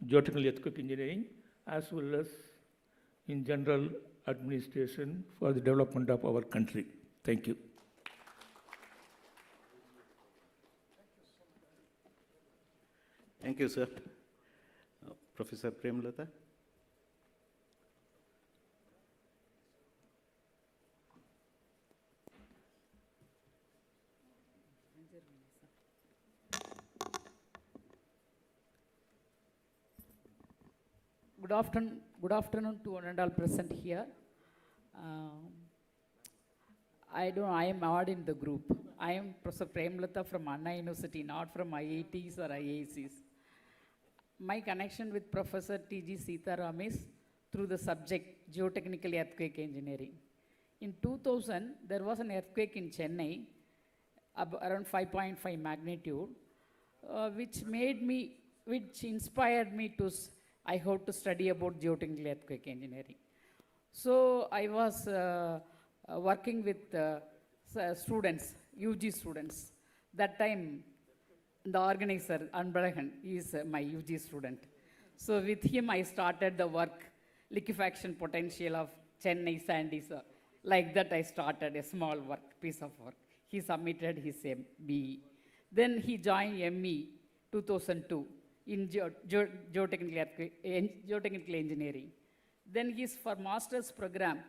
geotechnical earthquake engineering as well as in general administration for the development of our country. Thank you. Thank you, sir. Professor Premlata. Good afternoon to one and all present here. I am not in the group. I am Professor Premlata from Anna University, not from IITs or IIScs. My connection with Professor T.G. Sitaram is through the subject geotechnical earthquake engineering. In 2000, there was an earthquake in Chennai, around 5.5 magnitude, which inspired me to I hope to study about geotechnical earthquake engineering. So I was working with students, UG students. That time, the organizer, Anbalagan, is my UG student. So with him, I started the work, liquefaction potential of Chennai Sandies. Like that, I started a small work, piece of work. He submitted his BE. Then he joined ME 2002. In geotechnical engineering. Then he's for master's program.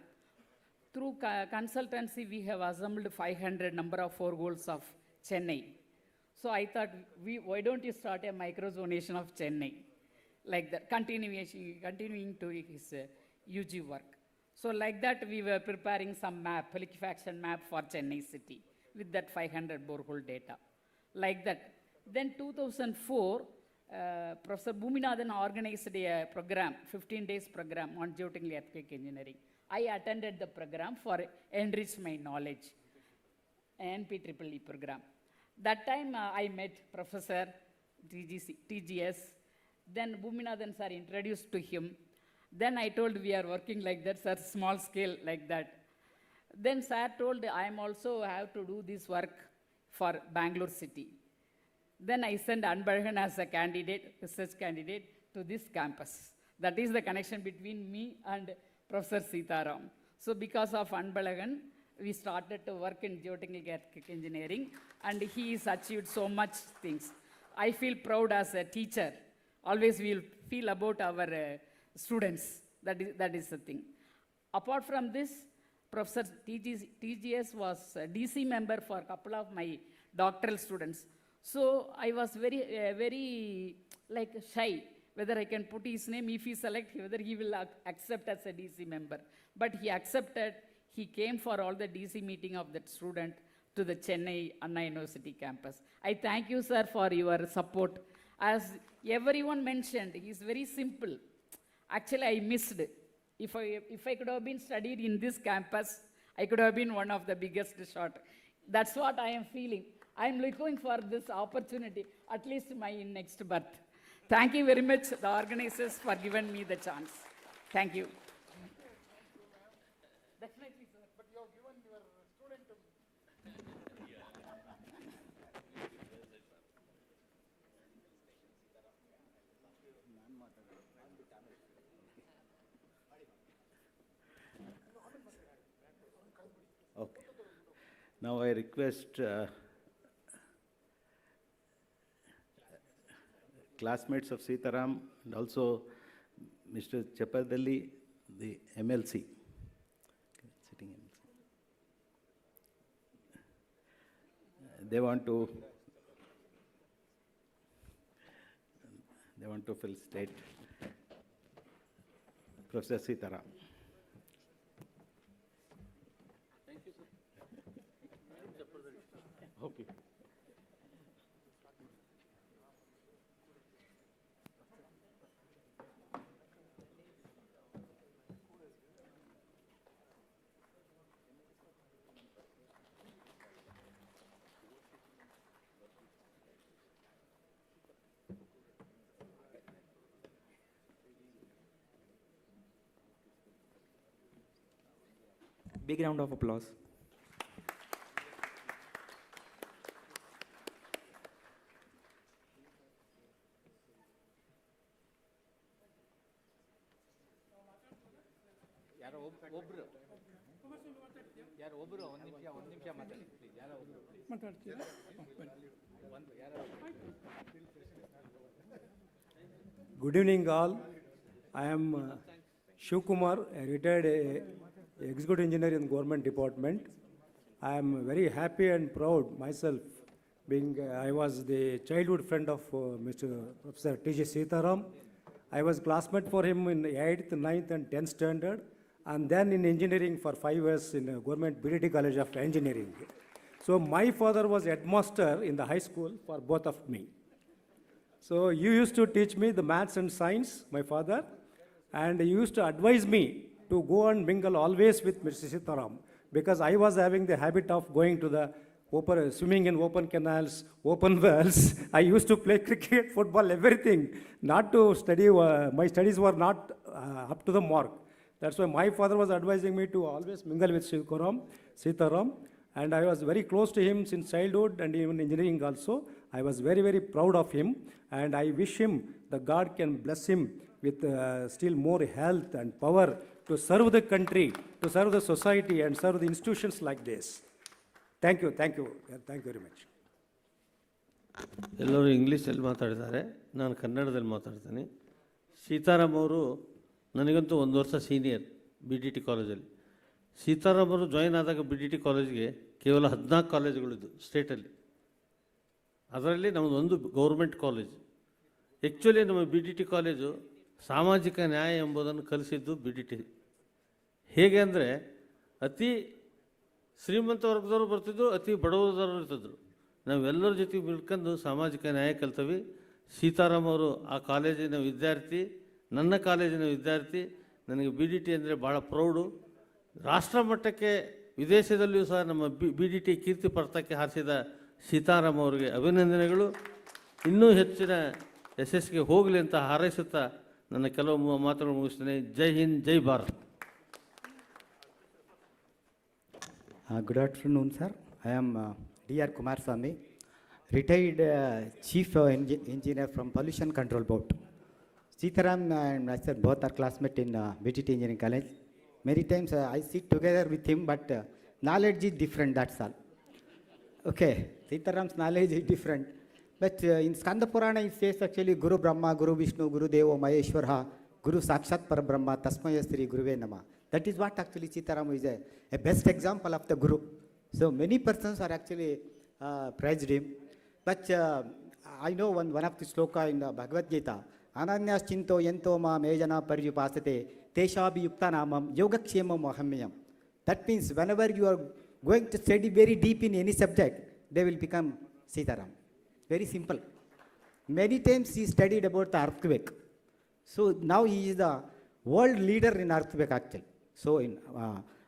Through consultancy, we have assembled 500 number of 4 goals of Chennai. So I thought, why don't you start a microzonation of Chennai? like that, continuing to his UG work. So like that, we were preparing some map, liquefaction map for Chennai city with that 500 borehole data. Like that. Then 2004, Professor Bhuminathan organized a program, 15 days program on geotechnical earthquake engineering. I attended the program for enrich my knowledge, NPEE program. That time I met Professor TGS. Then Bhuminathan sir introduced to him. Then I told we are working like that, sir, small scale like that. Then sir told I am also have to do this work for Bangalore city. Then I sent Anbalagan as a candidate, research candidate to this campus. That is the connection between me and Professor Sitaram. So because of Anbalagan, we started to work in geotechnical earthquake engineering, and he has achieved so much things. I feel proud as a teacher. Always we will feel about our students. That is the thing. Apart from this, Professor TGS was a DC member for a couple of my doctoral students. So I was very like shy whether I can put his name, if he select, whether he will accept as a DC member. But he accepted. He came for all the DC meeting of that student to the Chennai Anna University campus. I thank you, sir, for your support. As everyone mentioned, he is very simple. Actually, I missed. If I could have been studied in this campus, I could have been one of the biggest shot. That's what I am feeling. I am looking for this opportunity, at least my next birth. Thank you very much, the organizers, for giving me the chance. Thank you. Definitely, sir. But you have given your student to Okay. Now I request classmates of Sitaram and also Mr. Chapadalli, the MLC. Sitting MLC. They want to felicitate Professor Sitaram. Thank you, sir. Okay. Big round of applause. Good evening, all. I am Shiv Kumar, a retired executive engineer in the government department. I am very happy and proud myself, being I was the childhood friend of Mr. Professor Sitaram. I was classmate for him in 8th, 9th, and 10th standard, and then in engineering for 5 years in government BDT College of Engineering. So my father was headmaster in the high school for both of me. So you used to teach me the maths and science, my father, and you used to advise me to go and mingle always with Mr. Sitaram, because I was having the habit of going to the swimming in open canals, open wells. I used to play cricket, football, everything, not to study. My studies were not up to the mark. That's why my father was advising me to always mingle with Sitaram, and I was very close to him since childhood and even engineering also. I was very, very proud of him, and I wish him that God can bless him with still more health and power to serve the country, to serve the society, and serve the institutions like this. Thank you, thank you, thank you very much. ಎಲ್ಲರೂ ಇಂಗ್ಲೀಷಲ್ಲಿ ಮಾತಾಡ್ತಾರೆ, ನಾನು ಕನ್ನಡದಲ್ಲಿ ಮಾತಾಡ್ತೀನಿ. ಸೀತಾರಾಮ್ ಅವರು ನನಗಂತೂ 1 ವರ್ಷ senior BDT ಕಾಲೇಜಲ್ಲಿ. ಸೀತಾರಾಮ್ ಅವರು ಜಾಯಿನ್ ಆದಾಗ BDT ಕಾಲೇಜ್ಗೆ ಕೇವಲ 14 ಕಾಲೇಜುಗಳಿದ್ದು ಸ್ಟೇಟಲ್ಲಿ. ಅದರಲ್ಲಿ ನಮ್ಮದೊಂದು ಗೌರ್ಮೆಂಟ್ ಕಾಲೇಜ್. ಆ್ಯಕ್ಚುಲಿ ನಮ್ಮ ಬಿ ಡಿ ಟಿ ಕಾಲೇಜು ಸಾಮಾಜಿಕ ನ್ಯಾಯ ಎಂಬುದನ್ನು ಕಲಿಸಿದ್ದು ಬಿ ಡಿ ಟಿ. ಹೇಗೆ ಅಂದರೆ ಅತಿ ಶ್ರೀಮಂತ ವರ್ಗದವರು ಬರ್ತಿದ್ರು, ಅತಿ ಬಡವರದವರು ಇರ್ತಿದ್ರು. ನಾವೆಲ್ಲರ ಜೊತೆಗೆ ಬಿಡ್ಕೊಂಡು ಸಾಮಾಜಿಕ ನ್ಯಾಯ ಕಲ್ತೀವಿ. ಸೀತಾರಾಮ್ ಅವರು ಆ ಕಾಲೇಜಿನ ವಿದ್ಯಾರ್ಥಿ, ನನ್ನ ಕಾಲೇಜಿನ ವಿದ್ಯಾರ್ಥಿ. ನನಗೆ ಬಿ ಡಿ ಟಿ ಅಂದರೆ ಭಾಳ ಪ್ರೌಡು. ರಾಷ್ಟ್ರ ಮಟ್ಟಕ್ಕೆ ವಿದೇಶದಲ್ಲಿಯೂ ಸಹ ನಮ್ಮ ಬಿ ಡಿ ಟಿ ಕೀರ್ತಿ ಪರ್ತಕ್ಕೆ ಹಾರಿಸಿದ ಸೀತಾರಾಮ್ ಅವರಿಗೆ ಅಭಿನಂದನೆಗಳು. ಇನ್ನೂ ಹೆಚ್ಚಿನ ಯಶಸ್ಸಿಗೆ ಹೋಗಲಿ ಅಂತ ಹಾರೈಸುತ್ತಾ ನನ್ನ ಕೆಲವು ಮಾತುಗಳು ಮುಗಿಸ್ತೇನೆ. ಜೈ ಹಿಂದ್, ಜೈ Bharat. Good afternoon, sir. I am D.R. Kumarswamy, retired Chief Engineer from Pollution Control Board. Sitaram and myself both are classmates in BTT Engineering College. Many times I sit together with him, but knowledge is different, that's all. Okay, Sitaram's knowledge is different. But in Skanda Purana it says actually Guru Brahma, Guru Vishnu, Guru Devo Maheshwara, Guru Sakshat Parabrahma, Tasmaya Sri Guruve Nama. That is what actually Sitaram is a best example of the Guru. So many persons are actually praised him. But I know one of the sloka in the Bhagavad Gita, Ananyas Chinto Yento Ma Mejana Paryupasate, Teshabi Yukta Namam, Yogakshemam Ahamyam. That means whenever you are going to study very deep in any subject, they will become Sitaram. Very simple. Many times he studied about the earthquake. So now he is the world leader in earthquake actually. So in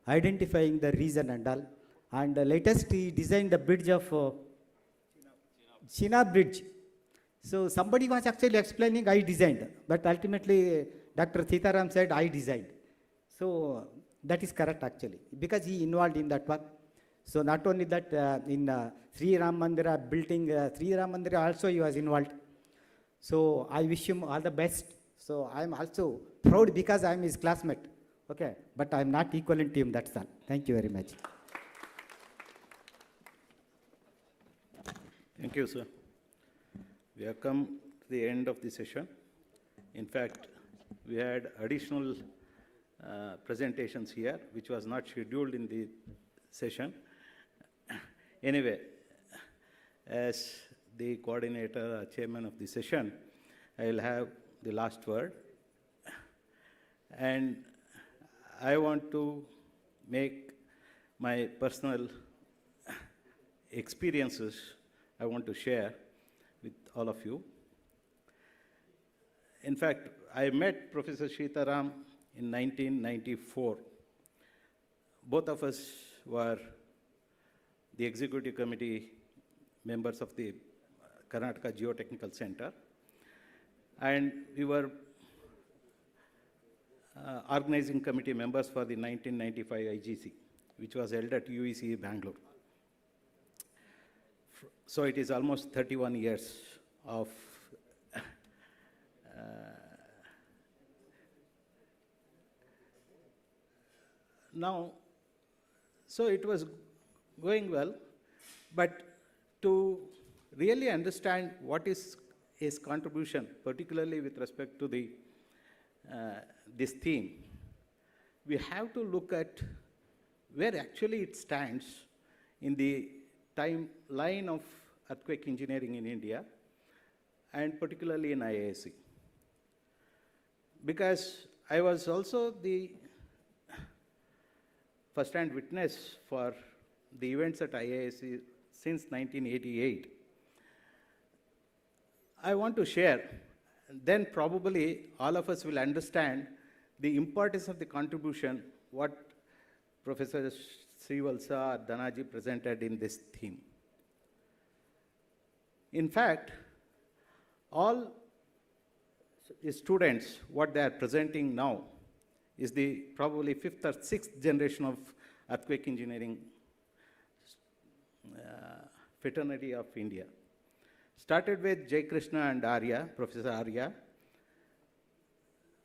identifying the reason and all. And latest he designed the bridge of China Bridge. So somebody was actually explaining I designed, but ultimately Dr. Sitaram said I designed. So that is correct actually, because he involved in that one. So not only that, in Sri Ram Mandira building, Sri Ram Mandira also he was involved. So I wish him all the best. So I am also proud because I am his classmate. Okay, but I am not equivalent to him, that's all. Thank you very much. Thank you, sir. We have come to the end of the session. In fact, we had additional presentations here, which was not scheduled in the session. Anyway, as the coordinator, chairman of the session, I will have the last word. And I want to make my personal experiences I want to share with all of you. In fact, I met Professor Sitaram in 1994. Both of us were the executive committee members of the Karnataka Geotechnical Center, and we were organizing committee members for the 1995 IGC, which was held at UEC Bangalore. So it is almost 31 years of now, so it was going well, but to really understand what is his contribution, particularly with respect to the this theme, we have to look at where actually it stands in the timeline of earthquake engineering in India, and particularly in IISc. Because I was also the first-hand witness for the events at IISc since 1988. I want to share, then probably all of us will understand the importance of the contribution what Professor Srivalsa or Danaji presented in this theme. In fact, all students, what they are presenting now is the probably 5th or 6th generation of earthquake engineering fraternity of India. Started with Jai Krishna and Arya, Professor Arya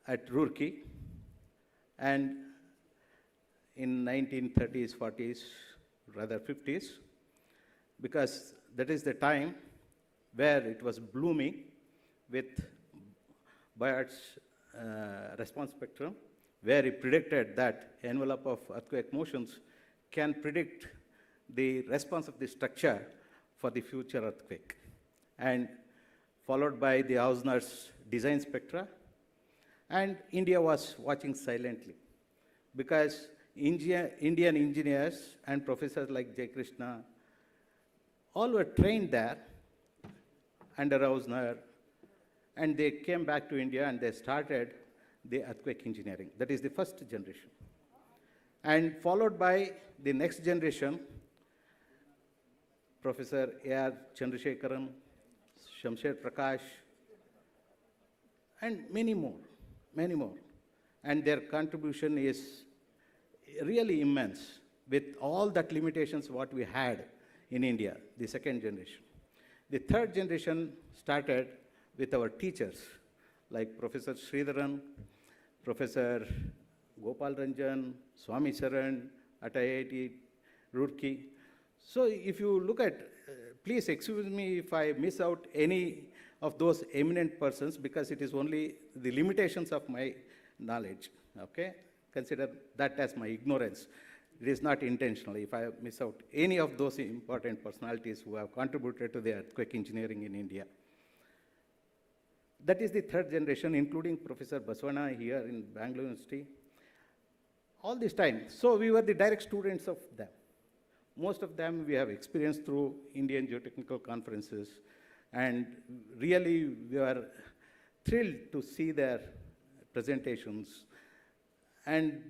at Roorkee, and in 1930s, 40s, rather 50s, because that is the time where it was blooming with Bayard's response spectrum, where he predicted that envelope of earthquake motions can predict the response of the structure for the future earthquake. And followed by the Hausner's design spectra. And India was watching silently because Indian engineers and professors like J. Krishna all were trained there under Hausner, and they came back to India and they started the earthquake engineering. That is the first generation. And followed by the next generation, Professor A.R. Chandrasekharan, Shamsher Prakash, and many more. And their contribution is really immense with all that limitations what we had in India, the second generation. The third generation started with our teachers like Professor Sridharan, Professor Gopal Ranjan, Swami Saran at IIT Roorkee. So if you look at, please excuse me if I miss out any of those eminent persons because it is only the limitations of my knowledge, okay? Consider that as my ignorance. It is not intentional if I miss out any of those important personalities who have contributed to the earthquake engineering in India. That is the third generation, including Professor Baswana here in Bangalore University. All this time, so we were the direct students of them. Most of them we have experienced through Indian geotechnical conferences, and really we are thrilled to see their presentations and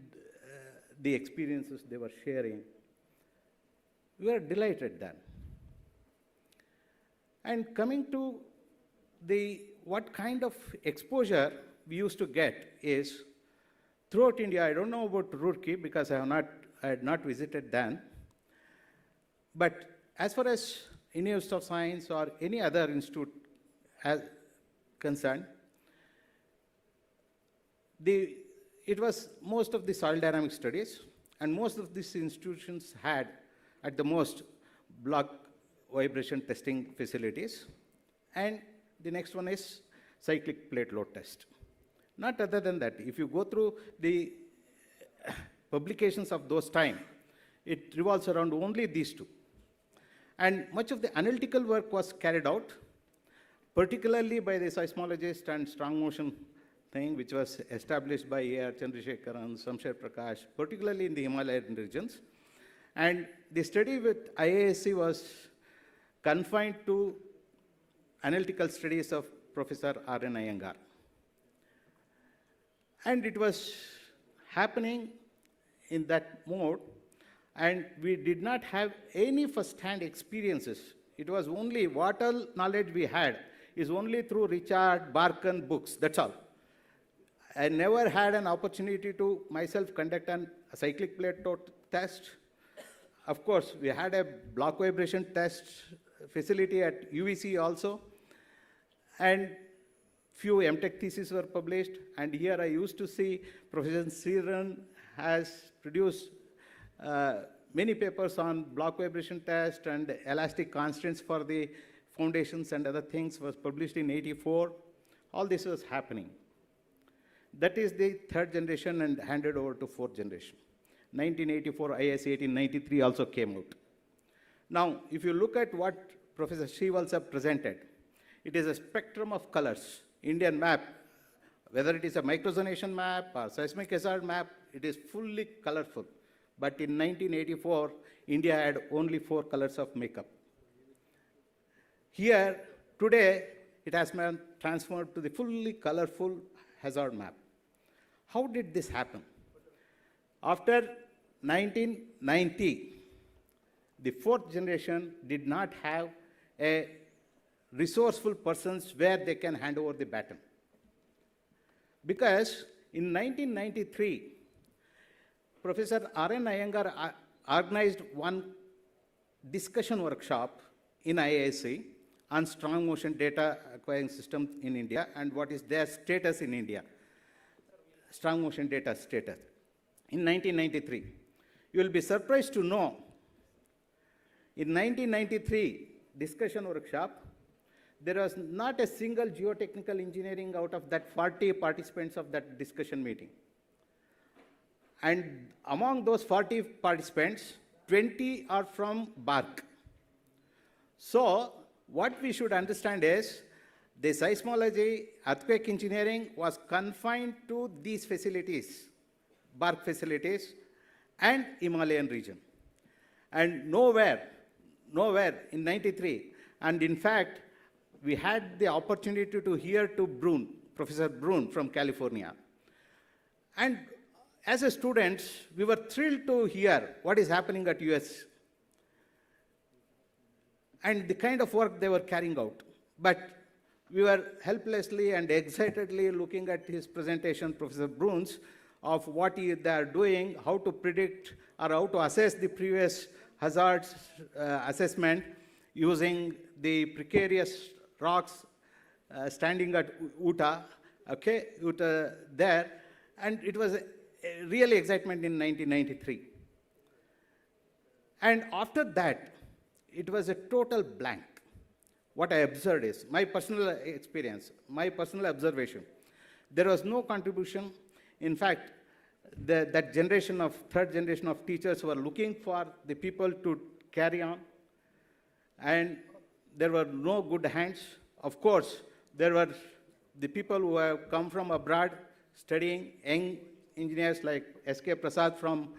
the experiences they were sharing. We were delighted then. And coming to what kind of exposure we used to get is throughout India. I don't know about Roorkee because I had not visited then. But as far as Indian Institute of Science or any other institute as concerned, it was most of the soil dynamic studies, and most of these institutions had at the most block vibration testing facilities, and the next one is cyclic plate load test. Not other than that. If you go through the publications of those time, it revolves around only these two. And much of the analytical work was carried out, particularly by the seismologist and strong motion thing, which was established by A.R. Chandrasekharan, Shamsher Prakash, particularly in the Himalayan regions. And the study with IISc was confined to analytical studies of Professor R.N. Iyengar. And it was happening in that mode, and we did not have any first-hand experiences. It was only what all knowledge we had is only through Richard Barkan books, that's all. I never had an opportunity to myself conduct a cyclic plate load test. Of course, we had a block vibration test facility at UEC also, and few MTech theses were published, and here I used to see Professor Sridharan has produced many papers on block vibration test and elastic constraints for the foundations and other things was published in '84. All this was happening. That is the third generation and handed over to fourth generation. 1984, IISc 1893 also came out. Now, if you look at what Professor Srivalsa presented, it is a spectrum of colors. Indian map, whether it is a microzonation map or seismic hazard map, it is fully colorful. But in 1984, India had only 4 colors of makeup. Here, today, it has been transformed to the fully colorful hazard map. How did this happen? After 1990, the fourth generation did not have a resourceful persons where they can hand over the baton. Because in 1993, Professor R.N. Iyengar organized one discussion workshop in IISc on strong motion data acquiring system in India and what is their status in India, strong motion data status, in 1993. You will be surprised to know, in 1993 discussion workshop, there was not a single geotechnical engineering out of that 40 participants of that discussion meeting. And among those 40 participants, 20 are from BARC. So what we should understand is the seismology, earthquake engineering was confined to these facilities, bark facilities, and Himalayan region. And nowhere in 93, and in fact, we had the opportunity to hear to Brun, Professor Brun from California. And as a students, we were thrilled to hear what is happening at US and the kind of work they were carrying out. But we were helplessly and excitedly looking at his presentation, Professor Brun's, of what they are doing, how to predict or how to assess the previous hazards assessment using the precarious rocks standing at Utah, Utah there. And it was really excitement in 1993. And after that, it was a total blank. What I observed is, my personal experience, my personal observation, there was no contribution. In fact, that generation of, third generation of teachers were looking for the people to carry on, and there were no good hands. Of course, there were the people who have come from abroad studying, young engineers like S.K. Prasad from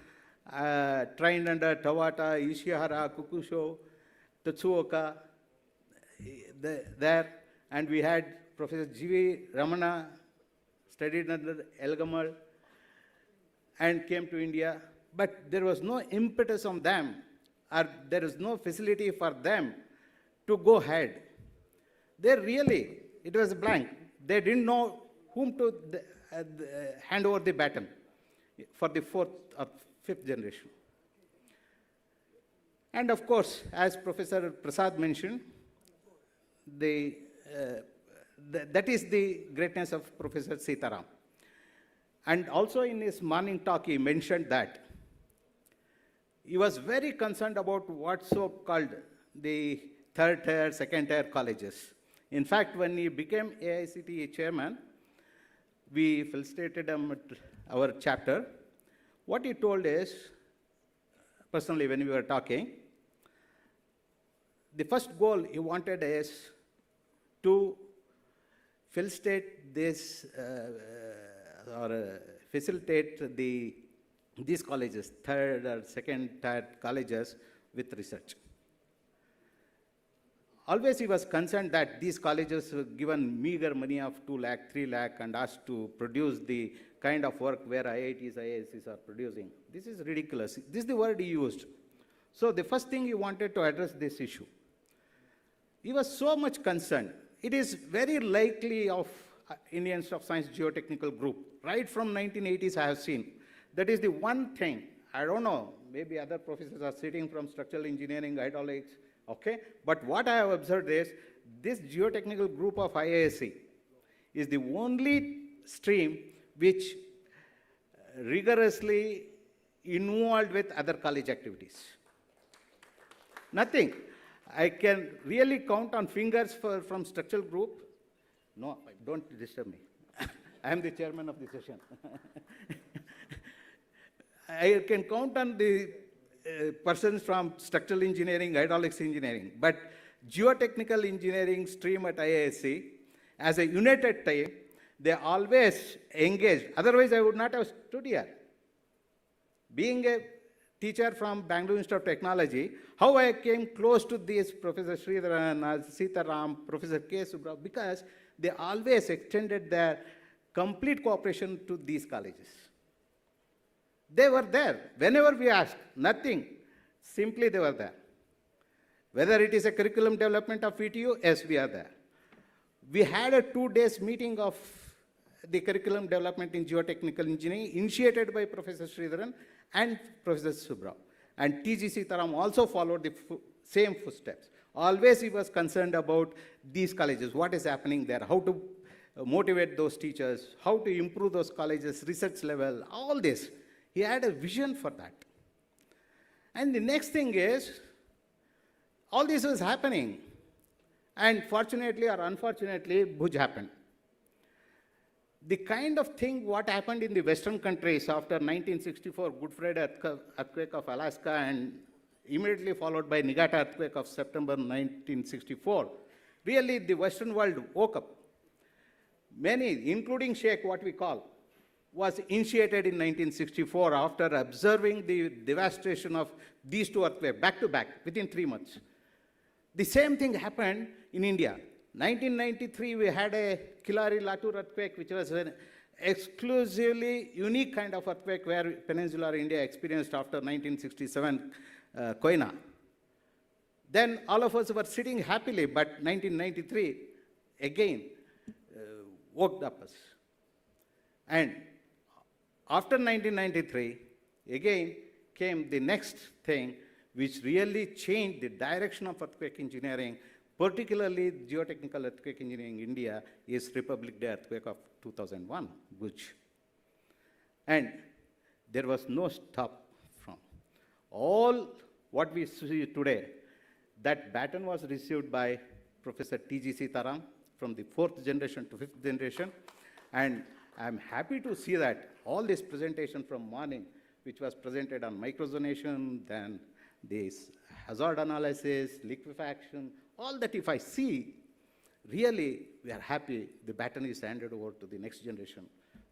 trained under TATA, Ishihara, Kukusho, Tatsuoka, there, and we had Professor G.V. Ramana, studied under Elgamal, and came to India, but there was no impetus on them, or there is no facility for them to go ahead. They really, it was blank. They didn't know whom to hand over the baton for the fourth or fifth generation. And of course, as Professor Prasad mentioned, that is the greatness of Professor Sitaram. And also in his morning talk, he mentioned that he was very concerned about what's so-called the third tier, second tier colleges. In fact, when he became AICTE chairman, we felicitated him at our chapter. What he told is, personally when we were talking, the first goal he wanted is to facilitate this facilitate these colleges, third or second tier colleges, with research. Always he was concerned that these colleges were given meager money of 2 lakh, 3 lakh and asked to produce the kind of work where IITs, IIScs are producing. This is ridiculous. This is the word he used. So the first thing he wanted to address this issue. He was so much concerned. It is very likely of Indian Institute of Science Geotechnical Group. Right from 1980s I have seen. That is the one thing. I don't know, maybe other professors are sitting from structural engineering, hydraulics, okay? But what I have observed is, this geotechnical group of IISc is the only stream which rigorously involved with other college activities. Nothing. I can really count on fingers from structural group. No, don't disturb me. I am the chairman of the session. I can count on the persons from structural engineering, hydraulics engineering, but geotechnical engineering stream at IISc, as a united team, they always engaged. Otherwise, I would not have stood here. Being a teacher from Bengaluru Institute of Technology, how I came close to this Professor Sridharan, Sitaram, Professor K. Subrao, because they always extended their complete cooperation to these colleges. They were there. Whenever we asked, nothing. Simply they were there. Whether it is a curriculum development of VTU, yes, we are there. We had a 2-day meeting of the curriculum development in geotechnical engineering, initiated by Professor Sridharan and Professor Subrao. And T.G. Sitaram also followed the same footsteps. Always he was concerned about these colleges, what is happening there, how to motivate those teachers, how to improve those colleges, research level, all this. He had a vision for that. And the next thing is, all this was happening. And fortunately or unfortunately, Bhuj happened. The kind of thing what happened in the Western countries after 1964 Good Friday earthquake of Alaska and immediately followed by Niigata earthquake of September 1964, really the Western world woke up. many, including Sheikh, what we call, was initiated in 1964 after observing the devastation of these two earthquakes back to back within 3 months. The same thing happened in India. 1993, we had a Kilari-Latur earthquake, which was an exclusively unique kind of earthquake where peninsular India experienced after 1967 Koina. Then all of us were sitting happily, but 1993 again woke up us. And after 1993, again came the next thing which really changed the direction of earthquake engineering, particularly geotechnical earthquake engineering in India, is Republic Day earthquake of 2001, Bhuj. And there was no stop from. All what we see today, that baton was received by Professor T.G. Sitaram from the 4th generation to 5th generation. And I'm happy to see that all this presentation from morning, which was presented on microzonation, then this hazard analysis, liquefaction, all that if I see, really we are happy the baton is handed over to the next generation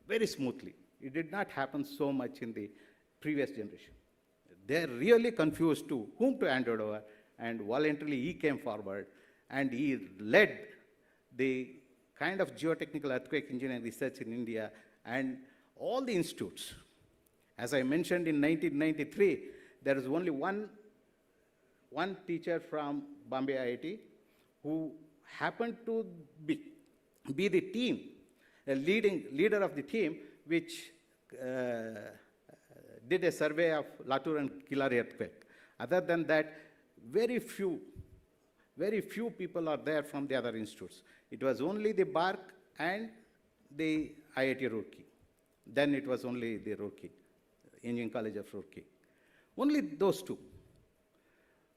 very smoothly. It did not happen so much in the previous generation. They're really confused to whom to hand it over, and voluntarily he came forward and he led the kind of geotechnical earthquake engineering research in India and all the institutes. As I mentioned, in 1993, there is only one teacher from Bombay IIT who happened to be the team, a leader of the team, which did a survey of Latur and Kilari earthquake. Other than that, very few people are there from the other institutes. It was only the BARC and the IIT Roorkee. Then it was only the Roorkee, Engineering College of Roorkee. Only those two.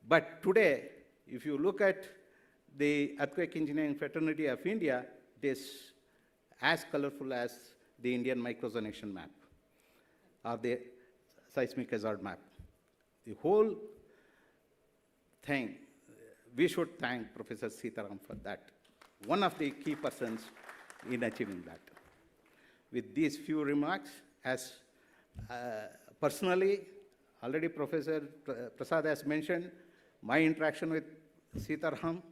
But today, if you look at the earthquake engineering fraternity of India, it is as colorful as the Indian microzonation map or the seismic hazard map. The whole thing, we should thank Professor Sitaram for that. One of the key persons in achieving that. With these few remarks, as personally, already Professor Prasad has mentioned, my interaction with Sitaram,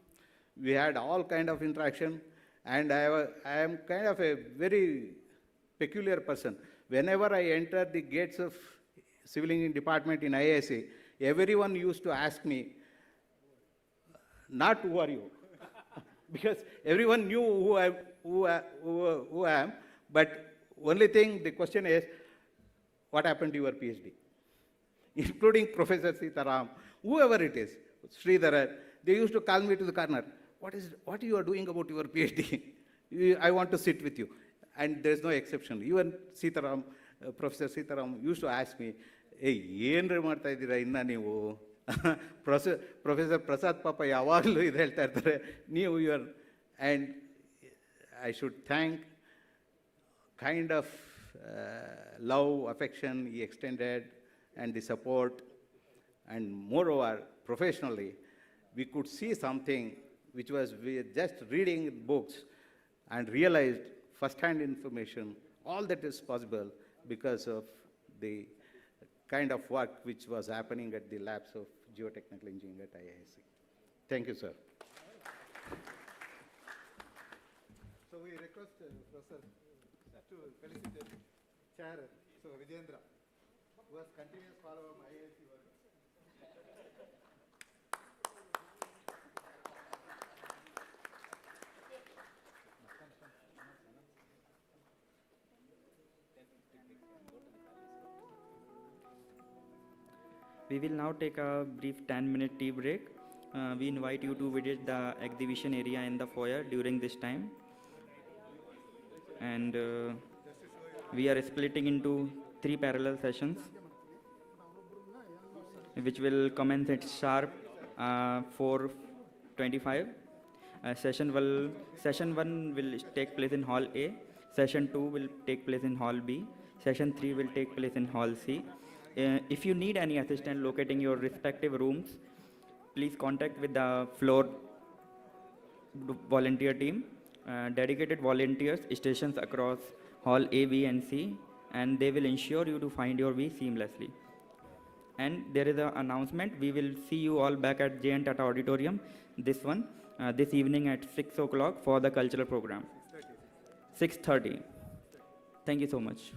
we had all kind of interaction, and I am kind of a very peculiar person. Whenever I enter the gates of civil engineering department in IISc, everyone used to ask me, not who are you, because everyone knew who I am, but only thing, the question is, what happened to your PhD? Including Professor Sitaram, whoever it is, Sridhar, they used to call me to the corner. What you are doing about your PhD? I want to sit with you. And there's no exception. Even Sitaram, Professor Sitaram used to ask me, hey, ಏನ್ರಿ ಮಾಡ್ತಾ ಇದ್ದೀರಾ ಇನ್ನ ನೀವು professor Prasad ಪಾಪ ಯಾವಾಗಲೂ ಇದು ಹೇಳ್ತಾ ಇರ್ತಾರೆ ನೀವು your and I should thank kind of love, affection he extended and the support, and moreover, professionally, we could see something which was just reading books and realized first-hand information, all that is possible because of the kind of work which was happening at the labs of geotechnical engineering at IISc. Thank you, sir. So we request Professor to felicitate Chair, so Vijayendra, who has continuous follow of IISc work. We will now take a brief 10-minute tea break. We invite you to visit the exhibition area in the foyer during this time. And we are splitting into 3 parallel sessions, which will commence at sharp 4:25. Session 1 will take place in Hall A. Session 2 will take place in Hall B. Session 3 will take place in Hall C. If you need any assistance locating your respective rooms, please contact with the floor volunteer team. dedicated volunteers stations across hall A, B, and C, and they will ensure you to find your way seamlessly. And there is an announcement. We will see you all back at TATA Auditorium, this evening at 6 o'clock for the cultural program. 6:30. Thank you so much.